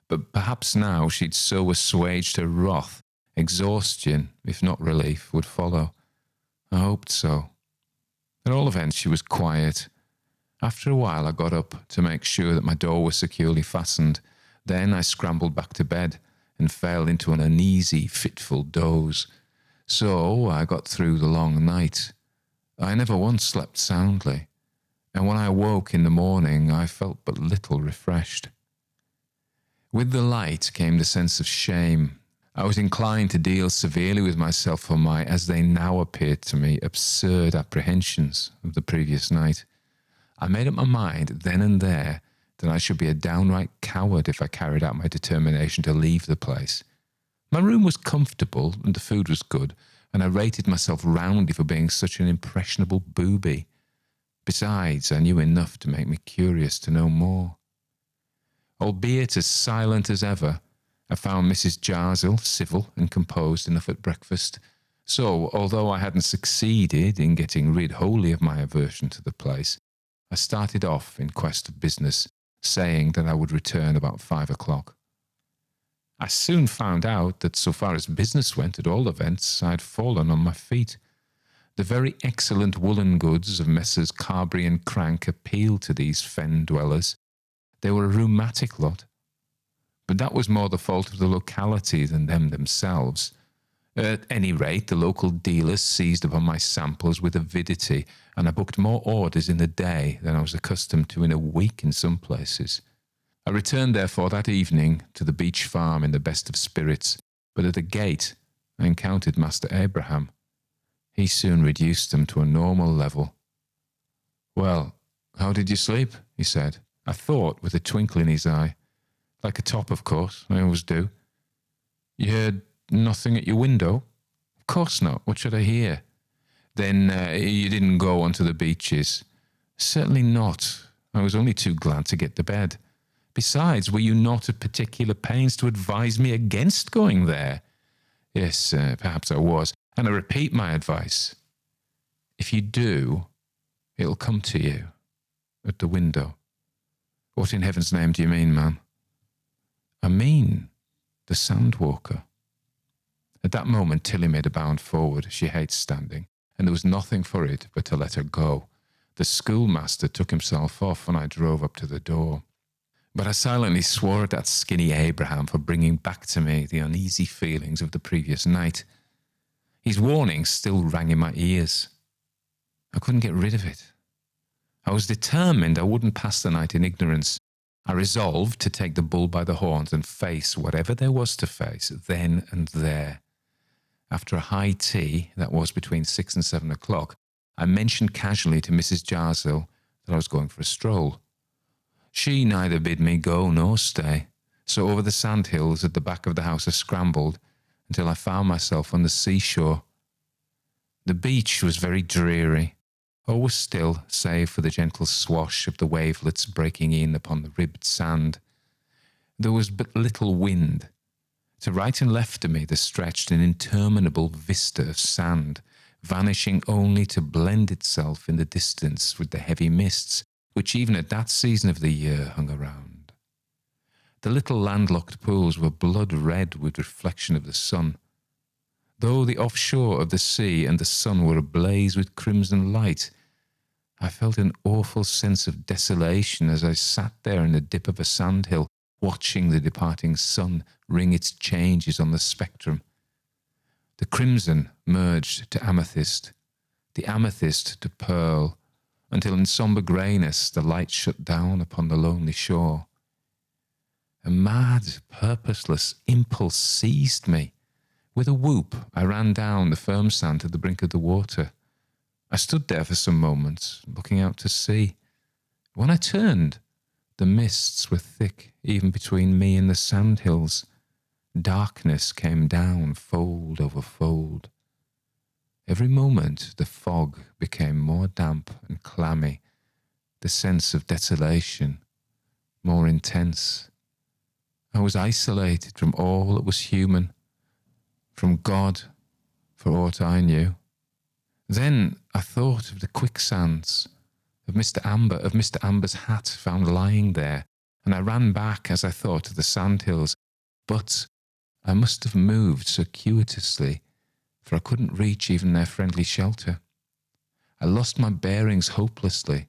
S3: But perhaps now she'd so assuaged her wrath, exhaustion, if not relief, would follow. I hoped so. At all events, she was quiet. After a while I got up to make sure that my door was securely fastened. Then I scrambled back to bed and fell into an uneasy, fitful doze. So I got through the long night. I never once slept soundly, and when I awoke in the morning I felt but little refreshed. With the light came the sense of shame. I was inclined to deal severely with myself for my, as they now appeared to me, absurd apprehensions of the previous night. I made up my mind then and there that I should be a downright coward if I carried out my determination to leave the place. My room was comfortable and the food was good, and I rated myself roundly for being such an impressionable booby. Besides, I knew enough to make me curious to know more. Albeit as silent as ever, I found Mrs. Jarsel civil and composed enough at breakfast. So, although I hadn't succeeded in getting rid wholly of my aversion to the place, I started off in quest of business, saying that I would return about 5 o'clock. I soon found out that so far as business went, at all events, I had fallen on my feet. The very excellent woolen goods of Messrs. Carberry and Crank appealed to these fen dwellers. They were a rheumatic lot. But that was more the fault of the locality than them themselves. At any rate, the local dealers seized upon my samples with avidity, and I booked more orders in a day than I was accustomed to in a week in some places. I returned, therefore, that evening to the beach farm in the best of spirits, but at the gate I encountered Master Abraham. He soon reduced them to a normal level. "Well,
S2: "How did you sleep?" he said, I thought, with a twinkle in his eye. "Like a top, of course. I always do." "You heard nothing at your window?" "Of course not. What should I hear?" "Then you didn't go onto the beaches?" "Certainly not. I was only too glad to get to bed. Besides, were you not at particular pains to advise me against going there?" "Yes, perhaps I was, and I repeat my advice. If you do, it'll come to you at the window." "What in heaven's name do you mean, ma'am?" "I mean the Sandwalker." At that moment, Tilly made a bound forward. She hates standing, and there was nothing for it but to let her go. The schoolmaster took himself off, and I drove up to the door. But I silently swore at that skinny Abraham for bringing back to me the uneasy feelings of the previous night. His warning still rang in my ears. I couldn't get rid of it. I was determined I wouldn't pass the night in ignorance. I resolved to take the bull by the horns and face whatever there was to face, then and there. After a high tea, that was between 6 and 7 o'clock, I mentioned casually to Mrs. Jarsill that I was going for a stroll. She neither bid me go nor stay, so over the sandhills at the back of the house I scrambled until I found myself on the seashore. The beach was very dreary. All was still, save for the gentle swash of the wavelets breaking in upon the ribbed sand. There was but little wind. To right and left of me there stretched an interminable vista of sand, vanishing only to blend itself in the distance with the heavy mists which even at that season of the year hung around. The little landlocked pools were blood red with reflection of the sun. Though the offshore of the sea and the sun were ablaze with crimson light, I felt an awful sense of desolation as I sat there in the dip of a sandhill, watching the departing sun ring its changes on the spectrum. The crimson merged to amethyst, the amethyst to pearl, until in sombre greyness the light shut down upon the lonely shore. A mad, purposeless impulse seized me. With a whoop, I ran down the firm sand to the brink of the water. I stood there for some moments, looking out to sea. When I turned, the mists were thick, even between me and the sandhills. Darkness came down, fold over fold. Every moment the fog became more damp and clammy, the sense of desolation more intense. I was isolated from all that was human, from God, for aught I knew. Then I thought of the quicksands, of Mr. Amber's hat found lying there, and I ran back, as I thought, to the sandhills, but I must have moved circuitously, for I couldn't reach even their friendly shelter. I lost my bearings hopelessly.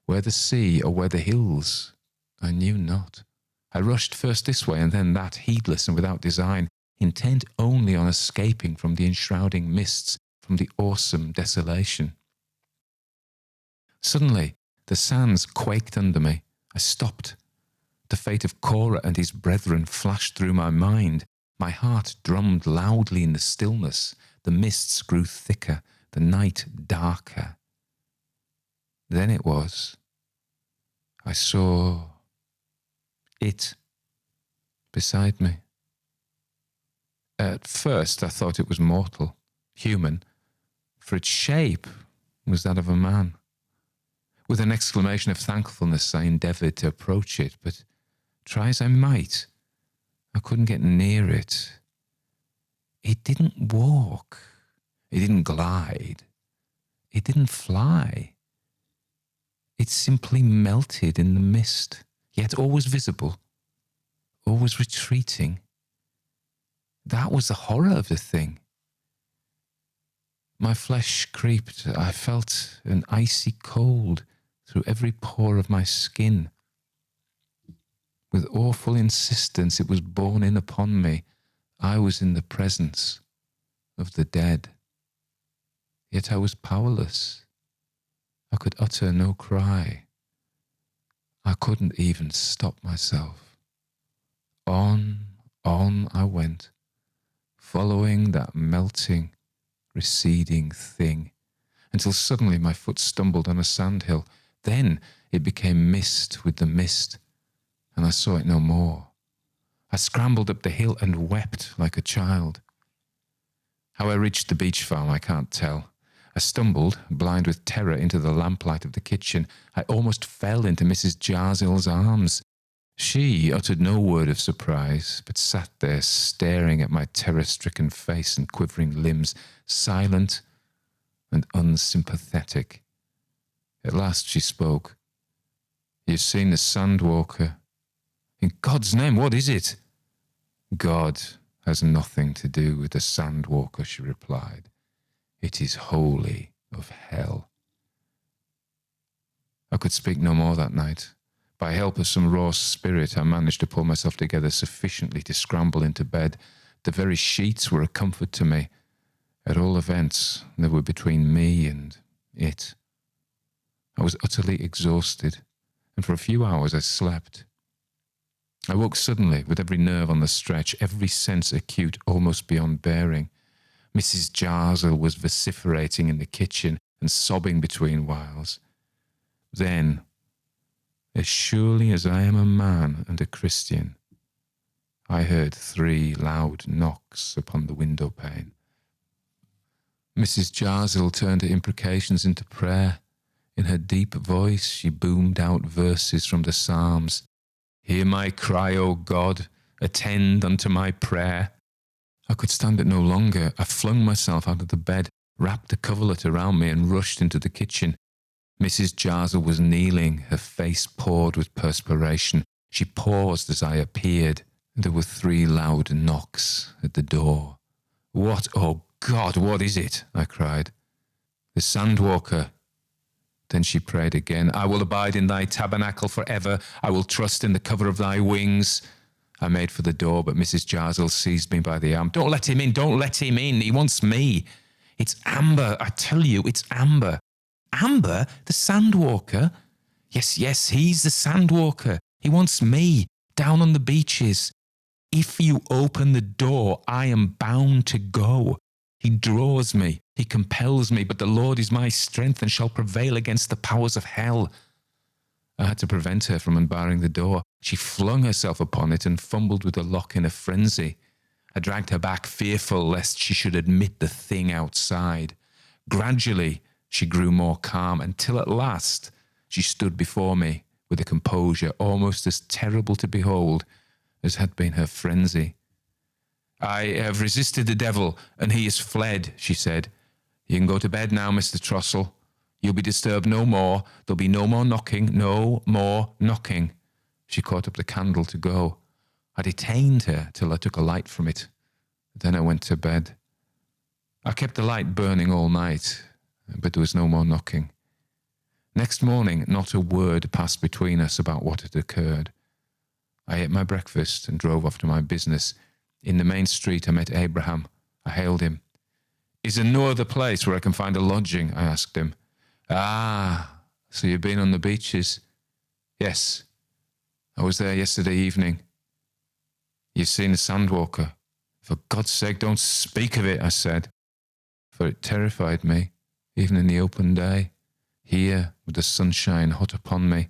S2: Where the sea or where the hills, I knew not. I rushed first this way and then that, heedless and without design, intent only on escaping from the enshrouding mists, from the awesome desolation. Suddenly, the sands quaked under me. I stopped. The fate of Korah and his brethren flashed through my mind. My heart drummed loudly in the stillness. The mists grew thicker, the night darker. Then it was. I saw it beside me. At first I thought it was mortal, human, for its shape was that of a man. With an exclamation of thankfulness I endeavoured to approach it, but try as I might, I couldn't get near it. It didn't walk, it didn't glide, it didn't fly. It simply melted in the mist, yet always visible, always retreating. That was the horror of the thing. My flesh creeped. I felt an icy cold through every pore of my skin. With awful insistence it was borne in upon me. I was in the presence of the dead. Yet I was powerless. I could utter no cry. I couldn't even stop myself. On I went, following that melting, receding thing, until suddenly my foot stumbled on a sandhill.
S3: Then it became mist with the mist, and I saw it no more. I scrambled up the hill and wept like a child. How I reached the beech farm, I can't tell. I stumbled, blind with terror, into the lamplight of the kitchen. I almost fell into Mrs. Jarzill's arms. She uttered no word of surprise, but sat there staring at my terror-stricken face and quivering limbs, silent and unsympathetic. At last she spoke. "You've seen the Sandwalker. In God's name, what is it?" "God has nothing to do with the Sandwalker," she replied. "It is wholly of hell." I could speak no more that night. By help of some raw spirit, I managed to pull myself together sufficiently to scramble into bed. The very sheets were a comfort to me. At all events, they were between me and it. I was utterly exhausted, and for a few hours I slept. I woke suddenly, with every nerve on the stretch, every sense acute, almost beyond bearing. Mrs. Jarzill was vociferating in the kitchen and sobbing between whiles. Then, as surely as I am a man and a Christian, I heard 3 loud knocks upon the window pane. Mrs. Jarzill turned her imprecations into prayer. In her deep voice she boomed out verses from the Psalms. "Hear my cry, O God, attend unto my prayer." I could stand it no longer. I flung myself out of the bed, wrapped a coverlet around me, and rushed into the kitchen. Mrs. Jarzill was kneeling, her face poured with perspiration. She paused as I appeared. There were 3 loud knocks at the door. "What, oh God, what is it?" I cried. "The Sandwalker." Then she prayed again. "I will abide in thy tabernacle forever. I will trust in the cover of thy wings." I made for the door, but Mrs. Jarzill seized me by the arm. "Don't let him in, don't let him in. He wants me. It's Amber, I tell you, it's Amber." "Amber? The Sandwalker?" Yes, he's the Sandwalker. He wants me, down on the beaches. If you open the door, I am bound to go. He draws me, he compels me, but the Lord is my strength and shall prevail against the powers of hell. I had to prevent her from unbarring the door. She flung herself upon it and fumbled with the lock in a frenzy. I dragged her back, fearful lest she should admit the thing outside. Gradually, she grew more calm, until at last she stood before me with a composure almost as terrible to behold as had been her frenzy. "I have resisted the devil, and he has fled," she said. "You can go to bed now, Mr. Trossel. You'll be disturbed no more. There'll be no more knocking, no more knocking." She caught up the candle to go. I detained her till I took a light from it. Then I went to bed. I kept the light burning all night, but there was no more knocking. Next morning, not a word passed between us about what had occurred. I ate my breakfast and drove off to my business. In the main street, I met Abraham. I hailed him. "Is there no other place where I can find a lodging?" I asked him. "Ah, so you've been on the beaches?" "Yes, I was there yesterday evening." "You've seen the Sandwalker?" "For God's sake, don't speak of it," I said, for it terrified me, even in the open day, here with the sunshine hot upon me.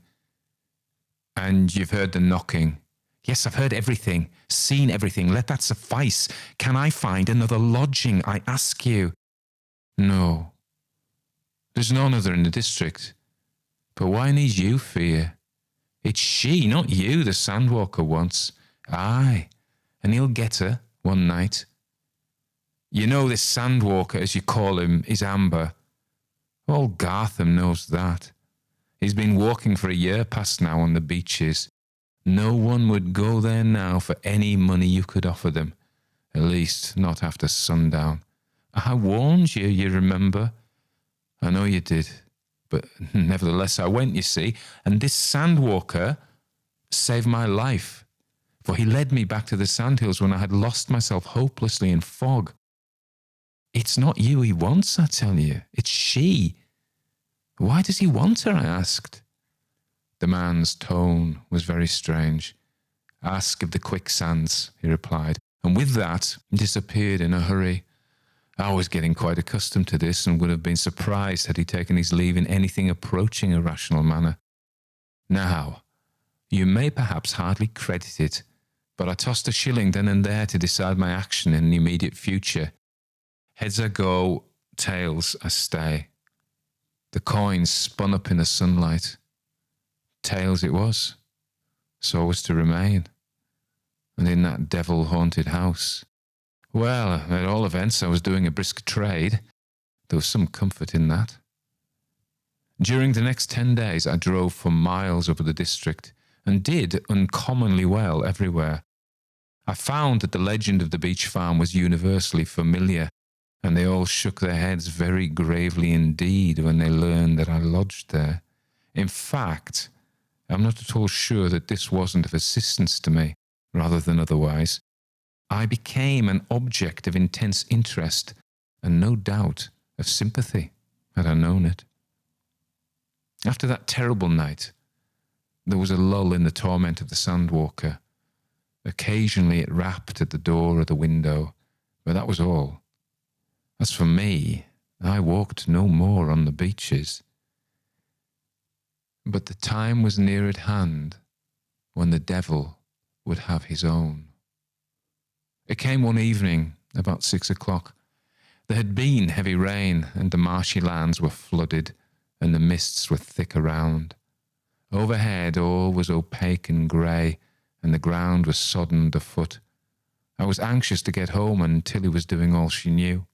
S3: "And you've heard the knocking?" "Yes, I've heard everything, seen everything. Let that suffice. Can I find another lodging, I ask you?" "No. There's none other in the district. But why need you fear? It's she, not you, the Sandwalker wants. Aye, and he'll get her one night. You know this Sandwalker, as you call him, is Amber. All Gartham knows that. He's been walking for a year past now on the beaches. No one would go there now for any money you could offer them, at least not after sundown. I warned you, you remember. I know you did, but nevertheless I went, you see, and this Sandwalker saved my life, for he led me back to the sandhills when I had lost myself hopelessly in fog. It's not you he wants, I tell you. It's she. Why does he want her, I asked. The man's tone was very strange. "Ask of the quicksands," he replied, and with that disappeared in a hurry.
S2: I was getting quite accustomed to this and would have been surprised had he taken his leave in anything approaching a rational manner. Now, you may perhaps hardly credit it, but I tossed a shilling then and there to decide my action in the immediate future. Heads I go, tails I stay. The coins spun up in the sunlight. Tails it was. So I was to remain. And in that devil-haunted house. Well, at all events, I was doing a brisk trade. There was some comfort in that. During the next 10 days, I drove for miles over the district and did uncommonly well everywhere. I found that the legend of the beach farm was universally familiar, and they all shook their heads very gravely indeed when they learned that I lodged there. In fact, I'm not at all sure that this wasn't of assistance to me, rather than otherwise. I became an object of intense interest and no doubt of sympathy, had I known it. After that terrible night, there was a lull in the torment of the Sandwalker. Occasionally it rapped at the door or the window, but that was all. As for me, I walked no more on the beaches. But the time was near at hand when the devil would have his own. It came one evening, about 6 o'clock. There had been heavy rain, and the marshy lands were flooded, and the mists were thick around. Overhead all was opaque and grey, and the ground was sodden underfoot. I was anxious to get home, and Tilly was doing all she knew.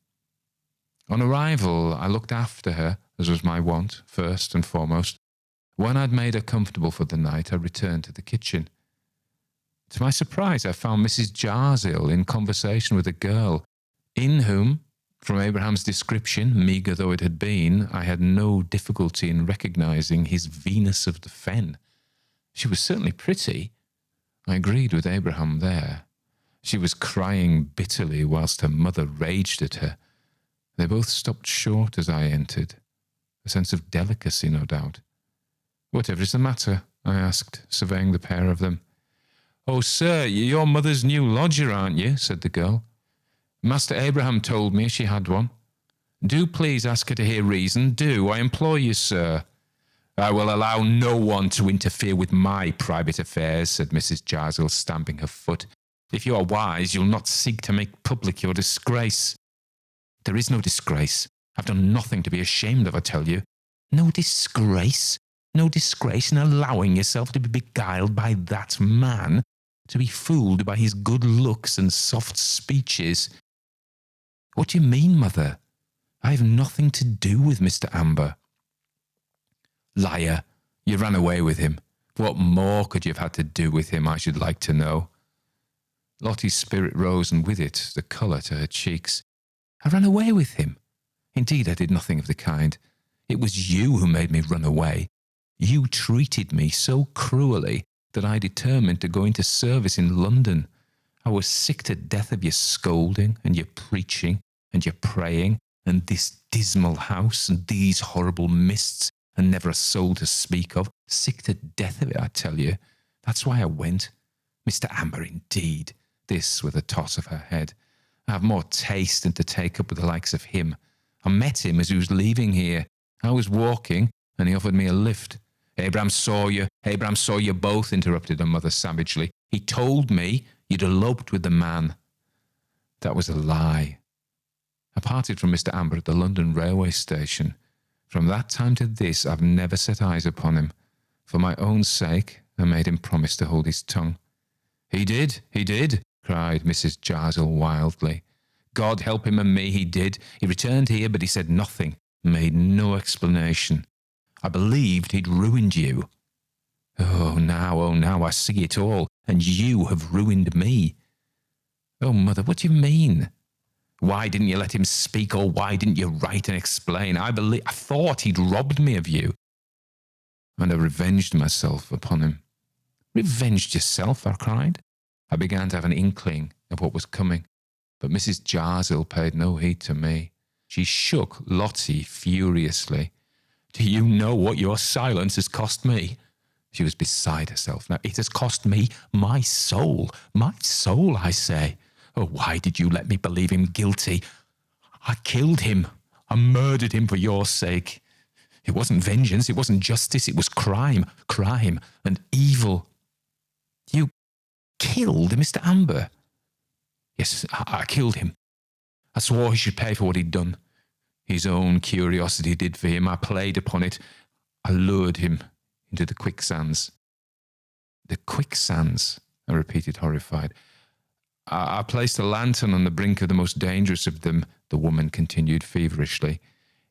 S2: On arrival, I looked after her, as was my wont, first and foremost. When I'd made her comfortable for the night, I returned to the kitchen. To my surprise, I found Mrs. Jarsill in conversation with a girl, in whom, from Abraham's description, meagre though it had been, I had no difficulty in recognising his Venus of the Fen. She was certainly pretty. I agreed with Abraham there. She was crying bitterly whilst her mother raged at her. They both stopped short as I entered. A sense of delicacy, no doubt. "Whatever is the matter?" I asked, surveying the pair of them. "Oh, sir, you're your mother's new lodger, aren't you?" said the girl. "Master Abraham told me she had one. Do please ask her to hear reason. Do, I implore you, sir." "I will allow no one to interfere with my private affairs," said Mrs. Jarsill, stamping her foot. "If you are wise, you'll not seek to make public your disgrace." "There is no disgrace. I've done nothing to be ashamed of, I tell you." "No disgrace? No disgrace in allowing yourself to be beguiled by that man? To be fooled by his good looks and soft speeches?" "What do you mean, mother? I have nothing to do with Mr. Amber." "Liar, you ran away with him. What more could you have had to do with him, I should like to know?" Lottie's spirit rose, and with it the colour to her cheeks. "I ran away with him? Indeed, I did nothing of the kind. It was you who made me run away. You treated me so cruelly that I determined to go into service in London. I was sick to death of your scolding and your preaching and your praying and this dismal house and these horrible mists and never a soul to speak of. Sick to death of it, I tell you. That's why I went. Mr. Amber, indeed." This with a toss of her head. "I have more taste than to take up with the likes of him. I met him as he was leaving here. I was walking, and he offered me a lift." Abraham saw you both," interrupted her mother savagely. "He told me you'd eloped with the man." "That was a lie. I parted from Mr. Amber at the London railway station. From that time to this, I've never set eyes upon him. For my own sake, I made him promise to hold his tongue." He did," cried Mrs. Jarsill wildly. "God help him and me, he did. He returned here, but he said nothing, made no explanation. I believed he'd ruined you." Oh, now, I see it all, and you have ruined me." "Oh, mother, what do you mean?" "Why didn't you let him speak, or why didn't you write and explain? I thought he'd robbed me of you." And I revenged myself upon him. "Revenged yourself?" I cried. I began to have an inkling of what was coming, but Mrs. Jarsill paid no heed to me. She shook Lottie furiously. "Do you know what your silence has cost me?" She was beside herself now. "It has cost me my soul, I say. Oh, why did you let me believe him guilty?
S3: I killed him. I murdered him for your sake. It wasn't vengeance, it wasn't justice, it was crime and evil. You killed Mr. Amber? Yes, I killed him. I swore he should pay for what he'd done. His own curiosity did for him. I played upon it. I lured him into the quicksands. The quicksands, I repeated, horrified. I placed a lantern on the brink of the most dangerous of them, the woman continued feverishly.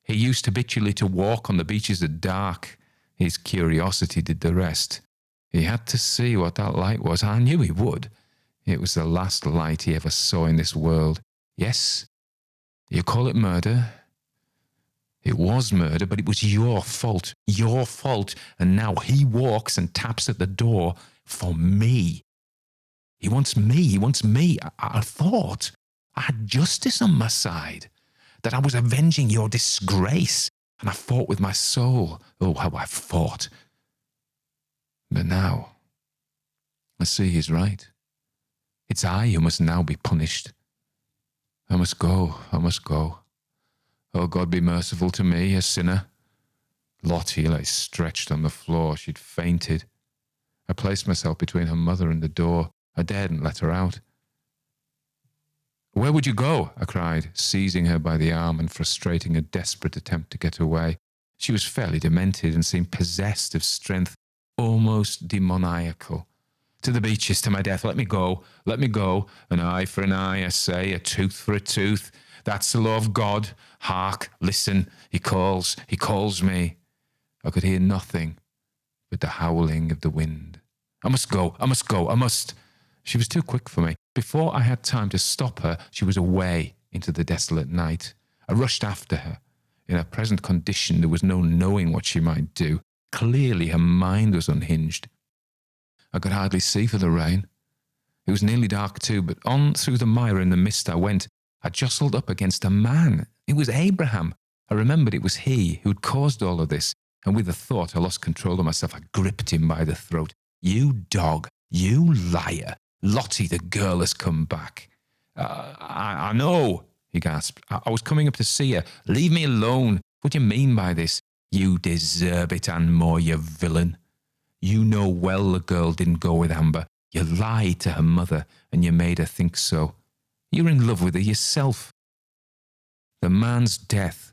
S3: He used habitually to walk on the beaches at dark. His curiosity did the rest. He had to see what that light was. I knew he would. It was the last light he ever saw in this world. Yes, you call it murder. It was murder, but it was your fault. Your fault. And now he walks and taps at the door for me. He wants me. He wants me. I thought I had justice on my side, that I was avenging your disgrace, and I fought with my soul. Oh, how I fought. But now, I see he's right. It's I who must now be punished. I must go. I must go. Oh, God, be merciful to me, a sinner. Lottie lay stretched on the floor. She'd fainted. I placed myself between her mother and the door. I daredn't let her out. Where would you go? I cried, seizing her by the arm and frustrating a desperate attempt to get away. She was fairly demented and seemed possessed of strength, almost demoniacal. To the beaches, to my death. Let me go. Let me go. An eye for an eye, I say, a tooth for a tooth. That's the law of God. Hark, listen. He calls me. I could hear nothing but the howling of the wind. I must go. I must go. I must. She was too quick for me. Before I had time to stop her, she was away into the desolate night. I rushed after her. In her present condition, there was no knowing what she might do. Clearly, her mind was unhinged. I could hardly see for the rain. It was nearly dark too, but on through the mire and the mist I went. I jostled up against a man. It was Abraham. I remembered it was he who had caused all of this, and with the thought I lost control of myself. I gripped him by the throat. You dog, you liar. Lottie, the girl, has come back. I know, he gasped. I was coming up to see her. Leave me alone. What do you mean by this? You deserve it and more, you villain. You know well the girl didn't go with Amber. You lied to her mother and you made her think so. You're in love with her yourself. The man's death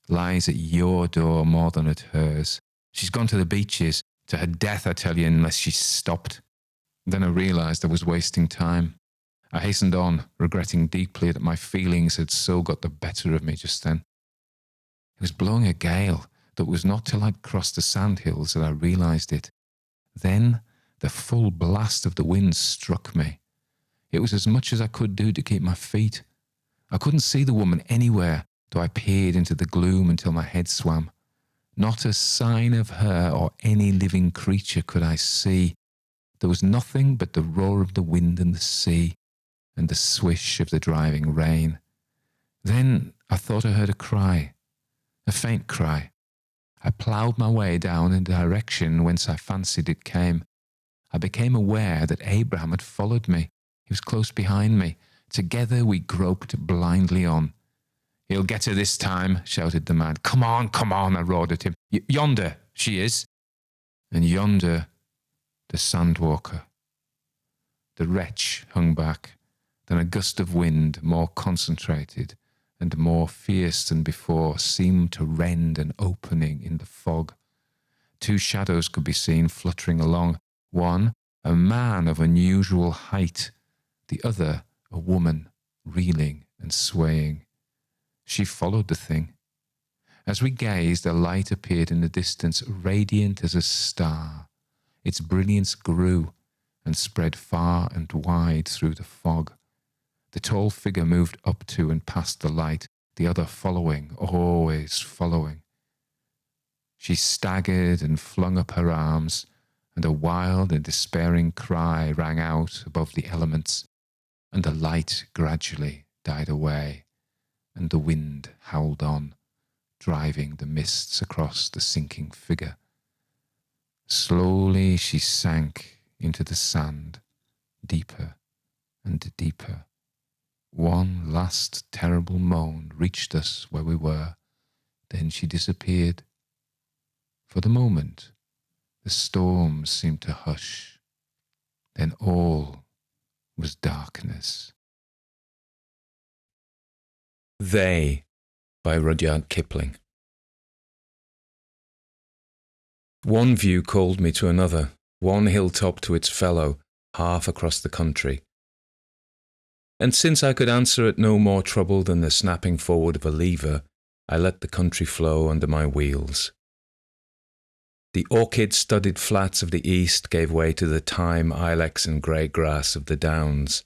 S3: lies at your door more than at hers. She's gone to the beaches, to her death, I tell you, unless she's stopped. Then I realised I was wasting time. I hastened on, regretting deeply that my feelings had so got the better of me just then. It was blowing a gale, though it was not till I'd crossed the sandhills that I realised it. Then the full blast of the wind struck me. It was as much as I could do to keep my feet. I couldn't see the woman anywhere, though I peered into the gloom until my head swam. Not a sign of her or any living creature could I see. There was nothing but the roar of the wind and the sea, and the swish of the driving rain. Then I thought I heard a cry, a faint cry. I ploughed my way down in the direction whence I fancied it came. I became aware that Abraham had followed me. He was close behind me. Together we groped blindly on. He'll get her this time, shouted the man. Come on, I roared at him. Yonder she is. And yonder, the Sandwalker. The wretch hung back. Then a gust of wind, more concentrated and more fierce than before, seemed to rend an opening in the fog. Two shadows could be seen fluttering along. One, a man of unusual height. The other, a woman, reeling and swaying. She followed the thing. As we gazed, a light appeared in the distance, radiant as a star. Its brilliance grew and spread far and wide through the fog. The tall figure moved up to and past the light, the other following, always following. She staggered and flung up her arms, and a wild and despairing cry rang out above the elements, and the light gradually died away, and the wind howled on, driving the mists across the sinking figure. Slowly she sank into the sand, deeper and deeper.
S2: One last terrible moan reached us where we were. Then she disappeared. For the moment, the storm seemed to hush. Then all was darkness.
S1: They, by Rudyard Kipling. One view called me to another, one hilltop to its fellow, half across the country. And since I could answer it no more trouble than the snapping forward of a lever, I let the country flow under my wheels. The orchid-studded flats of the east gave way to the thyme, ilex and grey grass of the downs,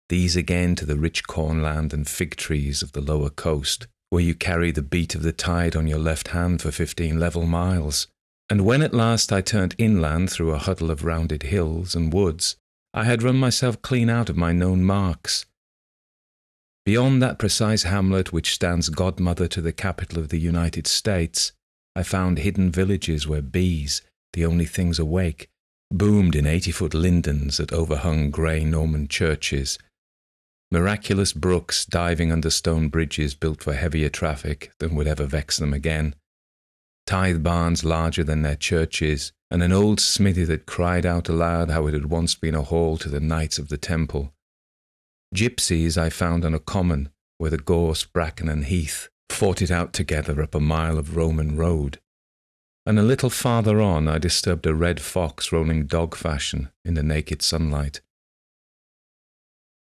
S1: these again to the rich cornland and fig trees of the lower coast, where you carry the beat of the tide on your left hand for 15 level miles. And when at last I turned inland through a huddle of rounded hills and woods, I had run myself clean out of my known marks. Beyond that precise hamlet which stands godmother to the capital of the United States, I found hidden villages where bees, the only things awake, boomed in 80-foot lindens that overhung grey Norman churches, miraculous brooks diving under stone bridges built for heavier traffic than would ever vex them again, tithe barns larger than their churches, and an old smithy that cried out aloud how it had once been a hall to the knights of the temple. Gypsies I found on a common where the gorse, bracken and heath fought it out together up a mile of Roman road, and a little farther on I disturbed a red fox rolling dog fashion in the naked sunlight.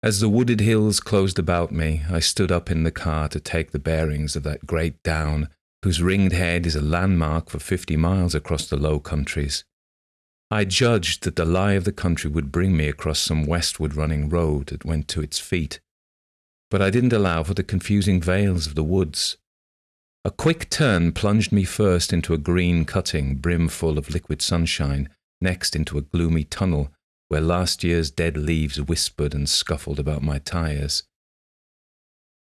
S1: As the wooded hills closed about me, I stood up in the car to take the bearings of that great down whose ringed head is a landmark for 50 miles across the Low Countries. I judged that the lie of the country would bring me across some westward running road that went to its feet, but I didn't allow for the confusing vales of the woods. A quick turn plunged me first into a green cutting brimful of liquid sunshine, next into a gloomy tunnel where last year's dead leaves whispered and scuffled about my tyres.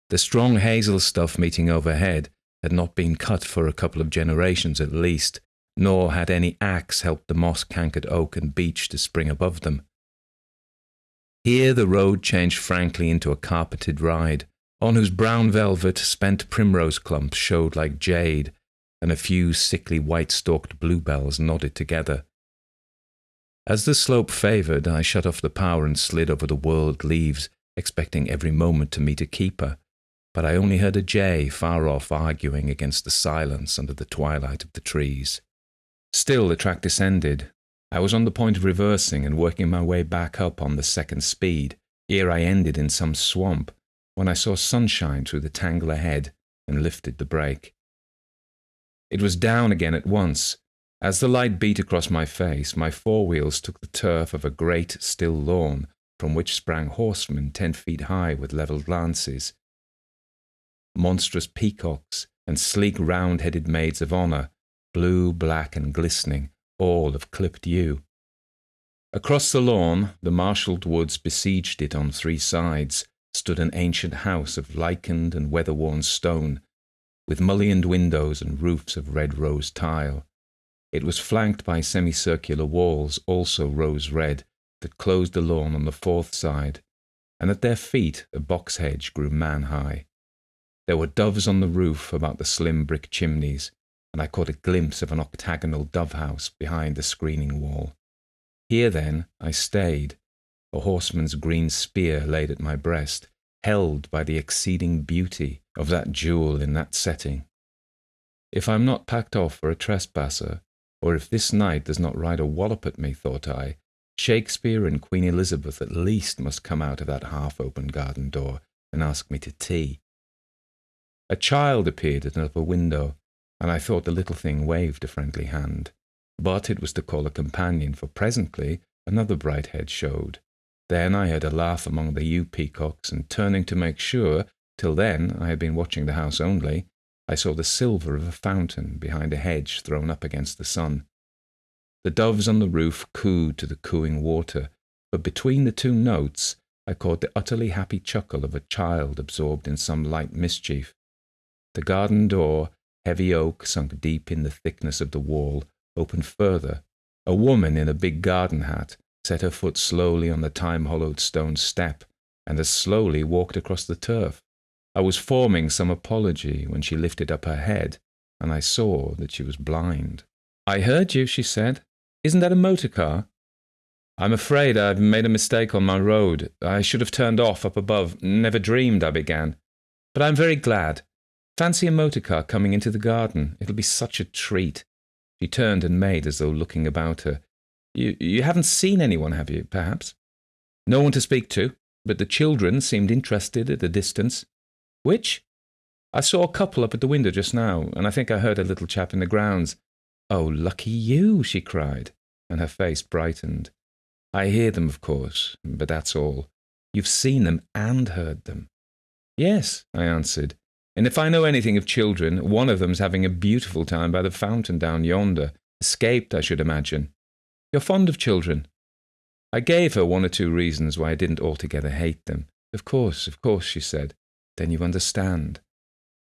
S1: The strong hazel stuff meeting overhead had not been cut for a couple of generations at least, nor had any axe helped the moss-cankered oak and beech to spring above them. Here the road changed frankly into a carpeted ride, on whose brown velvet spent primrose clumps showed like jade, and a few sickly white-stalked bluebells nodded together. As the slope favoured, I shut off the power and slid over the whirled leaves, expecting every moment to meet a keeper, but I only heard a jay far off arguing against the silence under the twilight of the trees. Still the track descended. I was on the point of reversing and working my way back up on the second speed, ere I ended in some swamp, when I saw sunshine through the tangle ahead and lifted the brake. It was down again at once. As the light beat across my face, my forewheels took the turf of a great, still lawn, from which sprang horsemen 10 feet high with levelled lances, monstrous peacocks, and sleek round-headed maids of honour, blue, black, and glistening, all of clipped yew. Across the lawn, the marshalled woods besieged it on 3 sides, stood an ancient house of lichened and weather-worn stone, with mullioned windows and roofs of red rose tile. It was flanked by semicircular walls, also rose-red, that closed the lawn on the 4th side, and at their feet a box hedge grew man-high. There were doves on the roof about the slim brick chimneys, and I caught a glimpse of an octagonal dove-house behind the screening wall. Here, then, I stayed, a horseman's green spear laid at my breast, held by the exceeding beauty of that jewel in that setting. If I'm not packed off for a trespasser, or if this knight does not ride a wallop at me, thought I, Shakespeare and Queen Elizabeth at least must come out of that half-open garden door and ask me to tea. A child appeared at an upper window, and I thought the little thing waved a friendly hand. But it was to call a companion, for presently another bright head showed. Then I heard a laugh among the yew peacocks, and turning to make sure, till then I had been watching the house only, I saw the silver of a fountain behind a hedge thrown up against the sun. The doves on the roof cooed to the cooing water, but between the 2 notes I caught the utterly happy chuckle of a child absorbed in some light mischief. The garden door, heavy oak sunk deep in the thickness of the wall, opened further. A woman in a big garden hat set her foot slowly on the time-hollowed stone step,
S2: and as slowly walked across the turf. I was forming some apology when she lifted up her head, and I saw that she was blind. "I heard you," she said. "Isn't that a motor car?" "I'm afraid I've made a mistake on my road. I should have turned off up above. Never dreamed," I began. "But I'm very glad. Fancy a motor car coming into the garden. It'll be such a treat." She turned and made as though looking about her. You haven't seen anyone, have you, perhaps?" "No one to speak to, but the children seemed interested at a distance." "Which?" "I saw a couple up at the window just now, and I think I heard a little chap in the grounds." "Oh, lucky you," she cried, and her face brightened. "I hear them, of course, but that's all. You've seen them and heard them." "Yes," I answered, "and if I know anything of children, one of them's having a beautiful time by the fountain down yonder. Escaped, I should imagine. You're fond of children?" I gave her one or two reasons why I didn't altogether hate them. Of course," she said. "Then you understand.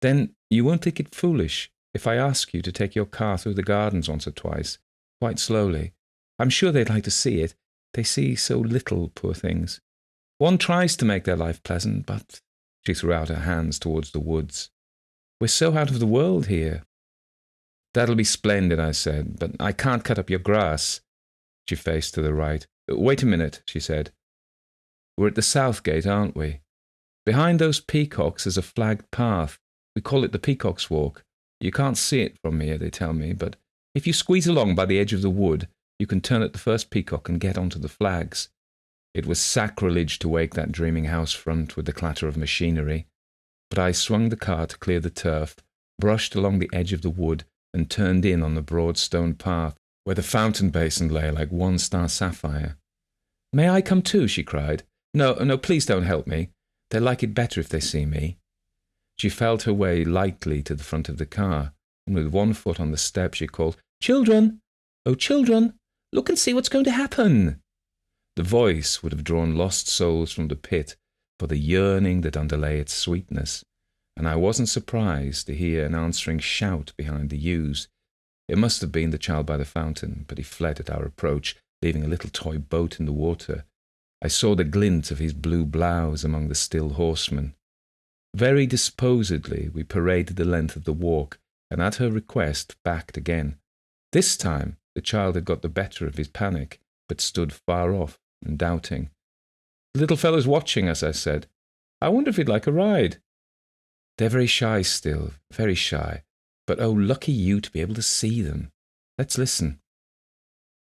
S2: Then you won't think it foolish if I ask you to take your car through the gardens once or twice, quite slowly. I'm sure they'd like to see it. They see so little, poor things. One tries to make their life pleasant, but—" She threw out her hands towards the woods. "We're so out of the world here." "That'll be splendid," I said, "but I can't cut up your grass." She faced to the right. "Wait a minute," she said. "We're at the south gate, aren't we? Behind those peacocks is a flagged path. We call it the Peacock's Walk. You can't see it from here, they tell me, but if you squeeze along by the edge of the wood, you can turn at the first peacock and get onto the flags." It was sacrilege to wake that dreaming house front with the clatter of machinery, but I swung the car to clear the turf, brushed along the edge of the wood, and turned in on the broad stone path, where the fountain basin lay like one star sapphire. "May I come too?" she cried. No, please don't help me. They'll like it better if they see me." She felt her way lightly to the front of the car, and with one foot on the step she called, "Children! Oh, children! Look and see what's going to happen!" The voice would have drawn lost souls from the pit for the yearning that underlay its sweetness, and I wasn't surprised to hear an answering shout behind the yews. It must have been the child by the fountain, but he fled at our approach, leaving a little toy boat in the water. I saw the glint of his blue blouse among the still horsemen. Very disposedly we paraded the length of the walk, and at her request backed again. This time the child had got the better of his panic, but stood far off and doubting. "The little fellow's watching us," I said. "I wonder if he'd like a ride." "They're very shy still, very shy. But oh, lucky you to be able to see them. Let's listen."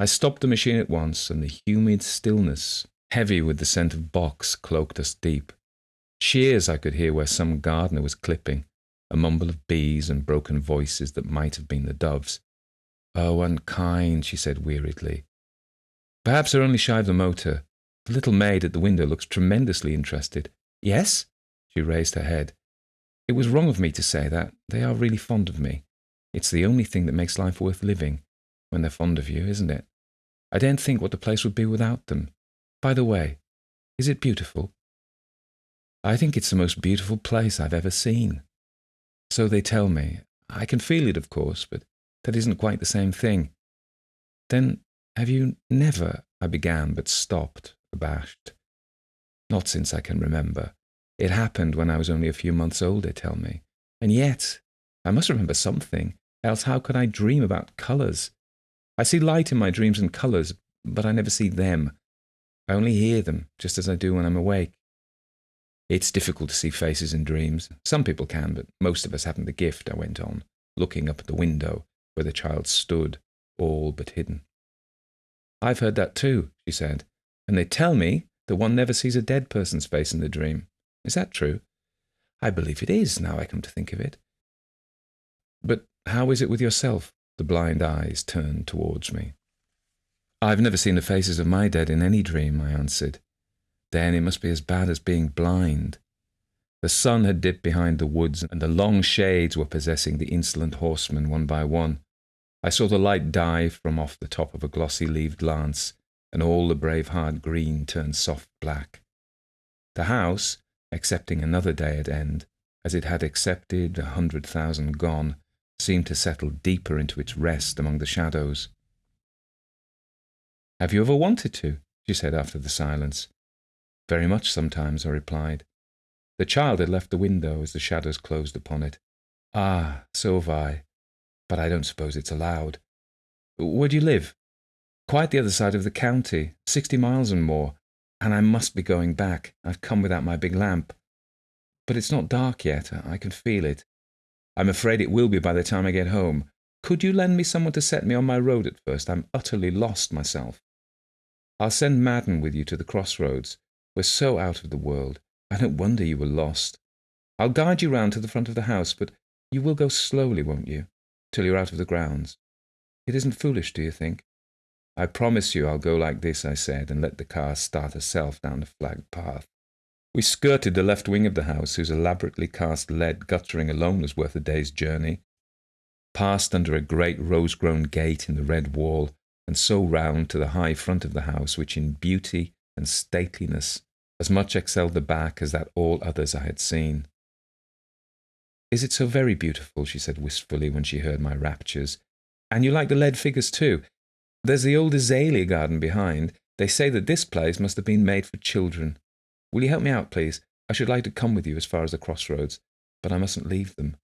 S2: I stopped the machine at once, and the humid stillness, heavy with the scent of box, cloaked us deep. Shears I could hear where some gardener was clipping, a mumble of bees and broken voices that might have been the doves. "Oh, unkind," she said weariedly. "Perhaps they're only shy of the motor. The little maid at the window looks tremendously interested." "Yes?" She raised her head. "It was wrong of me to say that. They are really fond of me. It's the only thing that makes life worth living, when they're fond of you, isn't it? I don't think what the place would be without them. By the way, is it beautiful?" "I think it's the most beautiful place I've ever seen." "So they tell me. I can feel it, of course, but that isn't quite the same thing." "Then have you never—" I began, but stopped, abashed. "Not since I can remember. It happened when I was only a few months old, they tell me. And yet, I must remember something, else how could I dream about colours? I see light in my dreams and colours, but I never see them. I only hear them, just as I do when I'm awake. It's difficult to see faces in dreams. Some people can, but most of us haven't the gift," I went on, looking up at the window where the child stood, all but hidden. "I've heard that too," she said, "and they tell me that one never sees a dead person's face in the dream. Is that true?" "I believe it is, now I come to think of it." "But how is it with yourself?" The blind eyes turned towards me. "I've never seen the faces of my dead in any dream," I answered. "Then it must be as bad as being blind." The sun had dipped behind the woods, and the long shades were possessing the insolent horsemen one by one. I saw the light die from off the top of a glossy-leaved lance, and all the brave-hard green turned soft black. The house, accepting another day at end, as it had accepted 100,000 gone, seemed to settle deeper into its rest among the shadows. "Have you ever wanted to?" she said after the silence. Very much sometimes, I replied. The child had left the window as the shadows closed upon it. Ah, so have I. But I don't suppose it's allowed. Where do you live? Quite the other side of the county, 60 miles and more, and I must be going back. I've come without my big lamp. But it's not dark yet. I can feel it. I'm afraid it will be by the time I get home. Could you lend me someone to set me on my road at first? I'm utterly lost myself. I'll send Madden with you to the crossroads. We're so out of the world. I don't wonder you were lost. I'll guide you round to the front of the house, but you will go slowly, won't you, till you're out of the grounds? It isn't foolish, do you think? I promise you I'll go like this, I said, and let the car start herself down the flagged path. We skirted the left wing of the house, whose elaborately cast lead guttering alone was worth a day's journey, passed under a great rose-grown gate in the red wall, and so round to the high front of the house, which in beauty and stateliness as much excelled the back as that all others I had seen. Is it so very beautiful? She said wistfully when she heard my raptures. And you like the lead figures too? There's the old azalea garden behind. They say that this place must have been made for children. Will you help me out, please? I should like to come with you as far as the crossroads, but I mustn't leave them.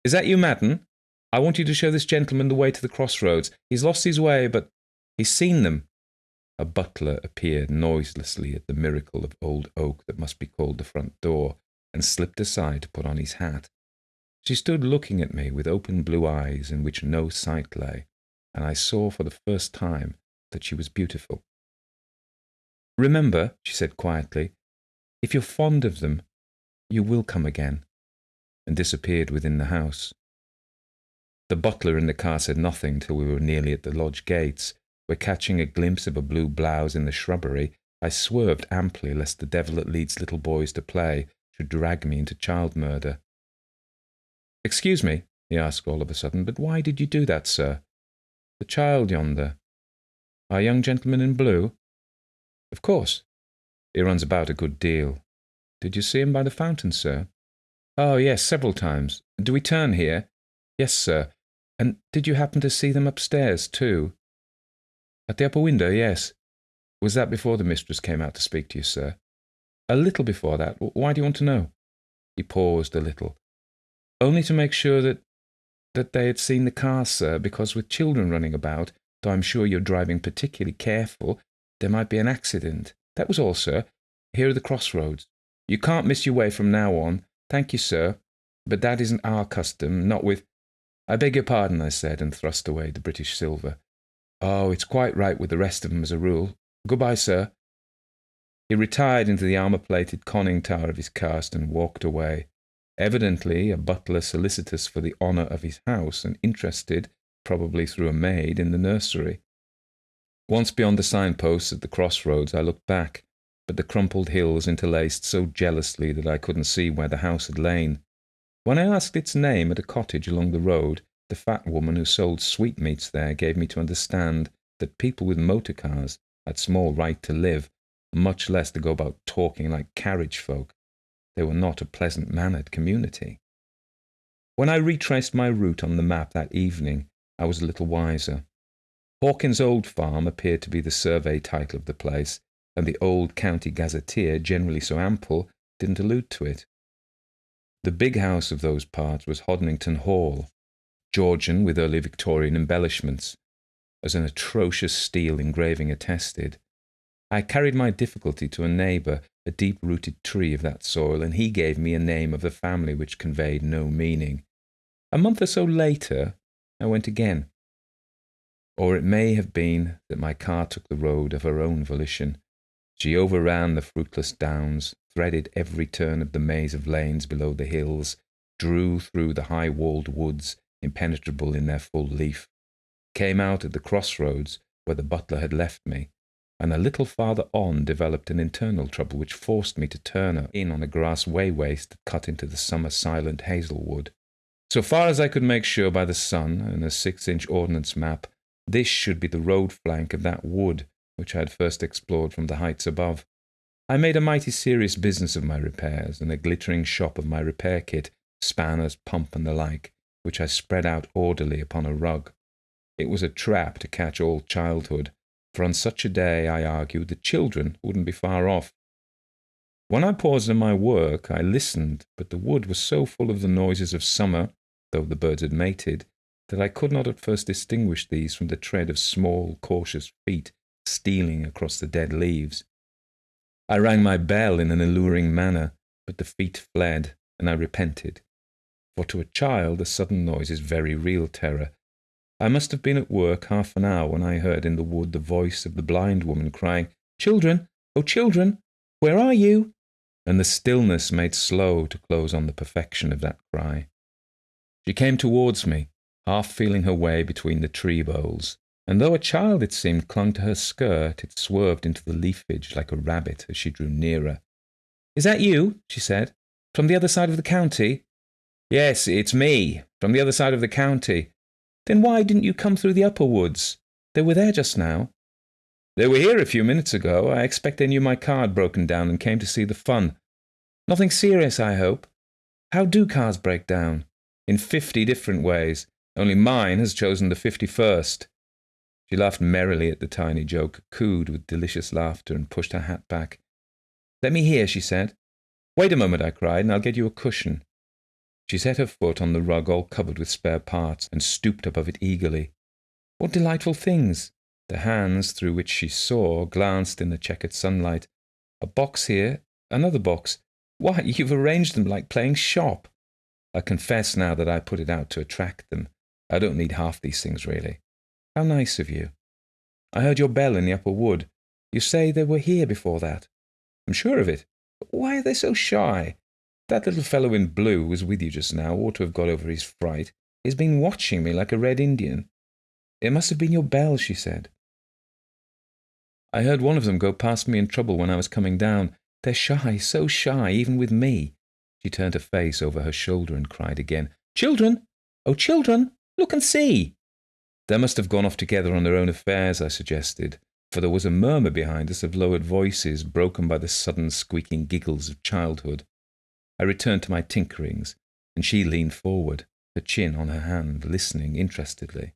S2: Is that you, Madden? I want you to show this gentleman the way to the crossroads. He's lost his way, but he's seen them. A butler appeared noiselessly at the miracle of old oak that must be called the front door, and slipped aside to put on his hat. She stood looking at me with open blue eyes in which no sight lay, and I saw for the first time that she was beautiful. Remember, she said quietly, if you're fond of them, you will come again, and disappeared within the house. The butler in the car said nothing till we were nearly at the lodge gates, where, catching a glimpse of a blue blouse in the shrubbery, I swerved amply lest the devil that leads little boys to play should drag me into child murder. Excuse me, he asked all of a sudden, but why did you do that, sir? The child yonder. Our young gentleman in blue? Of course. He runs about a good deal. Did you see him by the fountain, sir? Oh, yes, several times. Do we turn here? Yes, sir. And did you happen to see them upstairs, too? At the upper window, yes. Was that before the mistress came out to speak to you, sir? A little before that. Why do you want to know? He paused a little. Only to make sure that they had seen the car, sir, because with children running about, though I'm sure you're driving particularly careful, there might be an accident. That was all, sir. Here are the crossroads. You can't miss your way from now on. Thank you, sir. But that isn't our custom, not with— I beg your pardon, I said, and thrust away the British silver. Oh, it's quite right with the rest of them as a rule. Goodbye, sir. He retired into the armour-plated conning tower of his caste and walked away, evidently a butler solicitous for the honour of his house and interested, probably through a maid, in the nursery. Once beyond the signposts at the crossroads, I looked back, but the crumpled hills interlaced so jealously that I couldn't see where the house had lain. When I asked its name at a cottage along the road, the fat woman who sold sweetmeats there gave me to understand that people with motor cars had small right to live, much less to go about talking like carriage folk. They were not a pleasant-mannered community. When I retraced my route on the map that evening, I was a little wiser. Hawkins' Old Farm appeared to be the survey title of the place, and the old county gazetteer, generally so ample, didn't allude to it. The big house of those parts was Hodnington Hall, Georgian with early Victorian embellishments, as an atrocious steel engraving attested. I carried my difficulty to a neighbour, a deep-rooted tree of that soil, and he gave me a name of the family which conveyed no meaning. A month or so later, I went again. Or it may have been that my car took the road of her own volition. She overran the fruitless downs, threaded every turn of the maze of lanes below the hills, drew through the high-walled woods, impenetrable in their full leaf, came out at the crossroads where the butler had left me, and a little farther on developed an internal trouble which forced me to turn her in on a grass way-waste that cut into the summer silent hazelwood. So far as I could make sure by the sun and a 6-inch ordnance map, this should be the road flank of that wood which I had first explored from the heights above. I made a mighty serious business of my repairs, and a glittering shop of my repair kit, spanners, pump, and the like, which I spread out orderly upon a rug. It was a trap to catch all childhood, for on such a day, I argued, the children wouldn't be far off. When I paused in my work, I listened, but the wood was so full of the noises of summer, though the birds had mated, that I could not at first distinguish these from the tread of small, cautious feet stealing across the dead leaves. I rang my bell in an alluring manner, but the feet fled, and I repented. For to a child, a sudden noise is very real terror. I must have been at work half an hour when I heard in the wood the voice of the blind woman crying, "Children, oh children, where are you?" And the stillness made slow to close on the perfection of that cry. She came towards me, half feeling her way between the tree boles, and though a child, it seemed, clung to her skirt, it swerved into the leafage like a rabbit as she drew nearer. "Is that you?" she said. "From the other side of the county?" "Yes, it's me, from the other side of the county." "Then why didn't you come through the upper woods? They were there just now." "They were here a few minutes ago. I expect they knew my car had broken down and came to see the fun." "Nothing serious, I hope. How do cars break down?" "In 50 different ways. Only mine has chosen the 51st. She laughed merrily at the tiny joke, cooed with delicious laughter, and pushed her hat back. "Let me hear," she said. "Wait a moment," I cried, "and I'll get you a cushion." She set her foot on the rug all covered with spare parts, and stooped above it eagerly. What delightful things! The hands through which she saw glanced in the checkered sunlight. A box here, another box. Why, you've arranged them like playing shop. I confess now that I put it out to attract them. I don't need half these things, really. How nice of you. I heard your bell in the upper wood. You say they were here before that. I'm sure of it. But why are they so shy? That little fellow in blue who was with you just now ought to have got over his fright. He's been watching me like a red Indian. It must have been your bell, she said. I heard one of them go past me in trouble when I was coming down. They're shy, so shy, even with me. She turned her face over her shoulder and cried again, "Children! Oh, children! Look and see!" They must have gone off together on their own affairs, I suggested, for there was a murmur behind us of lowered voices, broken by the sudden squeaking giggles of childhood. I returned to my tinkerings, and she leaned forward, her chin on her hand, listening interestedly.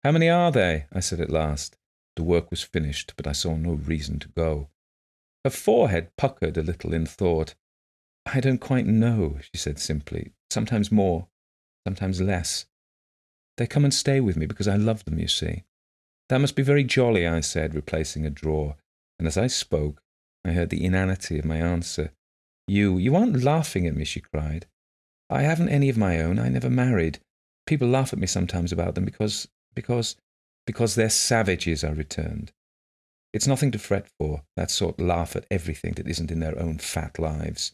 S2: "How many are they?" I said at last. The work was finished, but I saw no reason to go. Her forehead puckered a little in thought. "I don't quite know," she said simply. "Sometimes more, sometimes less. They come and stay with me because I love them, you see." "That must be very jolly," I said, replacing a drawer, and as I spoke, I heard the inanity of my answer. You aren't laughing at me," she cried. "I haven't any of my own. I never married. People laugh at me sometimes about them because they're savages," I returned. "It's nothing to fret for. That sort laugh at everything that isn't in their own fat lives."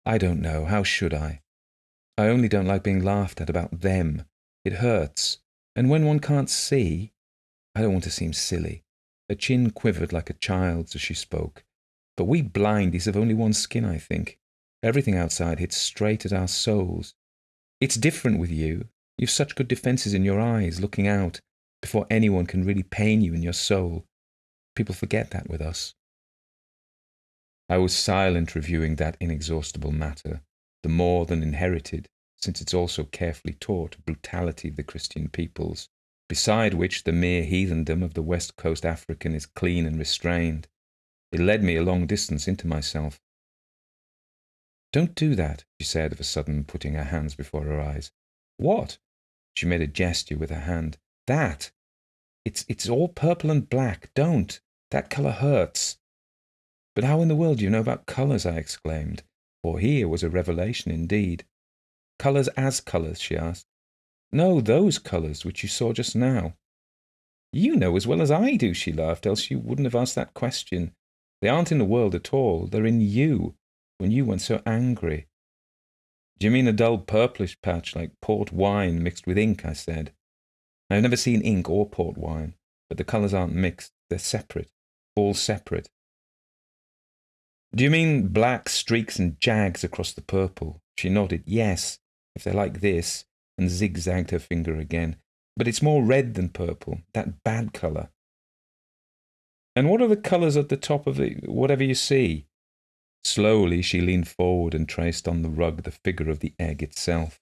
S2: "I don't know. How should I? I only don't like being laughed at about them. It hurts. And when one can't see, I don't want to seem silly." Her chin quivered like a child's as she spoke. "But we blindies have only one skin, I think. Everything outside hits straight at our souls. It's different with you. You've such good defences in your eyes, looking out, before anyone can really pain you in your soul. People forget that with us." I was silent, reviewing that inexhaustible matter, the more than inherited, since it's also carefully taught, brutality of the Christian peoples, beside which the mere heathendom of the West Coast African is clean and restrained. It led me a long distance into myself. "Don't do that," she said of a sudden, putting her hands before her eyes. "What?" She made a gesture with her hand. "That! It's all purple and black. Don't. That colour hurts." "But how in the world do you know about colours?" I exclaimed, for here was a revelation indeed. "Colours as colours?" she asked. "No, those colours which you saw just now." "You know as well as I do," she laughed, "else you wouldn't have asked that question. They aren't in the world at all. They're in you, when you went so angry." "Do you mean a dull purplish patch like port wine mixed with ink?" I said. "I've never seen ink or port wine, but the colours aren't mixed. They're separate, all separate." "Do you mean black streaks and jags across the purple?" She nodded. "Yes, if they're like this," and zigzagged her finger again. "But it's more red than purple, that bad colour." "And what are the colours at the top of it, whatever you see?" Slowly she leaned forward and traced on the rug the figure of the egg itself.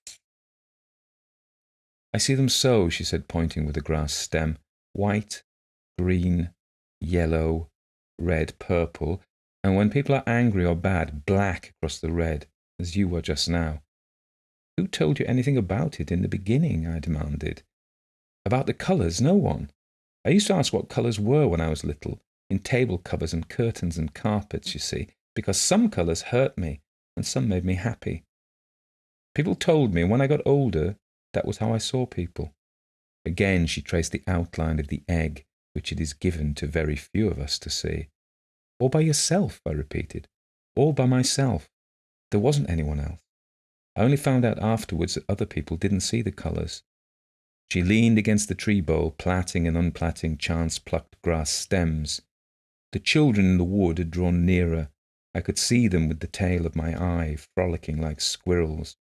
S2: "I see them so," she said, pointing with the grass stem. "White, green, yellow, red, purple. And when people are angry or bad, black across the red, as you were just now. Who told you anything about it in the beginning? I demanded. About the colours, no one. I used to ask what colours were when I was little, in table covers and curtains and carpets, you see, because some colours hurt me and some made me happy. People told me, and when I got older, that was how I saw people. Again she traced the outline of the egg, which it is given to very few of us to see. All by yourself, I repeated. All by myself. There wasn't anyone else. I only found out afterwards that other people didn't see the colours. She leaned against the tree bole, plaiting and unplaiting chance-plucked grass stems. The children in the wood had drawn nearer. I could see them with the tail of my eye, frolicking like squirrels.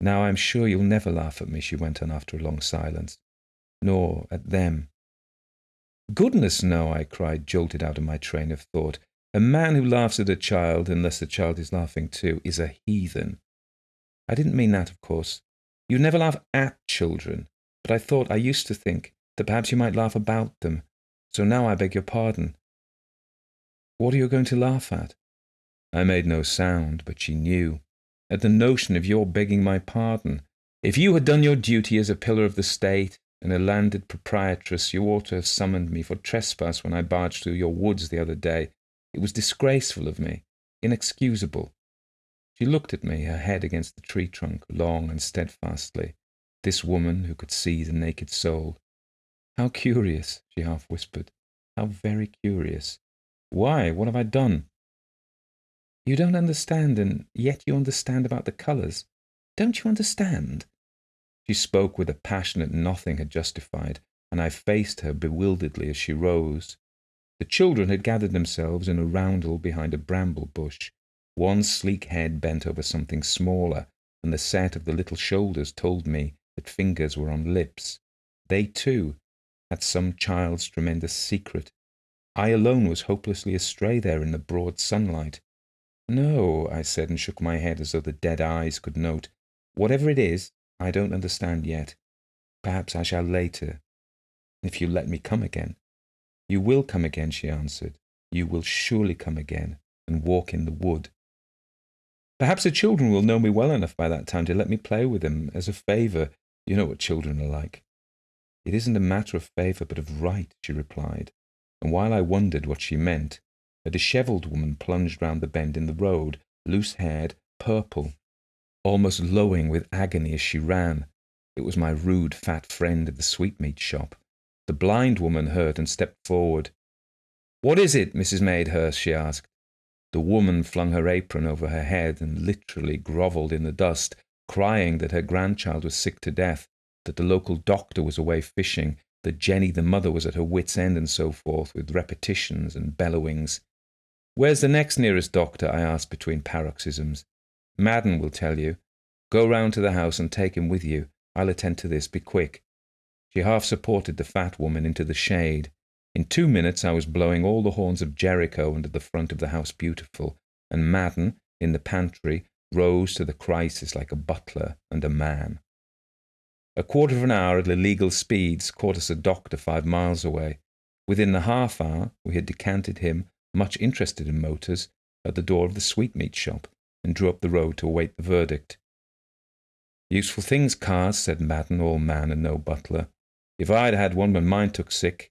S2: Now I'm sure you'll never laugh at me, she went on after a long silence, nor at them. Goodness, no, I cried, jolted out of my train of thought. A man who laughs at a child, unless the child is laughing too, is a heathen. I didn't mean that, of course. You never laugh at children, but I used to think that perhaps you might laugh about them. So now I beg your pardon. What are you going to laugh at? I made no sound, but she knew. At the notion of your begging my pardon. If you had done your duty as a pillar of the state and a landed proprietress, you ought to have summoned me for trespass when I barged through your woods the other day. It was disgraceful of me, inexcusable. She looked at me, her head against the tree trunk, long and steadfastly. This woman who could see the naked soul. How curious, she half whispered. How very curious. Why? What have I done? You don't understand, and yet you understand about the colours. Don't you understand? She spoke with a passion that nothing had justified, and I faced her bewilderedly as she rose. The children had gathered themselves in a roundel behind a bramble bush. One sleek head bent over something smaller, and the set of the little shoulders told me that fingers were on lips. They, too, had some child's tremendous secret. I alone was hopelessly astray there in the broad sunlight. No, I said, and shook my head as though the dead eyes could note. Whatever it is, I don't understand yet. Perhaps I shall later, if you let me come again. You will come again, she answered. You will surely come again and walk in the wood. Perhaps the children will know me well enough by that time to let me play with them as a favour. You know what children are like. It isn't a matter of favour but of right, she replied, and while I wondered what she meant, a dishevelled woman plunged round the bend in the road, loose-haired, purple, almost lowing with agony as she ran. It was my rude, fat friend of the sweetmeat shop. The blind woman heard and stepped forward. "What is it, Mrs. Maidhurst?" she asked. The woman flung her apron over her head and literally grovelled in the dust, crying that her grandchild was sick to death, that the local doctor was away fishing, that Jenny the mother was at her wits' end, and so forth, with repetitions and bellowings. "Where's the next nearest doctor?" I asked between paroxysms. "Madden will tell you. Go round to the house and take him with you. I'll attend to this. Be quick." She half supported the fat woman into the shade. In 2 minutes I was blowing all the horns of Jericho under the front of the House Beautiful, and Madden, in the pantry, rose to the crisis like a butler and a man. A quarter of an hour at illegal speeds caught us a doctor 5 miles away. Within the half hour we had decanted him, much interested in motors, at the door of the sweetmeat shop, and drew up the road to await the verdict. "Useful things, cars," said Madden, all man and no butler. "If I'd had one when mine took sick,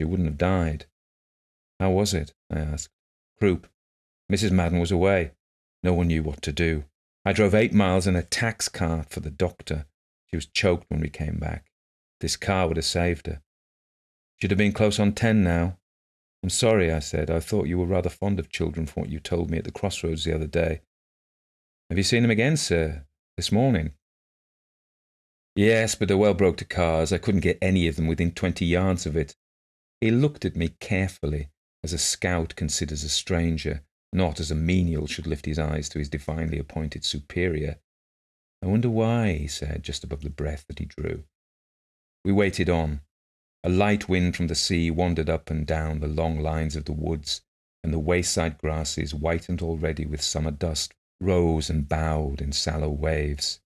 S2: she wouldn't have died." "How was it?" I asked. "Croup. Mrs. Madden was away. No one knew what to do. I drove 8 miles in a tax cart for the doctor. She was choked when we came back. This car would have saved her. She'd have been close on 10 now. I'm sorry," I said. "I thought you were rather fond of children from what you told me at the crossroads the other day." "Have you seen him again, sir? This morning?" "Yes, but they're well broke to cars. I couldn't get any of them within 20 yards of it." He looked at me carefully, as a scout considers a stranger, not as a menial should lift his eyes to his divinely appointed superior. "I wonder why," he said, just above the breath that he drew. We waited on. A light wind from the sea wandered up and down the long lines of the woods, and the wayside grasses, whitened already with summer dust, rose and bowed in sallow waves.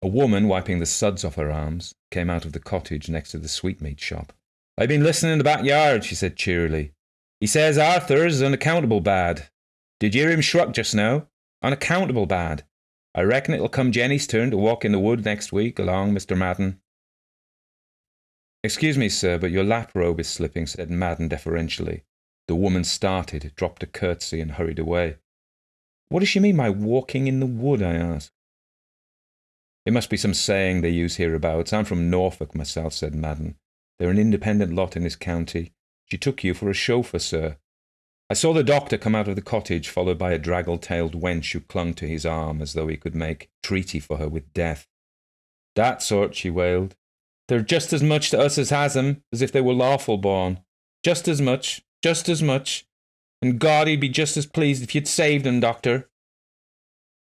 S2: A woman, wiping the suds off her arms, came out of the cottage next to the sweetmeat shop. "I've been listening in the backyard," she said cheerily.
S1: He says Arthur's unaccountable bad. Did you hear him shrug just now? Unaccountable bad. I reckon it'll come Jenny's turn to walk in the wood next week, along, Mr. Madden. Excuse me, sir, but your lap robe is slipping, said Madden deferentially. The woman started, dropped a curtsy, and hurried away. What does she mean by walking in the wood, I asked. It must be some saying they use hereabouts. I'm from Norfolk myself, said Madden. They're an independent lot in this county. She took you for a chauffeur, sir. I saw the doctor come out of the cottage, followed by a draggle-tailed wench who clung to his arm as though he could make treaty for her with death. That sort, she wailed. They're just as much to us as has 'em, as if they were lawful born. Just as much. And God, he'd be just as pleased if you'd saved 'em, doctor.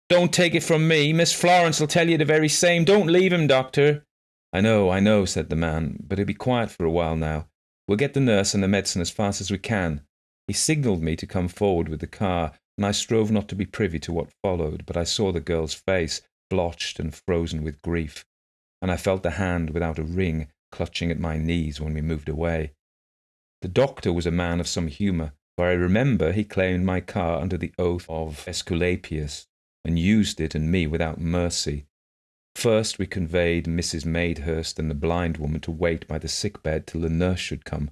S1: Don't take it from me. Miss Florence will tell you the very same. Don't leave him, doctor. I know, said the man, but he'll be quiet for a while now. We'll get the nurse and the medicine as fast as we can. He signalled me to come forward with the car, and I strove not to be privy to what followed, but I saw the girl's face, blotched and frozen with grief, and I felt the hand without a ring clutching at my knees when we moved away. The doctor was a man of some humour, for I remember he claimed my car under the oath of Aesculapius, and used it and me without mercy. First we conveyed Mrs. Maidhurst and the blind woman to wait by the sick-bed till the nurse should come.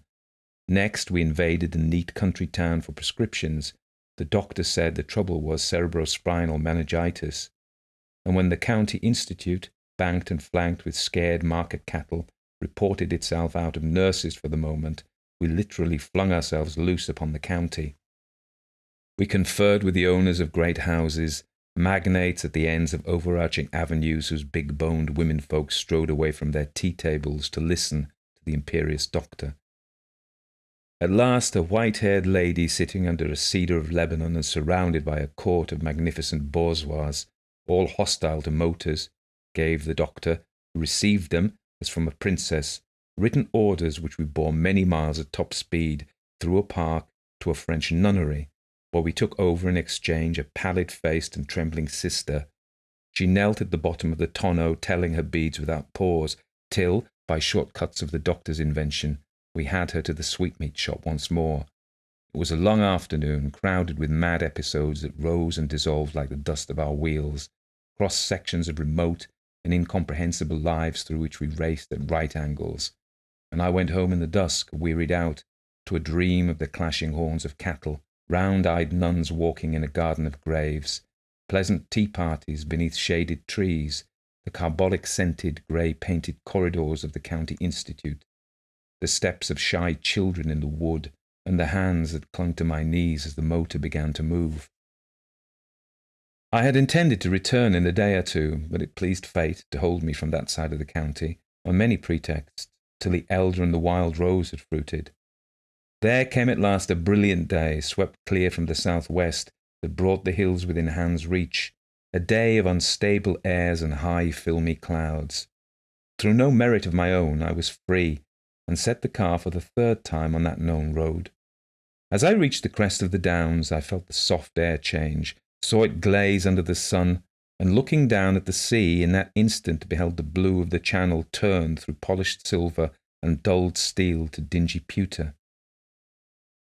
S1: Next we invaded the neat country town for prescriptions. The doctor said the trouble was cerebrospinal meningitis, and when the county institute, banked and flanked with scared market cattle, reported itself out of nurses for the moment, we literally flung ourselves loose upon the county. We conferred with the owners of great houses, magnates at the ends of overarching avenues whose big-boned womenfolk strode away from their tea-tables to listen to the imperious doctor. At last a white-haired lady sitting under a cedar of Lebanon and surrounded by a court of magnificent bourgeois, all hostile to motors, gave the doctor, who received them as from a princess, written orders which we bore many miles at top speed through a park to a French nunnery, where we took over in exchange a pallid-faced and trembling sister. She knelt at the bottom of the tonneau telling her beads without pause, till, by short cuts of the doctor's invention, we had her to the sweetmeat shop once more. It was a long afternoon, crowded with mad episodes that rose and dissolved like the dust of our wheels, cross-sections of remote and incomprehensible lives through which we raced at right angles, and I went home in the dusk, wearied out, to a dream of the clashing horns of cattle, round-eyed nuns walking in a garden of graves, pleasant tea-parties beneath shaded trees, the carbolic-scented, grey-painted corridors of the county institute, the steps of shy children in the wood, and the hands that clung to my knees as the motor began to move. I had intended to return in a day or two, but it pleased fate to hold me from that side of the county, on many pretexts, till the elder and the wild rose had fruited. There came at last a brilliant day, swept clear from the south-west, that brought the hills within hand's reach, a day of unstable airs and high filmy clouds. Through no merit of my own, I was free, and set the car for the third time on that known road. As I reached the crest of the downs, I felt the soft air change, saw it glaze under the sun, and looking down at the sea, in that instant beheld the blue of the channel turned through polished silver and dulled steel to dingy pewter.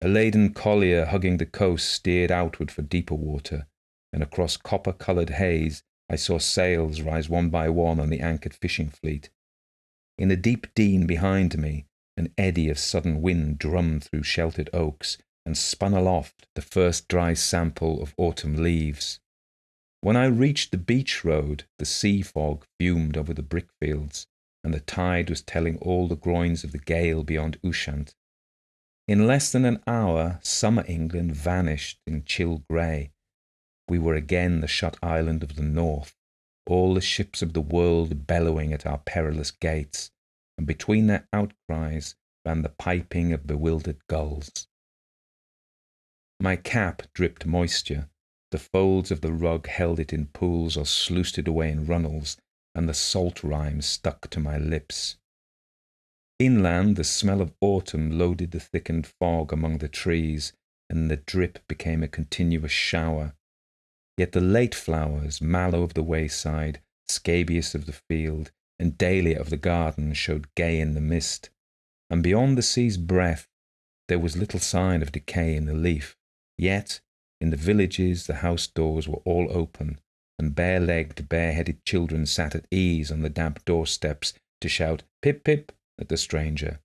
S1: A laden collier hugging the coast steered outward for deeper water, and across copper-coloured haze I saw sails rise one by one on the anchored fishing fleet. In the deep Dean behind me, an eddy of sudden wind drummed through sheltered oaks and spun aloft the first dry sample of autumn leaves. When I reached the beach road, the sea fog fumed over the brickfields, and the tide was telling all the groins of the gale beyond Ushant. In less than an hour, summer England vanished in chill grey. We were again the shut island of the north, all the ships of the world bellowing at our perilous gates, and between their outcries ran the piping of bewildered gulls. My cap dripped moisture, the folds of the rug held it in pools or sluiced it away in runnels, and the salt rime stuck to my lips. Inland, the smell of autumn loaded the thickened fog among the trees, and the drip became a continuous shower. Yet the late flowers, mallow of the wayside, scabious of the field, and dahlia of the garden, showed gay in the mist, and beyond the sea's breath,
S2: There was little sign of decay in the leaf, yet in the villages the house doors were all open, and bare-legged, bare-headed children sat at ease on the damp doorsteps to shout "Pip, pip" at the stranger.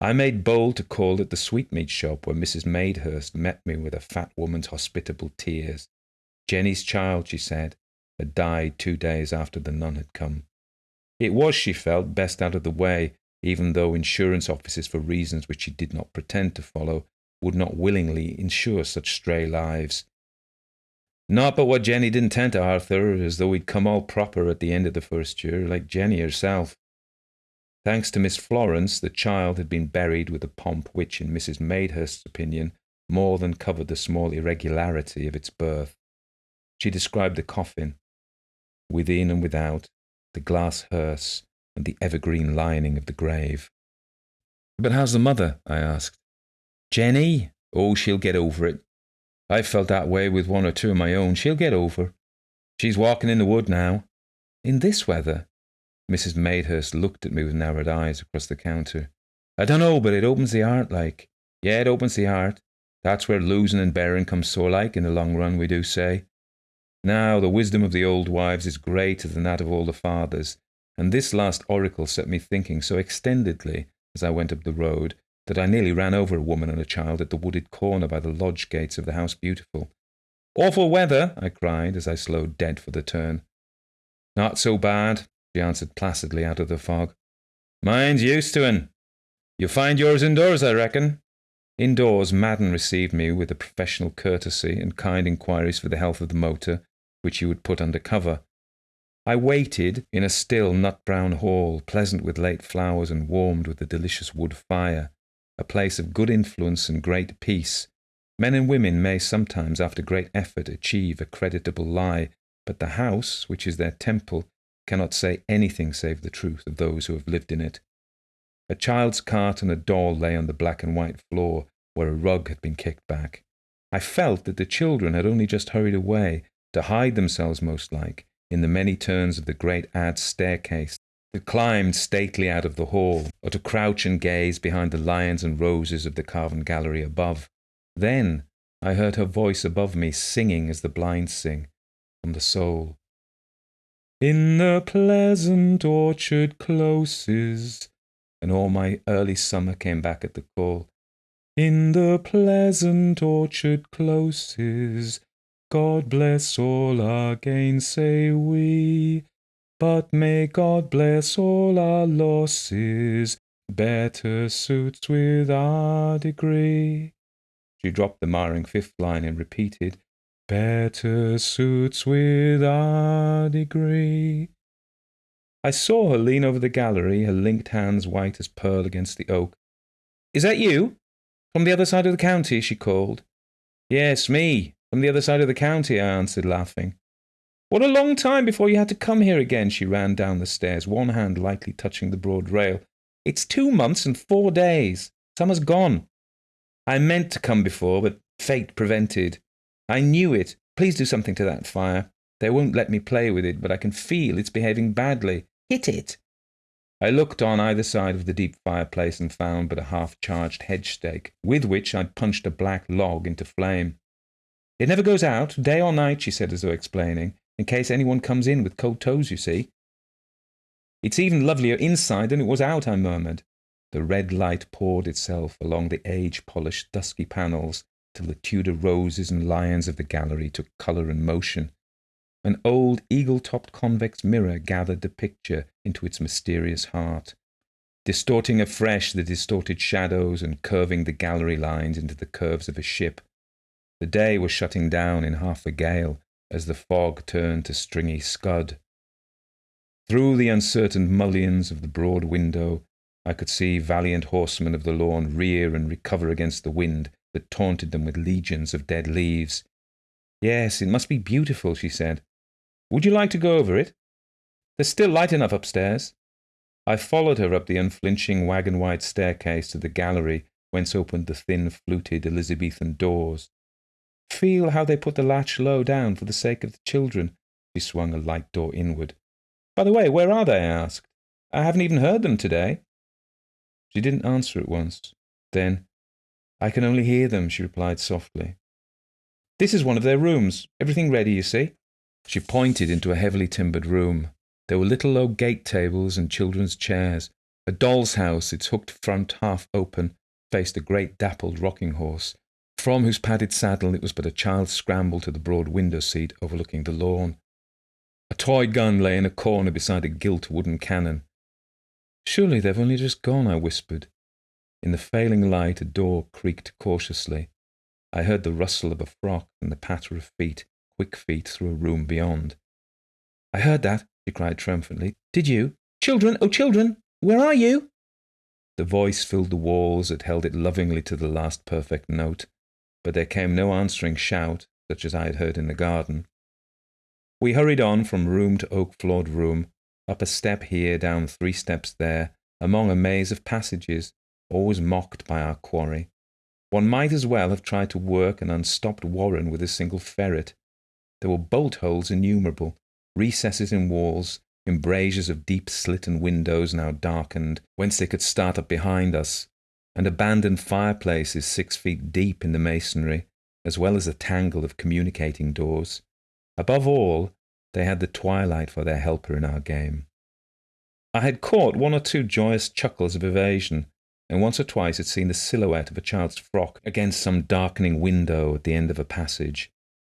S2: I made bold to call at the sweetmeat shop, where Mrs. Madehurst met me with a fat woman's hospitable tears. Jenny's child, she said, had died 2 days after the nun had come. It was, she felt, best out of the way, even though insurance offices, for reasons which she did not pretend to follow, would not willingly insure such stray lives. Not but what Jenny didn't tend to Arthur, as though he'd come all proper at the end of the first year, like Jenny herself. Thanks to Miss Florence, the child had been buried with a pomp which, in Mrs. Madehurst's opinion, more than covered the small irregularity of its birth. She described the coffin, within and without, the glass hearse, and the evergreen lining of the grave. "But how's the mother?" I asked. "Jenny? Oh, she'll get over it. I've felt that way with 1 or 2 of my own. She'll get over. She's walking in the wood now." "In this weather?" Mrs. Madehurst looked at me with narrowed eyes across the counter. "I don't know, but it opens the heart like. Yeah, it opens the heart. That's where losing and bearing comes sore like in the long run, we do say. Now, the wisdom of the old wives is greater than that of all the fathers, and this last oracle set me thinking so extendedly as I went up the road that I nearly ran over a woman and a child at the wooded corner by the lodge gates of the House Beautiful. "Awful weather," I cried as I slowed dead for the turn. "Not so bad," she answered placidly out of the fog. "Mine's used to un. You'll find yours indoors, I reckon." Indoors, Madden received me with a professional courtesy and kind inquiries for the health of the motor, which he would put under cover. I waited in a still nut-brown hall, pleasant with late flowers and warmed with a delicious wood fire, a place of good influence and great peace. Men and women may sometimes, after great effort, achieve a creditable lie, but the house, which is their temple, cannot say anything save the truth of those who have lived in it. A child's cart and a doll lay on the black and white floor, where a rug had been kicked back. I felt that the children had only just hurried away, to hide themselves most like, in the many turns of the great adze staircase that climbed stately out of the hall, or to crouch and gaze behind the lions and roses of the carven gallery above. Then I heard her voice above me singing as the blind sing, from the soul. "In the pleasant orchard closes," and all my early summer came back at the call. "In the pleasant orchard closes, God bless all our gains, say we, but may God bless all our losses, better suits with our degree." She dropped the marring fifth line and repeated, "Better suits with our degree." I saw her lean over the gallery, her linked hands white as pearl against the oak. "Is that you? From the other side of the county?" she called. "Yes, me. From the other side of the county," I answered, laughing. "What a long time before you had to come here again." She ran down the stairs, one hand lightly touching the broad rail. "It's 2 months and 4 days. Summer's gone. I meant to come before, but fate prevented. I knew it. Please do something to that fire. They won't let me play with it, but I can feel it's behaving badly. Hit it." I looked on either side of the deep fireplace and found but a half-charged hedge stake, with which I punched a black log into flame. "It never goes out, day or night," she said as though explaining, "in case anyone comes in with cold toes, you see." "It's even lovelier inside than it was out," I murmured. The red light poured itself along the age-polished dusky panels till the Tudor roses and lions of the gallery took colour and motion. An old eagle-topped convex mirror gathered the picture into its mysterious heart, distorting afresh the distorted shadows and curving the gallery lines into the curves of a ship. The day was shutting down in half a gale as the fog turned to stringy scud. Through the uncertain mullions of the broad window, I could see valiant horsemen of the lawn rear and recover against the wind that taunted them with legions of dead leaves. "Yes, it must be beautiful," she said. "Would you like to go over it? There's still light enough upstairs." I followed her up the unflinching wagon-wide staircase to the gallery, whence opened the thin, fluted Elizabethan doors. "Feel how they put the latch low down for the sake of the children." She swung a light door inward. "By the way, where are they?" I asked. "I haven't even heard them today." She didn't answer at once.
S1: Then, "I can only hear them," she replied softly. "This is one of their rooms. Everything ready, you see." She pointed into a heavily timbered room. There were little low gate tables and children's chairs. A doll's house, its hooked front half open, faced a great dappled rocking horse, from whose padded saddle it was but a child's scramble to the broad window seat overlooking the lawn. A toy gun lay in a corner beside a gilt wooden cannon. "Surely they've only just gone," I whispered. In the failing light, a door creaked cautiously. I heard the rustle of a frock and the patter of feet, quick feet, through a room beyond. "I heard that," she cried triumphantly. "Did you? Children, oh children, where are you?" The voice filled the walls, it held it lovingly to the last perfect note, but there came no answering shout, such as I had heard in the garden. We hurried on from room to oak-floored room, up a step here, down 3 steps there, among a maze of passages, always mocked by our quarry. One might as well have tried to work an unstopped warren with a single ferret. There were bolt-holes innumerable, recesses in walls, embrasures of deep slitten windows now darkened, whence they could start up behind us, and abandoned fireplaces 6 feet deep in the masonry, as well as a tangle of communicating doors. Above all, they had the twilight for their helper in our game. I had caught 1 or 2 joyous chuckles of evasion, and once or twice had seen the silhouette of a child's frock against some darkening window at the end of a passage.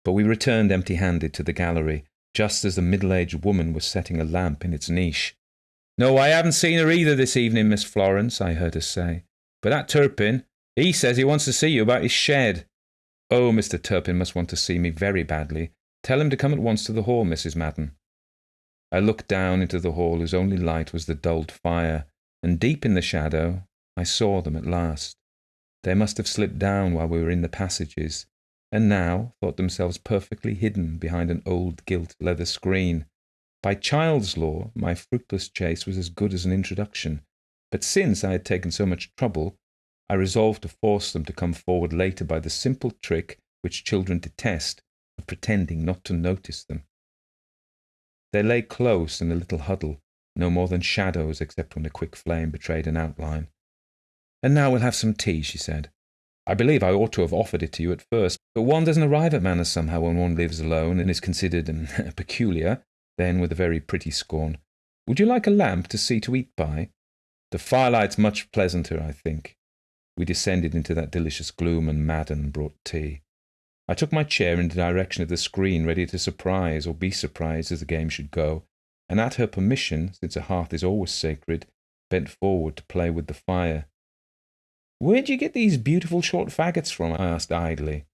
S1: But we returned empty-handed to the gallery, just as the middle-aged woman was setting a lamp in its niche. "No, I haven't seen her either this evening, Miss Florence," I heard her say. "But that Turpin, he says he wants to see you about his shed." "Oh, Mr. Turpin must want to see me very badly. Tell him to come at once to the hall, Mrs. Madden." I looked down into the hall, whose only light was the dulled fire, and deep in the shadow I saw them at last. They must have slipped down while we were in the passages, and now thought themselves perfectly hidden behind an old gilt leather screen. By child's law, my fruitless chase was as good as an introduction, but since I had taken so much trouble, I resolved to force them to come forward later by the simple trick which children detest, of pretending not to notice them. They lay close in a little huddle, no more than shadows except when a quick flame betrayed an outline. "And now we'll have some tea," she said. "I believe I ought to have offered it to you at first, but one doesn't arrive at manners somehow when one lives alone and is considered peculiar." Then, with a very pretty scorn, "Would you like a lamp to see to eat by? The firelight's much pleasanter, I think." We descended into that delicious gloom, and Madden brought tea. I took my chair in the direction of the screen, ready to surprise or be surprised as the game should go, and at her permission, since a hearth is always sacred, bent forward to play with the fire. "Where'd you get these beautiful short faggots from?" I asked idly.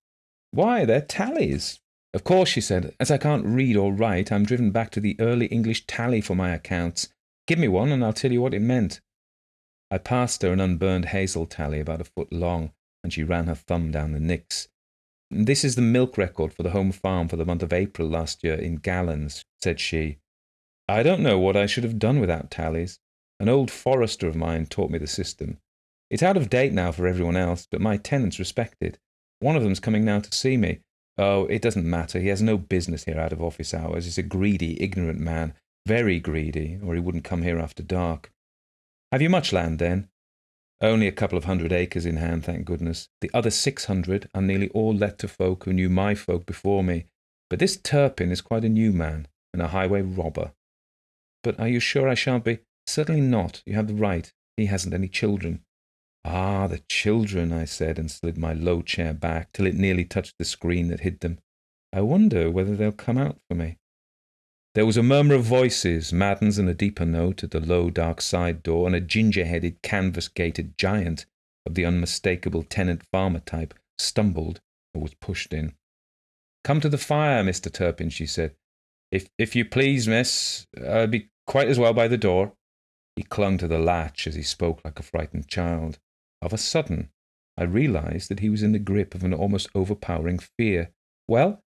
S1: "Why, they're tallies." "Of course," she said. "As I can't read or write, I'm driven back to the early English tally for my accounts. Give me one and I'll tell you what it meant." I passed her an unburned hazel tally about a foot long, and she ran her thumb down the nicks. "This is the milk record for the home farm for the month of April last year in gallons," said she. "I don't know what I should have done without tallies. An old forester of mine taught me the system. It's out of date now for everyone else, but my tenants respect it. One of them's coming now to see me. Oh, it doesn't matter. He has no business here out of office hours. He's a greedy, ignorant man, very greedy, or he wouldn't come here after dark." "Have you much land, then?" "Only a couple of 100 acres in hand, thank goodness. The other 600 are nearly all let to folk who knew my folk before me. But this Turpin is quite a new man, and a highway robber." "But are you sure I shan't be—" "Certainly not. You have the right. He hasn't any children." "Ah, the children," I said, and slid my low chair back till it nearly touched the screen that hid them. "I wonder whether they'll come out for me." There was a murmur of voices, Madden's and a deeper note, at the low, dark side door, and a ginger-headed, canvas-gated giant of the unmistakable tenant-farmer type stumbled or was pushed in. "Come to the fire, Mr. Turpin," she said. If you please, miss, I'll be quite as well by the door." He clung to the latch as he spoke like a frightened child. Of a sudden, I realised that he was in the grip of an almost overpowering fear. "Well?"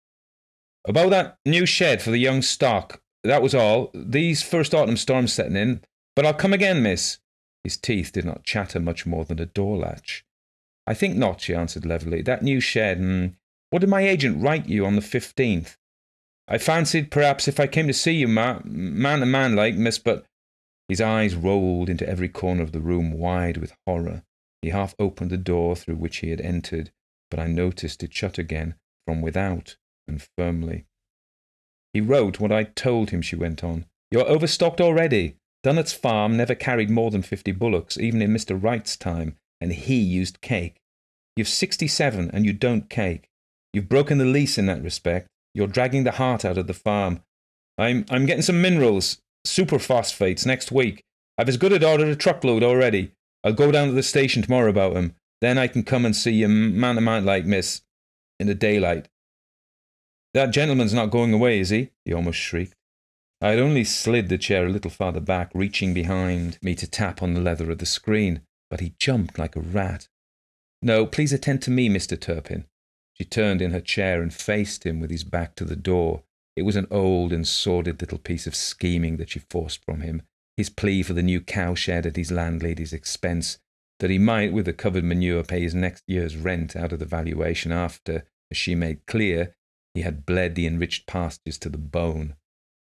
S1: "About that new shed for the young stock. That was all. These first autumn storms setting in. But I'll come again, miss." His teeth did not chatter much more than a door latch. "I think not," she answered levelly. "That new shed, What did my agent write you on the 15th? I fancied perhaps if I came to see you, man to man like, miss, but—" His eyes rolled into every corner of the room, wide with horror. He half opened the door through which he had entered, but I noticed it shut again from without, and firmly. "He wrote what I told him," she went on. "You're overstocked already. Dunnett's farm never carried more than 50 bullocks, even in Mr. Wright's time, and he used cake. You've 67 and you don't cake. You've broken the lease in that respect. You're dragging the heart out of the farm. I'm getting some minerals, superphosphates, next week. I've as good as ordered a truckload already. I'll go down to the station tomorrow about 'em. Then I can come and see you man to man like, miss, in the daylight." "That gentleman's not going away, is he?" he almost shrieked. I had only slid the chair a little farther back, reaching behind me to tap on the leather of the screen, but he jumped like a rat. "No, please attend to me, Mr. Turpin." She turned in her chair and faced him with his back to the door. It was an old and sordid little piece of scheming that she forced from him, his plea for the new cowshed at his landlady's expense, that he might, with the covered manure, pay his next year's rent out of the valuation after, as she made clear, he had bled the enriched pastures to the bone.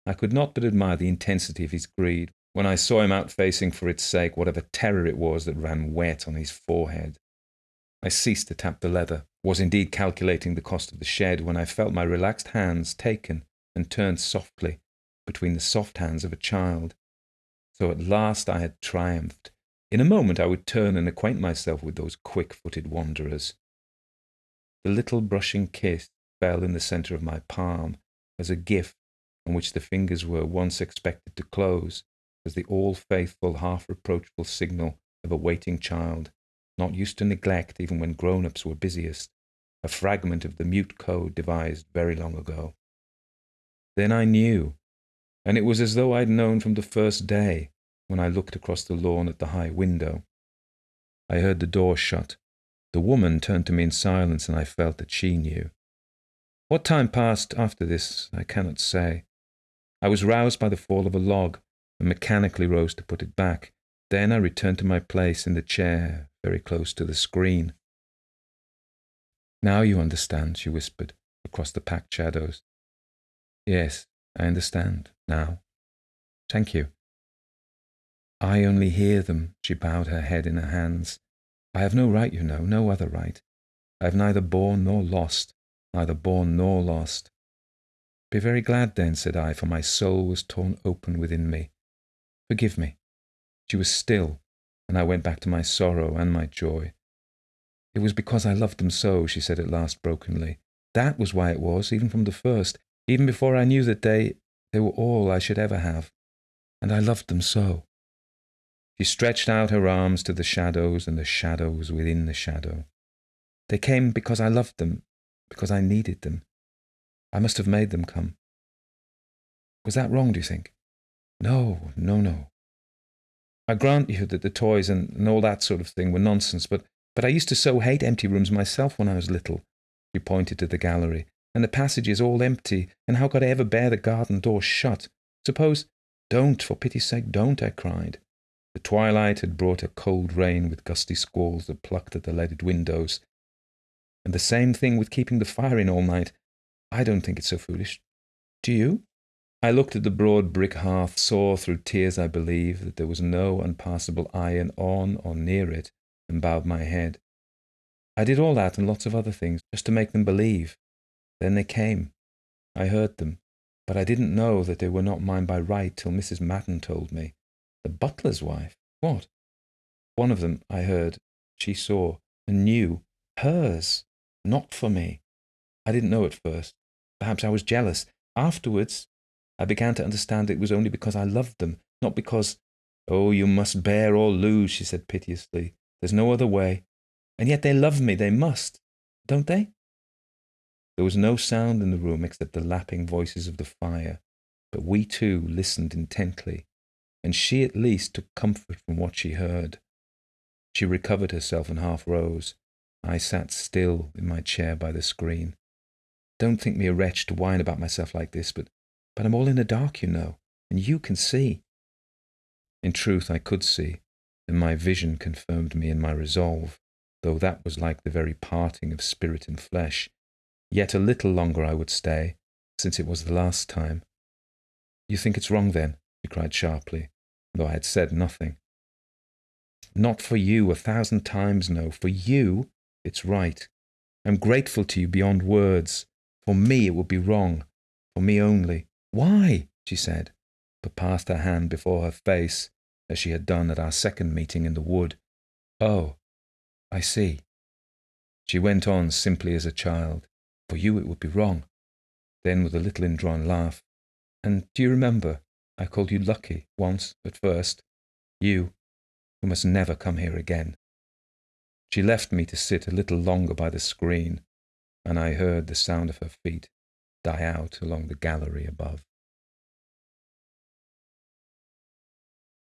S1: I could not but admire the intensity of his greed when I saw him out facing for its sake whatever terror it was that ran wet on his forehead. I ceased to tap the leather, was indeed calculating the cost of the shed, when I felt my relaxed hands taken and turned softly between the soft hands of a child. So at last I had triumphed. In a moment I would turn and acquaint myself with those quick-footed wanderers. The little brushing kiss fell in the centre of my palm as a gift on which the fingers were once expected to close, as the all-faithful, half-reproachful signal of a waiting child, not used to neglect even when grown-ups were busiest, a fragment of the mute code devised very long ago. Then I knew, and it was as though I'd known from the first day, when I looked across the lawn at the high window. I heard the door shut. The woman turned to me in silence, and I felt that she knew. What time passed after this, I cannot say. I was roused by the fall of a log, and mechanically rose to put it back. Then I returned to my place in the chair, very close to the screen. "Now you understand," she whispered, across the packed shadows. "Yes, I understand, now. Thank you." "I only hear them," she bowed her head in her hands. "I have no right, you know, no other right. I have neither borne nor lost, neither borne nor lost." "Be very glad then," said I, for my soul was torn open within me. "Forgive me." She was still, and I went back to my sorrow and my joy. "It was because I loved them so," she said at last brokenly. "That was why it was, even from the first, even before I knew that they were all I should ever have. And I loved them so." She stretched out her arms to the shadows and the shadows within the shadow. "They came because I loved them, because I needed them. I must have made them come. Was that wrong, do you think?" No. I grant you that the toys and all that sort of thing were nonsense, but I used to so hate empty rooms myself when I was little." She pointed to the gallery. "And the passages all empty, and how could I ever bear the garden door shut? Suppose—" "Don't, for pity's sake, don't," I cried. The twilight had brought a cold rain with gusty squalls that plucked at the leaded windows. "And the same thing with keeping the fire in all night. I don't think it's so foolish. Do you?" I looked at the broad brick hearth, saw through tears, I believe, that there was no unpassable iron on or near it, and bowed my head. "I did all that and lots of other things, just to make them believe. Then they came. I heard them, but I didn't know that they were not mine by right till Mrs. Madden told me. The butler's wife? What? One of them, I heard, she saw, and knew. Hers, not for me. I didn't know at first. Perhaps I was jealous. Afterwards, I began to understand it was only because I loved them, not because—" "Oh, you must bear or lose," she said piteously. "There's no other way. And yet they love me, they must, don't they?" There was no sound in the room except the lapping voices of the fire, but we two listened intently, and she at least took comfort from what she heard. She recovered herself and half rose. I sat still in my chair by the screen. "Don't think me a wretch to whine about myself like this, but I'm all in the dark, you know, and you can see." In truth, I could see, and my vision confirmed me in my resolve, though that was like the very parting of spirit and flesh. Yet a little longer I would stay, since it was the last time. "You think it's wrong, then?" she cried sharply, though I had said nothing.
S4: Not for you, 1,000 times no. For you, it's right. I'm grateful to you beyond words. For me, it would be wrong. For me only. Why? She said, but passed her hand before her face, as she had done at our second meeting in the wood. Oh, I see. She went on simply as a child. For you, it would be wrong. Then, with a little indrawn laugh, and do you remember, I called you lucky once at first? You, who must never come here again. She left me to sit a little longer by the screen, and I heard the sound of her feet die out along the gallery above.